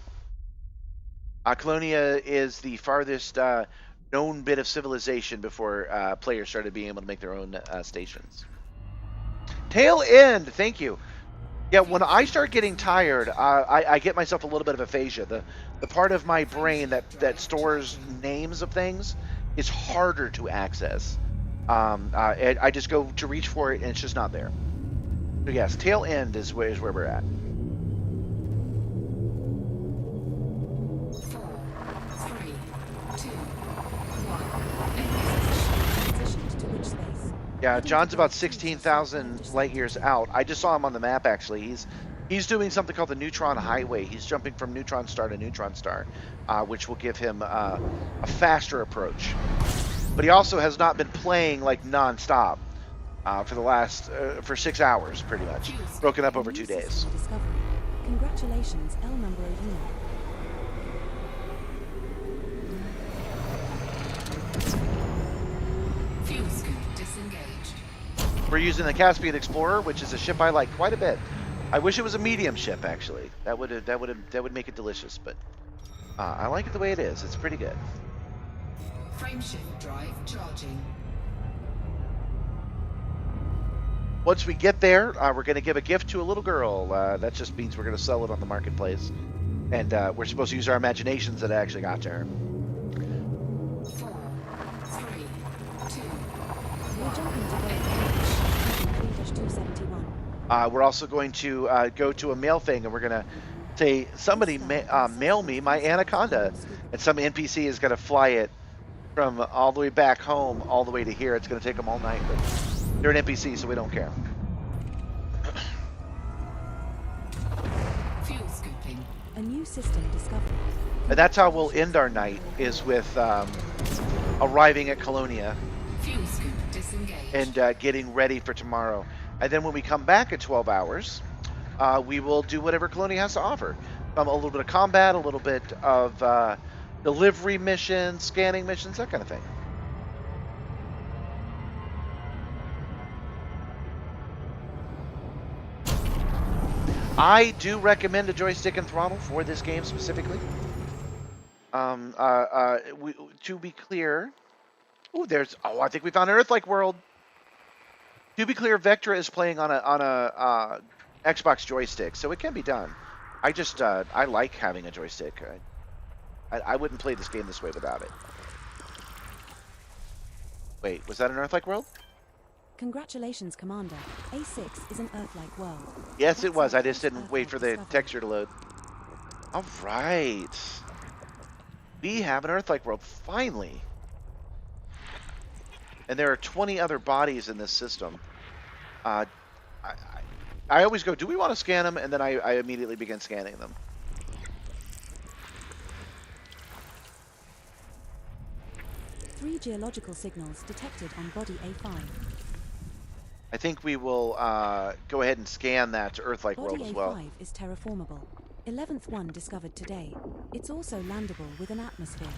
S1: Colonia is the farthest known bit of civilization before players started being able to make their own stations. Tail end, thank you. Yeah, when I start getting tired, I get myself a little bit of aphasia. The part of my brain that stores names of things is harder to access. I just go to reach for it, and it's just not there. So yes, tail end is where we're at.
S3: 4, 3, 2, 1.
S2: Transitioned to which space?
S1: Yeah, John's about 16,000 light years out. I just saw him on the map, actually. He's doing something called the Neutron Highway. He's jumping from neutron star to neutron star, which will give him a faster approach. But he also has not been playing like non-stop for the last for 6 hours, pretty much, broken up over 2 days.
S2: Discovery. Congratulations, L number of unit.
S3: Fuel scoop disengaged.
S1: We're using the Caspian Explorer, which is a ship I like quite a bit. I wish it was a medium ship, actually. That would make it delicious, but I like it the way it is. It's pretty good.
S3: Frameshift drive charging.
S1: Once we get there, we're going to give a gift to a little girl. That just means we're going to sell it on the marketplace, and we're supposed to use our imaginations that it actually got to her.
S3: 4, 3, 2,
S2: We're jumping to gold. 3-271.
S1: We're also going to go to a mail thing, and we're going to say, somebody mail me my anaconda, and some NPC is going to fly it from all the way back home all the way to here. It's going to take them all night, but they're an NPC, so we don't care.
S3: fuel scooping.
S2: A new system discovered.
S1: And that's how we'll end our night, is with arriving at Colonia
S3: Fuel scoop disengaged.
S1: and getting ready for tomorrow. And then when we come back at 12 hours, we will do whatever Colonia has to offer. A little bit of combat, a little bit of delivery missions, scanning missions, that kind of thing. I do recommend a joystick and throttle for this game specifically. To be clear, I think we found an Earth-like world. To be clear, Vectra is playing on a Xbox joystick, so it can be done. I like having a joystick. I wouldn't play this game this way without it. Wait, was that an Earth-like world?
S2: Congratulations, Commander. A6 is an Earth-like world.
S1: Yes, it
S2: That's
S1: was.
S2: our
S1: I just
S2: first
S1: didn't wait
S2: Earth-like
S1: for the
S2: discovery.
S1: texture to load. All right. We have an Earth-like world, finally. And there are 20 other bodies in this system. I always go, do we want to scan them? And then I immediately begin scanning them.
S2: Three geological signals detected on body A5.
S1: I think we will go ahead and scan that Earth-like world
S2: Body
S1: as well.
S2: A5 is terraformable. 11th one discovered today. It's also landable with an atmosphere.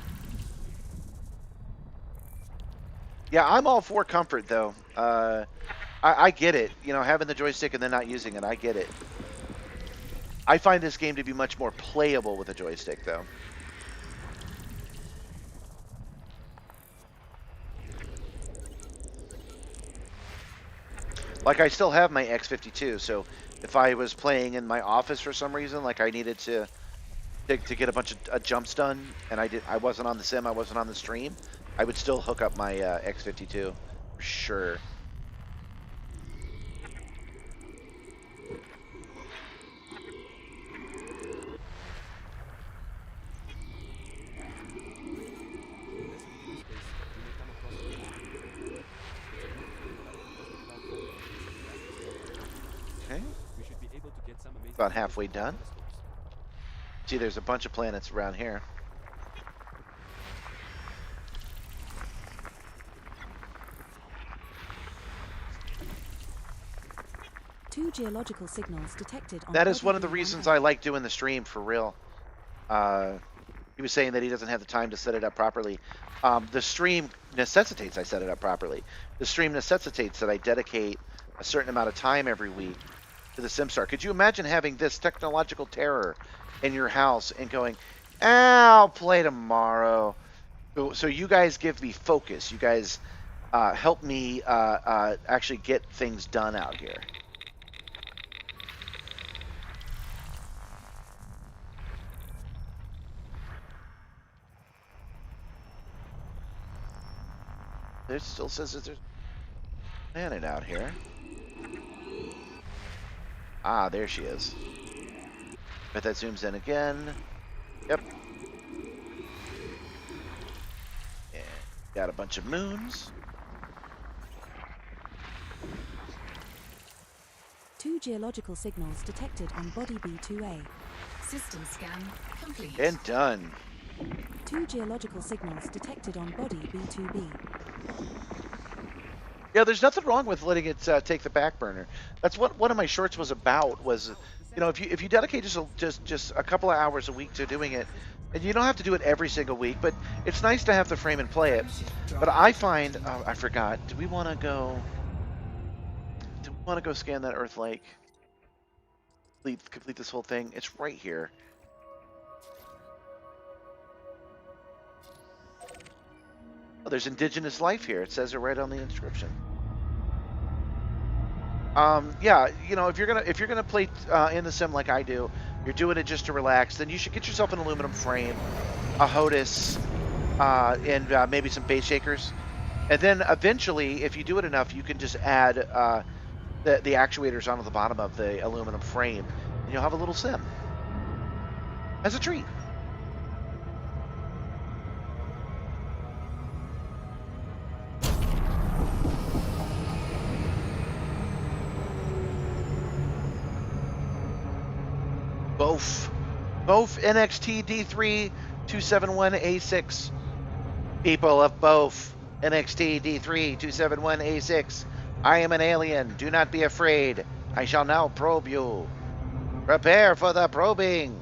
S1: Yeah, I'm all for comfort, though. I get it. You know, having the joystick and then not using it, I get it. I find this game to be much more playable with a joystick, though. Like, I still have my X52, so if I was playing in my office for some reason, like I needed to get a bunch of jumps done, and I wasn't on the sim, I wasn't on the stream, I would still hook up my X52 for sure. Okay,
S6: We should be able to get some amazing
S1: about
S6: photos
S1: halfway
S6: from our
S1: done.
S6: telescopes.
S1: See, there's a bunch of planets around here.
S2: Two geological signals detected on
S1: That is
S2: body
S1: one of the
S2: B1A.
S1: reasons I like doing the stream, for real. He was saying that he doesn't have the time to set it up properly. The stream necessitates I set it up properly. The stream necessitates that I dedicate a certain amount of time every week to the Simstarr. Could you imagine having this technological terror in your house and going, I'll play tomorrow. So you guys give me focus. You guys help me actually get things done out here. It still says that there's a planet out here. Ah, there she is. Bet that zooms in again. Yep. And got a bunch of moons.
S2: Two geological signals detected on body B2A.
S3: System scan complete.
S1: And done.
S2: Two geological signals detected on body B2B.
S1: Yeah, there's nothing wrong with letting it take the back burner. That's what one of my shorts was about. Was, you know, if you dedicate just a couple of hours a week to doing it, and you don't have to do it every single week, but it's nice to have the frame and play it. But I find, I forgot. Do we want to go scan that Earth Lake? Complete this whole thing. It's right here. Oh, there's indigenous life here. It says it right on the inscription. Yeah, you know, if you're gonna play in the sim like I do, you're doing it just to relax, then you should get yourself an aluminum frame, a HOTUS, and maybe some base shakers. And then eventually, if you do it enough, you can just add the actuators onto the bottom of the aluminum frame, and you'll have a little sim as a treat. Both NXT D3 271A6. People of both NXT D3 271A6. I am an alien. Do not be afraid. I shall now probe you. Prepare for the probing.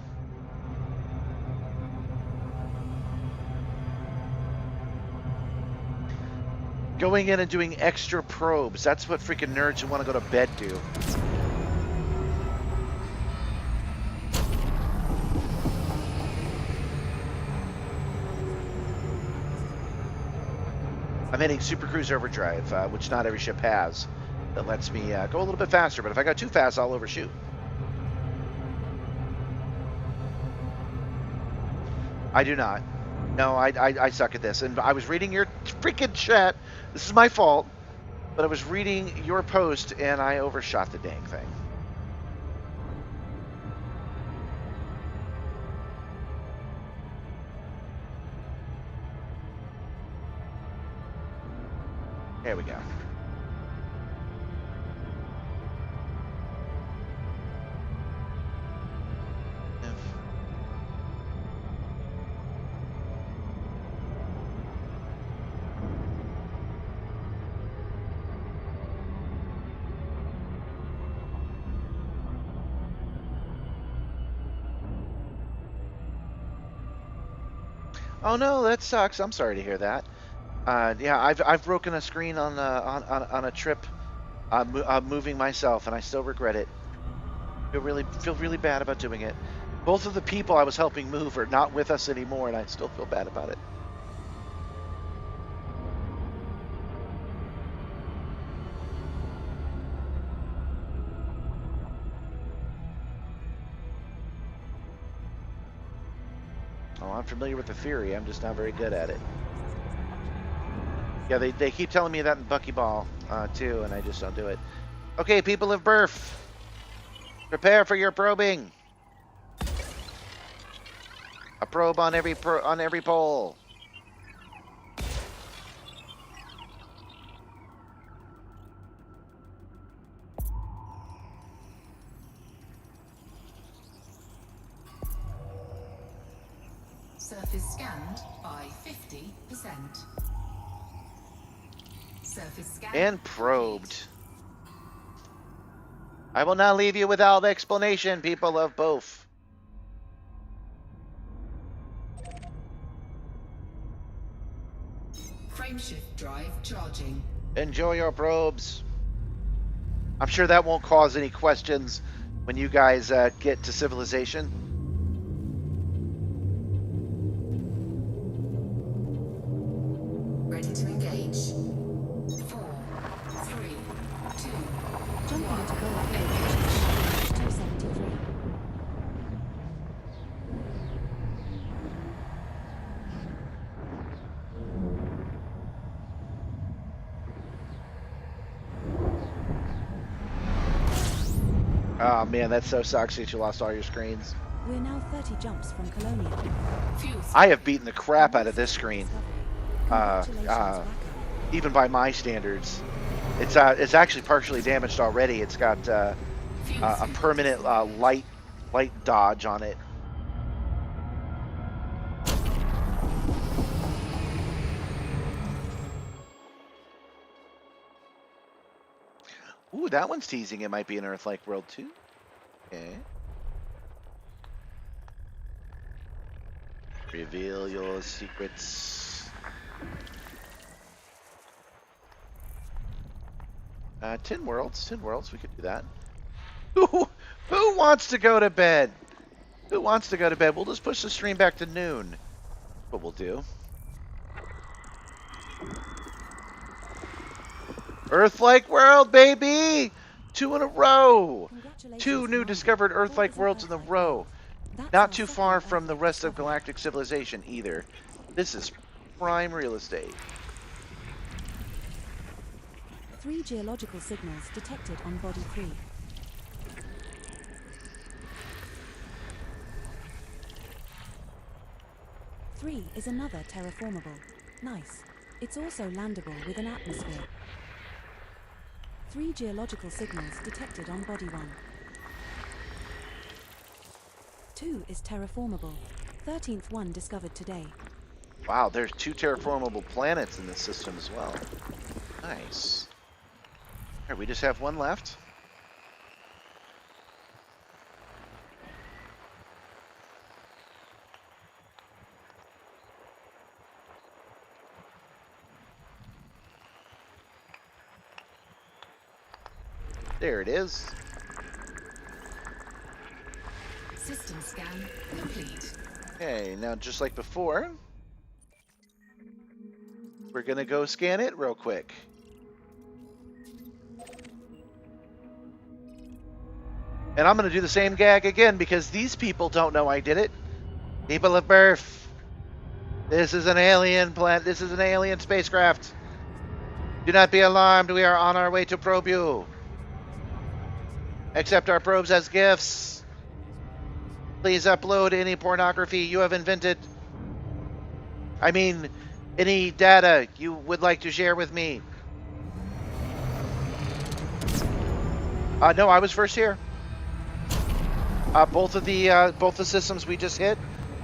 S1: Going in and doing extra probes. That's what freaking nerds who want to go to bed do. hitting Super Cruise Overdrive, which not every ship has. That lets me go a little bit faster, but if I go too fast, I'll overshoot. I do not. No, I suck at this. And I was reading your freaking chat. This is my fault. But I was reading your post, and I overshot the dang thing. There we go. Oh no, that sucks. I'm sorry to hear that. Yeah, I've broken a screen on a trip, moving myself, and I still regret it. Feel really bad about doing it. Both of the people I was helping move are not with us anymore, and I still feel bad about it. Oh, I'm familiar with the theory. I'm just not very good at it. Yeah, they keep telling me that in Buckyball, too, and I just don't do it. Okay, people of birth, prepare for your probing. A probe on every pole.
S3: Surface scanned by 50%. Surface scanned.
S1: And probed. I will not leave you without explanation, people of both.
S3: Frameshift drive charging.
S1: Enjoy your probes. I'm sure that won't cause any questions when you guys get to civilization.
S3: Ready to engage. 4, 3, 2.
S2: Jumping into go up 273.
S1: Oh man, that so sucks that you lost all your screens.
S2: We're now 30 jumps from Colonia.
S1: I have beaten the crap out of this screen.
S2: Congratulations, Wacko.
S1: Even by my standards. It's actually partially damaged already. It's got a permanent light dodge on it. Ooh, that one's teasing it might be an Earth-like world too. Okay. Reveal your secrets. 10 worlds, we could do that. Who wants to go to bed? Who wants to go to bed? We'll just push the stream back to noon. That's what we'll do. Earth-like world, baby! 2 in a row! 2 new discovered Earth-like worlds in a row. Not too far from the rest of galactic civilization either. This is prime real estate.
S2: 3 geological signals detected on body 3. Three is another terraformable. Nice. It's also landable with an atmosphere. 3 geological signals detected on body 1. 2 is terraformable. 13th one discovered today.
S1: Wow, there's 2 terraformable planets in this system as well. Nice. Here, we just have 1 left. There it is.
S3: System scan complete.
S1: Okay, now just like before, we're gonna go scan it real quick. And I'm gonna do the same gag again because these people don't know I did it. People of birth. This is an alien planet. This is an alien spacecraft. Do not be alarmed. We are on our way to probe you. Accept our probes as gifts. Please upload any pornography you have invented. I mean, any data you would like to share with me. No, I was first here. Both the systems we just hit,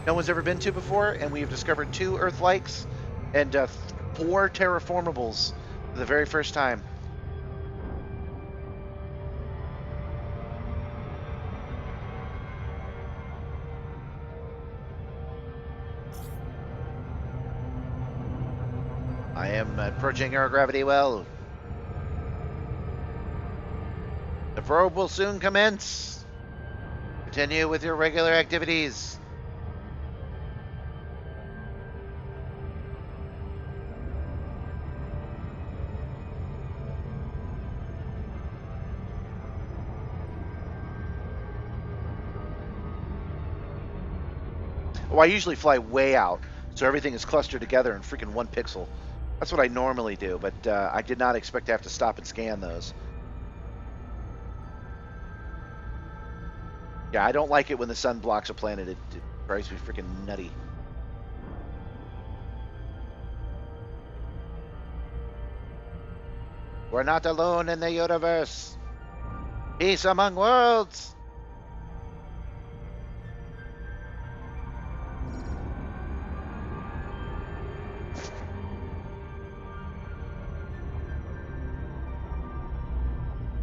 S1: no one's ever been to before, and we have discovered 2 Earth-likes and 4 terraformables for the very first time. I am approaching our gravity well. The probe will soon commence. Continue with your regular activities. Oh, I usually fly way out, so everything is clustered together in freaking 1 pixel. That's what I normally do, but I did not expect to have to stop and scan those. Yeah, I don't like it when the sun blocks a planet. It drives me freaking nutty. We're not alone in the universe. Peace among worlds.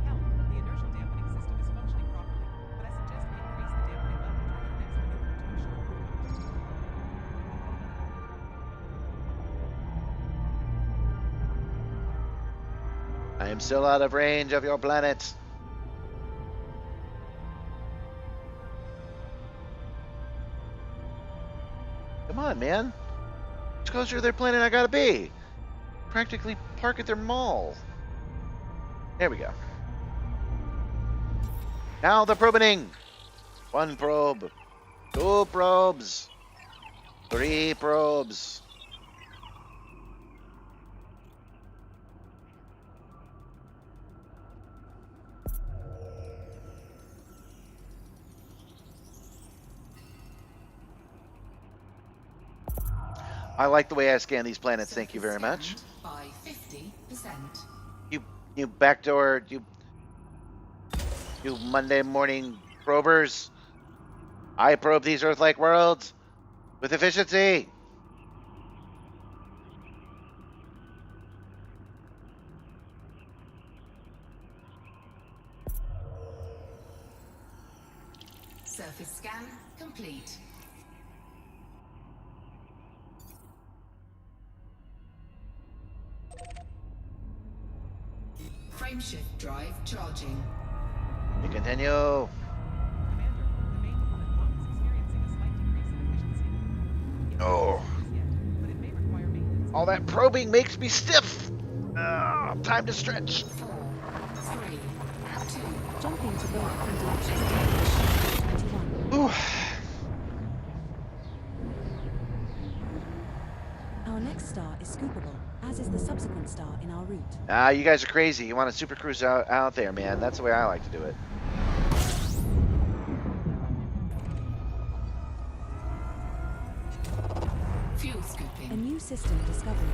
S4: Hell, the inertial dampening system is functioning properly, but I suggest we increase the dampening level during our next maneuver to ensure crew comfort.
S1: I am still out of range of your planet. Come on, man. It's closer to their planet I gotta be. Practically park at their mall. There we go. Now the probing. 1 probe. 2 probes. 3 probes. I like the way I scan these planets. Thank you very much.
S3: By 50%.
S1: You backdoor, you Monday morning probers. I probe these Earth-like worlds with efficiency.
S3: Surface scan complete. Frameshift drive charging.
S1: We continue.
S4: Commander, the main coolant pump is experiencing a slight decrease in efficiency. It
S1: Oh.
S4: hasn't yet, but it may require maintenance.
S1: All that probing makes me stiff. Time to stretch.
S3: 4, 3, 2.
S2: Jumping to both conditions. 21.
S1: Ooh.
S2: Our next star is scoopable, as is the subsequent star in our route.
S1: You guys are crazy. You want to super cruise out there, man. That's the way I like to do it.
S3: Fuel
S2: A
S3: scooping.
S2: new system discovered.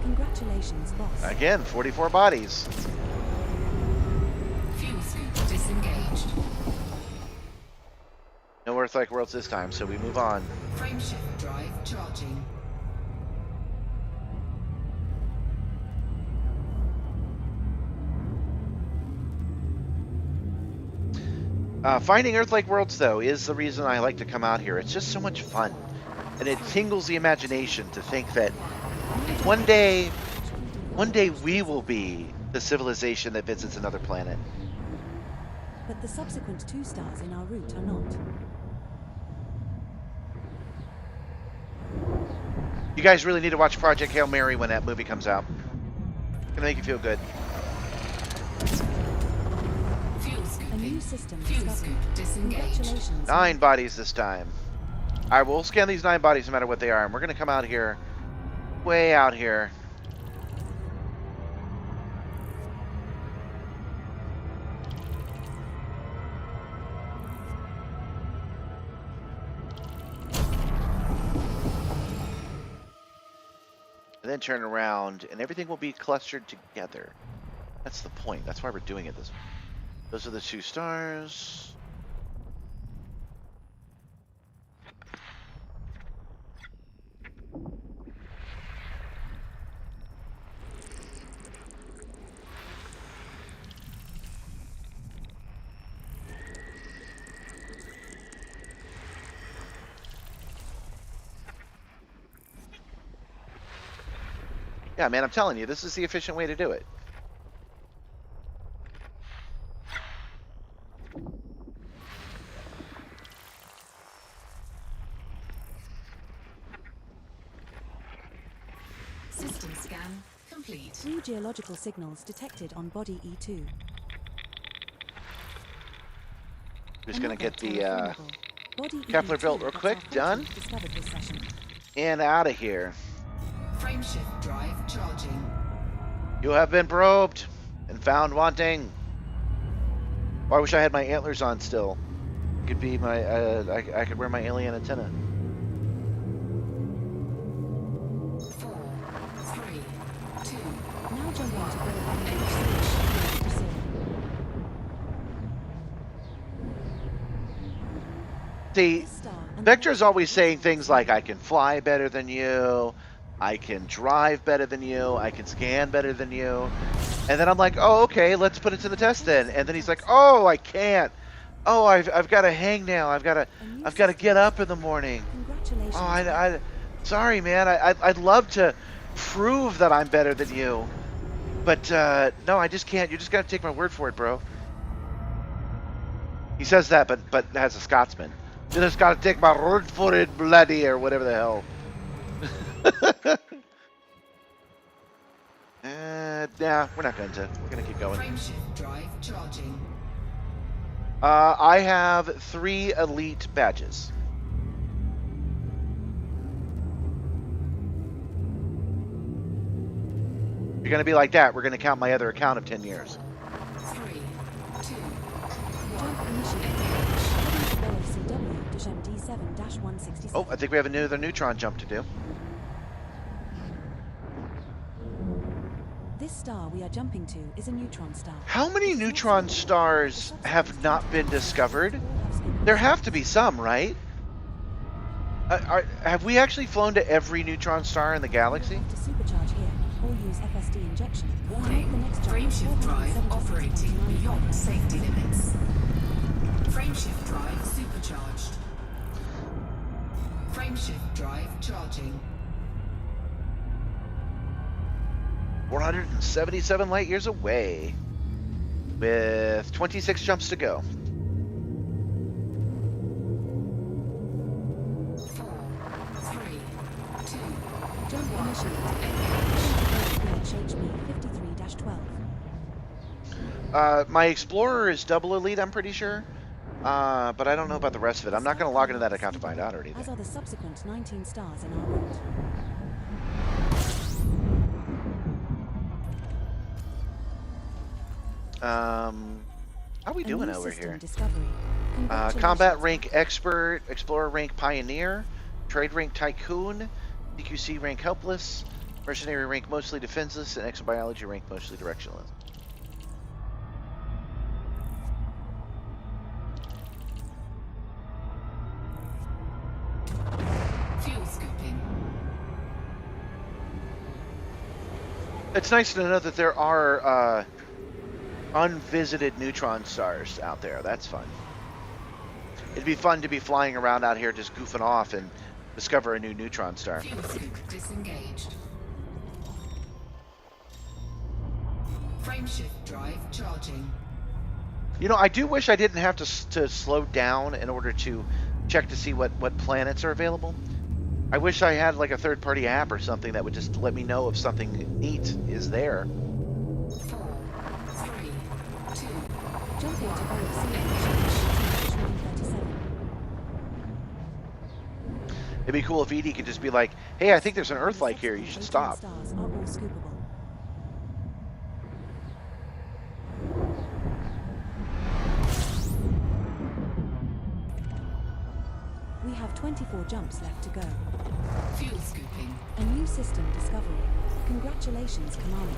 S2: Congratulations, boss.
S1: Again, 44 bodies.
S3: Fuel scoop disengaged.
S1: No Earth-like worlds this time, so we move on.
S3: Frameshift drive charging.
S1: Finding Earth-like worlds, though, is the reason I like to come out here. It's just so much fun. And it tingles the imagination to think that one day we will be the civilization that visits another planet.
S2: But the subsequent 2 stars in our route are not.
S1: You guys really need to watch Project Hail Mary when that movie comes out. It's gonna make you feel good.
S3: Fuel
S2: A
S3: scooping.
S2: new system
S3: Fuel
S2: discovered.
S3: scoop disengaged.
S2: Congratulations.
S1: 9 bodies this time. All right, we'll scan these 9 bodies no matter what they are, and we're gonna come out here, way out here. And then turn around, and everything will be clustered together. That's the point. That's why we're doing it this way. Those are the 2 stars. Yeah, man, I'm telling you, this is the efficient way to do it.
S3: System scan complete.
S2: 3 geological signals detected on body E2.
S1: Just gonna get the
S2: Body
S1: Kepler
S2: E2
S1: built real
S2: has
S1: quick, done.
S2: discovered this session.
S1: and out of here.
S3: Frameshift drive charging.
S1: You have been probed and found wanting. Oh, I wish I had my antlers on still. Could be my I could wear my alien antenna.
S3: 4, 3, 2.
S2: Now jump into build
S1: See, Vector's always saying things like, I can fly better than you, I can drive better than you, I can scan better than you. And then I'm like, oh, okay, let's put it to the test then. And then he's like, oh, I can't. Oh, I've got to hang now. I've got to get up in the morning.
S2: Congratulations.
S1: Oh, sorry, man. I'd love to prove that I'm better than you. But, no, I just can't. You just got to take my word for it, bro. He says that, but as a Scotsman. You just got to take my word for it, bloody, or whatever the hell. Nah, we're not going to. We're going to keep going.
S3: Frameshift drive charging.
S1: I have 3 elite badges. You're going to be like that. We're going to count my other account of 10 years.
S3: 3, 2.
S2: Jump initiated. CW D7-167.
S1: Oh, I think we have another neutron jump to do.
S2: This star we are jumping to is a neutron star.
S1: How many neutron stars have not been discovered? There have to be some, right? Have we actually flown to every neutron star in the galaxy?
S2: To supercharge here or use FSD injection.
S3: Warning,
S2: The next jump
S3: frameshift drive
S2: 476.9
S3: operating beyond safety limits. Frameshift drive supercharged. Frameshift drive charging.
S1: 477 light years away, with 26 jumps to go.
S3: 4, 3, 2.
S2: Jump initiated. HHB 53-12.
S1: My Explorer is double elite, I'm pretty sure. But I don't know about the rest of it. I'm not going to log into that account to find out or anything.
S2: As are the subsequent 19 stars in our route.
S1: How are we
S2: A
S1: doing
S2: new
S1: over
S2: system
S1: here?
S2: Discovery.
S1: Combat rank expert, Explorer rank pioneer, trade rank tycoon, DQC rank helpless, mercenary rank mostly defenseless, and exobiology rank mostly directionless.
S3: Fuel scooping.
S1: It's nice to know that there are unvisited neutron stars out there. That's fun. It'd be fun to be flying around out here just goofing off and discover a new neutron star.
S3: Fuel scoop disengaged. Frameshift drive charging.
S1: You know, I do wish I didn't have to slow down in order to check to see what planets are available. I wish I had like a third-party app or something that would just let me know if something neat is there.
S3: 4, 3, 2,
S2: Jumping to Barrack Sea 937.
S1: It'd be cool if Edie could just be like, "Hey, I think there's an
S2: The
S1: Earth-like here. You
S2: subsequent
S1: should
S2: 18
S1: stop."
S2: stars are all scoopable. We have 24 jumps left to go.
S3: fuel scooping,
S2: A new system discovery. Congratulations, Commander.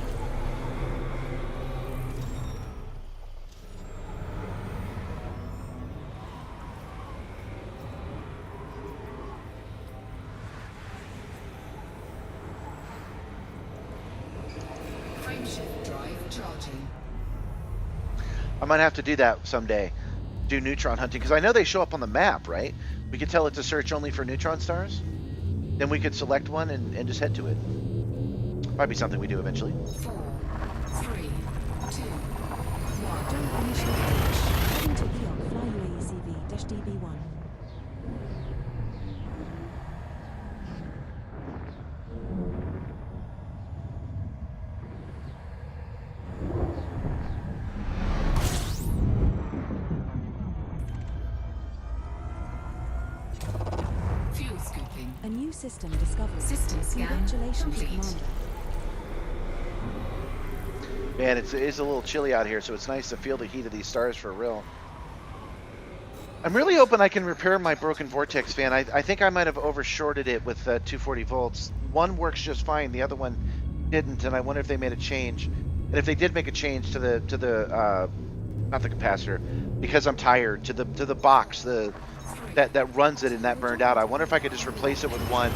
S3: frameshift drive charging,
S1: I might have to do that someday. Do neutron hunting because I know they show up on the map, right? We could tell it to search only for neutron stars. Then we could select one and just head to it. Might be something we do eventually.
S3: 4, 3, 2, 1.
S2: Jump initiated. Heading to EOC Fly UAE CV-DB1.
S3: Fuel scooping,
S2: A new system discovery.
S3: System scan
S2: Congratulations,
S3: complete.
S2: Commander.
S1: Man, it's a little chilly out here, so it's nice to feel the heat of these stars for real. I'm really hoping I can repair my broken vortex fan. I think I might have overshorted it with 240 volts. One works just fine, the other one didn't, and I wonder if they made a change. And if they did make a change to the not the capacitor, because I'm tired, to the box that runs it and that burned out. I wonder if I could just replace it with one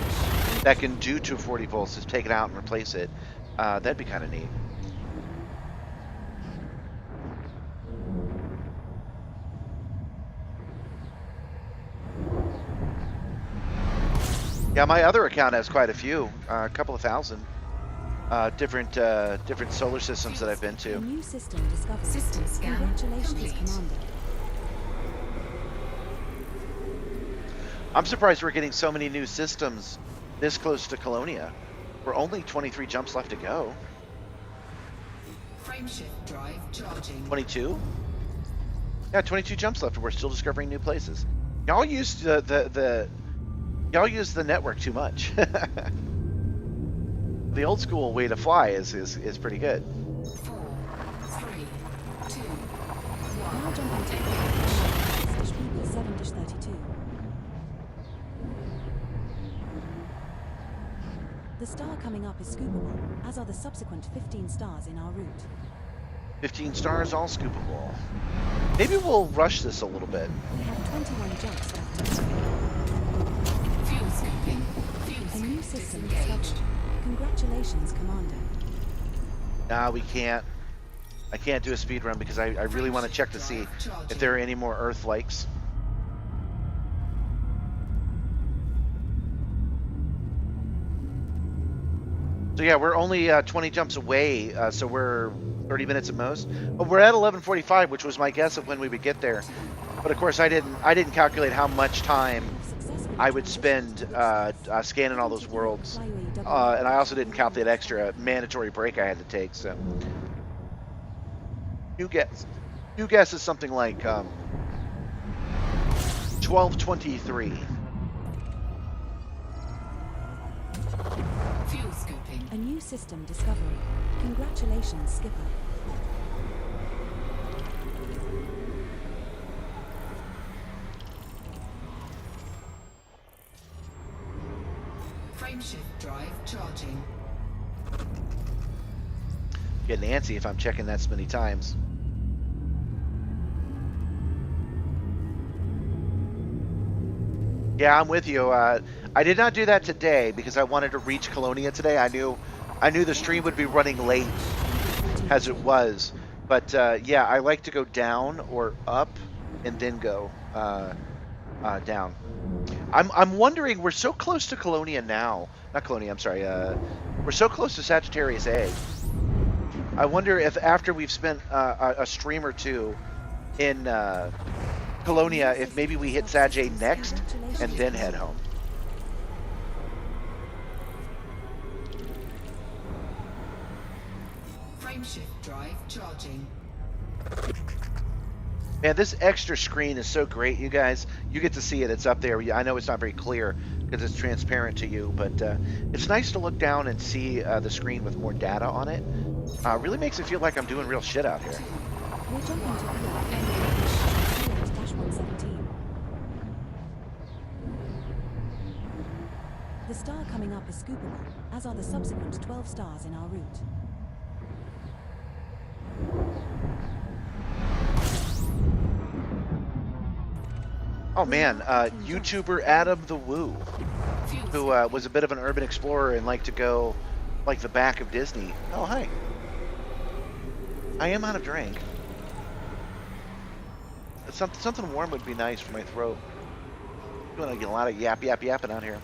S1: that can do 240 volts, just take it out and replace it. That'd be kind of neat. Yeah, my other account has quite a few, a couple of thousand different solar systems that I've been
S2: A
S1: to.
S2: new system discovery.
S3: System scan
S2: Congratulations,
S3: complete.
S2: Commander.
S1: I'm surprised we're getting so many new systems this close to Colonia. We're only 23 jumps left to go.
S3: frameshift drive charging,
S1: 22? Yeah, 22 jumps left, and we're still discovering new places. Y'all use y'all use the network too much. The old school way to fly is pretty good.
S3: 4, 3, 2,
S2: Now
S3: 1.
S2: jumping to BB7-32. The star coming up is scoopable, as are the subsequent 15 stars in our route.
S1: 15 stars, all scoopable. Maybe we'll rush this a little bit.
S2: We have 21 jumps left to go.
S3: Fuel scooping, fuel
S2: A new
S3: scoop
S2: system
S3: disengaged.
S2: discovered. Congratulations, Commander.
S1: Nah, we can't. I can't do a speed run because I really want to check to see if there are any more Earth likes. So yeah, we're only 20 jumps away, so we're 30 minutes at most. But we're at 11:45, which was my guess of when we would get there. But of course, I didn't calculate how much time I would spend scanning all those worlds, and I also didn't count that extra mandatory break I had to take. So, you guess is something like 12:23.
S3: Fuel scooping,
S2: A new system discovery. Congratulations, Skipper.
S3: frameshift drive charging,
S1: Get antsy if I'm checking that so many times. Yeah, I'm with you. I did not do that today because I wanted to reach Colonia today. I knew the stream would be running late as it was. But yeah, I like to go down or up and then go down. I'm wondering, we're so close to Colonia now. Not Colonia, I'm sorry. We're so close to Sagittarius A. I wonder if after we've spent a stream or two in Colonia, if maybe we hit Sag A next and then head home.
S3: Frameshift drive charging.
S1: Man, this extra screen is so great, you guys. You get to see it. It's up there. I know it's not very clear because it's transparent to you, but it's nice to look down and see the screen with more data on it. Really makes it feel like I'm doing real shit out here.
S2: We're jumping to -117. The star coming up is scoopable, as are the subsequent 12 stars in our route.
S1: Oh man, YouTuber Adam the Woo, who was a bit of an urban explorer and liked to go like the back of Disney. Oh, hi. I am out of drink. Something warm would be nice for my throat. I'm gonna get a lot of yapping out here.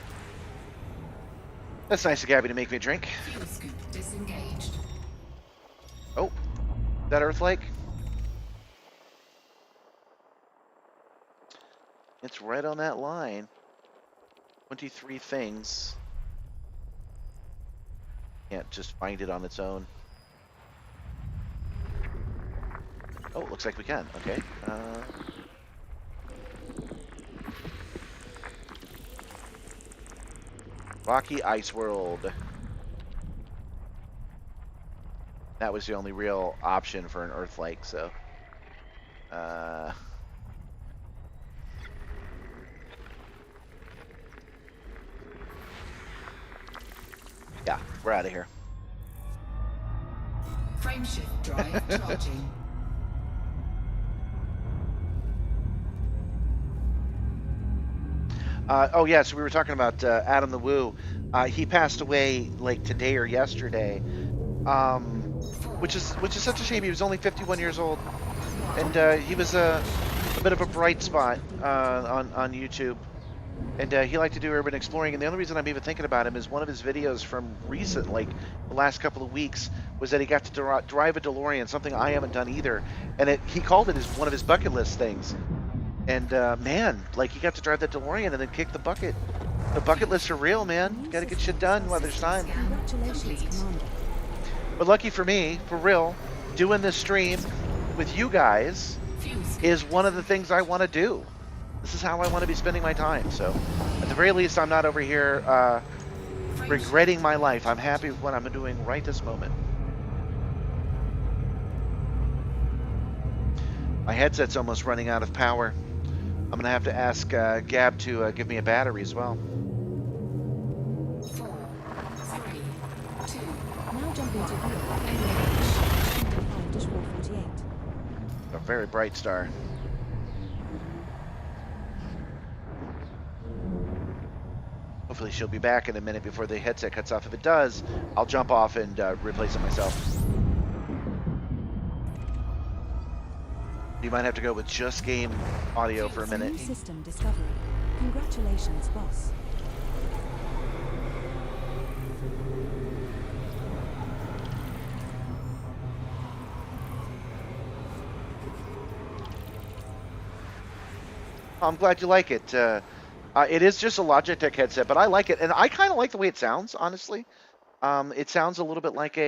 S1: That's nice of Gabby to make me a drink.
S3: Fuel scoop disengaged.
S1: Oh, is that Earth Lake? It's right on that line. 23 things. Can't just find it on its own. Oh, looks like we can. Okay. Rocky Ice World. That was the only real option for an Earth Lake, so. Yeah, we're out of here.
S3: Frameshift drive charging.
S1: Oh yeah, so we were talking about Adam the Woo. He passed away like today or yesterday, which is such a shame. He was only 51 years old, and he was a bit of a bright spot on YouTube. And he liked to do urban exploring, and the only reason I'm even thinking about him is one of his videos from recent, like the last couple of weeks, was that he got to drive a DeLorean, something I haven't done either, and he called it one of his bucket list things. And man, like he got to drive that DeLorean and then kick the bucket. The bucket lists are real, man. Got to get shit done while there's time.
S2: Congratulations, Commander.
S1: But lucky for me, for real, doing this stream with you guys is one of the things I want to do. This is how I want to be spending my time. So, at the very least, I'm not over here regretting my life. I'm happy with what I'm doing right this moment. My headset's almost running out of power. I'm going to have to ask Gab to give me a battery as well.
S3: 4, 3, 2.
S2: Now jumping to view. 25-448.
S1: A very bright star. Hopefully she'll be back in a minute before the headset cuts off. If it does, I'll jump off and replace it myself. You might have to go with just game audio for a minute.
S2: New system discovery. Congratulations, boss.
S1: I'm glad you like it. It is just a Logitech headset, but I like it, and I kind of like the way it sounds. Honestly, it sounds a little bit like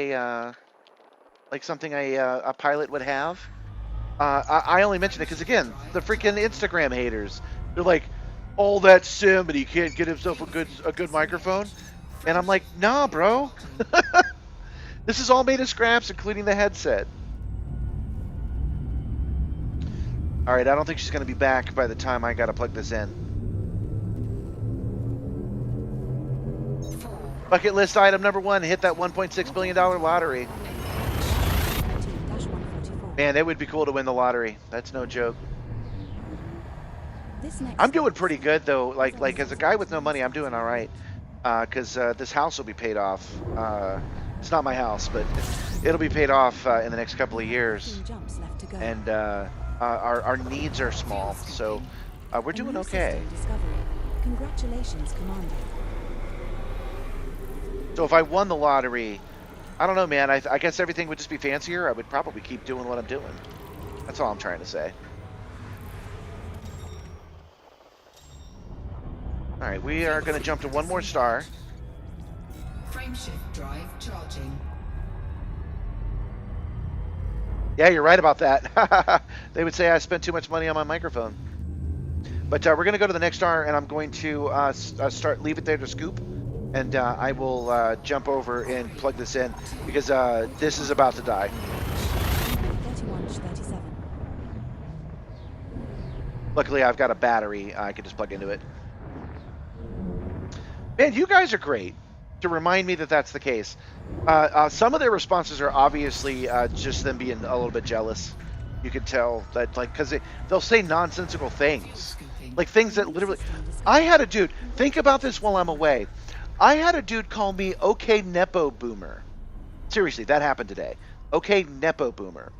S1: like something a pilot would have. I only mention it because, again, the freaking Instagram haters, they're like, "Oh, that sim, but he can't get himself a good microphone," and I'm like, "Nah, bro, this is all made of scraps, including the headset." All right, I don't think she's gonna be back by the time I gotta plug this in. Bucket list item number 1: hit that $1.6 billion lottery. Man, it would be cool to win the lottery. That's no joke. I'm doing pretty good though. Like as a guy with no money, I'm doing all right. Because this house will be paid off. It's not my house, but it'll be paid off in the next couple of years. And our needs are small, so we're doing okay.
S2: Congratulations, Commander.
S1: So if I won the lottery, I don't know, man. I guess everything would just be fancier. I would probably keep doing what I'm doing. That's all I'm trying to say. All right, we are going to jump to one more star.
S3: Frameshift drive charging.
S1: Yeah, you're right about that. They would say I spent too much money on my microphone. But we're going to go to the next star, and I'm going to leave it there to scoop, and I will jump over and plug this in because this is about to die.
S2: 31-37.
S1: Luckily, I've got a battery I can just plug into it. Man, you guys are great to remind me that that's the case. Some of their responses are obviously just them being a little bit jealous. You can tell that, like, because they'll say nonsensical things. Like things that literally... I had a dude... Think about this while I'm away. I had a dude call me okay Nepo Boomer. Seriously, that happened today. Okay Nepo Boomer.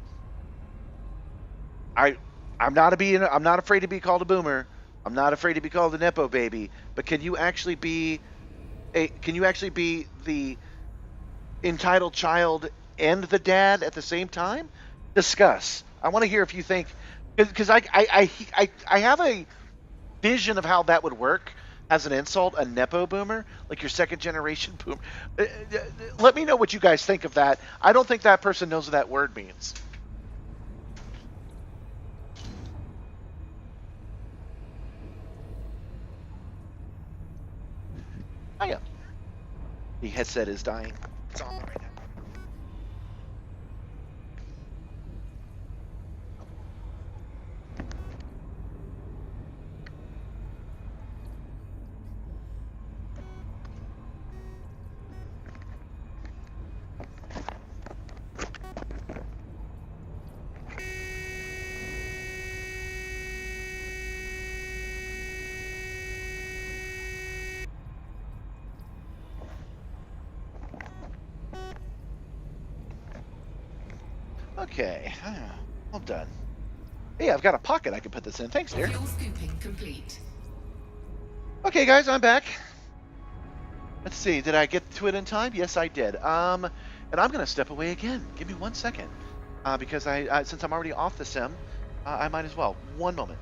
S1: I'm not afraid to be called a boomer. I'm not afraid to be called a Nepo baby. But can you actually be the entitled child and the dad at the same time? Discuss. I want to hear if you think, because I have a vision of how that would work as an insult, a Nepo boomer, like your second generation boomer. Let me know what you guys think of that. I don't think that person knows what that word means. Oh yeah. The headset is dying. It's on right now. Okay, all done. Hey, I've got a pocket I can put this in. Thanks, dear.
S3: Fuel scooping complete.
S1: Okay, guys, I'm back. Let's see, did I get to it in time? Yes, I did. And I'm gonna step away again. Give me 1 second, because I since I'm already off the sim, I might as well. 1 moment.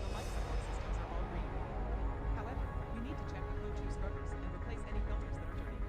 S4: The life support systems are all green. However, we need to check the code 2 scrubbers and replace any filters that are dirty.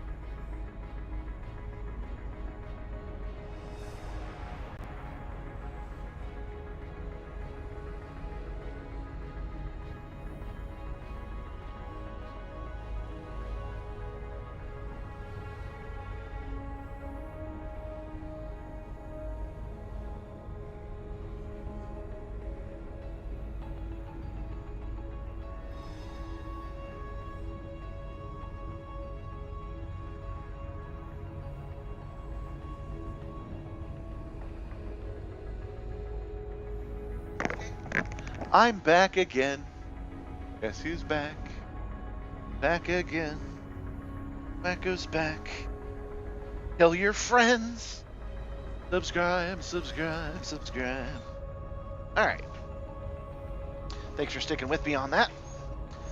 S1: I'm back again. Guess who's back? Back again. Back goes back. Tell your friends. Subscribe, subscribe, subscribe. All right. Thanks for sticking with me on that.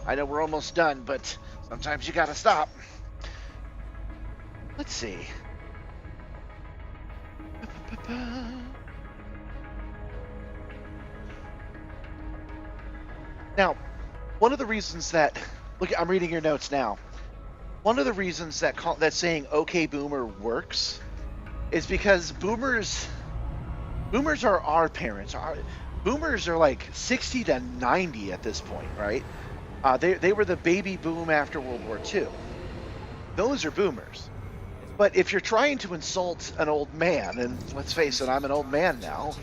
S1: I know we're almost done, but sometimes you gotta stop. Let's see. Now, one of the reasons that look, I'm reading your notes now. One of the reasons that saying "Okay, Boomer" works is because boomers are our parents. Boomers are like 60 to 90 at this point, right? They were the baby boom after World War II. Those are boomers. But if you're trying to insult an old man, and let's face it, I'm an old man now,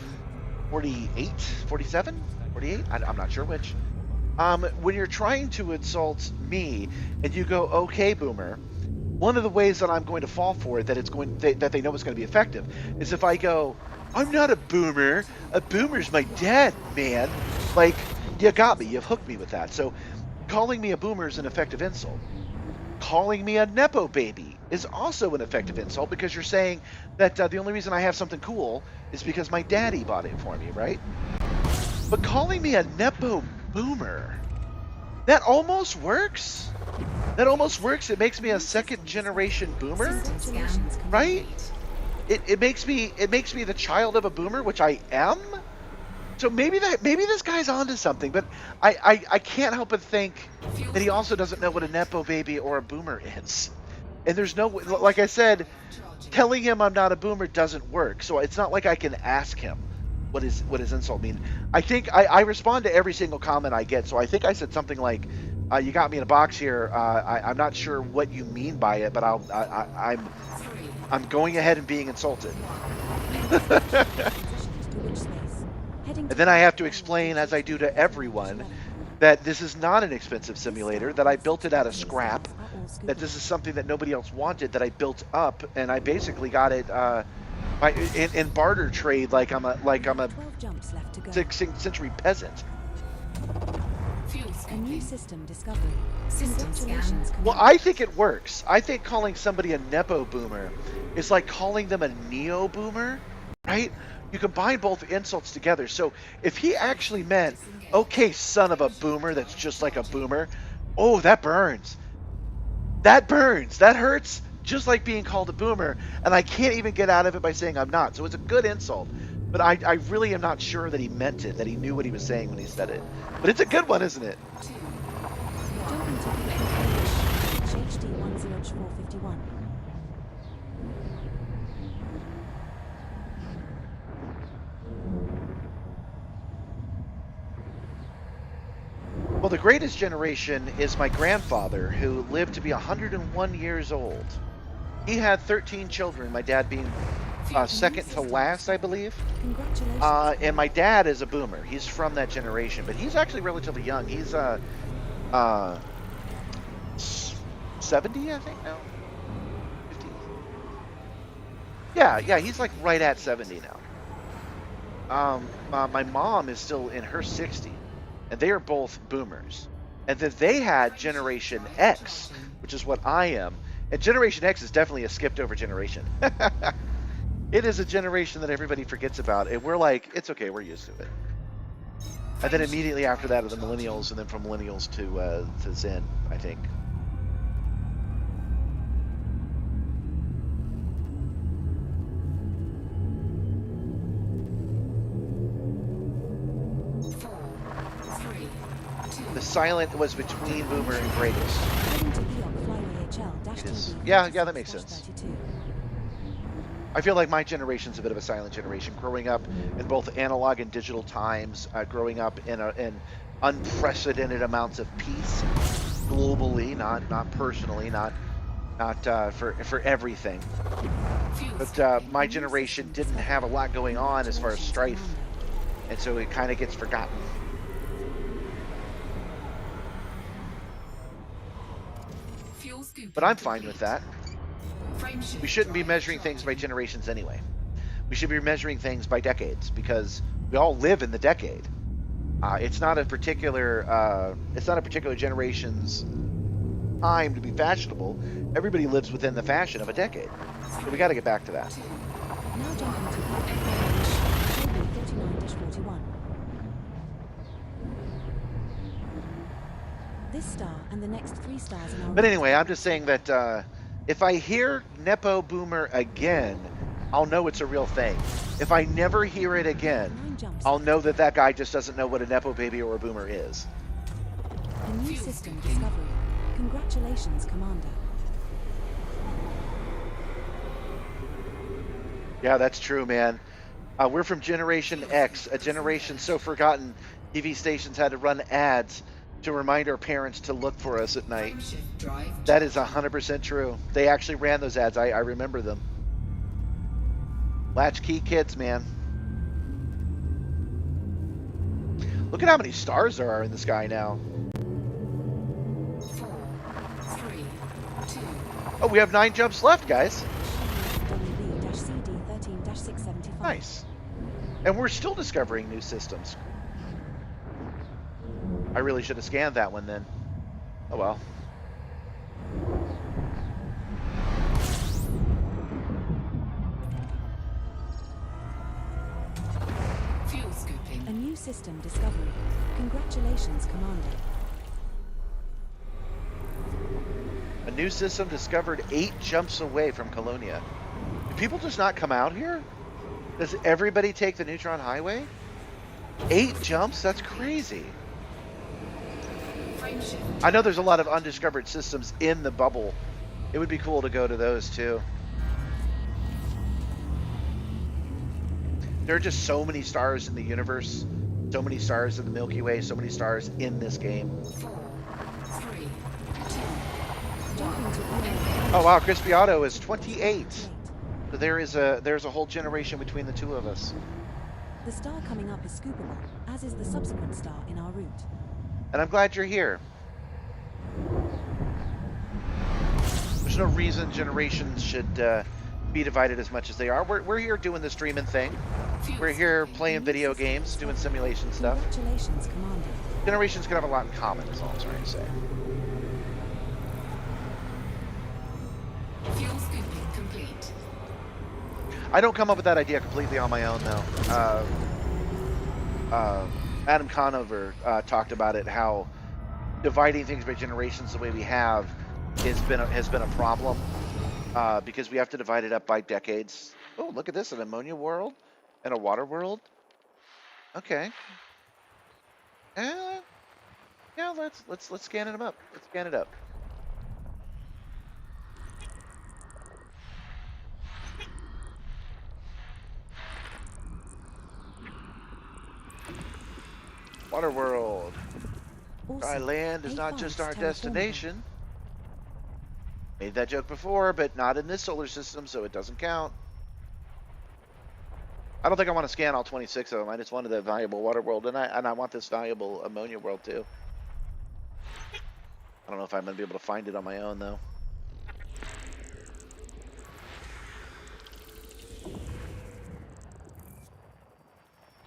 S1: 48, 47, 48, I'm not sure which. When you're trying to insult me and you go, "Okay, Boomer," one of the ways that I'm going to fall for it, that they know it's going to be effective, is if I go, "I'm not a boomer. A boomer's my dad, man." Like, you got me. You've hooked me with that. So calling me a boomer is an effective insult. Calling me a Nepo baby is also an effective insult because you're saying that the only reason I have something cool is because my daddy bought it for me, right? But calling me a Nepo boomer, that almost works. That almost works. It makes me a second generation boomer,
S2: Congratulations,
S1: right?
S2: Commander.
S1: It makes me the child of a boomer, which I am. So maybe this guy's onto something, but I can't help but think that he also doesn't know what a Nepo baby or a boomer is. And there's no, like I said, telling him I'm not a boomer doesn't work. So it's not like I can ask him what his insult mean. I think I respond to every single comment I get. So I think I said something like, "You got me in a box here. I'm not sure what you mean by it, but I'm going ahead and being insulted." And then I have to explain, as I do to everyone, that this is not an expensive simulator, that I built it out of scrap, that this is something that nobody else wanted, that I built up, and I basically got it in barter trade, like I'm a 16th century peasant.
S2: A new system discovery. Congratulations,
S1: Well,
S2: Commander.
S1: I think it works. I think calling somebody a Nepo boomer is like calling them a neo boomer, right? You combine both insults together. So if he actually meant, okay, son of a boomer that's just like a boomer, oh, that burns. That burns. That hurts just like being called a boomer. And I can't even get out of it by saying I'm not. So it's a good insult. But I really am not sure that he meant it, that he knew what he was saying when he said it. But it's a good one, isn't it?
S2: Jumping to HD 10451.
S1: Well, the greatest generation is my grandfather, who lived to be 101 years old. He had 13 children, my dad being second to last, I believe.
S2: Congratulations.
S1: And my dad is a boomer. He's from that generation, but he's actually relatively young. He's 70, I think now. 50. Yeah, he's like right at 70 now. My mom is still in her 60s, and they are both boomers. And then they had Generation X, which is what I am. And Generation X is definitely a skipped over generation. It is a generation that everybody forgets about, and we're like, it's okay, we're used to it. And then immediately after that are the millennials, and then from millennials to Zen, I think. The silent was between boomer and greatest.
S2: Heading to Eon Flyway HL
S1: It is.
S2: -TV
S1: Yeah, that makes sense.
S2: 32.
S1: I feel like my generation's a bit of a silent generation, growing up in both analog and digital times, growing up in unprecedented amounts of peace globally, not personally, not for everything. But my generation didn't have a lot going on as far as strife, and so it kind of gets forgotten. But I'm fine with that. We shouldn't be measuring things by generations anyway. We should be measuring things by decades, because we all live in the decade. It's not a particular generation's time to be fashionable. Everybody lives within the fashion of a decade. So we got to get back to that.
S2: Now jumping to KB 39-41. This star and the next 3 stars in our
S1: But anyway, I'm just saying that if I hear Nepo Boomer again, I'll know it's a real thing. If I never hear it again,
S2: 9 jumps.
S1: I'll know that that guy just doesn't know what a Nepo baby or a boomer is.
S2: A new system discovery. Congratulations, Commander.
S1: Yeah, that's true, man. We're from Generation X, a generation so forgotten TV stations had to run ads to remind our parents to look for us at night. That is 100% true. They actually ran those ads. I remember them. Latchkey kids, man. Look at how many stars there are in the sky now.
S3: 4, 3, 2.
S1: Oh, we have 9 jumps left, guys.
S2: WB-CD13-675.
S1: Nice. And we're still discovering new systems. I really should have scanned that one then. Oh well.
S2: system discovery. Congratulations, Commander.
S1: A new system discovered 8 jumps away from Colonia. Do people just not come out here? Does everybody take the Neutron Highway? 8 jumps? That's crazy.
S3: Frame shift.
S1: I know there's a lot of undiscovered systems in the bubble. It would be cool to go to those too. There are just so many stars in the universe, so many stars in the Milky Way, so many stars in this game.
S3: 4, 3, 2.
S2: Jumping to Eon.
S1: Oh wow, Crispy Otto is 28. So there's a whole generation between the two of us.
S2: The star coming up is scoopable, as is the subsequent star in our route.
S1: And I'm glad you're here. There's no reason generations should be divided as much as they are. We're here doing the streaming thing. We're here playing video games, doing simulation stuff.
S2: Congratulations, Commander.
S1: Generations can have a lot in common, is all I'm trying to say.
S3: Fuel scooping complete.
S1: I don't come up with that idea completely on my own, though. Adam Conover talked about it, how dividing things by generations the way we have has been a problem because we have to divide it up by decades. Oh, look at this, an ammonia world and a water world. Okay. Yeah, let's scan them up. Let's scan it up. Water world. Dry
S2: Awesome.
S1: land is not
S2: A5
S1: just our
S2: terraformable.
S1: destination. Made that joke before, but not in this solar system, so it doesn't count. I don't think I want to scan all 26 of them. I just wanted the valuable water world, and I want this valuable ammonia world too. I don't know if I'm gonna be able to find it on my own though.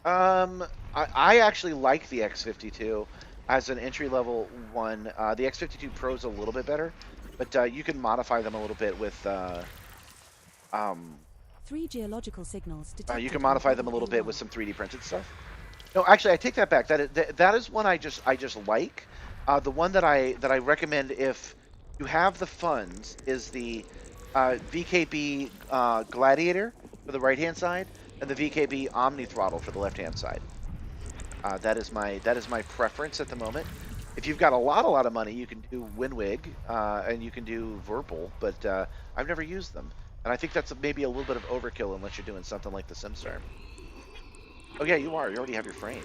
S1: I actually like the X52 as an entry-level one. The X52 Pro is a little bit better, but you can modify them a little bit with
S2: 3 geological signals detected.
S1: you can modify them a little bit with some 3D printed stuff. No, actually, I take that back. That is one I just like. The one that I recommend if you have the funds is the VKB Gladiator for the right-hand side and the VKB Omni Throttle for the left-hand side. That is my preference at the moment. If you've got a lot of money, you can do Winwig and you can do Virpal, but I've never used them. And I think that's maybe a little bit of overkill unless you're doing something like the Simstarr. Oh yeah, you are. You already have your frame.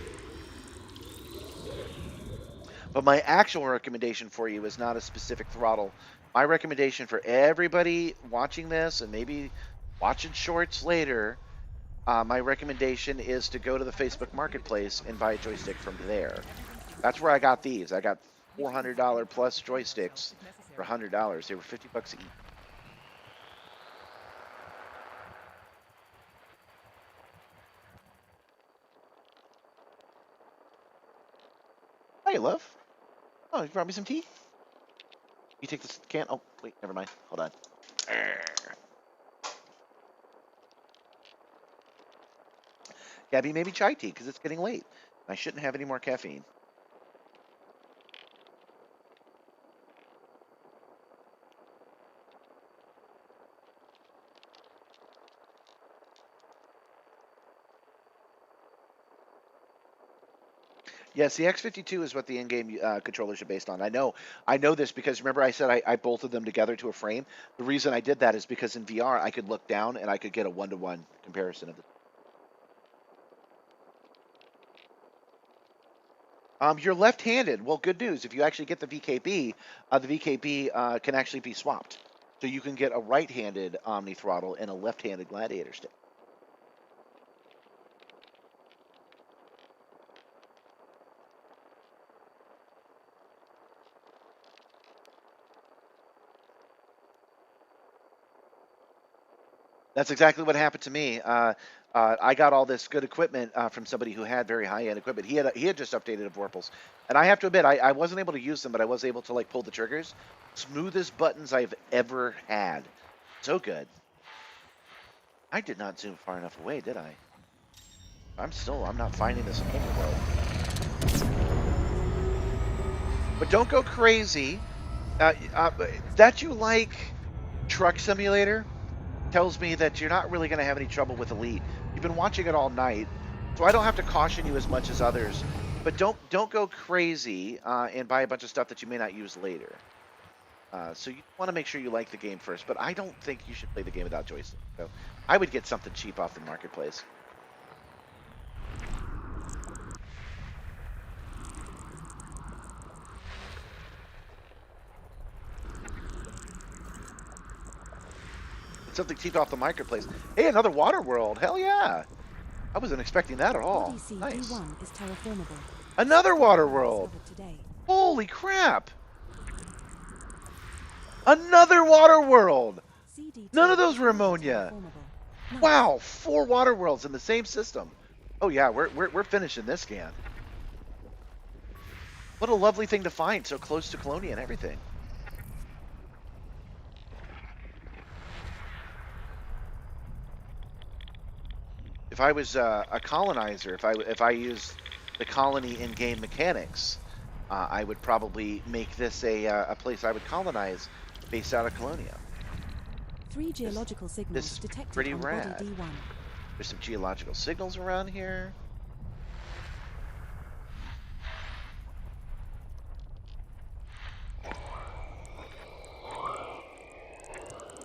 S1: But my actual recommendation for you is not a specific throttle. My recommendation for everybody watching this and maybe watching shorts later, my recommendation is to go to the Facebook Marketplace and buy a joystick from there. That's where I got these. I got $400 plus joysticks for $100. They were $50 each. Hi, love. Oh, you brought me some tea? You take this can? Oh, wait, never mind. Hold on. Gabby, maybe chai tea, because it's getting late. I shouldn't have any more caffeine. Yes, the X52 is what the in-game controllers are based on. I know this because remember I said I bolted them together to a frame. The reason I did that is because in VR I could look down and I could get a one-to-one comparison of the. You're left-handed. Well, good news. If you actually get the VKB can actually be swapped. So you can get a right-handed Omni Throttle and a left-handed Gladiator stick. That's exactly what happened to me. I got all this good equipment from somebody who had very high-end equipment. He had just updated Vorpals, and I have to admit I wasn't able to use them, but I was able to like pull the triggers. Smoothest buttons I've ever had. So good. I did not zoom far enough away, did I? I'm not finding this in the world. but don't go crazy. That you like Truck Simulator tells me that you're not really going to have any trouble with Elite. You've been watching it all night, so I don't have to caution you as much as others. But don't go crazy and buy a bunch of stuff that you may not use later. So you want to make sure you like the game first. But I don't think you should play the game without joystick. So I would get something cheap off the marketplace. Something cheap off the marketplace. Hey, another water world. Hell yeah. I wasn't expecting that at all.
S2: Body
S1: Nice.
S2: D1 is terraformable.
S1: Another water world.
S2: Discovered today.
S1: Holy crap. Another water world.
S2: CD2
S1: None of those
S2: is
S1: were ammonia.
S2: terraformable. Nice.
S1: Wow, 4 water worlds in the same system. Oh yeah, we're finishing this scan. What a lovely thing to find so close to Colonia and everything. If I was a colonizer, if I used the colony in-game mechanics, I would probably make this a place I would colonize based out of Colonia.
S2: 3 geological signals
S1: this is
S2: detected
S1: pretty
S2: on
S1: rad.
S2: body D1.
S1: There's some geological signals around here.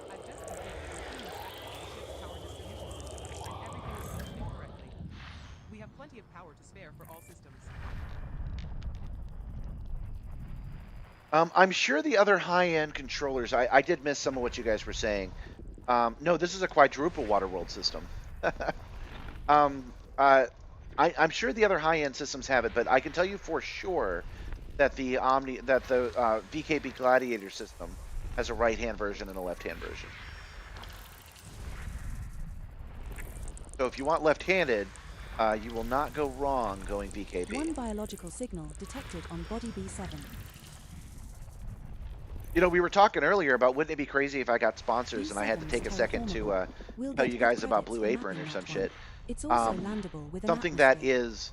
S4: I've just completed a speed inspection of the ship's power distribution system, and everything is functioning correctly. We have plenty of power to spare for all systems.
S1: I'm sure the other high-end controllers, I did miss some of what you guys were saying. No, this is a quadruple water world system. um, I'm sure the other high-end systems have it, but I can tell you for sure that the VKB Gladiator system has a right-hand version and a left-hand version. So if you want left-handed, you will not go wrong going VKB.
S2: 1 biological signal detected on body B7.
S1: You know, we were talking earlier about wouldn't it be crazy if I got sponsors and I had to take a second to
S2: We'll
S1: tell
S2: get
S1: you
S2: good
S1: guys about
S2: credits
S1: Blue
S2: for
S1: Apron or
S2: mapping
S1: some
S2: that
S1: shit.
S2: one. It's also landable with an
S1: Something that
S2: atmosphere.
S1: is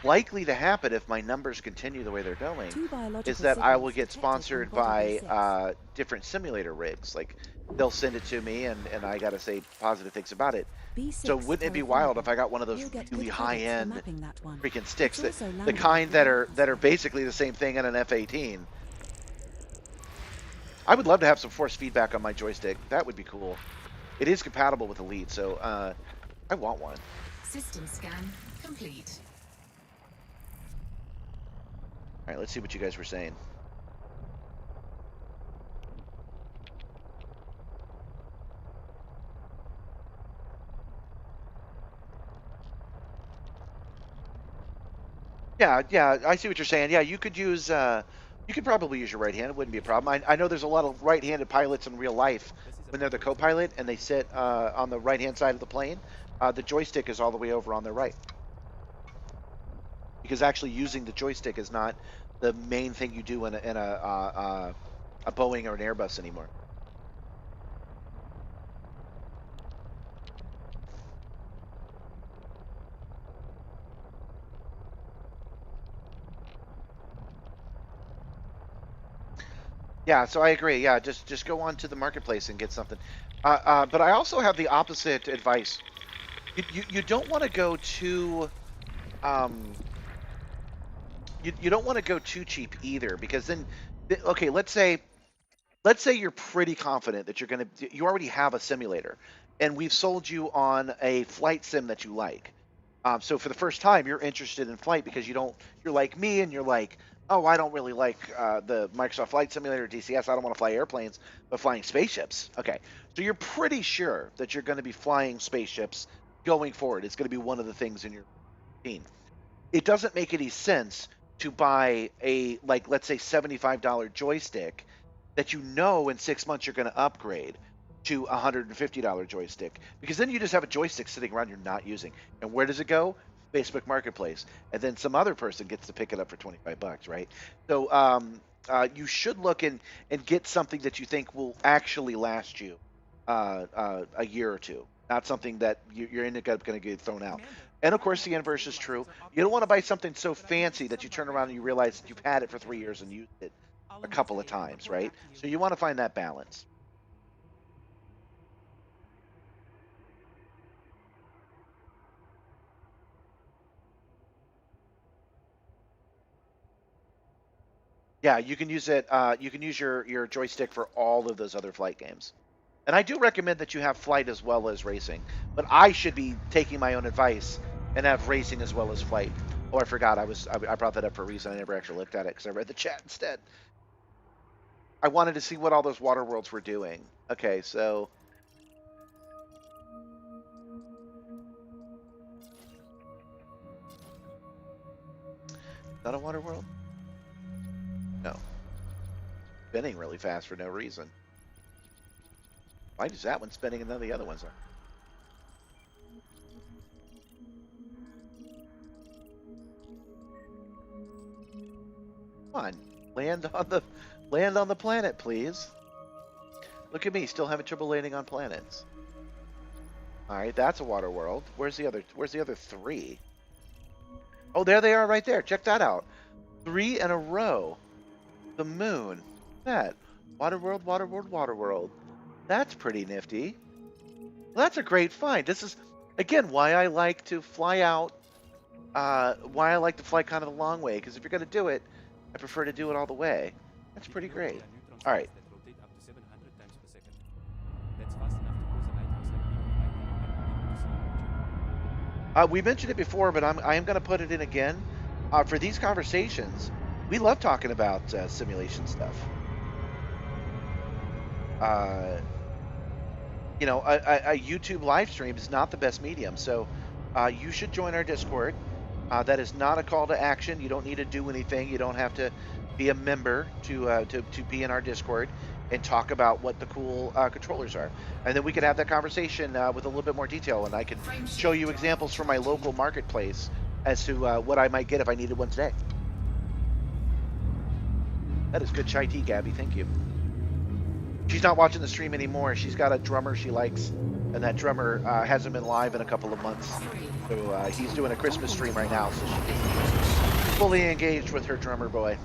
S1: likely to happen if my numbers continue the way they're going
S2: 2 biological
S1: is that I will
S2: signals
S1: get
S2: detected
S1: sponsored
S2: on body
S1: by
S2: B6.
S1: different simulator rigs. Like they'll send it to me and I gotta say positive things about it.
S2: B6
S1: So wouldn't it be wild if I got one of those
S2: We'll get
S1: really
S2: good
S1: high
S2: credits for
S1: end
S2: mapping that one.
S1: freaking sticks
S2: It's
S1: that
S2: also
S1: the
S2: landable
S1: kind
S2: with
S1: that
S2: an
S1: are
S2: atmosphere.
S1: basically the same thing in an F-18. I would love to have some force feedback on my joystick. That would be cool. It is compatible with Elite, so I want one.
S3: System scan complete.
S1: All right, let's see what you guys were saying. Yeah, I see what you're saying. Yeah, you could use, you could probably use your right hand. It wouldn't be a problem. I know there's a lot of right-handed pilots in real life when they're the co-pilot and they sit on the right-hand side of the plane. The joystick is all the way over on their right. Because actually using the joystick is not the main thing you do in a Boeing or an Airbus anymore. Yeah, so I agree. Yeah, just go on to the marketplace and get something. But I also have the opposite advice. You don't want to go too um, you don't want to go too cheap either because then okay, let's say you're pretty confident that you already have a simulator and we've sold you on a flight sim that you like. So for the first time you're interested in flight because you're like me and you're like, oh, I don't really like the Microsoft Flight Simulator DCS. I don't want to fly airplanes, but flying spaceships. Okay, so you're pretty sure that you're going to be flying spaceships going forward. It's going to be one of the things in your routine. It doesn't make any sense to buy a, like, let's say $75 joystick that you know in 6 months you're going to upgrade to a $150 joystick, because then you just have a joystick sitting around you're not using. And where does it go? Facebook Marketplace, and then some other person gets to pick it up for 25 bucks, right? So you should look and get something that you think will actually last you a year or two, not something that you're going to get thrown out. And of course, the inverse is true. You don't want to buy something so fancy that you turn around and you realize that you've had it for 3 years and used it
S4: I'll
S1: a couple of
S4: investigate and
S1: times,
S4: report
S1: right?
S4: back to you.
S1: So you want to find that balance. Yeah, you can use it. You can use your joystick for all of those other flight games. And I do recommend that you have flight as well as racing. But I should be taking my own advice and have racing as well as flight. Oh, I forgot. I brought that up for a reason. I never actually looked at it because I read the chat instead. I wanted to see what all those water worlds were doing. Okay, so not a water world? No. Spinning really fast for no reason. Why is that one spinning and none of the other ones are? Come on, land on the planet, please. Look at me, still having trouble landing on planets. All right, that's a water world. Where's the other three? Oh, there they are right there. Check that out. 3 in a row. The moon. That. Water world, water world, water world. That's pretty nifty. Well, that's a great find. This is, again, why I like to fly out. Why I like to fly kind of the long way. Because if you're going to do it, I prefer to do it all the way. That's pretty great. All right.
S6: That rotate up to 700 times per second. That's fast enough to cause a lighthouse like beam of light and be able to see emerging.
S1: We mentioned it before, but I am going to put it in again. For these conversations, we love talking about simulation stuff. You know, a YouTube live stream is not the best medium, so you should join our Discord. That is not a call to action. You don't need to do anything. You don't have to be a member to be in our Discord and talk about what the cool controllers are. And then we could have that conversation with a little bit more detail, and I can show you examples from my local marketplace as to what I might get if I needed one today. That is good chai tea, Gabby. Thank you. She's not watching the stream anymore. She's got a drummer she likes, and that drummer hasn't been live in a couple of months. So he's doing a Christmas stream right now, so she's fully engaged with her drummer boy.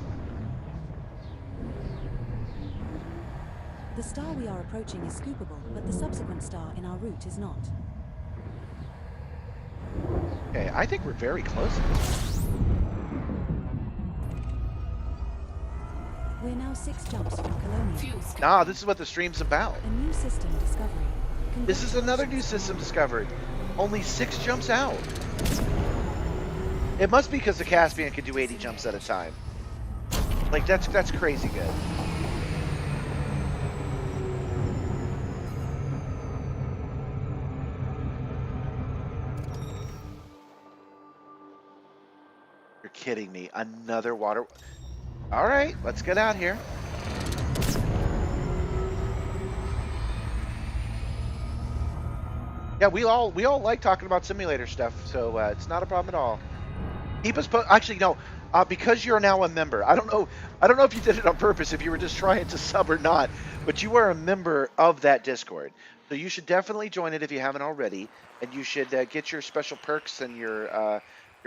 S2: The star we are approaching is scoopable, but the subsequent star in our route is not.
S1: Okay, I think we're very close.
S2: We're now 6 jumps from Colonia.
S1: Nah, this is what the stream's about.
S2: A new system discovery.
S1: This is another new system discovered. Only 6 jumps out. It must be because the Caspian can do 80 jumps at a time. Like, that's crazy good. You're kidding me. Another water... All right, let's get out here. Yeah, we all like talking about simulator stuff, so it's not a problem at all. Keep us actually no, because you're now a member. I don't know if you did it on purpose, if you were just trying to sub or not, but you are a member of that Discord, so you should definitely join it if you haven't already, and you should get your special perks and your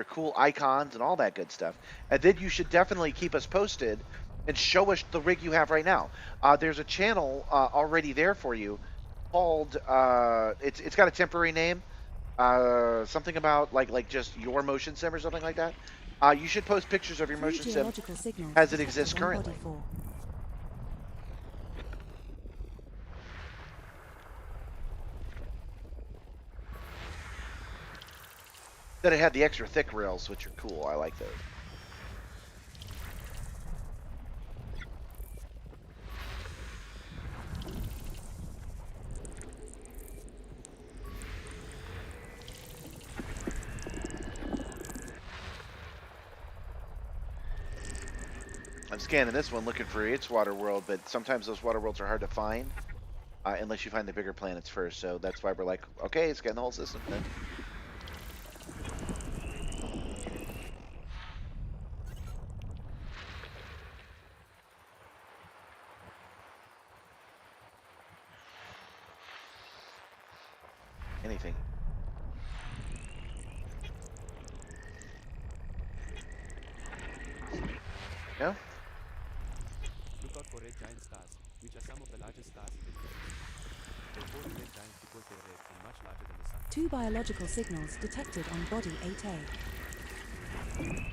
S1: cool icons and all that good stuff. And then you should definitely keep us posted and show us the rig you have right now. There's a channel already there for you called it's got a temporary name, something about like just your motion sim or something like that. You should post pictures of your motion sim as it exists currently. Then it had the extra thick rails, which are cool. I like those. I'm scanning this one looking for its water world, but sometimes those water worlds are hard to find unless you find the bigger planets first. So that's why we're like, okay, scan the whole system then. Anything. Yeah.
S6: Look out for red giant stars, which are some of the largest stars in the universe. They're called red giants because they're red and much larger than the sun.
S2: 2 biological signals detected on body 8A.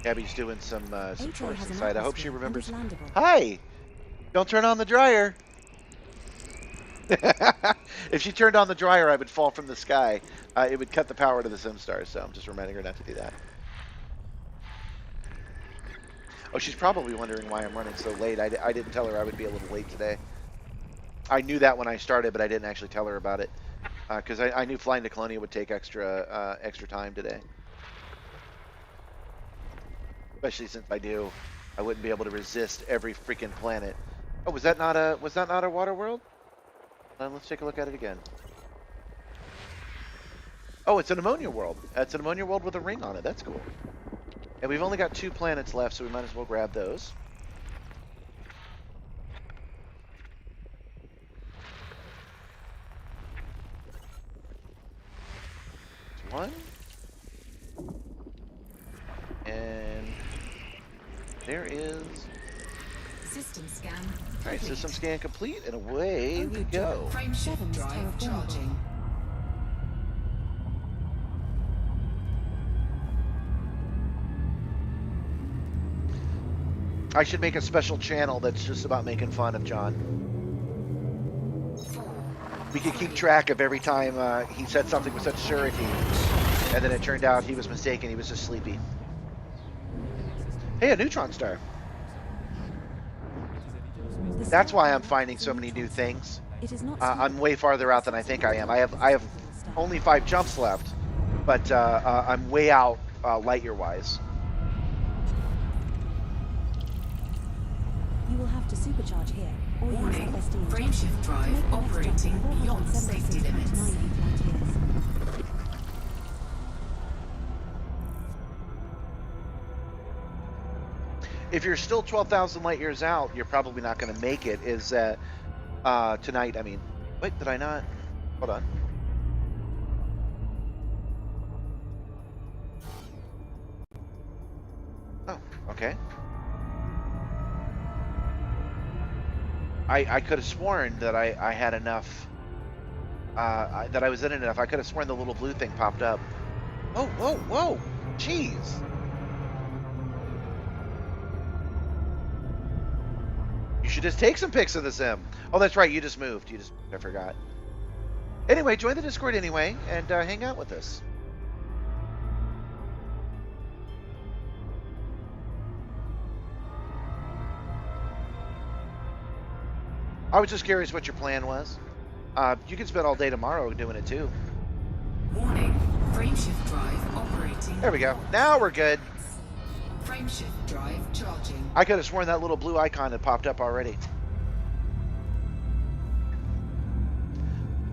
S1: Gabby's doing some
S2: 8A
S1: chores
S2: has an
S1: inside. I hope she
S2: atmosphere and is
S1: remembers.
S2: landable.
S1: Hi! Don't turn on the dryer. If she turned on the dryer, I would fall from the sky. It would cut the power to the Simstarr, so I'm just reminding her not to do that. Oh, she's probably wondering why I'm running so late. I didn't tell her I would be a little late today. I knew that when I started, but I didn't actually tell her about it. Because I knew flying to Colonia would take extra time today. Especially since I knew I wouldn't be able to resist every freaking planet. Oh, was that not a water world? Let's take a look at it again. Oh, it's an ammonia world. It's an ammonia world with a ring on it. That's cool. And we've only got 2 planets left, so we might as well grab those. One. And there is...
S3: System scan.
S1: All right,
S3: complete.
S1: system scan complete, and away we go.
S3: Frameshift
S2: 7's
S3: drive
S2: terraformable.
S3: charging.
S1: I should make a special channel that's just about making fun of John.
S3: 4,
S1: We could keep track of every time he said something with such surety, and then it turned out he was mistaken. He was just sleepy. Hey, a neutron star.
S2: The
S1: That's
S2: star
S1: why I'm
S2: cannot
S1: finding
S2: be
S1: so many new
S2: neutron.
S1: things.
S2: It is not
S1: I'm way farther out than I think I am. I have only 5 jumps left, but I'm way out light year wise.
S2: You will have to supercharge here, or use
S3: Warning,
S2: FSD injection
S3: frameshift
S2: to
S3: drive
S2: make the next
S3: operating
S2: jump
S3: beyond safety
S2: 476.9
S3: limits.
S2: light years.
S1: If you're still 12,000 light years out, you're probably not going to make it. Is that tonight? I mean, wait, did I not? Hold on. Oh, okay. I could have sworn that I had enough. That I was in it enough. I could have sworn the little blue thing popped up. Oh, whoa, whoa! Jeez. You should just take some pics of the sim. Oh, that's right. You just moved. I forgot. Anyway, join the Discord anyway and hang out with us. I was just curious what your plan was. You can spend all day tomorrow doing it too.
S3: Warning, frameshift drive operating.
S1: There we go. Now we're good.
S3: Frameshift drive charging.
S1: I could have sworn that little blue icon had popped up already.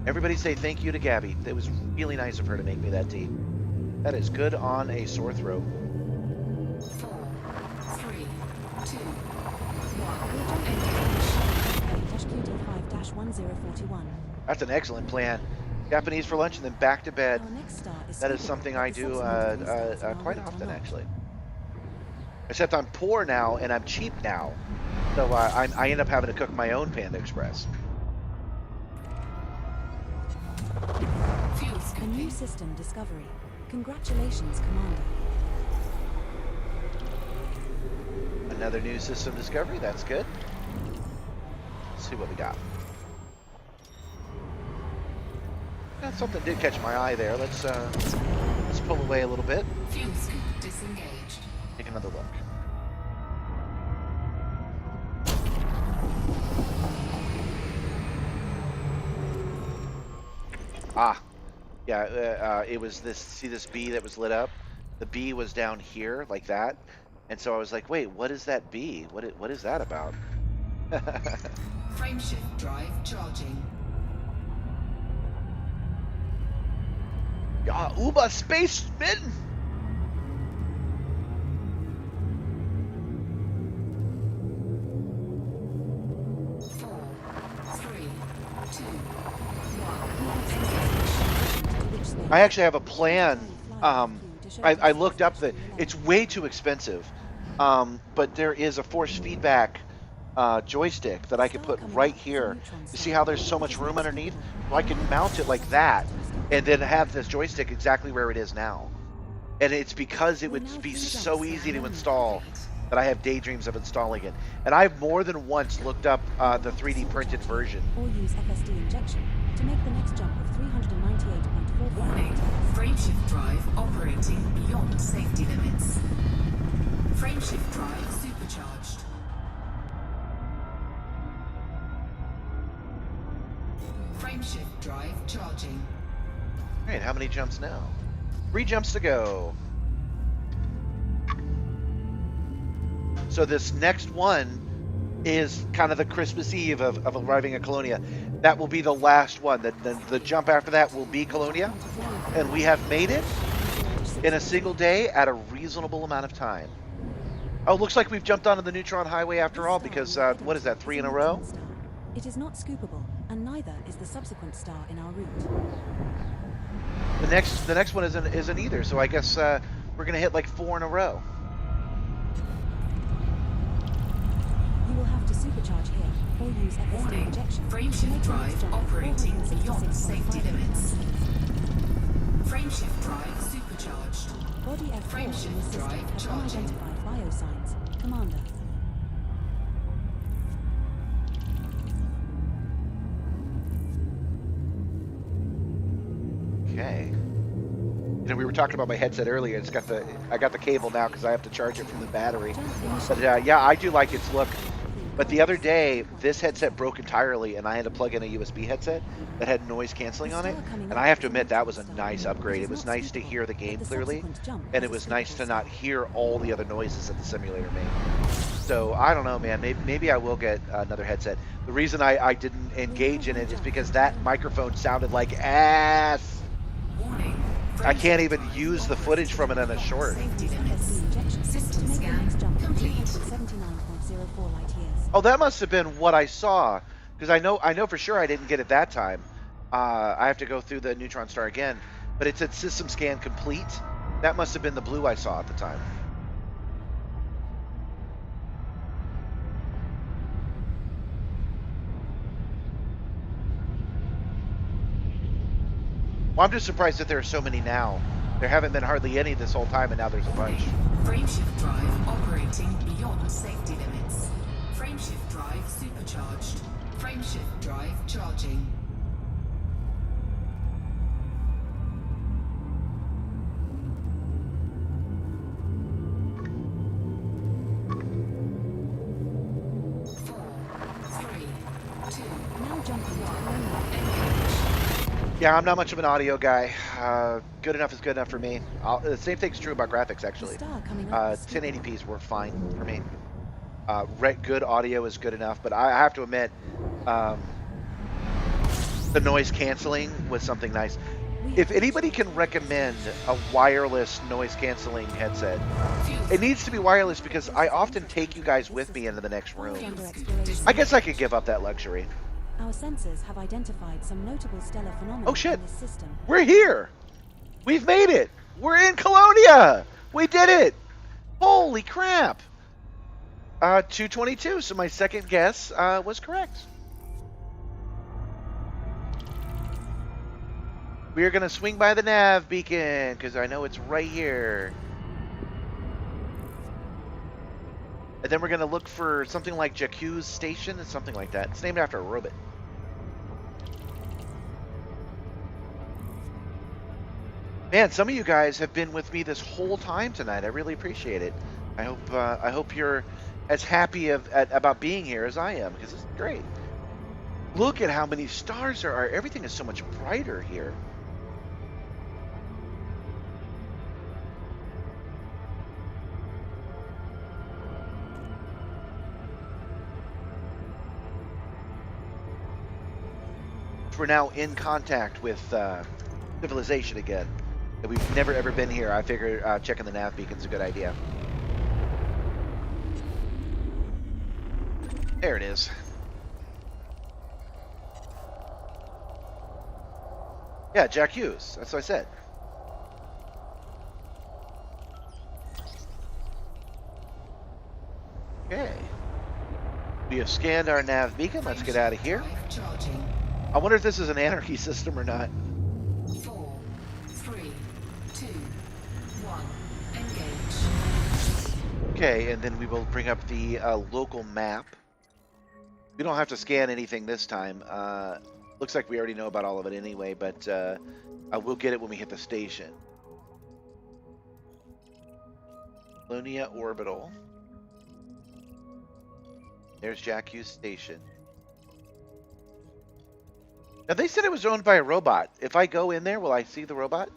S1: Everybody say thank you to Gabby. It was really nice of her to make me that tea. That is good on a sore throat.
S3: 4, 3, 2, 1.
S2: QT5-1041.
S1: That's an excellent plan. Japanese for lunch and then back to bed.
S2: Our next star is
S1: That is
S2: stable,
S1: something
S2: but
S1: I
S2: the
S1: do
S2: subsequent restarts are
S1: quite
S2: not
S1: often,
S2: unlocked.
S1: actually. Except I'm poor now and I'm cheap now, so I end up having to cook my own Panda Express.
S3: Fuel
S2: A new
S3: skipping.
S2: system discovery. Congratulations, Commander.
S1: Another new system discovery. That's good. Let's see what we got. Something did catch my eye there. Let's pull away a little bit.
S3: Fuel scoop disengaged.
S1: Take another look. Ah, yeah. It was this. See this bee that was lit up? The bee was down here like that, and so I was like, "Wait, what is that bee? What is that about?"
S3: Frameshift drive charging.
S1: Ja, Uber Spaceman.
S3: 4, 3, 2, 1.
S1: I actually have a plan. I looked up the. It's way too expensive But there is a force feedback joystick that I could put right here. You see how there's so much room underneath? So I can mount it like that and then have this joystick exactly where it is now. And it's because it would be so easy to install that I have daydreams of installing it. And I've more than once looked up the 3D printed version.
S2: Or use FSD injection to make the next jump of 398.45
S3: Warning, frameshift drive operating beyond safety limits. Frameshift drive supercharged. Frameshift drive charging.
S1: All right, how many jumps now? 3 jumps to go. So this next one is kind of the Christmas Eve of arriving at Colonia. That will be the last one. The jump after that will be Colonia. And we have made it in a single day at a reasonable amount of time. Oh, looks like we've jumped onto the Neutron Highway after all because, what is that, 3 in a row?
S2: It is not scoopable, and neither is the subsequent star in our route.
S1: The next one isn't either, so I guess we're gonna hit like 4 in a row.
S2: You will have to supercharge here, or use FSD
S3: Warning,
S2: injection to
S3: frameshift
S2: make the next
S3: drive
S2: jump of
S3: operating beyond
S2: 466.5
S3: safety limits.
S2: kilometers.
S3: Frameshift drive supercharged.
S2: Body F4 in
S3: Frameshift
S2: the system
S3: drive
S2: has
S3: charging.
S2: unidentified biosigns. Commander.
S1: Okay. You know, we were talking about my headset earlier. I got the cable now because I have to charge it from the battery. But yeah, I do like its look. But the other day, this headset broke entirely, and I had to plug in a USB headset that had noise canceling on it. And I have to admit, that was a nice upgrade. It was nice to hear the game clearly, and it was nice to not hear all the other noises that the simulator made. So I don't know, man. Maybe I will get another headset. The reason I didn't engage in it is because that microphone sounded like ass.
S3: Warning,
S1: I can't even use the footage from it on a short.
S3: safety limits. System
S2: To make the
S3: scan
S2: next jump of
S3: complete.
S2: 379.04 light years.
S1: Oh, that must have been what I saw, because I know for sure I didn't get it that time. I have to go through the neutron star again, but it said system scan complete. That must have been the blue I saw at the time. Well, I'm just surprised that there are so many now. There haven't been hardly any this whole time, and now there's a bunch.
S3: Frameshift drive operating beyond safety limits. Frameshift drive supercharged. Frameshift drive charging. Four, three, two,
S2: Now jumping to Colonia.
S3: engage.
S1: Yeah, I'm not much of an audio guy. Good enough is good enough for me. The same thing's true about graphics,
S2: The
S1: actually.
S2: star coming up is scoopable.
S1: 1080p's work fine for me. Good audio is good enough, but I have to admit, the noise canceling was something nice. If anybody can recommend a wireless noise canceling headset, it needs to be wireless because I often take you guys with me into the next room.
S2: Under exploration.
S1: I guess I could give up that luxury.
S2: Our sensors have identified some notable stellar phenomena
S1: Oh, shit.
S2: in this system.
S1: We're here! We've made it! We're in Colonia! We did it! Holy crap! 222, so my second guess was correct. We are going to swing by the nav beacon, because I know it's right here. And then we're going to look for something like Jakku's Station, or something like that. It's named after a robot. Man, some of you guys have been with me this whole time tonight. I really appreciate it. I hope you're as happy about being here as I am, because it's great. Look at how many stars there are. Everything is so much brighter here. We're now in contact with civilization again. And we've never ever been here. I figured checking the nav beacon's a good idea. There it is. Yeah, Jack Hughes. That's what I said. Okay. We have scanned our nav beacon. Let's get out of here.
S3: Drive charging.
S1: I wonder if this is an anarchy system or not.
S3: 4, 3, 2, 1. Engage.
S1: Okay, and then we will bring up the local map. We don't have to scan anything this time. Looks like we already know about all of it anyway, but we'll get it when we hit the station. Colonia Orbital. There's Jack Hughes Station. Now, they said it was owned by a robot. If I go in there, will I see the robot?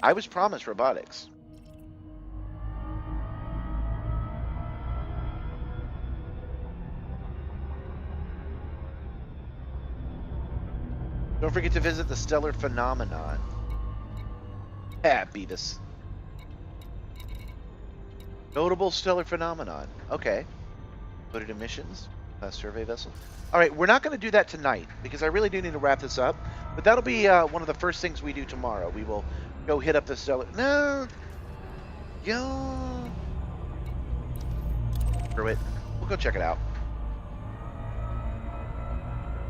S1: I was promised robotics. Don't forget to visit the stellar phenomenon. Ah, Beavis. Notable stellar phenomenon. Okay. Go to emissions. Survey vessel. All right, we're not going to do that tonight because I really do need to wrap this up. But that'll be one of the first things we do tomorrow. We will go hit up the stellar. No. Yo. Screw it. We'll go check it out.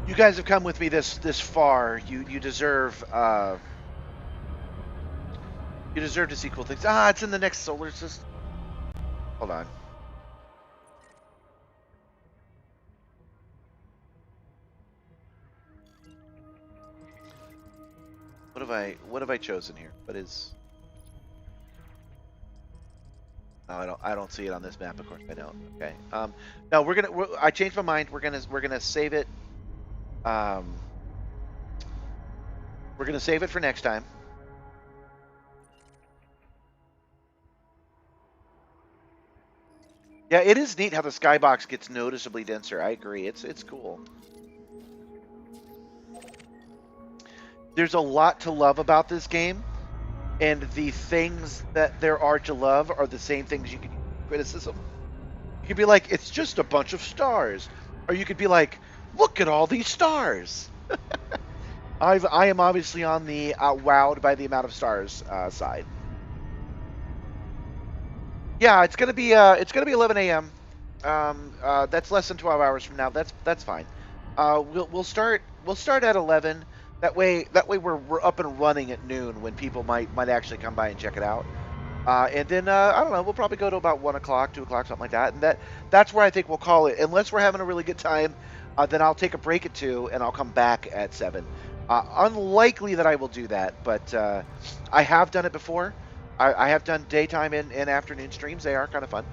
S1: You guys have come with me this far. You deserve to see cool things. Ah, it's in the next solar system. Hold on. What have I chosen here? What is? Oh, I don't see it on this map. Of course I don't. Okay. No, I changed my mind. We're gonna save it. We're gonna save it for next time. Yeah, it is neat how the skybox gets noticeably denser. I agree. It's cool. There's a lot to love about this game, and the things that there are to love are the same things you can criticism. You could be like, it's just a bunch of stars, or you could be like, look at all these stars. I am obviously on the wowed by the amount of stars side. Yeah, it's gonna be 11 a.m. That's less than 12 hours from now. That's fine. We'll start at 11. That way we're up and running at noon when people might actually come by and check it out. And then I don't know, we'll probably go to about 1 o'clock, 2 o'clock, something like that. And that's where I think we'll call it. Unless we're having a really good time, then I'll take a break at 2 and I'll come back at 7. Unlikely that I will do that, but I have done it before. I have done daytime and afternoon streams. They are kind of fun.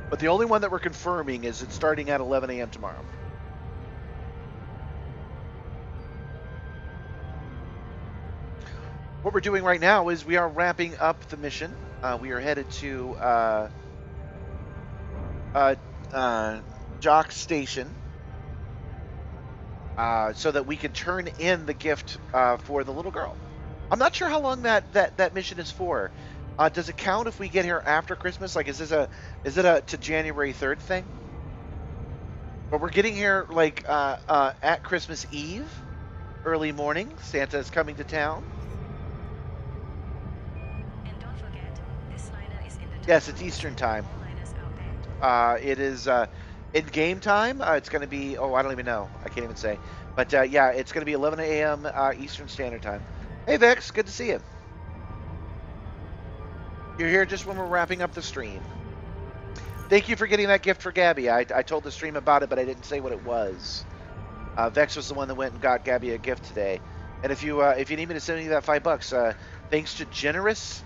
S1: But the only one that we're confirming is it's starting at 11 a.m. tomorrow. What we're doing right now is we are wrapping up the mission. We are headed to Jock Station so that we can turn in the gift for the little girl. I'm not sure how long that mission is for. Does it count if we get here after Christmas? Like, is it a to January 3rd thing? But we're getting here like at Christmas Eve, early morning. Santa is coming to town. Yes, it's Eastern time. It is in game time. It's going to be, I don't even know. I can't even say. But yeah, it's going to be 11 a.m. Eastern Standard Time. Hey, Vex, good to see you. You're here just when we're wrapping up the stream. Thank you for getting that gift for Gabby. I told the stream about it, but I didn't say what it was. Vex was the one that went and got Gabby a gift today. And if you need me to send you that $5, thanks to generous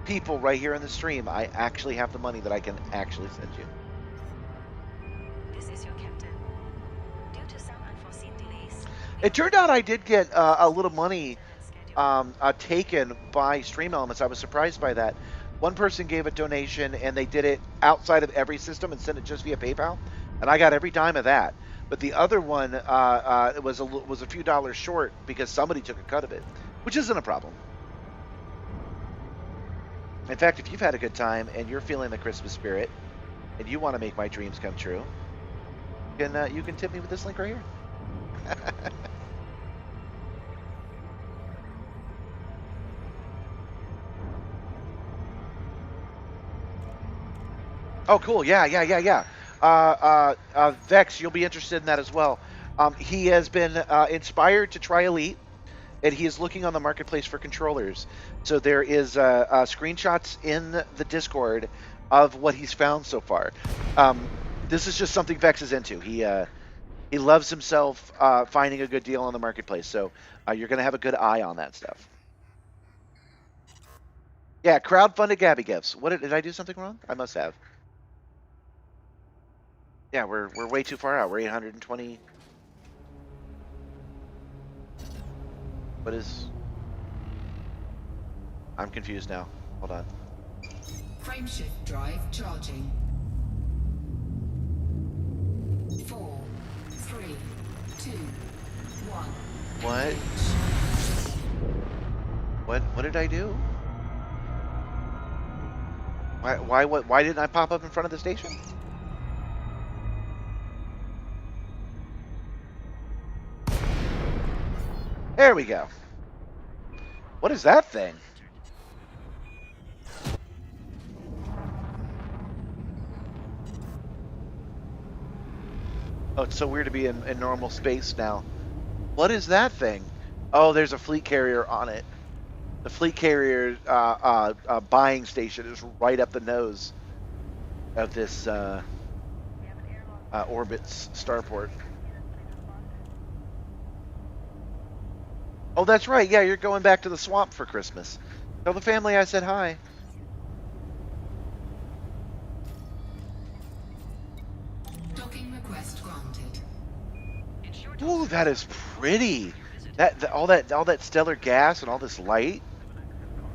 S1: people right here in the stream, I actually have the money that I can actually send you.
S2: This is your captain. Due to some unforeseen delays,
S1: It turned out I did get a little money taken by Stream Elements. I was surprised by that. One person gave a donation and they did it outside of every system and sent it just via PayPal, and I got every dime of that. But the other one was a few dollars short because somebody took a cut of it, which isn't a problem. In fact, if you've had a good time and you're feeling the Christmas spirit and you want to make my dreams come true, you can tip me with this link right here. Oh, cool. Yeah, yeah, yeah, yeah. Vex, you'll be interested in that as well. He has been inspired to try Elite, and he is looking on the marketplace for controllers. So there is screenshots in the Discord of what he's found so far. This is just something Vex is into. He loves himself finding a good deal on the marketplace. So you're going to have a good eye on that stuff. Yeah, crowdfunded Gabby gifts. What did I do something wrong? I must have. Yeah, we're way too far out. We're 820. What is? I'm confused now. Hold on.
S3: Frameshift drive charging. 4, 3, 2, 1.
S1: What? What did I do? Why didn't I pop up in front of the station? There we go. What is that thing? Oh, it's so weird to be in normal space now. What is that thing? Oh, there's a fleet carrier on it. The fleet carrier buying station is right up the nose of this Orbit's starport. Oh, that's right. Yeah, you're going back to the swamp for Christmas. Tell the family I said hi.
S3: Docking request granted.
S1: Ooh, that is pretty. All that stellar gas and all this light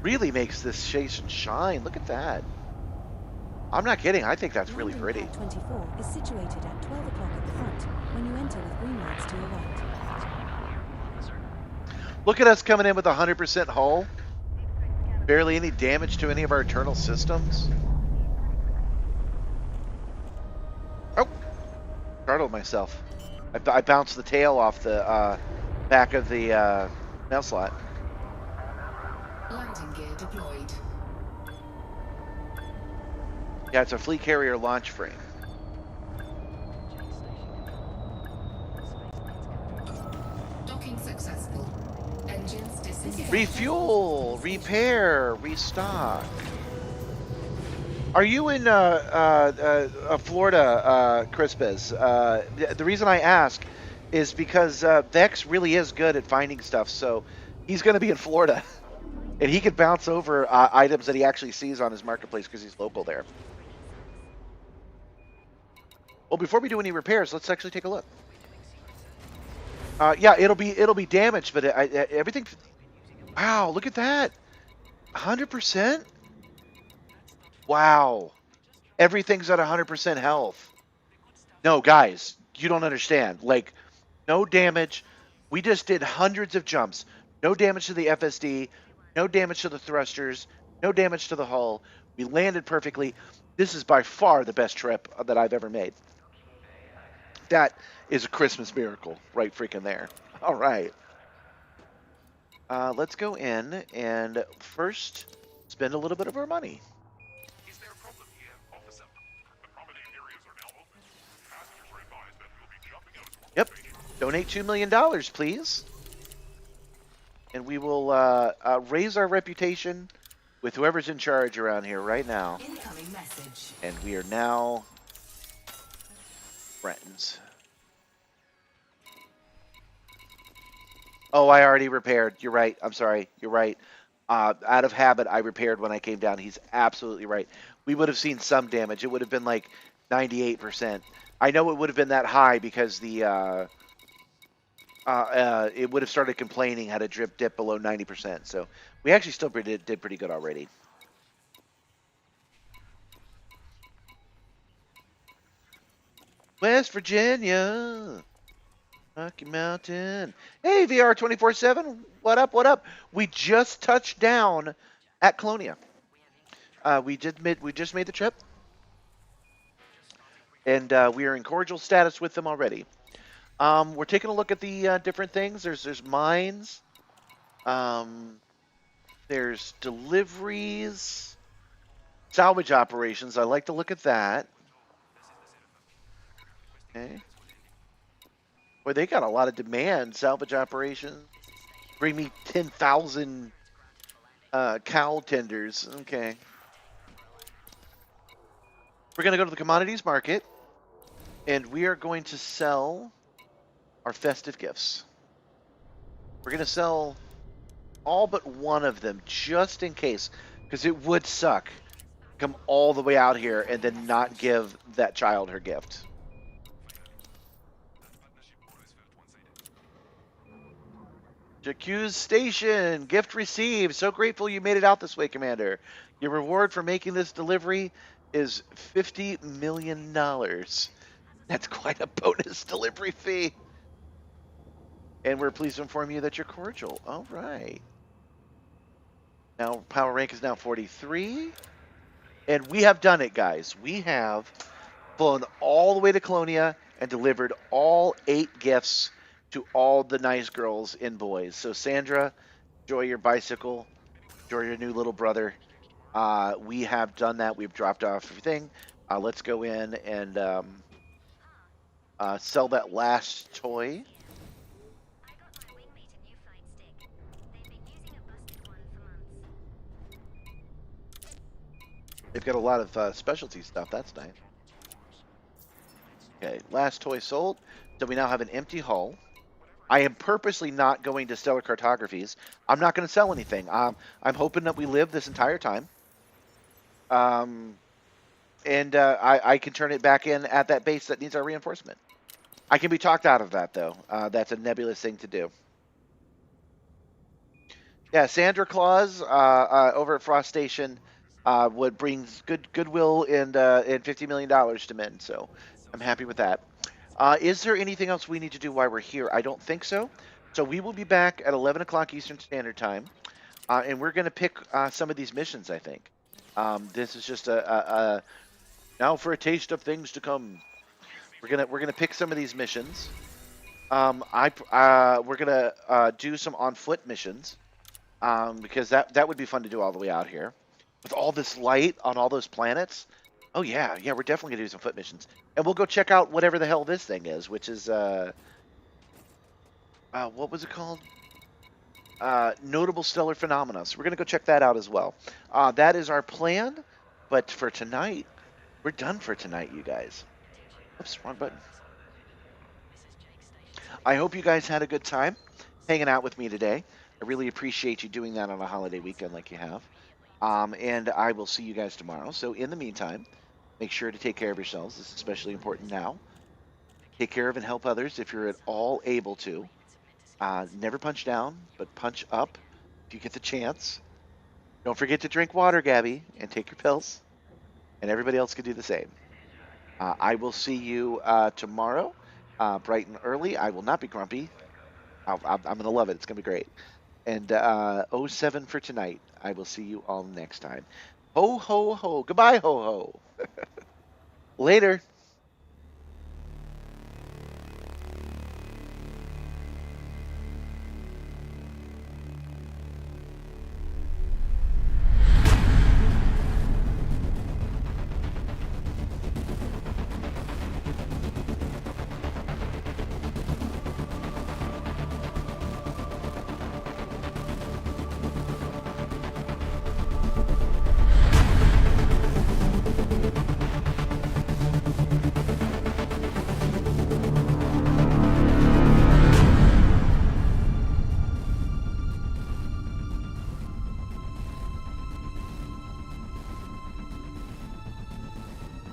S1: really makes this station shine. Look at that. I'm not kidding. I think that's really pretty.
S2: Landing pad 24 is situated at 12 o'clock at the front when you enter with green lights to your right.
S1: Look at us coming in with 100% hull. Barely any damage to any of our internal systems. Oh, startled myself. I bounced the tail off the back of the mail slot.
S3: Landing gear deployed.
S1: Yeah, it's a fleet carrier launch frame.
S3: Docking successful. Engines disengaged.
S1: Refuel, repair, restock. Are you in Florida, Crispus? The reason I ask is because Vex really is good at finding stuff, so he's going to be in Florida, and he could bounce over items that he actually sees on his marketplace because he's local there. Well, before we do any repairs, let's actually take a look. Yeah, it'll be damaged, but everything. Wow, look at that, 100%. Wow, everything's at 100% health. No, guys, you don't understand. Like, no damage. We just did hundreds of jumps. No damage to the FSD. No damage to the thrusters. No damage to the hull. We landed perfectly. This is by far the best trip that I've ever made. That is a Christmas miracle right freaking there. All right. Let's go in and first spend a little bit of our money.
S7: Is there a problem here, officer? Accommodating areas are now open. Passengers are advised that we'll be jumping out of
S1: Yep. Donate $2 million, please. And we will raise our reputation with whoever's in charge around here right now.
S3: Incoming message.
S1: And we are now friends. Oh, I already repaired. You're right. I'm sorry. You're right. Out of habit, I repaired when I came down. He's absolutely right. We would have seen some damage. It would have been like 98%. I know it would have been that high because the it would have started complaining had a dip below 90%. So we actually still did pretty good already. West Virginia, Rocky Mountain. Hey, VR 24/7. What up? What up? We just touched down at Colonia. We just made the trip, and we are in cordial status with them already. We're taking a look at the different things. There's mines. There's deliveries. Salvage operations. I like to look at that. Okay. Boy, they got a lot of demand. Salvage operations. Bring me 10,000 cow tenders. Okay. We're going to go to the commodities market, and we are going to sell our festive gifts. We're going to sell all but one of them, just in case, because it would suck. Come all the way out here and then not give that child her gift. J'accuse Station, gift received. So grateful you made it out this way, Commander. Your reward for making this delivery is $50 million. That's quite a bonus delivery fee. And we're pleased to inform you that you're cordial. All right. Now, power rank is now 43. And we have done it, guys. We have flown all the way to Colonia and delivered all 8 gifts to all the nice girls and boys. So, Sandra, enjoy your bicycle. Enjoy your new little brother. We have done that. We've dropped off everything. Let's go in and sell that last toy. They've got a lot of specialty stuff. That's nice. Okay, last toy sold. So we now have an empty hull. I am purposely not going to stellar cartographies. I'm not going to sell anything. I'm hoping that we live this entire time. And I can turn it back in at that base that needs our reinforcement. I can be talked out of that, though. That's a nebulous thing to do. Yeah, Sandra Claus over at Frost Station would bring goodwill and $50 million to men. So I'm happy with that. Is there anything else we need to do while we're here? I don't think so. So we will be back at 11 o'clock Eastern Standard Time, and we're going to pick some of these missions, I think. This is just a now for a taste of things to come. We're gonna pick some of these missions. We're gonna do some on foot missions, because that would be fun to do all the way out here with all this light on all those planets. Oh yeah, we're definitely gonna do some foot missions, and we'll go check out whatever the hell this thing is, which is what was it called? Notable stellar phenomena. So we're gonna go check that out as well. That is our plan, but for tonight, we're done for tonight, you guys. Oops, wrong button. I hope you guys had a good time hanging out with me today. I really appreciate you doing that on a holiday weekend like you have. And I will see you guys tomorrow. So in the meantime, make sure to take care of yourselves. This is especially important now. Take care of and help others if you're at all able to. Never punch down, but punch up if you get the chance. Don't forget to drink water, Gabby, and take your pills. And everybody else can do the same. I will see you tomorrow, bright and early. I will not be grumpy. I'm going to love it. It's going to be great. And 07 for tonight. I will see you all next time. Ho, ho, ho. Goodbye, ho, ho. Later.